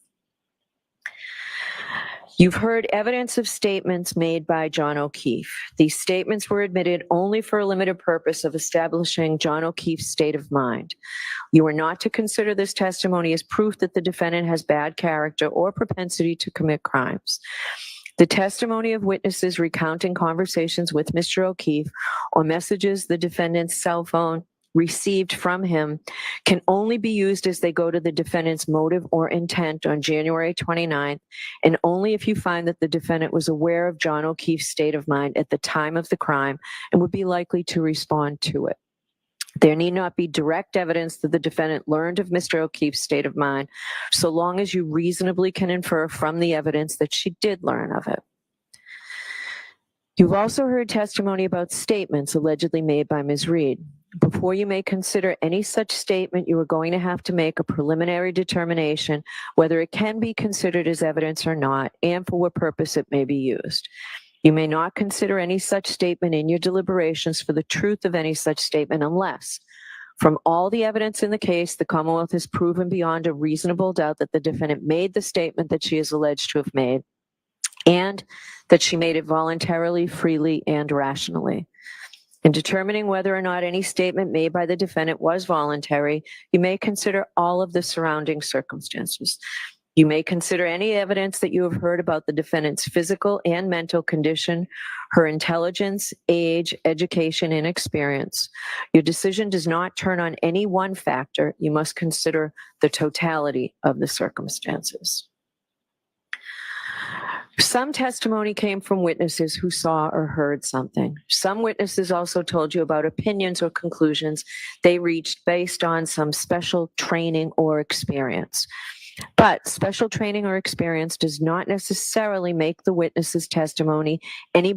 You've heard evidence of statements made by John O'Keefe. These statements were admitted only for a limited purpose of establishing John O'Keefe's state of mind. You are not to consider this testimony as proof that the defendant has bad character or propensity to commit crimes. The testimony of witnesses recounting conversations with Mr. O'Keefe or messages the defendant's cell phone received from him can only be used as they go to the defendant's motive or intent on January 29th, and only if you find that the defendant was aware of John O'Keefe's state of mind at the time of the crime and would be likely to respond to it. There need not be direct evidence that the defendant learned of Mr. O'Keefe's state of mind, so long as you reasonably can infer from the evidence that she did learn of it. You've also heard testimony about statements allegedly made by Ms. Reed. Before you may consider any such statement, you are going to have to make a preliminary determination whether it can be considered as evidence or not, and for what purpose it may be used. You may not consider any such statement in your deliberations for the truth of any such statement unless, from all the evidence in the case, the Commonwealth has proven beyond a reasonable doubt that the defendant made the statement that she is alleged to have made, and that she made it voluntarily, freely, and rationally. In determining whether or not any statement made by the defendant was voluntary, you may consider all of the surrounding circumstances. You may consider any evidence that you have heard about the defendant's physical and mental condition, her intelligence, age, education, and experience. Your decision does not turn on any one factor. You must consider the totality of the circumstances. Some testimony came from witnesses who saw or heard something. Some witnesses also told you about opinions or conclusions they reached based on some special training or experience. But special training or experience does not necessarily make the witness's testimony any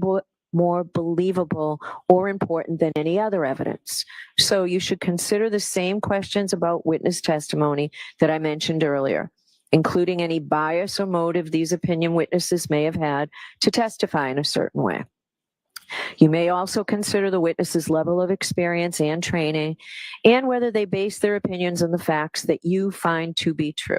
more believable or important than any other evidence. So you should consider the same questions about witness testimony that I mentioned earlier, including any bias or motive these opinion witnesses may have had to testify in a certain way. You may also consider the witness's level of experience and training, and whether they base their opinions on the facts that you find to be true.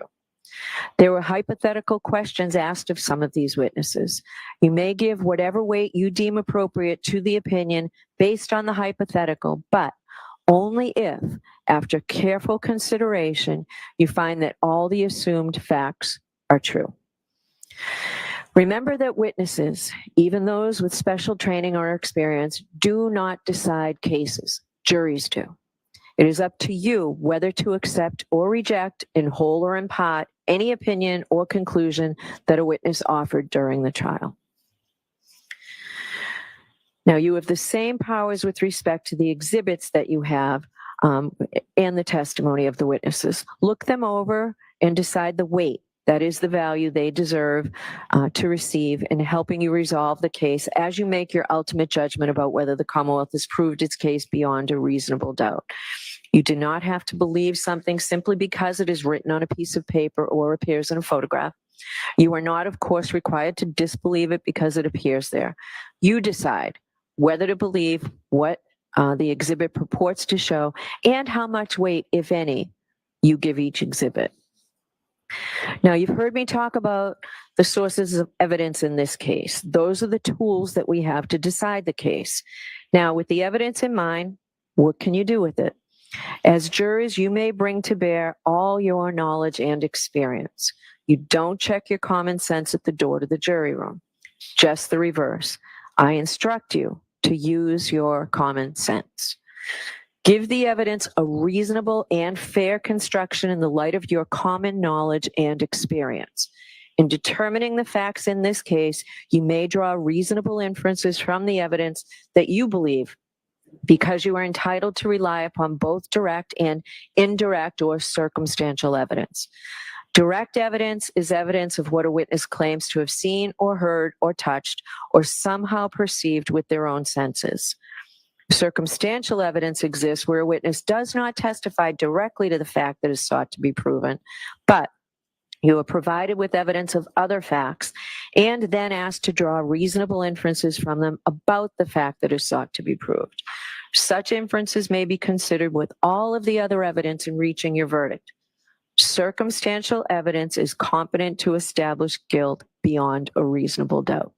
There were hypothetical questions asked of some of these witnesses. You may give whatever weight you deem appropriate to the opinion based on the hypothetical, but only if, after careful consideration, you find that all the assumed facts are true. Remember that witnesses, even those with special training or experience, do not decide cases. Juries do. It is up to you whether to accept or reject, in whole or in part, any opinion or conclusion that a witness offered during the trial. Now, you have the same powers with respect to the exhibits that you have and the testimony of the witnesses. Look them over and decide the weight, that is the value they deserve to receive in helping you resolve the case as you make your ultimate judgment about whether the Commonwealth has proved its case beyond a reasonable doubt. You do not have to believe something simply because it is written on a piece of paper or appears in a photograph. You are not, of course, required to disbelieve it because it appears there. You decide whether to believe what the exhibit purports to show and how much weight, if any, you give each exhibit. Now, you've heard me talk about the sources of evidence in this case. Those are the tools that we have to decide the case. Now, with the evidence in mind, what can you do with it? As jurors, you may bring to bear all your knowledge and experience. You don't check your common sense at the door to the jury room. Just the reverse. I instruct you to use your common sense. Give the evidence a reasonable and fair construction in the light of your common knowledge and experience. In determining the facts in this case, you may draw reasonable inferences from the evidence that you believe, because you are entitled to rely upon both direct and indirect or circumstantial evidence. Direct evidence is evidence of what a witness claims to have seen or heard or touched or somehow perceived with their own senses. Circumstantial evidence exists where a witness does not testify directly to the fact that is sought to be proven, but you are provided with evidence of other facts and then asked to draw reasonable inferences from them about the fact that is sought to be proved. Such inferences may be considered with all of the other evidence in reaching your verdict. Circumstantial evidence is competent to establish guilt beyond a reasonable doubt.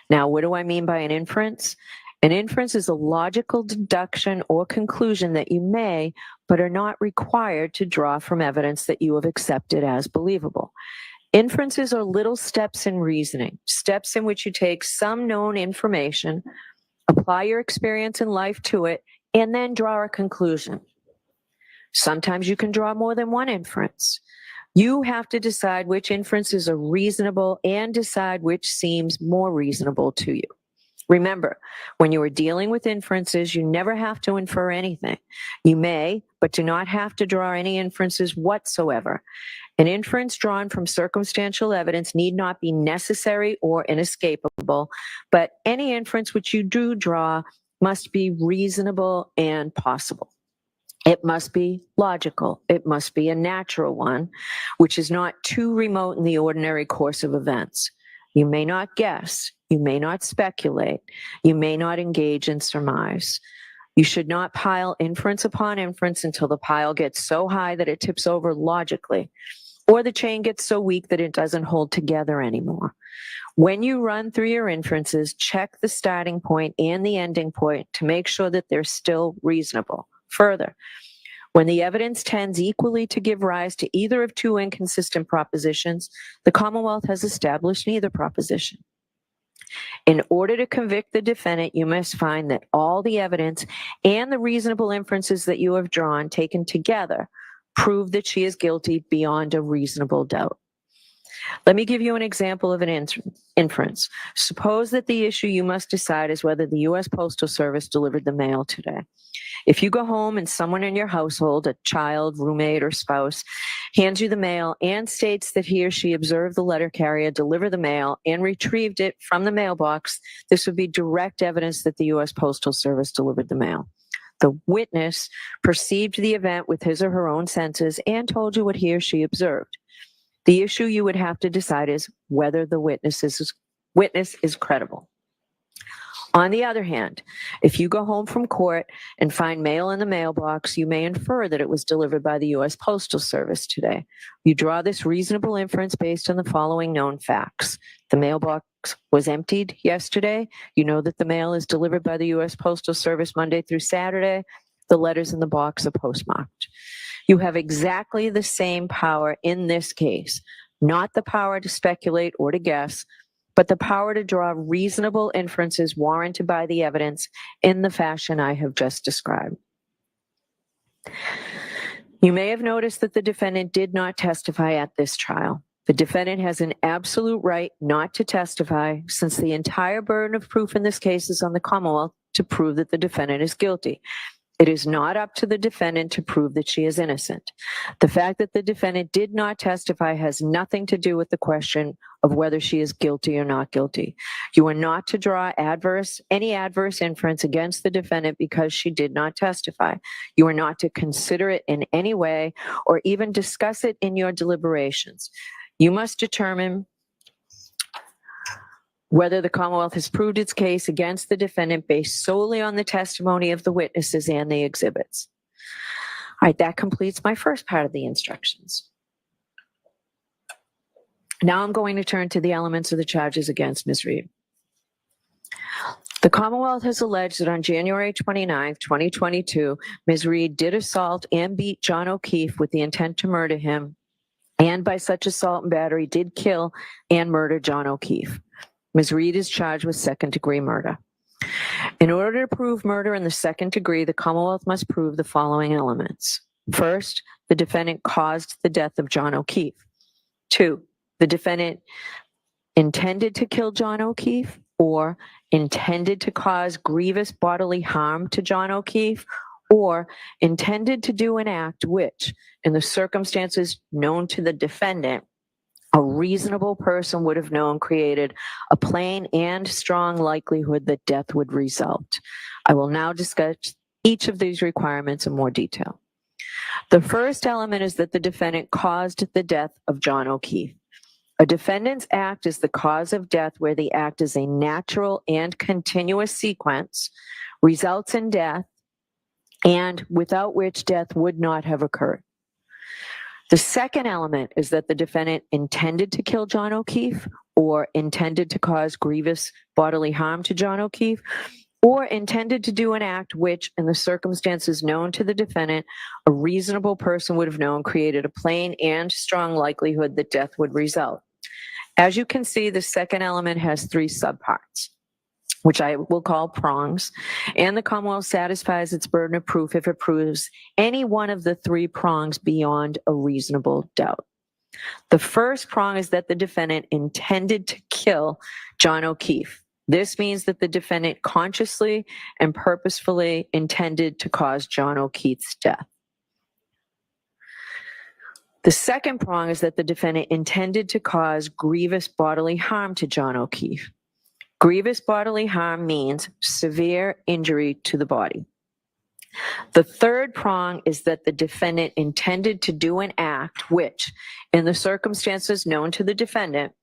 Now, what do I mean by an inference? An inference is a logical deduction or conclusion that you may, but are not required to draw from evidence that you have accepted as believable. Inferences are little steps in reasoning, steps in which you take some known information, apply your experience in life to it, and then draw a conclusion. Sometimes you can draw more than one inference. You have to decide which inferences are reasonable and decide which seems more reasonable to you. Remember, when you are dealing with inferences, you never have to infer anything. You may, but do not have to draw any inferences whatsoever. An inference drawn from circumstantial evidence need not be necessary or inescapable, but any inference which you do draw must be reasonable and possible. It must be logical. It must be a natural one, which is not too remote in the ordinary course of events. You may not guess. You may not speculate. You may not engage in surmise. You should not pile inference upon inference until the pile gets so high that it tips over logically, or the chain gets so weak that it doesn't hold together anymore. When you run through your inferences, check the starting point and the ending point to make sure that they're still reasonable. Further, when the evidence tends equally to give rise to either of two inconsistent propositions, the Commonwealth has established neither proposition. In order to convict the defendant, you must find that all the evidence and the reasonable inferences that you have drawn, taken together, prove that she is guilty beyond a reasonable doubt. Let me give you an example of an inference. Suppose that the issue you must decide is whether the U.S. Postal Service delivered the mail today. If you go home and someone in your household, a child, roommate, or spouse, hands you the mail and states that he or she observed the letter carrier deliver the mail and retrieved it from the mailbox, this would be direct evidence that the U.S. Postal Service delivered the mail. The witness perceived the event with his or her own senses and told you what he or she observed. The issue you would have to decide is whether the witness is credible. On the other hand, if you go home from court and find mail in the mailbox, you may infer that it was delivered by the U.S. Postal Service today. You draw this reasonable inference based on the following known facts. The mailbox was emptied yesterday. You know that the mail is delivered by the U.S. Postal Service Monday through Saturday. The letters in the box are postmarked. You have exactly the same power in this case, not the power to speculate or to guess, but the power to draw reasonable inferences warranted by the evidence in the fashion I have just described. You may have noticed that the defendant did not testify at this trial. The defendant has an absolute right not to testify, since the entire burden of proof in this case is on the Commonwealth to prove that the defendant is guilty. It is not up to the defendant to prove that she is innocent. The fact that the defendant did not testify has nothing to do with the question of whether she is guilty or not guilty. You are not to draw any adverse inference against the defendant because she did not testify. You are not to consider it in any way or even discuss it in your deliberations. You must determine whether the Commonwealth has proved its case against the defendant based solely on the testimony of the witnesses and the exhibits. All right, that completes my first part of the instructions. Now I'm going to turn to the elements of the charges against Ms. Reed. The Commonwealth has alleged that on January 29, 2022, Ms. Reed did assault and beat John O'Keefe with the intent to murder him, and by such assault and battery did kill and murder John O'Keefe. Ms. Reed is charged with second-degree murder. In order to prove murder in the second degree, the Commonwealth must prove the following elements. First, the defendant caused the death of John O'Keefe. 2, the defendant intended to kill John O'Keefe or intended to cause grievous bodily harm to John O'Keefe, or intended to do an act which, in the circumstances known to the defendant, a reasonable person would have known created a plain and strong likelihood that death would result. I will now discuss each of these requirements in more detail. The first element is that the defendant caused the death of John O'Keefe. A defendant's act is the cause of death where the act is a natural and continuous sequence, results in death, and without which death would not have occurred. The second element is that the defendant intended to kill John O'Keefe or intended to cause grievous bodily harm to John O'Keefe or intended to do an act which, in the circumstances known to the defendant, a reasonable person would have known created a plain and strong likelihood that death would result. As you can see, the second element has three subparts, which I will call prongs, and the Commonwealth satisfies its burden of proof if it proves any one of the three prongs beyond a reasonable doubt. The first prong is that the defendant intended to kill John O'Keefe. This means that the defendant consciously and purposefully intended to cause John O'Keefe's death. The second prong is that the defendant intended to cause grievous bodily harm to John O'Keefe. Grievous bodily harm means severe injury to the body. The third prong is that the defendant intended to do an act which, in the circumstances known to the defendant,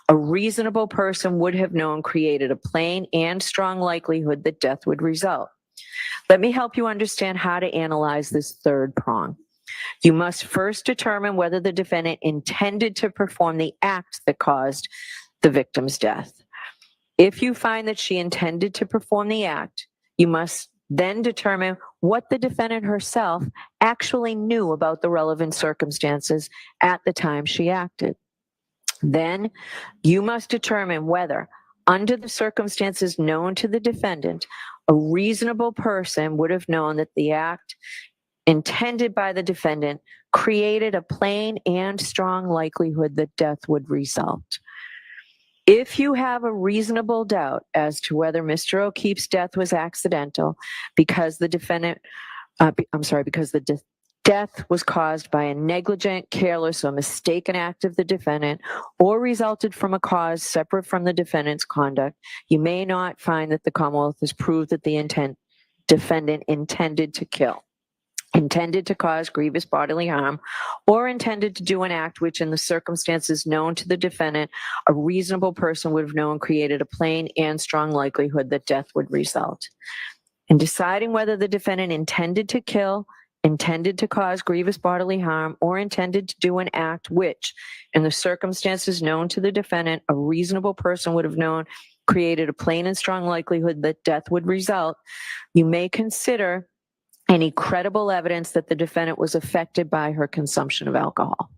a reasonable person would have known created a plain and strong likelihood that death would result. Let me help you understand how to analyze this third prong. You must first determine whether the defendant intended to perform the act that caused the victim's death. If you find that she intended to perform the act, you must then determine what the defendant herself actually knew about the relevant circumstances at the time she acted. Then you must determine whether, under the circumstances known to the defendant, a reasonable person would have known that the act intended by the defendant created a plain and strong likelihood that death would result. If you have a reasonable doubt as to whether Mr. O'Keefe's death was accidental because the death was caused by a negligent, careless, or mistaken act of the defendant or resulted from a cause separate from the defendant's conduct, you may not find that the Commonwealth has proved that the defendant intended to kill, intended to cause grievous bodily harm, or intended to do an act which, in the circumstances known to the defendant, a reasonable person would have known created a plain and strong likelihood that death would result. In deciding whether the defendant intended to kill, intended to cause grievous bodily harm, or intended to do an act which, in the circumstances known to the defendant, a reasonable person would have known created a plain and strong likelihood that death would result, you may consider any credible evidence that the defendant was affected by her consumption of alcohol.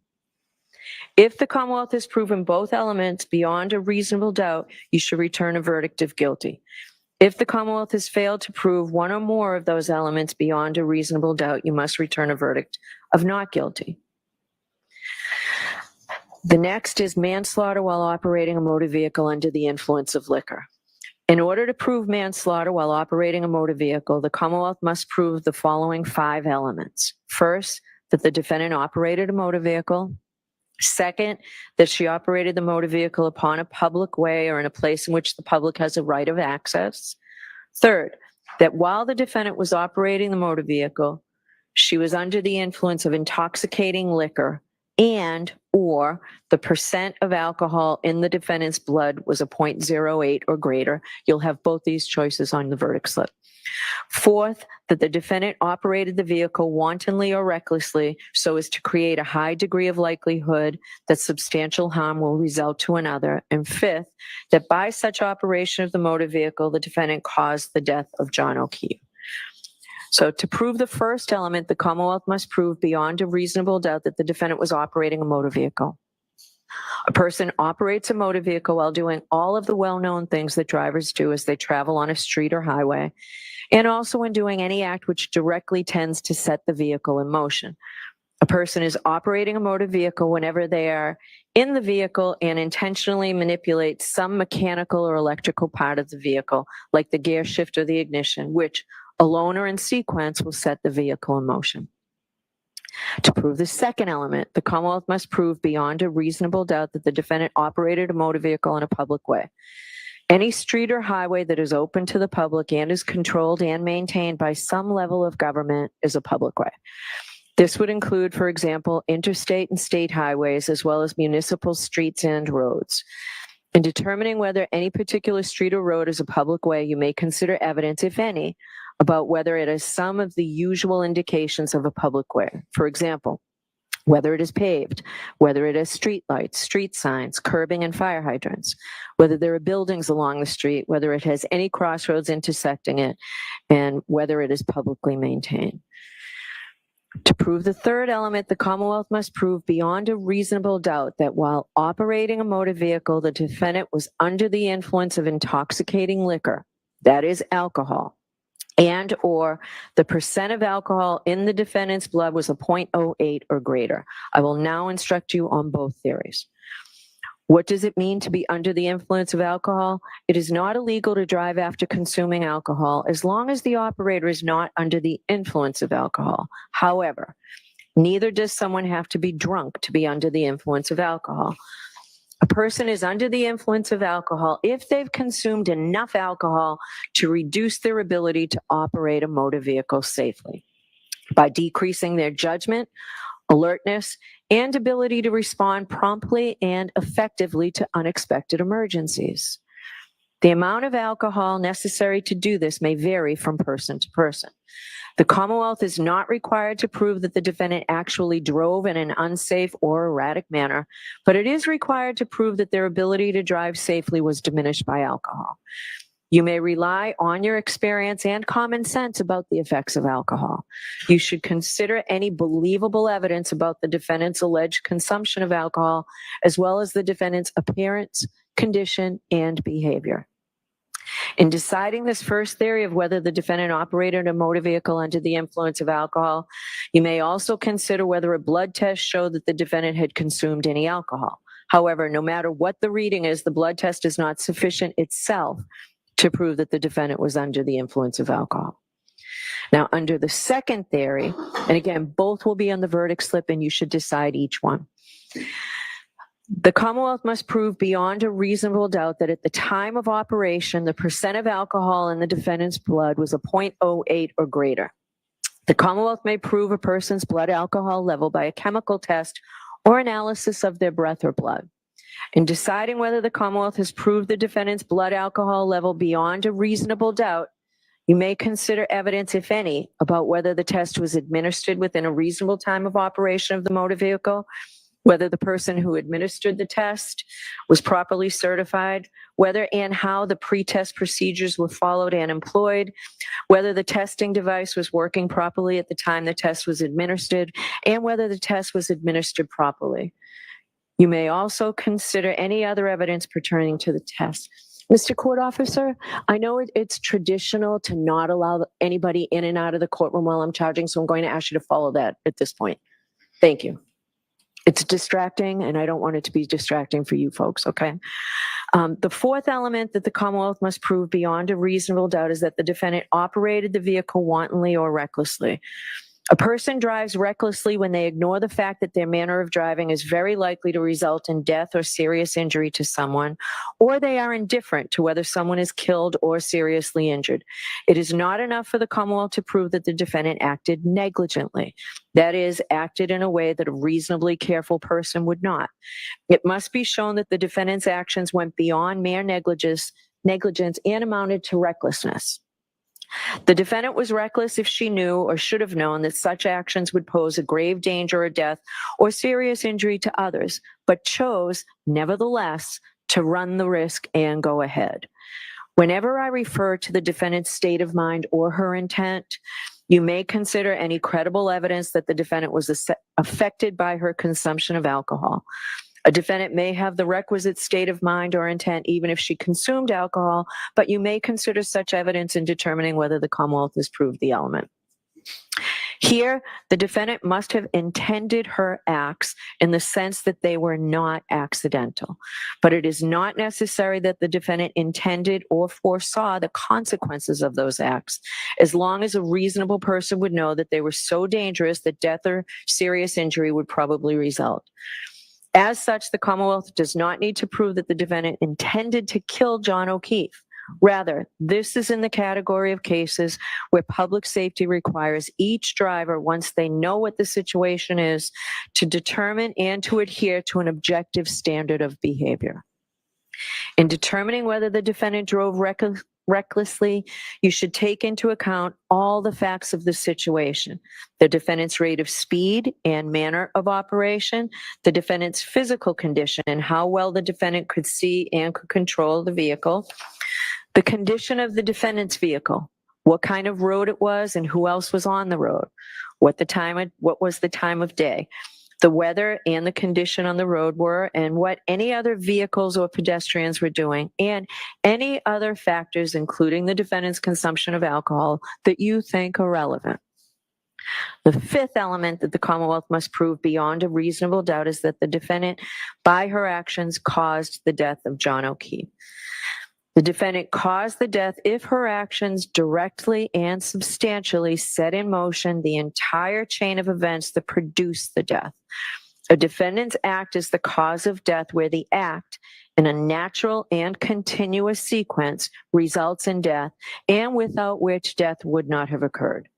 If the Commonwealth has proven both elements beyond a reasonable doubt, you should return a verdict of guilty. If the Commonwealth has failed to prove one or more of those elements beyond a reasonable doubt, you must return a verdict of not guilty. The next is manslaughter while operating a motor vehicle under the influence of liquor. In order to prove manslaughter while operating a motor vehicle, the Commonwealth must prove the following 5 elements. First, that the defendant operated a motor vehicle. Second, that she operated the motor vehicle upon a public way or in a place in which the public has a right of access. Third, that while the defendant was operating the motor vehicle, she was under the influence of intoxicating liquor and or the percent of alcohol in the defendant's blood was a 0.08 or greater. You'll have both these choices on the verdict slip. Fourth, that the defendant operated the vehicle wantonly or recklessly so as to create a high degree of likelihood that substantial harm will result to another. And fifth, that by such operation of the motor vehicle, the defendant caused the death of John O'Keefe. So to prove the first element, the Commonwealth must prove beyond a reasonable doubt that the defendant was operating a motor vehicle. A person operates a motor vehicle while doing all of the well-known things that drivers do as they travel on a street or highway, and also when doing any act which directly tends to set the vehicle in motion. A person is operating a motor vehicle whenever they are in the vehicle and intentionally manipulate some mechanical or electrical part of the vehicle, like the gear shift or the ignition, which alone or in sequence will set the vehicle in motion. To prove the second element, the Commonwealth must prove beyond a reasonable doubt that the defendant operated a motor vehicle in a public way. Any street or highway that is open to the public and is controlled and maintained by some level of government is a public way. This would include, for example, interstate and state highways, as well as municipal streets and roads. In determining whether any particular street or road is a public way, you may consider evidence, if any, about whether it has some of the usual indications of a public way. For example, whether it is paved, whether it has street lights, street signs, curbing, and fire hydrants, whether there are buildings along the street, whether it has any crossroads intersecting it, and whether it is publicly maintained. To prove the third element, the Commonwealth must prove beyond a reasonable doubt that while operating a motor vehicle, the defendant was under the influence of intoxicating liquor, that is alcohol, and or the percent of alcohol in the defendant's blood was a 0.08 or greater. I will now instruct you on both theories. What does it mean to be under the influence of alcohol? It is not illegal to drive after consuming alcohol as long as the operator is not under the influence of alcohol. However, neither does someone have to be drunk to be under the influence of alcohol. A person is under the influence of alcohol if they've consumed enough alcohol to reduce their ability to operate a motor vehicle safely by decreasing their judgment, alertness, and ability to respond promptly and effectively to unexpected emergencies. The amount of alcohol necessary to do this may vary from person to person. The Commonwealth is not required to prove that the defendant actually drove in an unsafe or erratic manner, but it is required to prove that their ability to drive safely was diminished by alcohol. You may rely on your experience and common sense about the effects of alcohol. You should consider any believable evidence about the defendant's alleged consumption of alcohol, as well as the defendant's appearance, condition, and behavior. In deciding this first theory of whether the defendant operated a motor vehicle under the influence of alcohol, you may also consider whether a blood test showed that the defendant had consumed any alcohol. However, no matter what the reading is, the blood test is not sufficient itself to prove that the defendant was under the influence of alcohol. Now, under the second theory, and again, both will be on the verdict slip and you should decide each one. The Commonwealth must prove beyond a reasonable doubt that at the time of operation, the percent of alcohol in the defendant's blood was a 0.08 or greater. The Commonwealth may prove a person's blood alcohol level by a chemical test or analysis of their breath or blood. In deciding whether the Commonwealth has proved the defendant's blood alcohol level beyond a reasonable doubt, you may consider evidence, if any, about whether the test was administered within a reasonable time of operation of the motor vehicle, whether the person who administered the test was properly certified, whether and how the pre-test procedures were followed and employed, whether the testing device was working properly at the time the test was administered, and whether the test was administered properly. You may also consider any other evidence pertaining to the test. Mr. Court Officer, I know it's traditional to not allow anybody in and out of the courtroom while I'm charging, so I'm going to ask you to follow that at this point. Thank you. It's distracting, and I don't want it to be distracting for you folks, okay? The fourth element that the Commonwealth must prove beyond a reasonable doubt is that the defendant operated the vehicle wantonly or recklessly. A person drives recklessly when they ignore the fact that their manner of driving is very likely to result in death or serious injury to someone, or they are indifferent to whether someone is killed or seriously injured. It is not enough for the Commonwealth to prove that the defendant acted negligently. That is, acted in a way that a reasonably careful person would not. It must be shown that the defendant's actions went beyond mere negligence and amounted to recklessness. The defendant was reckless if she knew or should have known that such actions would pose a grave danger or death or serious injury to others, but chose, nevertheless, to run the risk and go ahead. Whenever I refer to the defendant's state of mind or her intent, you may consider any credible evidence that the defendant was affected by her consumption of alcohol. A defendant may have the requisite state of mind or intent even if she consumed alcohol, but you may consider such evidence in determining whether the Commonwealth has proved the element. Here, the defendant must have intended her acts in the sense that they were not accidental, but it is not necessary that the defendant intended or foresaw the consequences of those acts, as long as a reasonable person would know that they were so dangerous that death or serious injury would probably result. As such, the Commonwealth does not need to prove that the defendant intended to kill John O'Keefe. Rather, this is in the category of cases where public safety requires each driver, once they know what the situation is, to determine and to adhere to an objective standard of behavior. In determining whether the defendant drove recklessly, you should take into account all the facts of the situation: the defendant's rate of speed and manner of operation, the defendant's physical condition and how well the defendant could see and could control the vehicle, the condition of the defendant's vehicle, what kind of road it was and who else was on the road, what was the time of day, the weather and the condition on the road were, and what any other vehicles or pedestrians were doing, and any other factors, including the defendant's consumption of alcohol, that you think are relevant. The fifth element that the Commonwealth must prove beyond a reasonable doubt is that the defendant, by her actions, caused the death of John O'Keefe. The defendant caused the death if her actions directly and substantially set in motion the entire chain of events that produced the death. A defendant's act is the cause of death where the act, in a natural and continuous sequence, results in death, and without which death would not have occurred.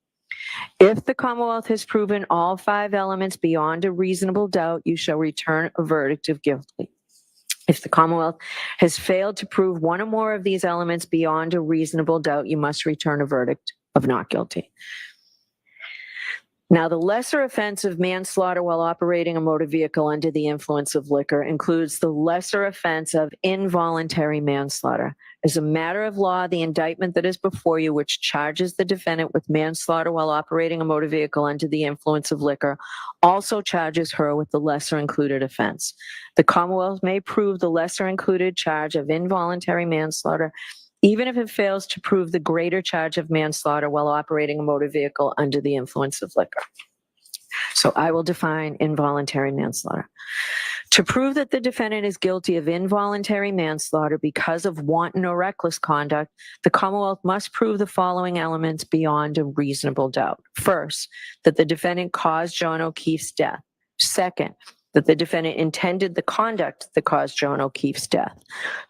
If the Commonwealth has proven all five elements beyond a reasonable doubt, you shall return a verdict of guilty. If the Commonwealth has failed to prove one or more of these elements beyond a reasonable doubt, you must return a verdict of not guilty. Now, the lesser offense of manslaughter while operating a motor vehicle under the influence of liquor includes the lesser offense of involuntary manslaughter. As a matter of law, the indictment that is before you, which charges the defendant with manslaughter while operating a motor vehicle under the influence of liquor, also charges her with the lesser included offense. The Commonwealth may prove the lesser included charge of involuntary manslaughter even if it fails to prove the greater charge of manslaughter while operating a motor vehicle under the influence of liquor. So I will define involuntary manslaughter. To prove that the defendant is guilty of involuntary manslaughter because of wanton or reckless conduct, the Commonwealth must prove the following elements beyond a reasonable doubt. First, that the defendant caused John O'Keefe's death. Second, that the defendant intended the conduct that caused John O'Keefe's death.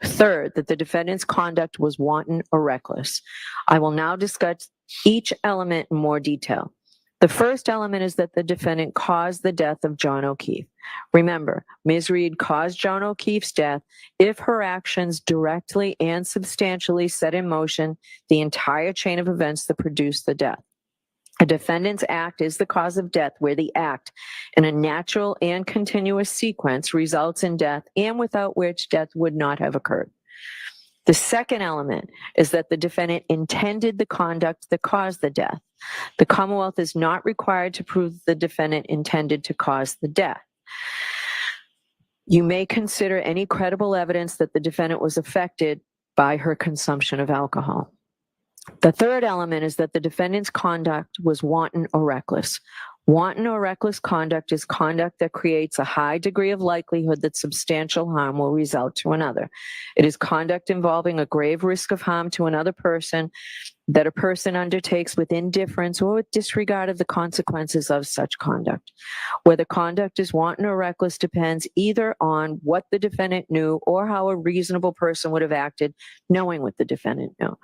Third, that the defendant's conduct was wanton or reckless. I will now discuss each element in more detail. The first element is that the defendant caused the death of John O'Keefe. Remember, Ms. Reed caused John O'Keefe's death if her actions directly and substantially set in motion the entire chain of events that produced the death. A defendant's act is the cause of death where the act, in a natural and continuous sequence, results in death and without which death would not have occurred. The second element is that the defendant intended the conduct that caused the death. The Commonwealth is not required to prove the defendant intended to cause the death. You may consider any credible evidence that the defendant was affected by her consumption of alcohol. The third element is that the defendant's conduct was wanton or reckless. Wanton or reckless conduct is conduct that creates a high degree of likelihood that substantial harm will result to another. It is conduct involving a grave risk of harm to another person that a person undertakes with indifference or with disregard of the consequences of such conduct. Whether conduct is wanton or reckless depends either on what the defendant knew or how a reasonable person would have acted knowing what the defendant knew.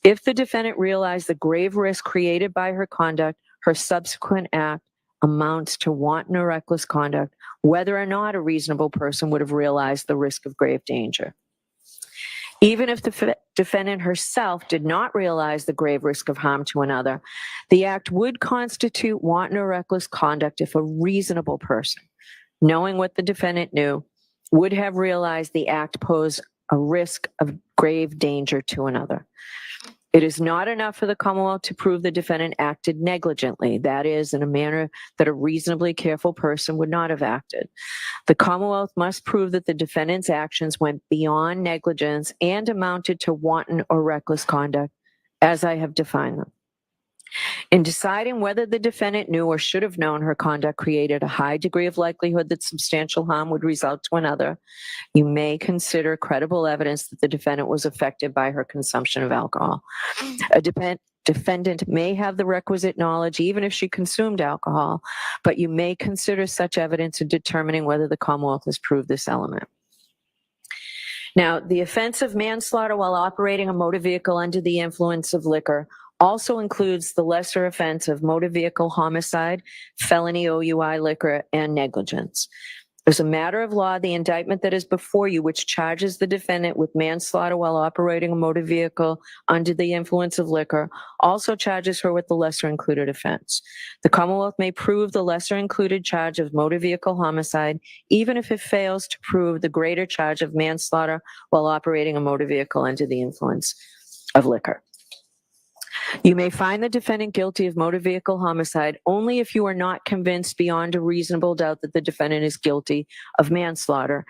If the defendant realized the grave risk created by her conduct, her subsequent act amounts to wanton or reckless conduct, whether or not a reasonable person would have realized the risk of grave danger. Even if the defendant herself did not realize the grave risk of harm to another, the act would constitute wanton or reckless conduct if a reasonable person, knowing what the defendant knew, would have realized the act posed a risk of grave danger to another. It is not enough for the Commonwealth to prove the defendant acted negligently, that is, in a manner that a reasonably careful person would not have acted. The Commonwealth must prove that the defendant's actions went beyond negligence and amounted to wanton or reckless conduct, as I have defined them. In deciding whether the defendant knew or should have known her conduct created a high degree of likelihood that substantial harm would result to another, you may consider credible evidence that the defendant was affected by her consumption of alcohol. A defendant may have the requisite knowledge even if she consumed alcohol, but you may consider such evidence in determining whether the Commonwealth has proved this element. Now, the offense of manslaughter while operating a motor vehicle under the influence of liquor also includes the lesser offense of motor vehicle homicide, felony OUI liquor, and negligence. As a matter of law, the indictment that is before you, which charges the defendant with manslaughter while operating a motor vehicle under the influence of liquor, also charges her with the lesser included offense. The Commonwealth may prove the lesser included charge of motor vehicle homicide, even if it fails to prove the greater charge of manslaughter while operating a motor vehicle under the influence of liquor. You may find the defendant guilty of motor vehicle homicide only if you are not convinced beyond a reasonable doubt that the defendant is guilty of manslaughter,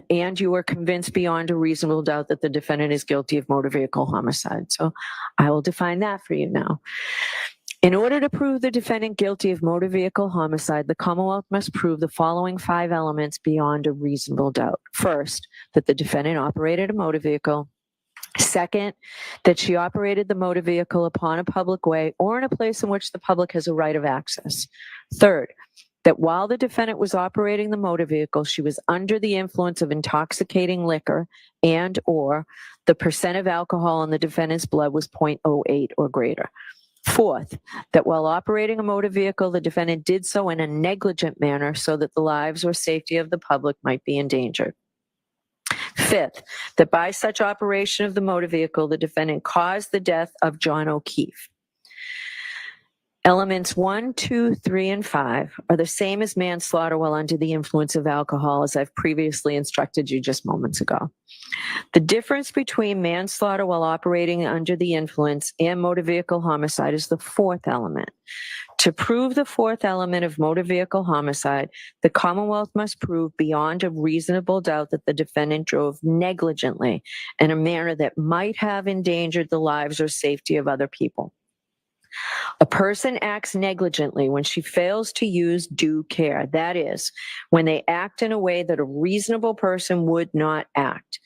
and you are convinced beyond a reasonable doubt that the defendant is guilty of motor vehicle homicide. So I will define that for you now. In order to prove the defendant guilty of motor vehicle homicide, the Commonwealth must prove the following 5 elements beyond a reasonable doubt. First, that the defendant operated a motor vehicle. Second, that she operated the motor vehicle upon a public way or in a place in which the public has a right of access. Third, that while the defendant was operating the motor vehicle, she was under the influence of intoxicating liquor and or the percent of alcohol in the defendant's blood was 0.08 or greater. Fourth, that while operating a motor vehicle, the defendant did so in a negligent manner so that the lives or safety of the public might be endangered. Fifth, that by such operation of the motor vehicle, the defendant caused the death of John O'Keefe. Elements 1, 2, 3, and 5 are the same as manslaughter while under the influence of alcohol, as I've previously instructed you just moments ago. The difference between manslaughter while operating under the influence and motor vehicle homicide is the 4th element. To prove the 4th element of motor vehicle homicide, the Commonwealth must prove beyond a reasonable doubt that the defendant drove negligently in a manner that might have endangered the lives or safety of other people. A person acts negligently when she fails to use due care. That is, when they act in a way that a reasonable person would not act.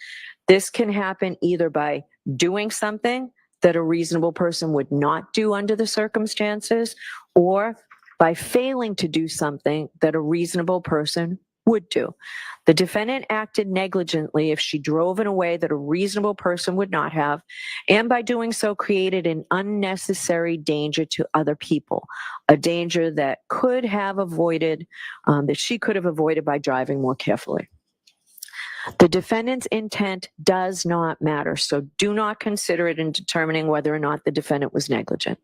This can happen either by doing something that a reasonable person would not do under the circumstances, or by failing to do something that a reasonable person would do. The defendant acted negligently if she drove in a way that a reasonable person would not have, and by doing so created an unnecessary danger to other people, a danger that could have avoided, that she could have avoided by driving more carefully. The defendant's intent does not matter, so do not consider it in determining whether or not the defendant was negligent.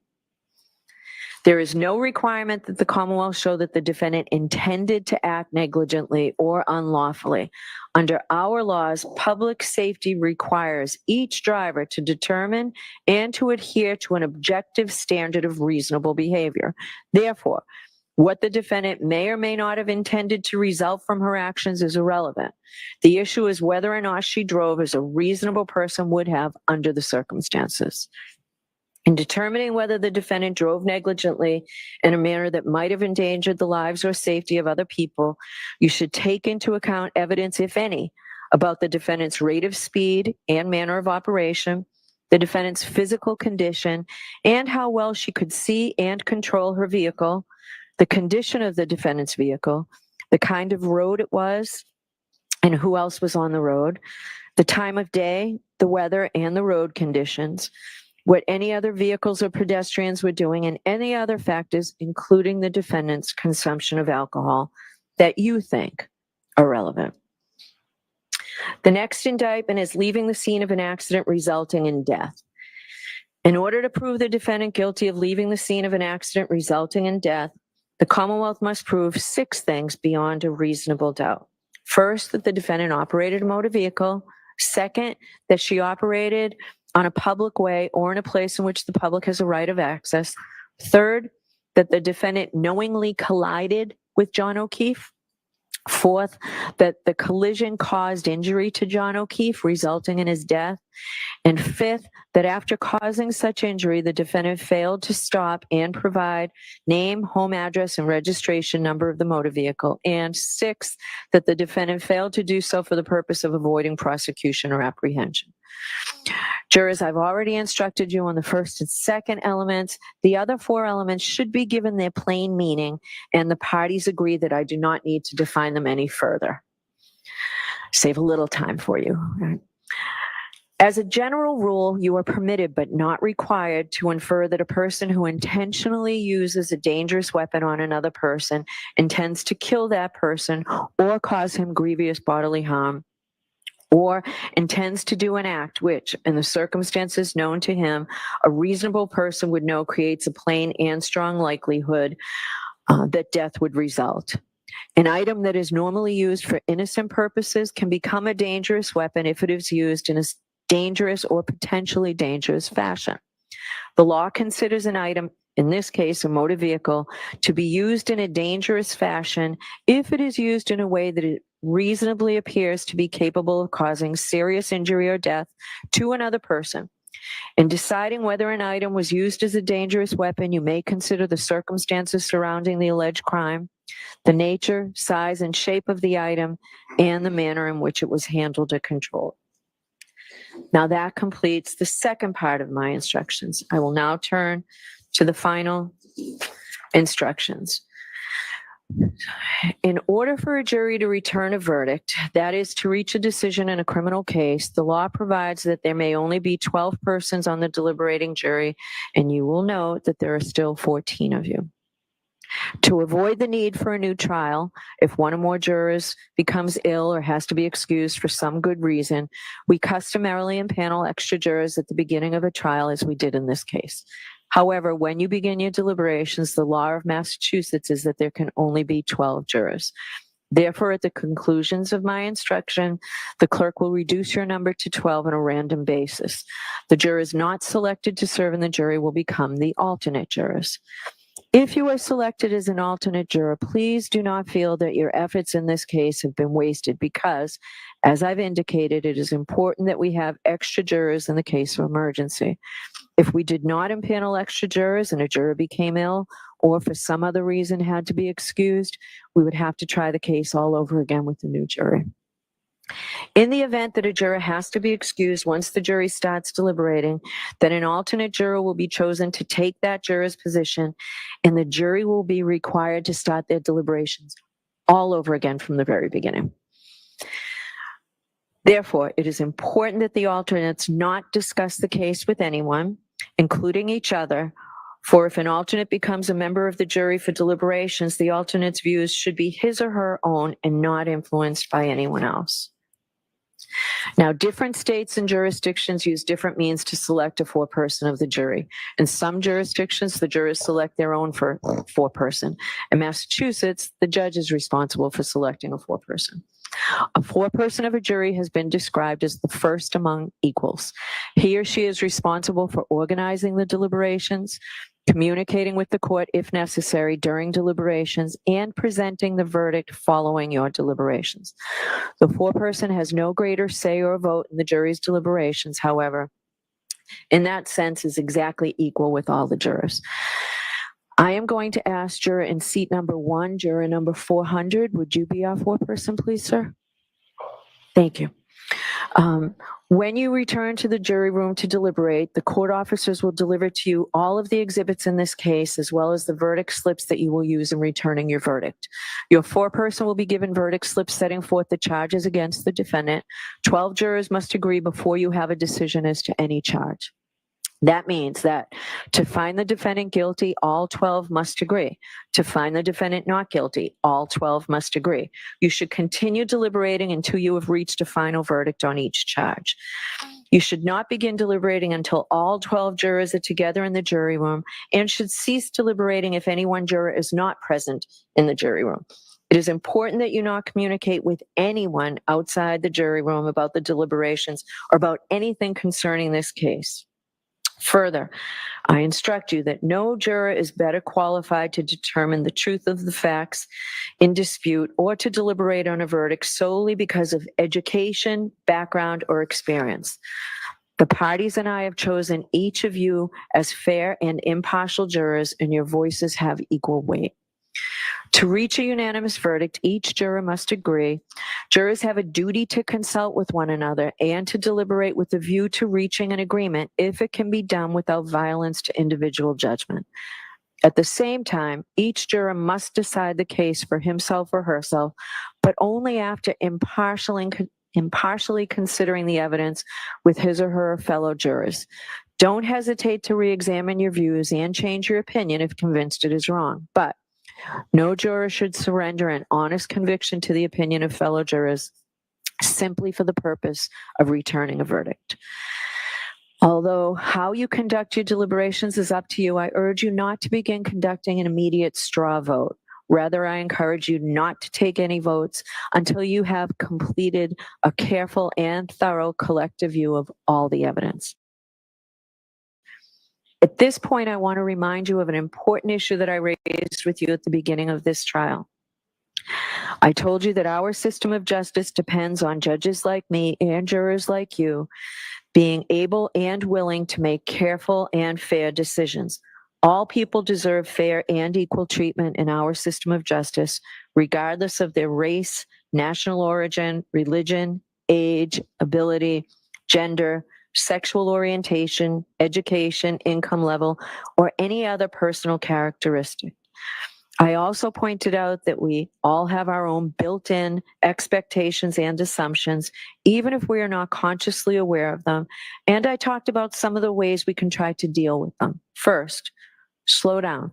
There is no requirement that the Commonwealth show that the defendant intended to act negligently or unlawfully. Under our laws, public safety requires each driver to determine and to adhere to an objective standard of reasonable behavior. Therefore, what the defendant may or may not have intended to result from her actions is irrelevant. The issue is whether or not she drove as a reasonable person would have under the circumstances. In determining whether the defendant drove negligently in a manner that might have endangered the lives or safety of other people, you should take into account evidence, if any, about the defendant's rate of speed and manner of operation, the defendant's physical condition, and how well she could see and control her vehicle, the condition of the defendant's vehicle, the kind of road it was, and who else was on the road, the time of day, the weather, and the road conditions, what any other vehicles or pedestrians were doing, and any other factors, including the defendant's consumption of alcohol, that you think are relevant. The next indictment is leaving the scene of an accident resulting in death. In order to prove the defendant guilty of leaving the scene of an accident resulting in death, the Commonwealth must prove 6 things beyond a reasonable doubt. First, that the defendant operated a motor vehicle. Second, that she operated on a public way or in a place in which the public has a right of access. Third, that the defendant knowingly collided with John O'Keefe. Fourth, that the collision caused injury to John O'Keefe, resulting in his death. And fifth, that after causing such injury, the defendant failed to stop and provide name, home address, and registration number of the motor vehicle. And sixth, that the defendant failed to do so for the purpose of avoiding prosecution or apprehension. Jurors, I've already instructed you on the first and second elements. The other 4 elements should be given their plain meaning, and the parties agree that I do not need to define them any further. Save a little time for you. Right? As a general rule, you are permitted but not required to infer that a person who intentionally uses a dangerous weapon on another person intends to kill that person or cause him grievous bodily harm, or intends to do an act which, in the circumstances known to him, a reasonable person would know creates a plain and strong likelihood that death would result. An item that is normally used for innocent purposes can become a dangerous weapon if it is used in a dangerous or potentially dangerous fashion. The law considers an item, in this case a motor vehicle, to be used in a dangerous fashion if it is used in a way that it reasonably appears to be capable of causing serious injury or death to another person. In deciding whether an item was used as a dangerous weapon, you may consider the circumstances surrounding the alleged crime, the nature, size, and shape of the item, and the manner in which it was handled or controlled. Now that completes the second part of my instructions. I will now turn to the final instructions. In order for a jury to return a verdict, that is to reach a decision in a criminal case, the law provides that there may only be 12 persons on the deliberating jury, and you will note that there are still 14 of you. To avoid the need for a new trial, if one or more jurors becomes ill or has to be excused for some good reason, we customarily impanel extra jurors at the beginning of a trial, as we did in this case. However, when you begin your deliberations, the law of Massachusetts is that there can only be 12 jurors. Therefore, at the conclusions of my instruction, the clerk will reduce your number to 12 on a random basis. The jurors not selected to serve in the jury will become the alternate jurors. If you are selected as an alternate juror, please do not feel that your efforts in this case have been wasted because, as I've indicated, it is important that we have extra jurors in the case of emergency. If we did not impanel extra jurors and a juror became ill or for some other reason had to be excused, we would have to try the case all over again with a new jury. In the event that a juror has to be excused once the jury starts deliberating, then an alternate juror will be chosen to take that juror's position, and the jury will be required to start their deliberations all over again from the very beginning. Therefore, it is important that the alternates not discuss the case with anyone, including each other, for if an alternate becomes a member of the jury for deliberations, the alternate's views should be his or her own and not influenced by anyone else. Now, different states and jurisdictions use different means to select a four-person of the jury. In some jurisdictions, the jurors select their own four-person. In Massachusetts, the judge is responsible for selecting a four-person. A four-person of a jury has been described as the first among equals. He or she is responsible for organizing the deliberations, communicating with the court if necessary during deliberations, and presenting the verdict following your deliberations. The four-person has no greater say or vote in the jury's deliberations, however, in that sense is exactly equal with all the jurors. I am going to ask juror in seat number 1, juror number 400. Would you be our four-person, please, sir? Thank you. When you return to the jury room to deliberate, the court officers will deliver to you all of the exhibits in this case, as well as the verdict slips that you will use in returning your verdict. Your four-person will be given verdict slips setting forth the charges against the defendant. 12 jurors must agree before you have a decision as to any charge. That means that to find the defendant guilty, all 12 must agree. To find the defendant not guilty, all 12 must agree. You should continue deliberating until you have reached a final verdict on each charge. You should not begin deliberating until all 12 jurors are together in the jury room and should cease deliberating if any one juror is not present in the jury room. It is important that you not communicate with anyone outside the jury room about the deliberations or about anything concerning this case. Further, I instruct you that no juror is better qualified to determine the truth of the facts in dispute or to deliberate on a verdict solely because of education, background, or experience. The parties and I have chosen each of you as fair and impartial jurors, and your voices have equal weight. To reach a unanimous verdict, each juror must agree. Jurors have a duty to consult with one another and to deliberate with a view to reaching an agreement if it can be done without violence to individual judgment. At the same time, each juror must decide the case for himself or herself, but only after impartial impartially considering the evidence with his or her fellow jurors. Don't hesitate to re-examine your views and change your opinion if convinced it is wrong. But no juror should surrender an honest conviction to the opinion of fellow jurors simply for the purpose of returning a verdict. Although how you conduct your deliberations is up to you, I urge you not to begin conducting an immediate straw vote. Rather, I encourage you not to take any votes until you have completed a careful and thorough collective view of all the evidence. At this point, I want to remind you of an important issue that I raised with you at the beginning of this trial. I told you that our system of justice depends on judges like me and jurors like you being able and willing to make careful and fair decisions. All people deserve fair and equal treatment in our system of justice, regardless of their race, national origin, religion, age, ability, gender, sexual orientation, education, income level, or any other personal characteristic. I also pointed out that we all have our own built-in expectations and assumptions, even if we are not consciously aware of them. And I talked about some of the ways we can try to deal with them. First, slow down.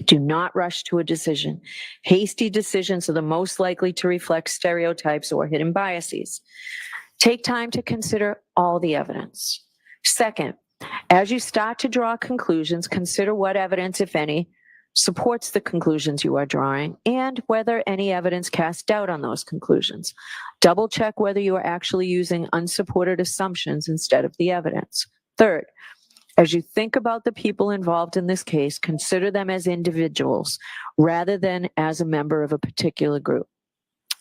Do not rush to a decision. Hasty decisions are the most likely to reflect stereotypes or hidden biases. Take time to consider all the evidence. Second, as you start to draw conclusions, consider what evidence, if any, supports the conclusions you are drawing and whether any evidence casts doubt on those conclusions. Double check whether you are actually using unsupported assumptions instead of the evidence. Third, as you think about the people involved in this case, consider them as individuals rather than as a member of a particular group.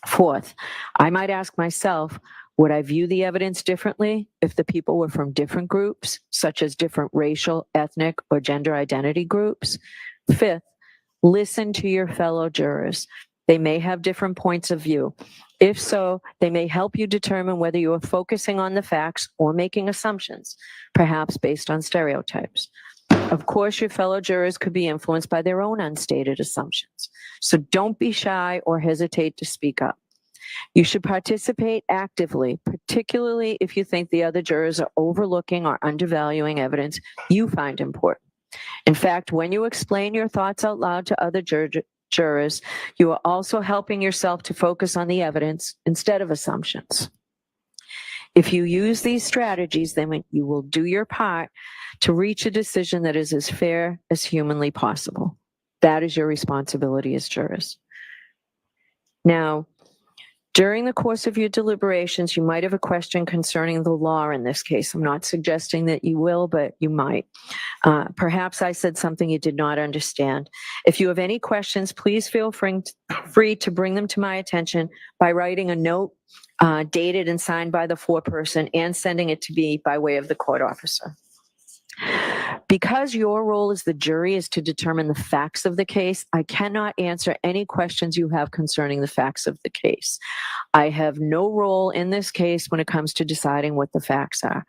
Fourth, I might ask myself, would I view the evidence differently if the people were from different groups, such as different racial, ethnic, or gender identity groups? Fifth, listen to your fellow jurors. They may have different points of view. If so, they may help you determine whether you are focusing on the facts or making assumptions, perhaps based on stereotypes. Of course, your fellow jurors could be influenced by their own unstated assumptions. So don't be shy or hesitate to speak up. You should participate actively, particularly if you think the other jurors are overlooking or undervaluing evidence you find important. In fact, when you explain your thoughts out loud to other jurors, you are also helping yourself to focus on the evidence instead of assumptions. If you use these strategies, then you will do your part to reach a decision that is as fair as humanly possible. That is your responsibility as jurors. Now, during the course of your deliberations, you might have a question concerning the law in this case. I'm not suggesting that you will, but you might. Perhaps I said something you did not understand. If you have any questions, please feel free to bring them to my attention by writing a note dated and signed by the foreperson and sending it to me by way of the court officer. Because your role as the jury is to determine the facts of the case, I cannot answer any questions you have concerning the facts of the case. I have no role in this case when it comes to deciding what the facts are.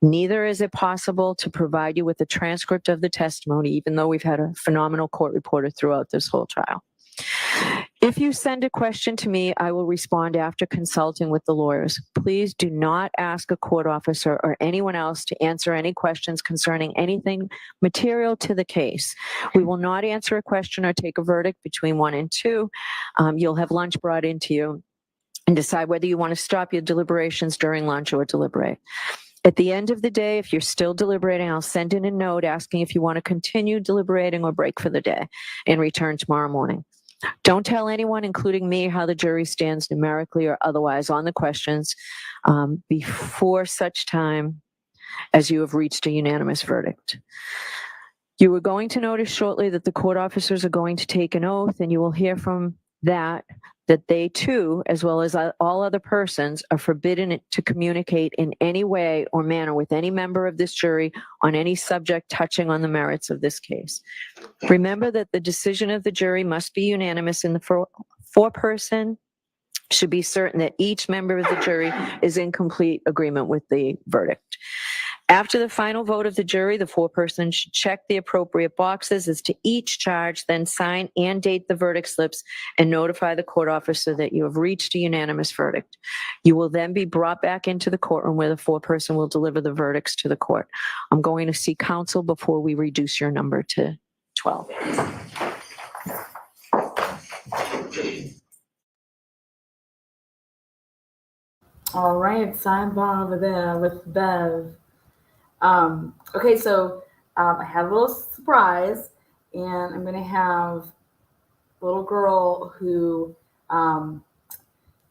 Neither is it possible to provide you with a transcript of the testimony, even though we've had a phenomenal court reporter throughout this whole trial. If you send a question to me, I will respond after consulting with the lawyers. Please do not ask a court officer or anyone else to answer any questions concerning anything material to the case. We will not answer a question or take a verdict between 1 and 2. You'll have lunch brought into you and decide whether you want to stop your deliberations during lunch or deliberate. At the end of the day, if you're still deliberating, I'll send in a note asking if you want to continue deliberating or break for the day and return tomorrow morning. Don't tell anyone, including me, how the jury stands numerically or otherwise on the questions before such time as you have reached a unanimous verdict. You are going to notice shortly that the court officers are going to take an oath, and you will hear from that they too, as well as all other persons, are forbidden to communicate in any way or manner with any member of this jury on any subject touching on the merits of this case. Remember that the decision of the jury must be unanimous, and the foreperson should be certain that each member of the jury is in complete agreement with the verdict. After the final vote of the jury, the foreperson should check the appropriate boxes as to each charge, then sign and date the verdict slips and notify the court officer that you have reached a unanimous verdict. You will then be brought back into the courtroom where the foreperson will deliver the verdicts to the court. I'm going to see counsel before we reduce your number to 12. All right, sidebar over there with Bev. Okay, so I have a little surprise, and I'm going to have a little girl who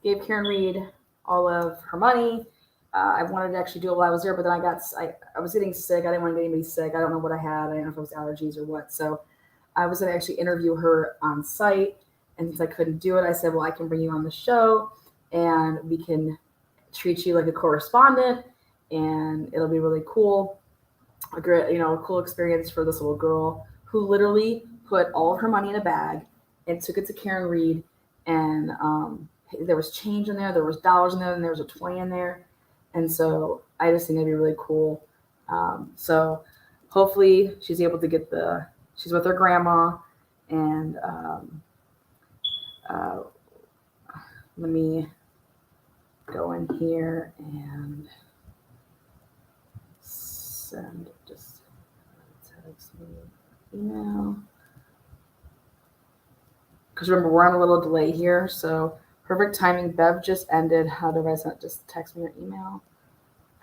gave Karen Reed all of her money. I wanted to actually do it while I was there, but then I was getting sick. I didn't want to get anybody sick. I don't know what I had. I don't know if it was allergies or what. So I was going to actually interview her on site, and since I couldn't do it, I said, well, I can bring you on the show, and we can treat you like a correspondent, and it'll be really cool. A great, a cool experience for this little girl who literally put all of her money in a bag and took it to Karen Reed, and there was change in there was dollars in there, and there was a 20 in there, and so I just think it'd be really cool. So hopefully she's able to get she's with her grandma, and let me go in here and send, just text me email. Because remember, we're on a little delay here, so perfect timing. Bev just ended. How do I send? Just text me your email,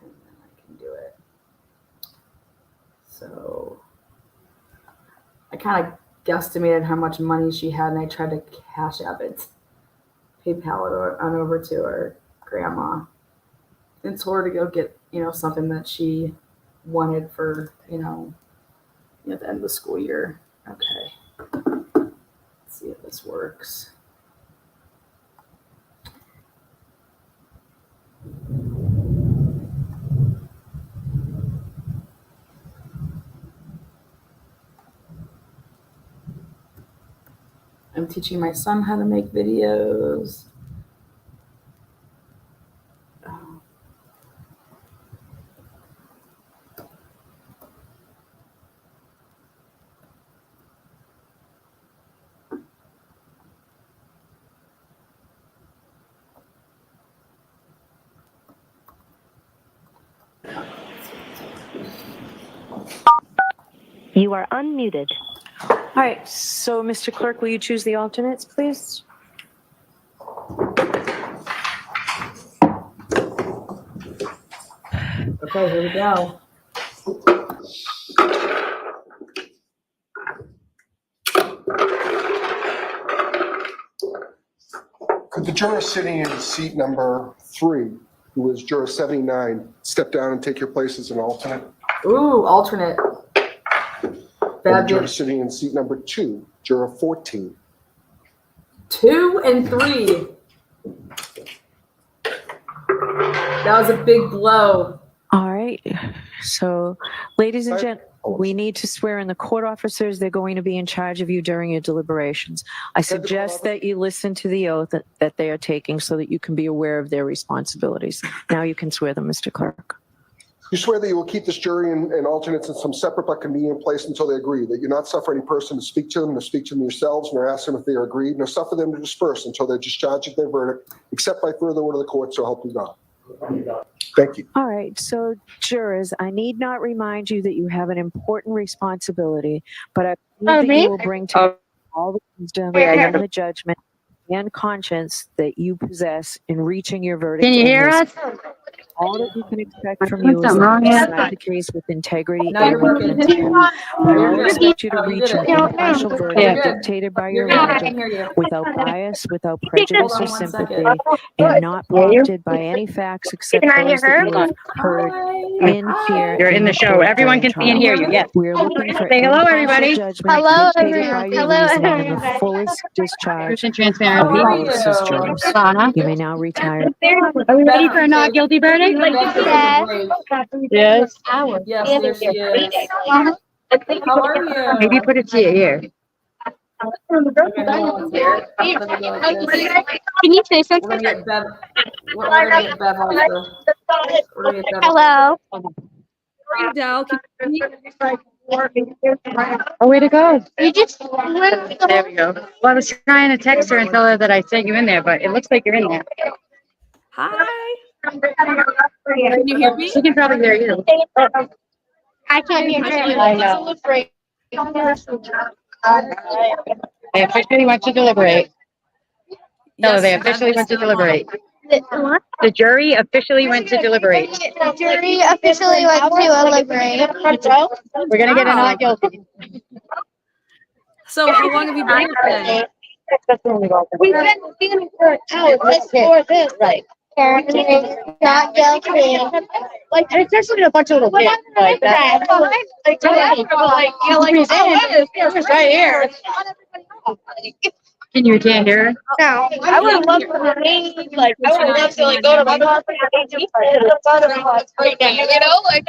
and then I can do it. So I kind of guesstimated how much money she had, and I tried to cash app it, PayPal it on over to her grandma, and told her to go get something that she wanted for at the end of the school year. Okay, let's see if this works. I'm teaching my son how to make videos. You are unmuted. All right, so Mr. Clerk, will you choose the alternates, please? Okay, here we go. Could the juror sitting in seat number 3, who is juror 79, step down and take your place as an alternate? Ooh, alternate. And the juror sitting in seat number 2, juror 14. 2 and 3. That was a big blow. All right. So, ladies and gentlemen, we need to swear in the court officers. They're going to be in charge of you during your deliberations. I suggest that you listen to the oath that they are taking so that you can be aware of their responsibilities. Now you can swear them, Mr. Clerk. You swear that you will keep this jury and alternates in some separate but convenient place until they agree, that you not suffer any person to speak to them, nor speak to them yourselves, nor ask them if they are agreed, nor suffer them to disperse until they're discharged of their verdict, except by further order of the court, so help you God. Thank you. All right. So, jurors, I need not remind you that you have an important responsibility, but I believe that you will bring to all the wisdom and the judgment and conscience that you possess in reaching your verdict. Can you hear us? All that we can expect from you is that you decide the case with integrity and with intent. We all expect you to reach an impartial verdict dictated by your logic, without bias, without prejudice or sympathy, and not prompted by any facts except those that you have heard in here. You're in the show. Everyone can see and hear you. Yes. We're looking for Say hello, everybody. judgment Hello, dictated by your everyone. reasoning and the fullest discharge and of transparency. your oaths as jurors. You may now retire. Are we ready for a not guilty verdict? Yes. Yes. Yes, there she is. How are you? Maybe put it to your ear. Can you say something? We're gonna get Bev also. We're gonna get Bev also. Hello. you, Dal. Can you hear me? Oh, way to go. You just. There we go. Well, I was trying to text her and tell her that I sent you in there, but it looks like you're in there. Hi. Can you hear me? She can probably hear you. I can't hear her. I know. They officially went to deliberate. No, Yes, they you have officially went to this, deliberate. What? The jury officially went to deliberate. The jury officially went to deliberate. We're gonna get a Wow. not guilty. So how long have you been here today? We've been feeling for hours for this. Right. Not guilty. Like, it's actually a bunch of little kids, like that. Like, you know, like, it's right here. Can you can't hear her? No, I would have loved to meet, like, I would have loved to like go to my class and teach right now, you know, like.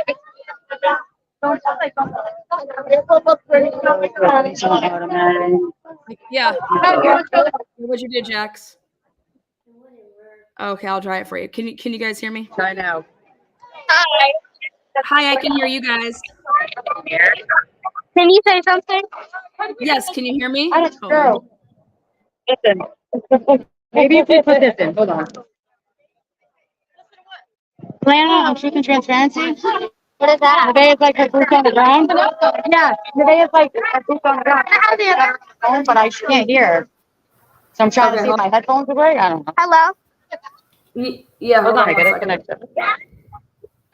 Yeah. What'd you do, Jax? Okay, I'll try it for you. Can you guys hear me? Try now. Hi. Hi, I can hear you guys. Can you say something? Yes, can you hear me? I don't know. Listen. Maybe if you put this in, hold on. Plan on truth and transparency. What is that? Nevaeh is like her boots on the ground. Yeah, Nevaeh is like her boots on the ground. But I can't hear her. So I'm trying to see if my headphones are right. I don't know. Hello? Yeah, Hold on, I one got it second. connected.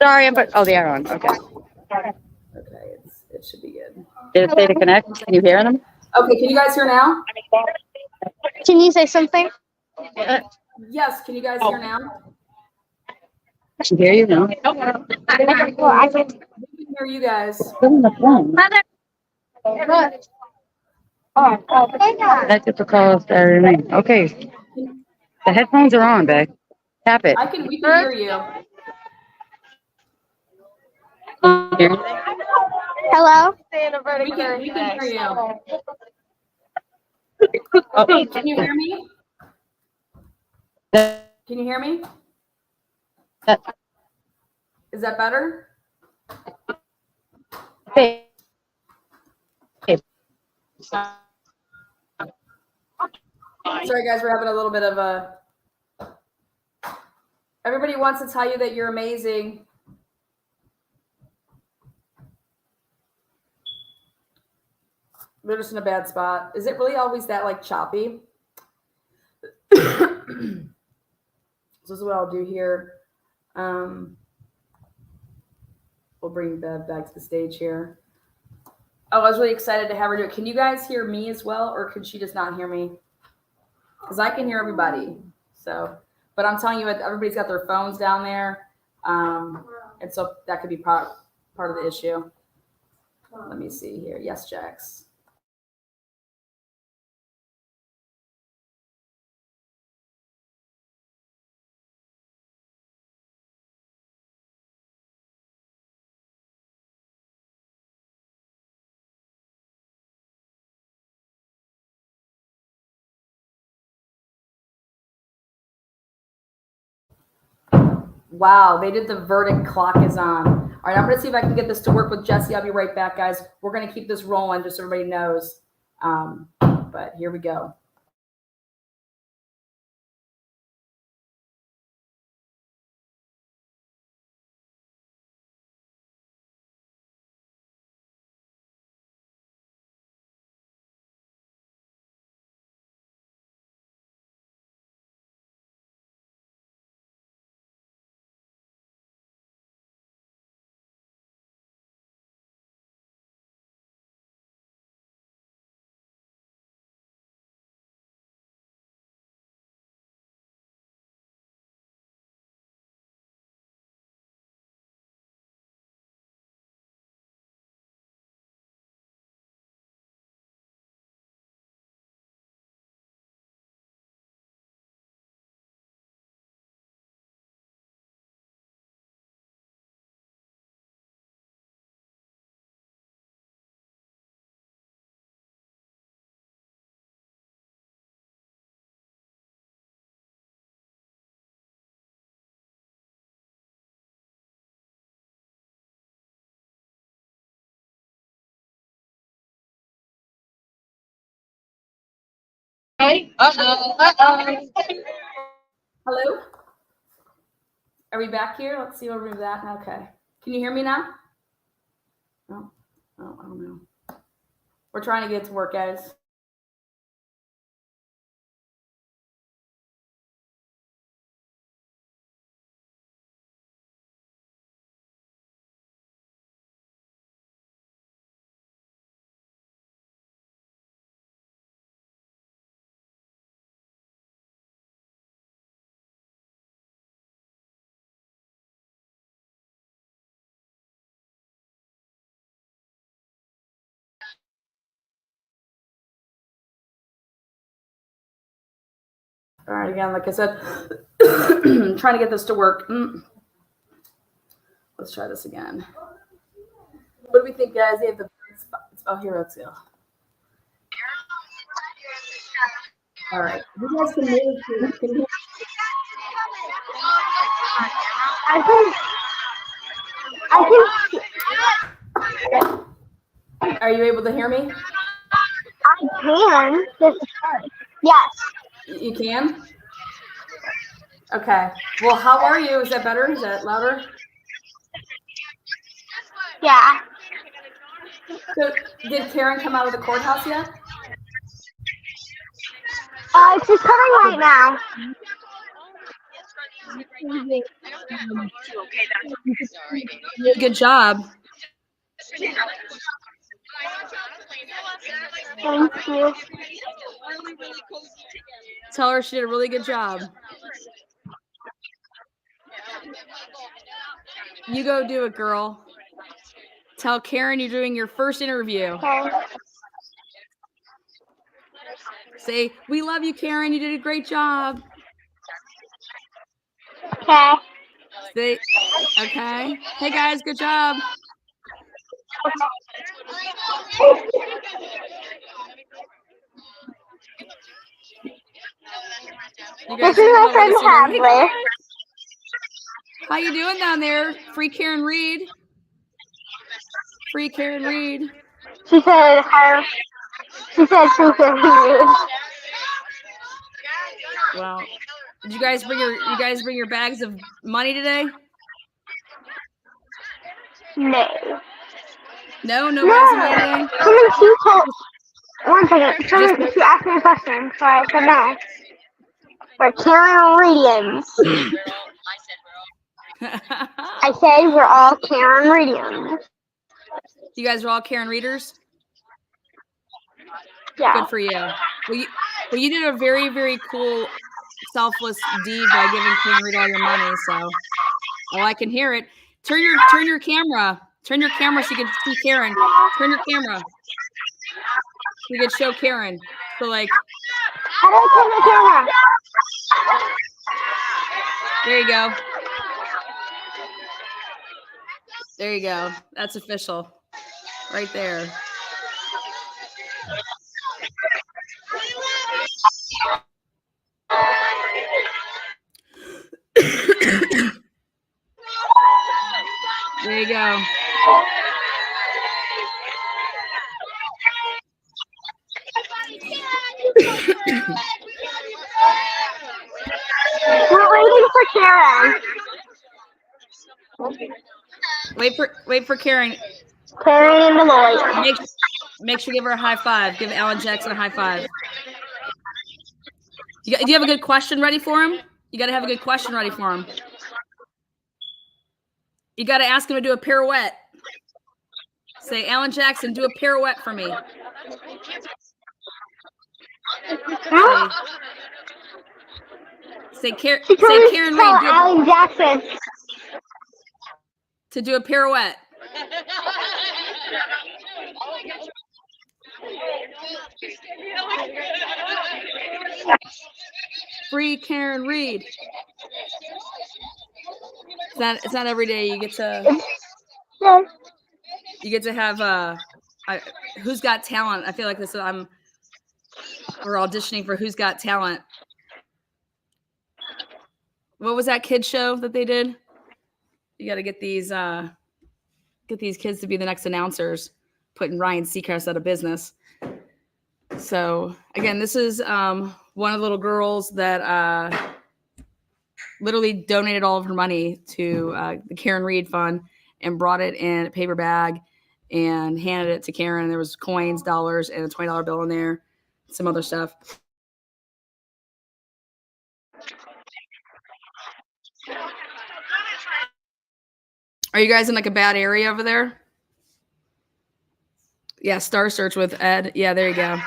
Sorry, oh, they are on. Okay. Okay, it should be good. Did it say to connect? Can you hear them? Okay, can you guys hear now? Can you say something? Yes, can you guys hear now? I can hear you now. Well, I can. We can hear you guys. It's still on the phone. Connected to calls that remain. Okay. The headphones are on, babe. Tap it. We can hear you. Hello? We can hear you. Can you hear me? Can you hear me? Is that better? Sorry, guys, we're having a little bit of a. Everybody wants to tell you that you're amazing. They're just in a bad spot. Is it really always that like choppy? So this is what I'll do here. We'll bring Bev back to the stage here. Oh, I was really excited to have her do it. Can you guys hear me as well, or can she just not hear me? Because I can hear everybody. So, but I'm telling you, everybody's got their phones down there, and so that could be part of the issue. Let me see here. Yes, Jax. Wow, they did the verdict. Clock is on. All right, I'm going to see if I can get this to work with Jesse. I'll be right back, guys. We're going to keep this rolling just so everybody knows. But here we go. Okay. Hello? Are we back here? Let's see where we're at. Okay. Can you hear me now? Oh, I don't know. We're trying to get to work, guys. All right, again, like I said, trying to get this to work. Let's try this again. What do we think, guys? They have the oh, here, let's go. All right. You guys can move. Are you able to hear me? I can. Yes. You can? Okay. Well, how are you? Is that better? Is that louder? Yeah. So, did Karen come out of the courthouse yet? She's coming right now. Good job. Thank you. Tell her she did a really good job. You go do it, girl. Tell Karen you're doing your first interview. Okay. Say, we love you, Karen. You did a great job. Okay. Say, okay. Hey, guys, good job. You guys This is my friend Hadley. How you doing down there? Free Karen Reed. Free Karen Reed. She said her. She said free Karen Reed. Well, did you guys bring your bags of money today? No. No bags of money today? She told. One second. She asked me a question, so I said no. We're Karen Reedians. I said we're all Karen Reedians. You guys are all Karen Readers? Yeah. Good for you. Well, you did a very, very cool, selfless deed by giving Karen Reed all your money. So, I can hear it. Turn your camera. Turn your camera so you can see Karen. Turn your camera. We could show Karen. So, like. How do I turn the camera? There you go. There you go. That's official. Right there. There you go. We're waiting for Karen. Wait for Karen. Karen and the lawyer. Make sure you give her a high five. Give Alan Jackson a high five. Do you have a good question ready for him? You got to have a good question ready for him. You got to ask him to do a pirouette. Say, Alan Jackson, do a pirouette for me. Say Karen Reed. Alan Jackson to do a pirouette. Free Karen Reed. It's not every day you get to have Who's Got Talent. I feel like we're auditioning for Who's Got Talent. What was that kid show that they did? You got to get these kids to be the next announcers, putting Ryan Seacrest out of business. So again, this is one of the little girls that literally donated all of her money to the Karen Reed Fund and brought it in a paper bag and handed it to Karen. There was coins, dollars, and a $20 bill in there, some other stuff. Are you guys in like a bad area over there? Yeah, Star Search with Ed. Yeah, there you go.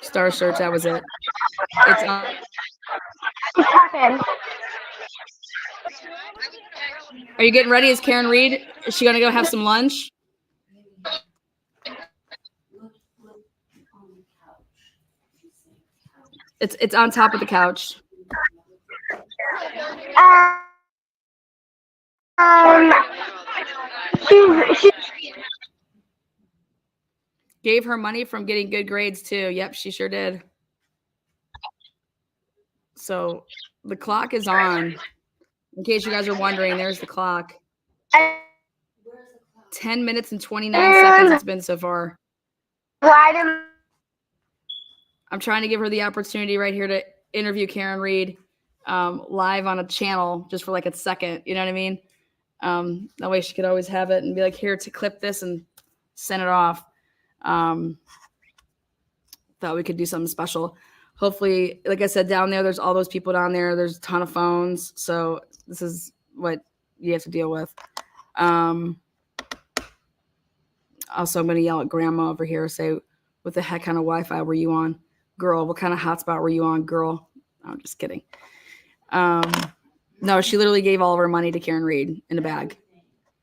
Star Search, that was it. It's Are you getting ready? Is Karen Reed? Is she gonna go have some lunch? It's on top of the couch. She's Gave her money from getting good grades too. Yep, she sure did. So the clock is on. In case you guys are wondering, there's the clock. 10 minutes and 29 seconds it's been so far. I'm trying to give her the opportunity right here to interview Karen Reed live on a channel just for like a second. You know what I mean? That way she could always have it and be like, here to clip this and send it off. Thought we could do something special. Hopefully, like I said, down there's all those people down there. There's a ton of phones. So this is what you have to deal with. Also, I'm going to yell at grandma over here, say, what the heck kind of Wi-Fi were you on? Girl, what kind of hotspot were you on? Girl. No, I'm just kidding. No, she literally gave all of her money to Karen Reed in a bag.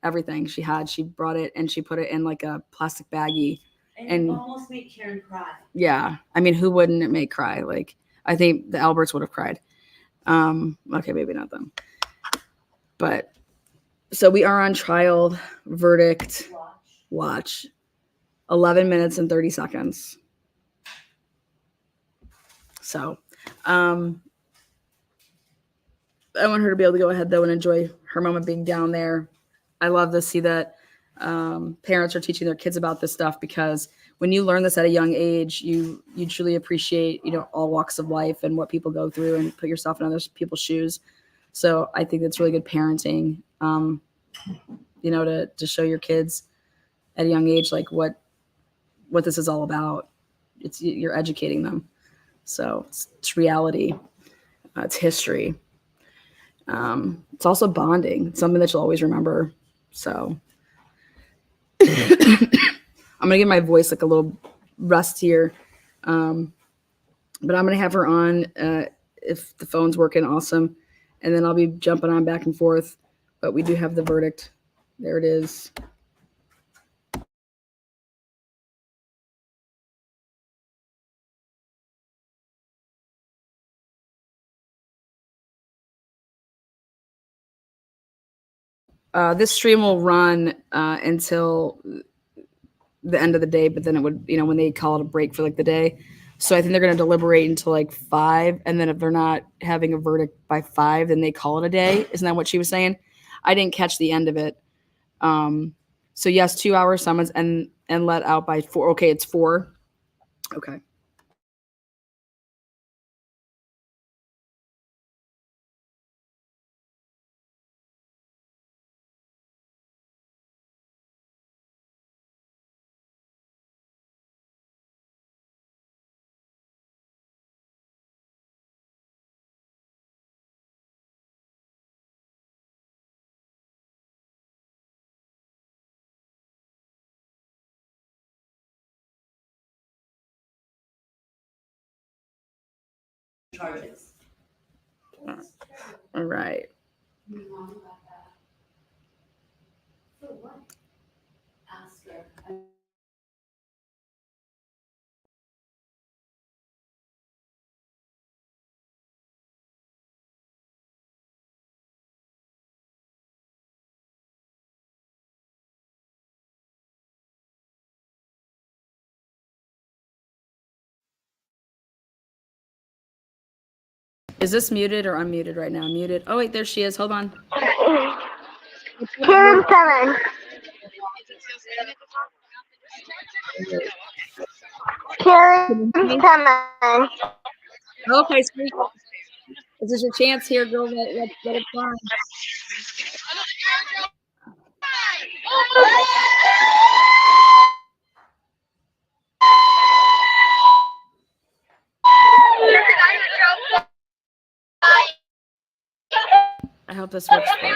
Everything she had, she brought it and she put it in like a plastic baggie. And it almost made Karen cry. Yeah. I mean, who wouldn't it make cry? Like, I think the Alberts would have cried. Okay, maybe not them. But so we are on trial, verdict, watch. 11 minutes and 30 seconds. So I want her to be able to go ahead though and enjoy her moment being down there. I love to see that parents are teaching their kids about this stuff, because when you learn this at a young age, you truly appreciate, all walks of life and what people go through and put yourself in other people's shoes. So I think that's really good parenting, to show your kids at a young age, like what this is all about. You're educating them. So it's reality. It's history. It's also bonding. It's something that you'll always remember. So I'm going to give my voice like a little rest here. But I'm going to have her on if the phone's working, awesome. And then I'll be jumping on back and forth. But we do have the verdict. There it is. This stream will run until the end of the day, but then it would, when they call it a break for like the day. So I think they're going to deliberate until like 5. And then if they're not having a verdict by 5, then they call it a day. Isn't that what she was saying? I didn't catch the end of it. So yes, 2-hour summons and let out by 4. Okay, it's 4. Okay. Charges. All right. Ask her. Is this muted or unmuted right now? Muted. Oh, wait, there she is. Hold on. Karen's coming. Karen's coming. Okay, sweet. This is your chance here, girl. Let it fly. I hope this works for you.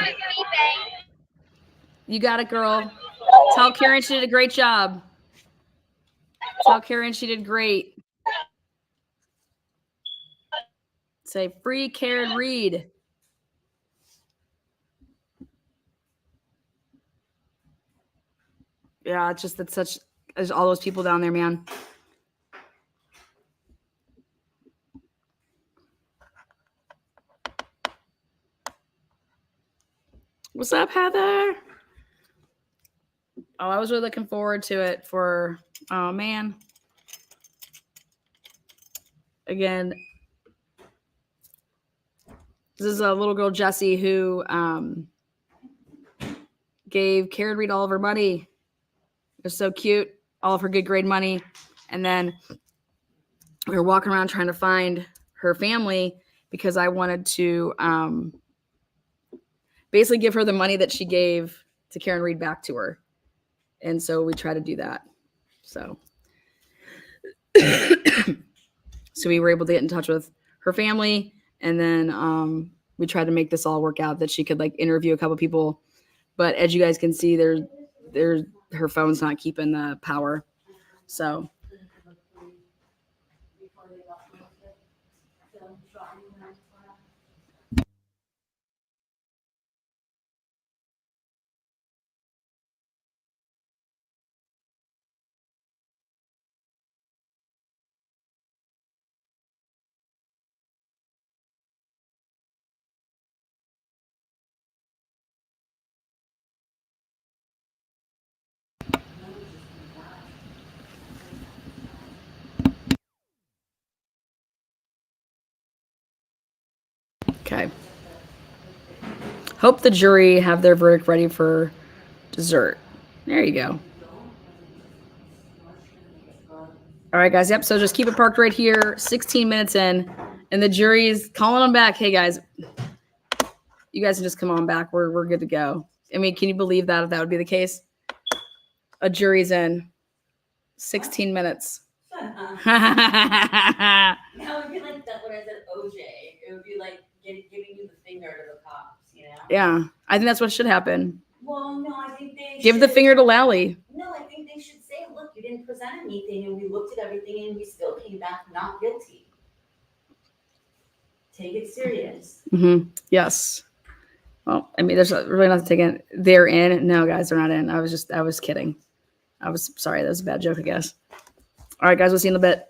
You got it, girl. Tell Karen she did a great job. Tell Karen she did great. Say free Karen Reed. Yeah, it's just that there's all those people down there, man. What's up, Heather? Oh, I was really looking forward to it oh man. Again, this is a little girl, Jessie, who gave Karen Reed all of her money. It was so cute. All of her good grade money. And then we were walking around trying to find her family because I wanted to basically give her the money that she gave to Karen Reed back to her. And so we try to do that. So we were able to get in touch with her family, and then we tried to make this all work out that she could like interview a couple people. But as you guys can see, her phone's not keeping the power. So okay. Hope the jury have their verdict ready for dessert. There you go. All right, guys. Yep. So just keep it parked right here. 16 minutes in, and the jury's calling them back. Hey, guys, you guys can just come on back. We're good to go. I mean, can you believe that if that would be the case? A jury's in 16 minutes. That would be like that when I said OJ. It would be like giving you the finger to the cops, you know? Yeah, I think that's what should happen. Well, no, I think they Give the should- finger to Lally. No, I think they should say, look, you didn't present anything and we looked at everything and we still came back not guilty. Take it serious. Mm-hmm. Yes. Well, I mean, there's really nothing taken. They're in. No, guys, they're not in. I was kidding. I was sorry. That was a bad joke, I guess. All right, guys, we'll see you in a bit.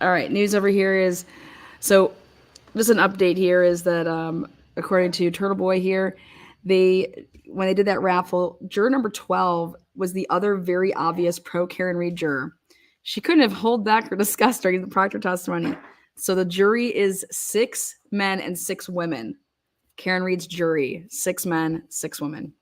All right, news over here is so just an update here is that according to Turtle Boy here, when they did that raffle, juror number 12 was the other very obvious pro Karen Reed juror. She couldn't have held back her disgust during the proctor testimony. So the jury is 6 men and 6 women. Karen Reed's jury, 6 men, 6 women.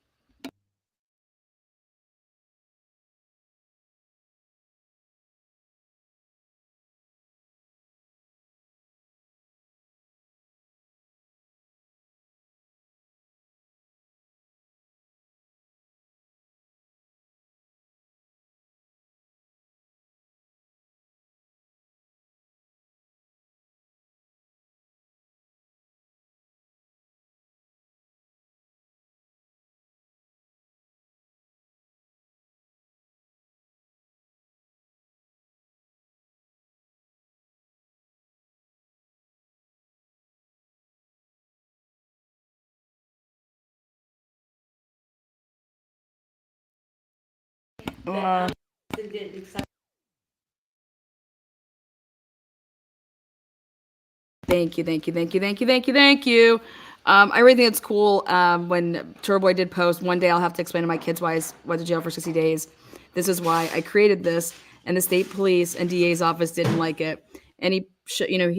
Thank you, thank you, thank you, thank you, thank you, thank you. I really think it's cool. When Turbo Boy did post, one day I'll have to explain to my kids why I went to jail for 60 days. This is why I created this, and the state police and DA's office didn't like it. And he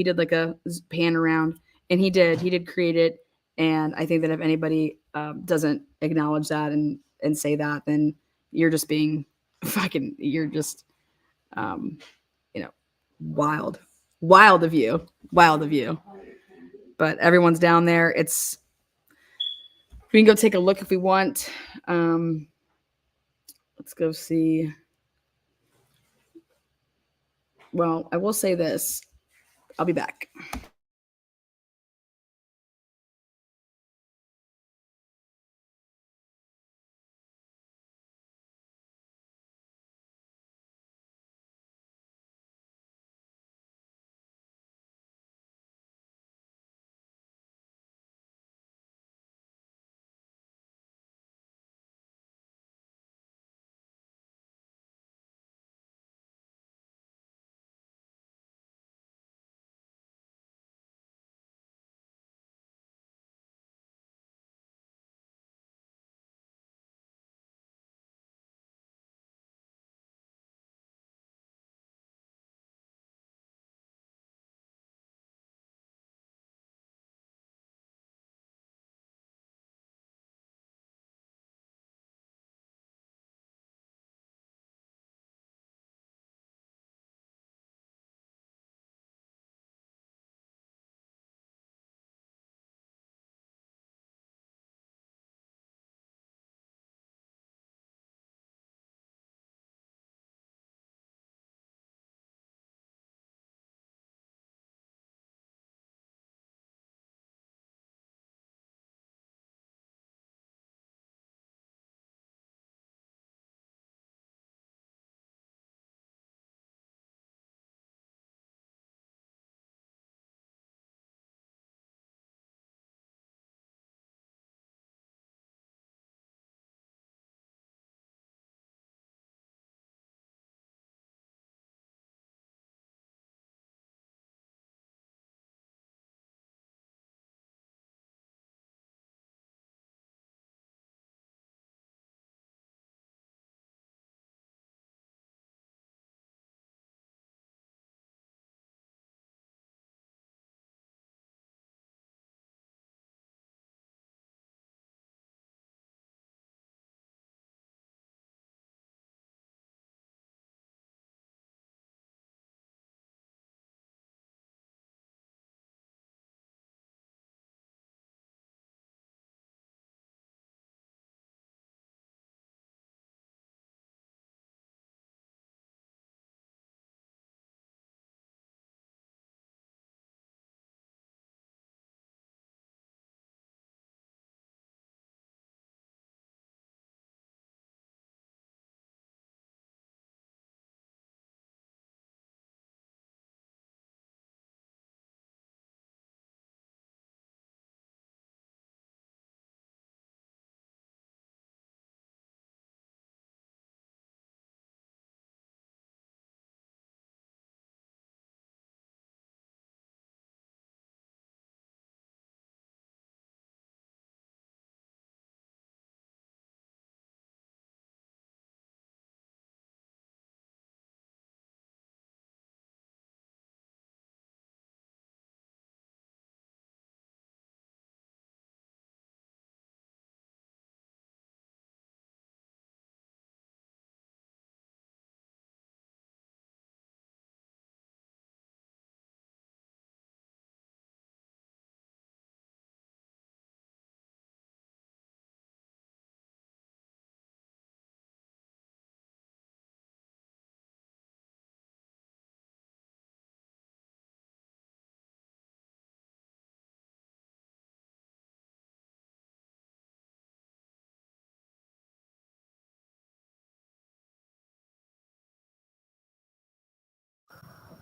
did like a pan around, and he did create it. And I think that if anybody doesn't acknowledge that and say that, then you're just being you're just um, you know, wild, wild of you, wild of you. But everyone's down there. We can go take a look if we want. Let's go see. Well, I will say this. I'll be back.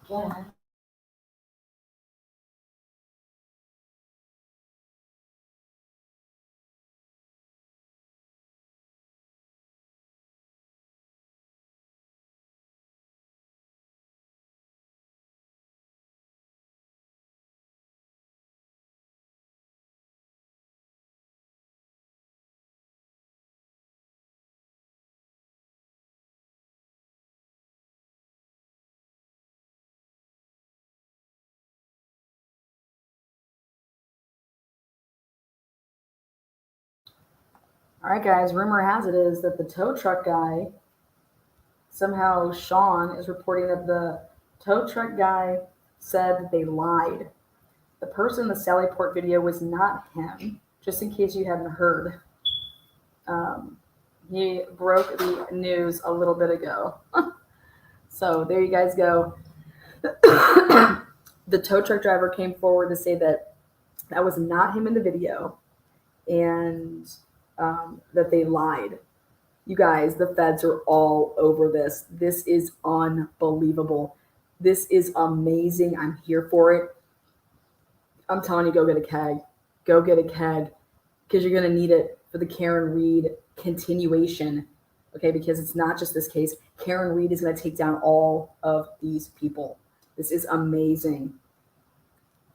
Yeah. All right, guys. Rumor has it is that the tow truck guy, somehow Sean is reporting that the tow truck guy said that they lied. The person in the Sallyport video was not him, just in case you hadn't heard. He broke the news a little bit ago. So there you guys go. The tow truck driver came forward to say that that was not him in the video and that they lied. You guys, the feds are all over this. This is unbelievable. This is amazing. I'm here for it. I'm telling you, go get a keg. Go get a keg because you're going to need it for the Karen Reed continuation. Okay, because it's not just this case. Karen Reed is going to take down all of these people. This is amazing.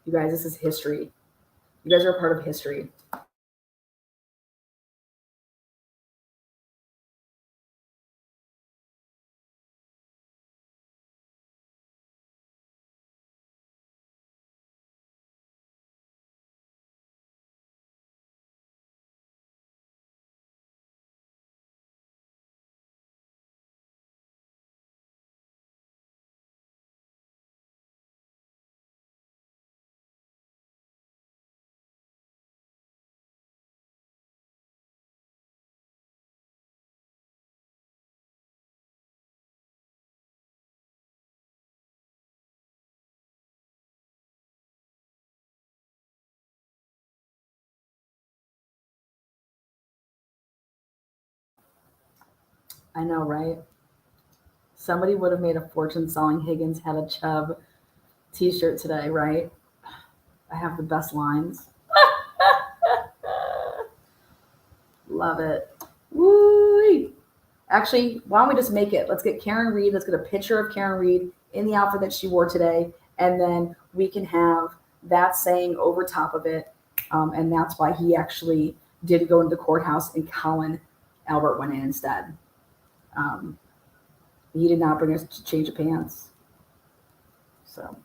You guys, this is history. You guys are a part of history. I know, right? Somebody would have made a fortune selling Higgins Had a Chub t-shirt today, right? I have the best lines. Love it. Woo! Actually, why don't we just make it? Let's get Karen Reed. Let's get a picture of Karen Reed in the outfit that she wore today. And then we can have that saying over top of it. And that's why he actually did go into the courthouse and Colin Albert went in instead. He did not bring us to change of pants. So.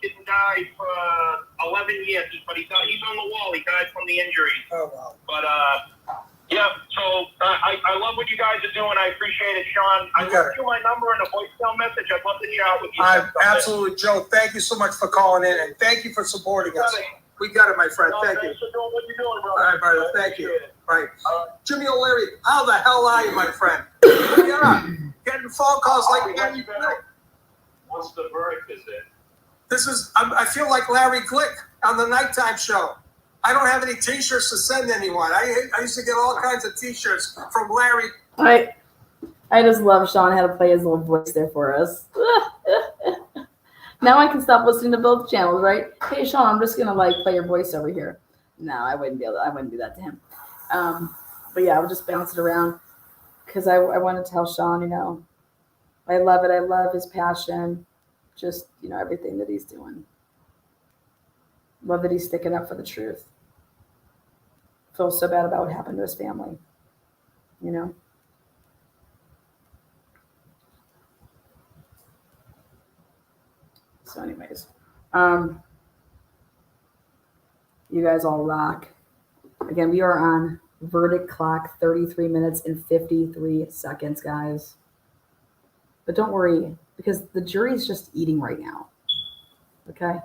Didn't die for 11 years, but he's on the wall. He died from the injury. Oh, wow. But yeah. So I love what you guys are doing. I appreciate it, Sean. I left you my number and a voicemail message. I'd love to hear out with you. Absolutely, Joe. Thank you so much for calling in, and thank you for supporting us. We got it, my friend. Thank you. Thanks for doing what you're doing, brother. All right, brother. Thank you. Right. Jimmy O'Leary, how the hell are you, my friend? Yeah. Getting phone calls like Gary Glick. What's the verdict, is it? This is, I feel like Larry Glick on the nighttime show. I don't have any t-shirts to send anyone. I used to get all kinds of t-shirts from Larry. I just love Sean had to play his little voice there for us. Now I can stop listening to both channels, right? Hey Sean, I'm just gonna like play your voice over here. No, I wouldn't be able to, I wouldn't do that to him. But yeah, I would just bounce it around because I want to tell Sean, you know, I love it. I love his passion, just, you know, everything that he's doing. Love that he's sticking up for the truth. Feel so bad about what happened to his family, you know? So anyways, you guys all rock. Again, we are on verdict clock, 33 minutes and 53 seconds, guys. But don't worry, because the jury's just eating right now. Okay?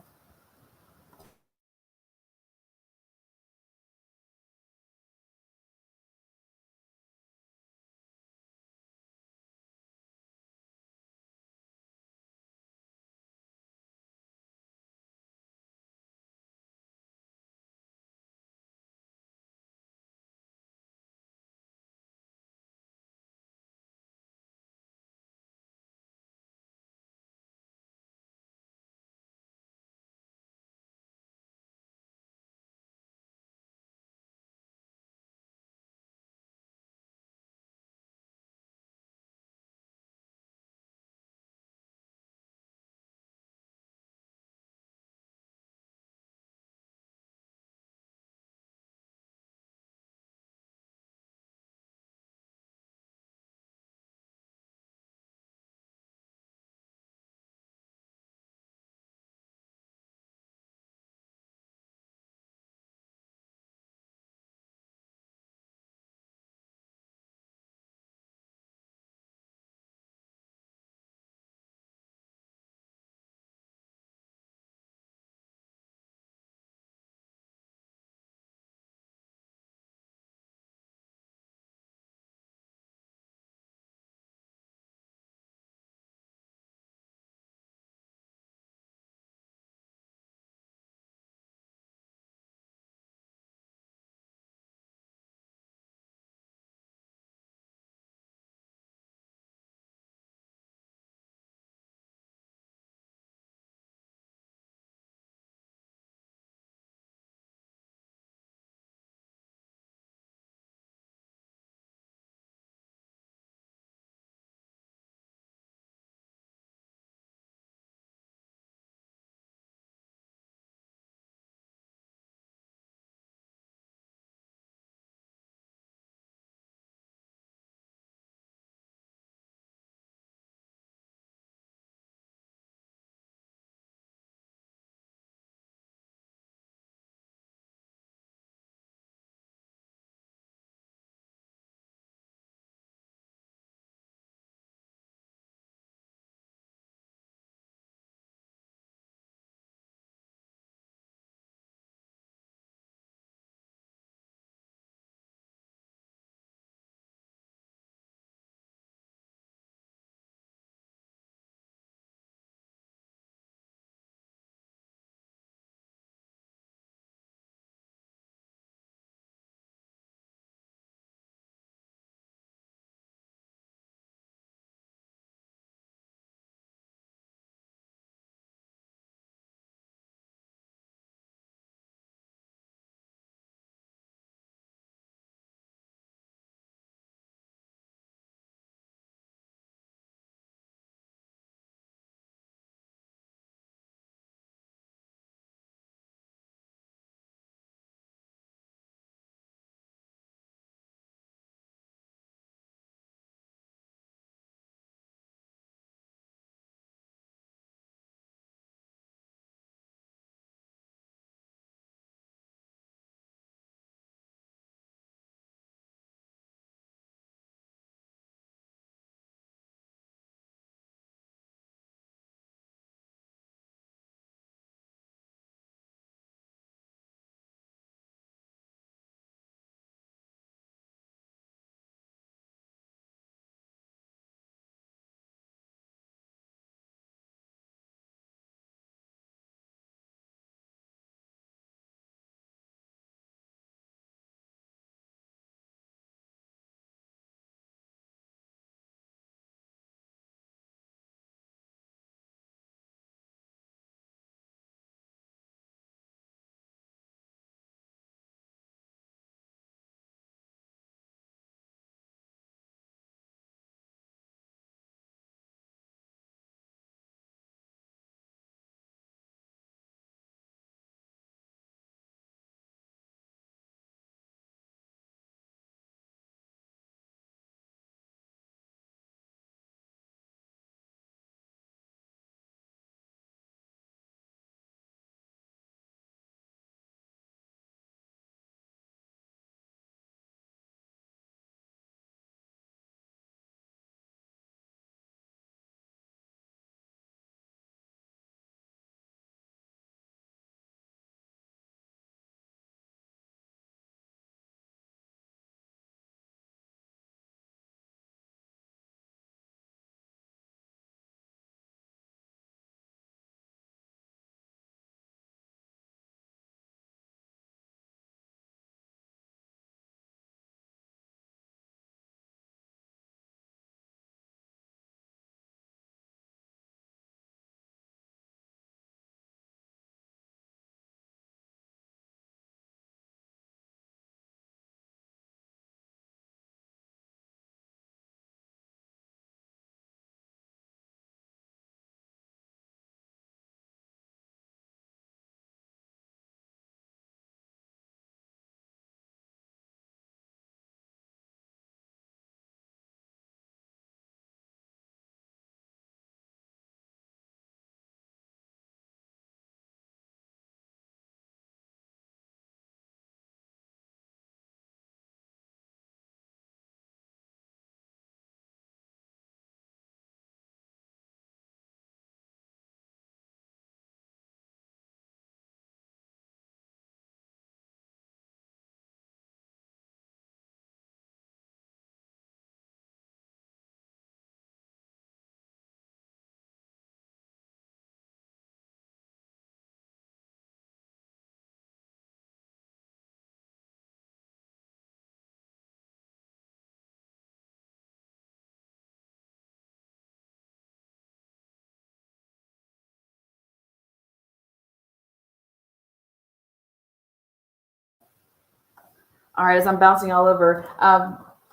All right, as I'm bouncing all over,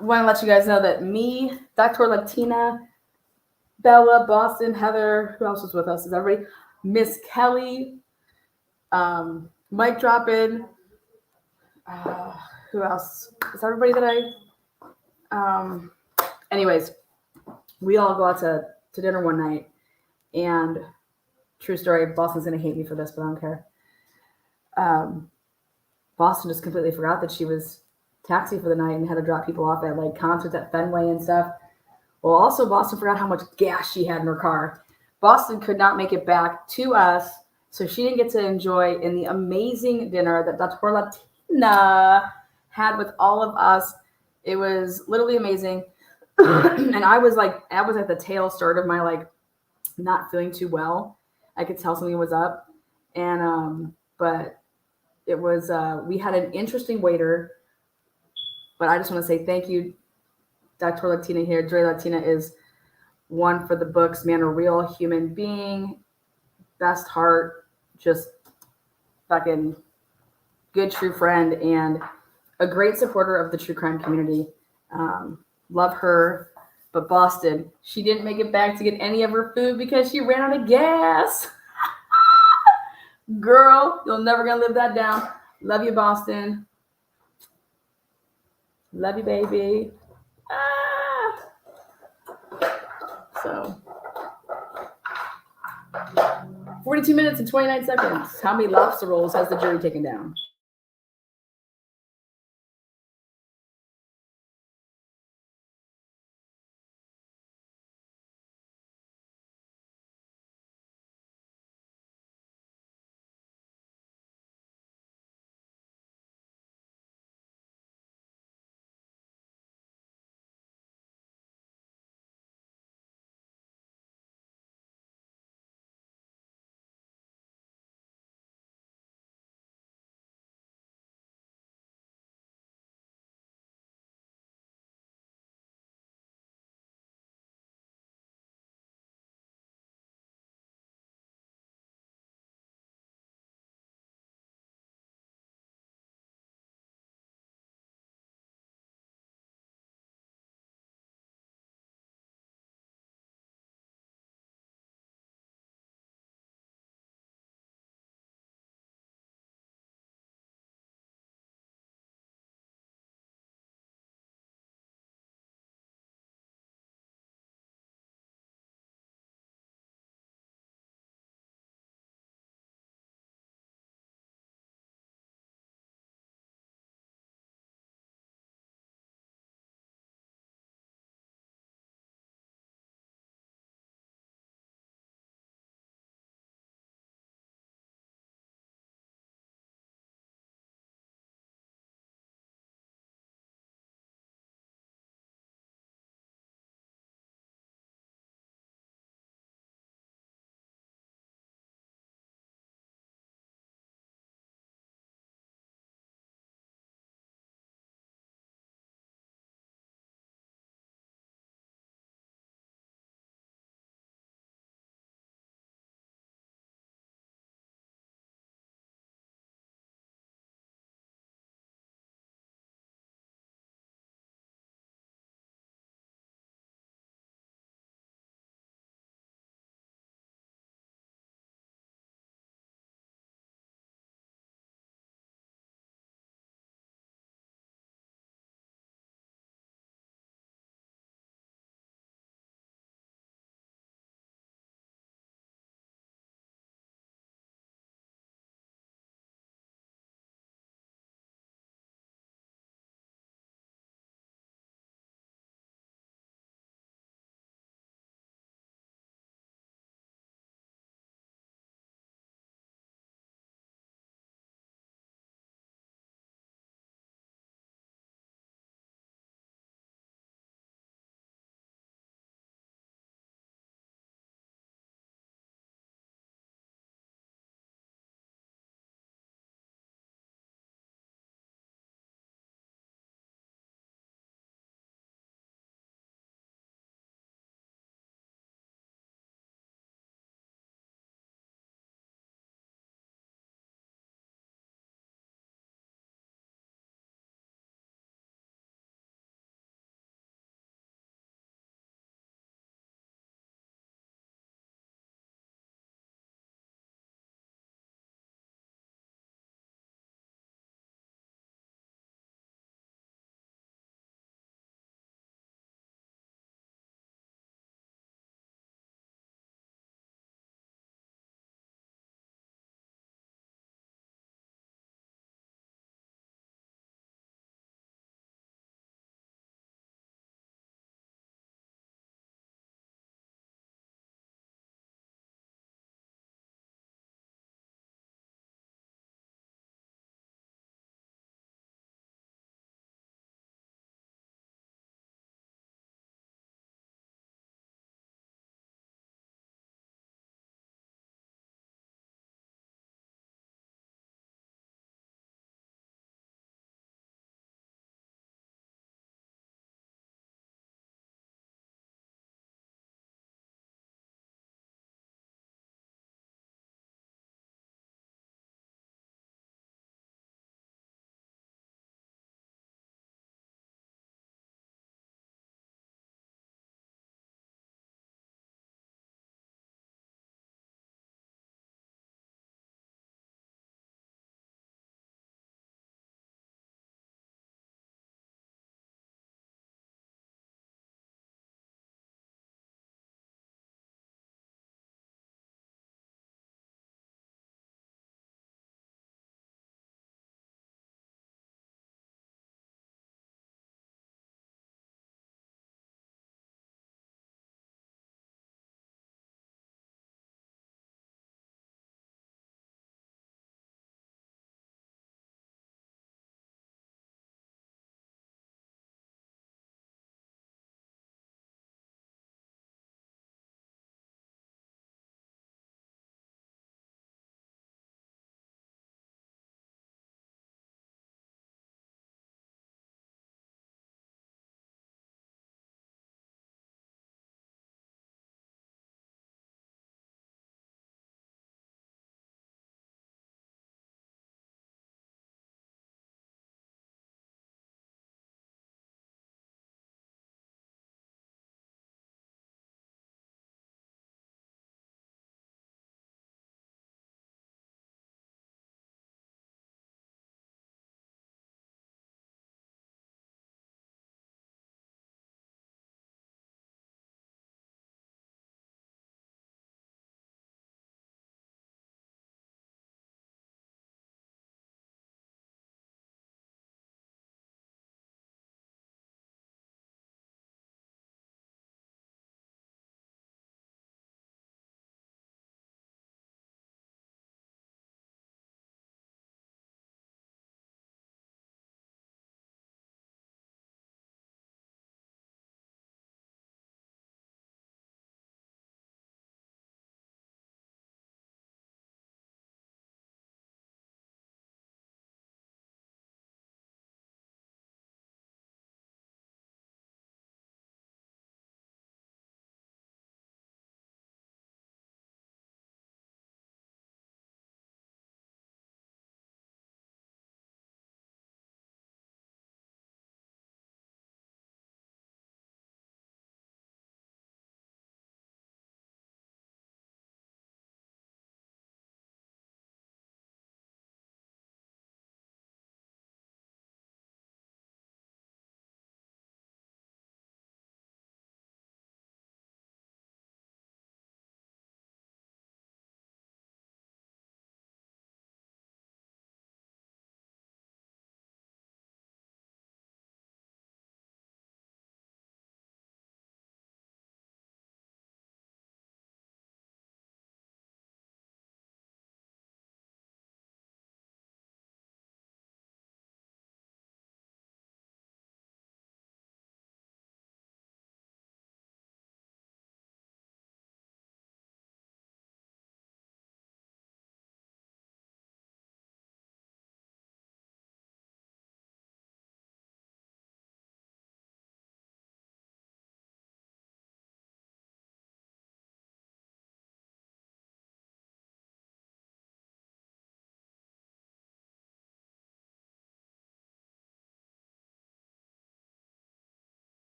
want to let you guys know that me, Dr. Latina, Bella, Boston, Heather, who else was with us? Is everybody? Miss Kelly, Mike Droppin. Who else? Is everybody that anyways, we all go out to dinner one night, and true story, Boston's gonna hate me for this, but I don't care. Boston just completely forgot that she was taxi for the night and had to drop people off at like concerts at Fenway and stuff. Well, also Boston forgot how much gas she had in her car. Boston could not make it back to us, so she didn't get to enjoy in the amazing dinner that Dr. Latina had with all of us. It was literally amazing. And I was at the tail start of my like not feeling too well. I could tell something was up. And but it was we had an interesting waiter, but I just want to say thank you, Dr. Latina here. Dre Latina is one for the books, man, a real human being, best heart, just fucking good true friend, and a great supporter of the true crime community. Love her. But Boston, she didn't make it back to get any of her food because she ran out of gas. Girl, you're never gonna live that down. Love you, Boston. Love you, baby. So 42 minutes and 29 seconds. How many lobster rolls has the jury taken down?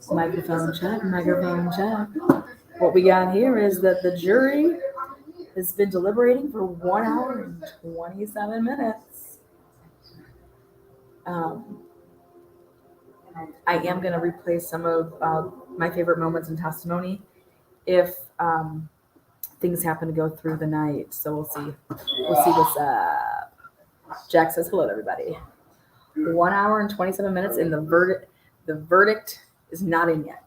Microphone check, microphone check. What we got here is that the jury has been deliberating for 1 hour and 27 minutes. I am going to replay some of my favorite moments in testimony if things happen to go through the night. So we'll see. We'll see what's up. Jack says hello to everybody. 1 hour and 27 minutes, and the verdict is not in yet.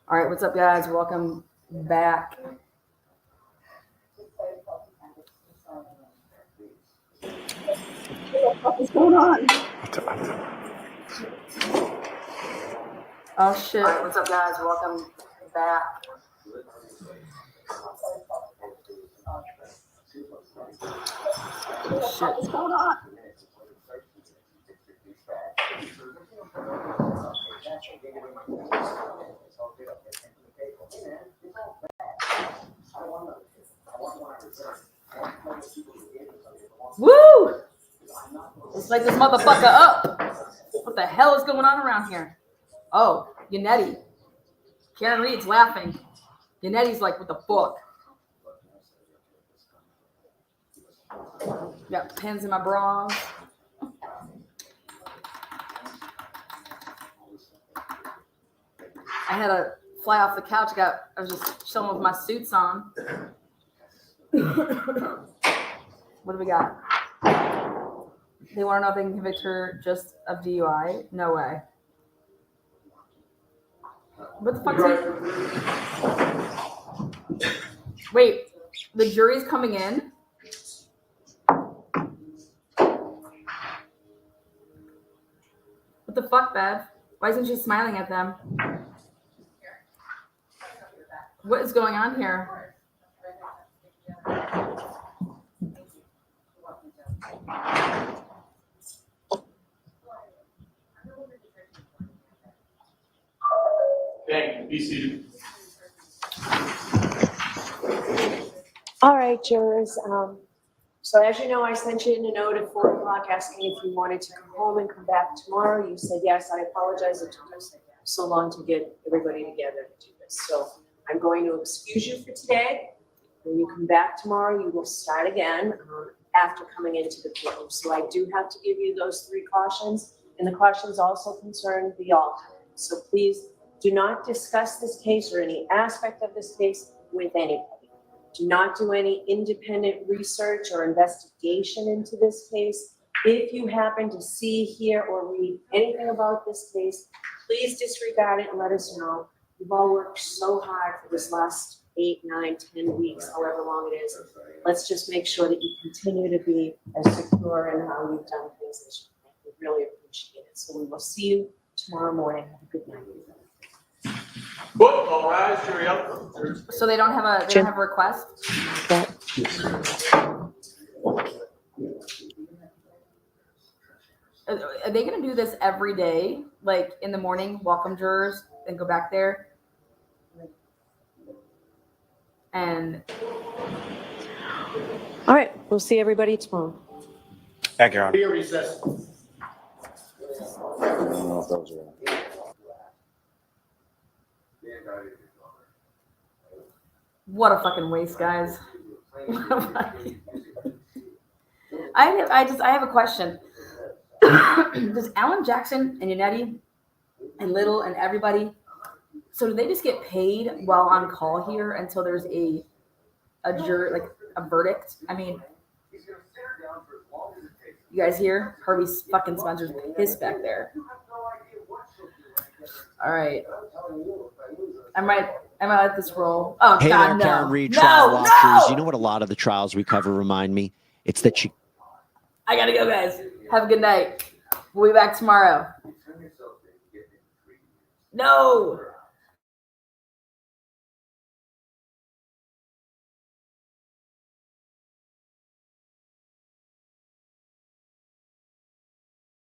All right, what's up, guys? Welcome back. What's going on? Oh shit! All right, what's up, guys? Welcome back. Shit. What's going on? Woo! Let's light this motherfucker up. What the hell is going on around here? Oh, Yannetti. Karen Reed's laughing. Yannetti's like, what the fuck? Got pins in my bras. I had to fly off the couch. I was just chilling with my suits on. What do we got? They want to know if they can convict her just of DUI? No way. What the fuck is he? Wait, the jury's coming in? What the fuck, Bev? Why isn't she smiling at them? What is going on here? Thank you. Be seated. All right, jurors. So as you know, I sent you in a note at 4 o'clock asking if you wanted to come home and come back tomorrow. You said yes. I apologize. It took us so long to get everybody together to do this. So I'm going to excuse you for today. When you come back tomorrow, you will start again after coming into the courtroom. So I do have to give you those 3 cautions, and the cautions also concern the alternate. So please do not discuss this case or any aspect of this case with anybody. Do not do any independent research or investigation into this case. If you happen to see, hear, or read anything about this case, please disregard it and let us know. We've all worked so hard for this last 8, 9, 10 weeks, however long it is. Let's just make sure that you continue to be as secure in how you've done things this year. We really appreciate it. So we will see you tomorrow morning. Have a good night. All rise, jury up. So they don't have a request? Are they going to do this every day? Like in the morning, welcome jurors and go back there? And all right, we'll see everybody tomorrow. Thank you, Your Honor. Be a recess. I don't know if those are. what a fucking waste, guys. I have a question. Does Alan Jackson and Yannetti and Little and everybody, so do they just get paid while on call here until there's a jury, like a verdict? I mean, you guys hear? Harvey's fucking Spencer's pissed back there. All right. I might let this roll. Oh, Hey God, there, no. Karen Reed, No, trial watchers. no! You know what a lot of the trials we cover remind me? It's that you. I gotta go, guys. Have a good night. We'll be back tomorrow. No.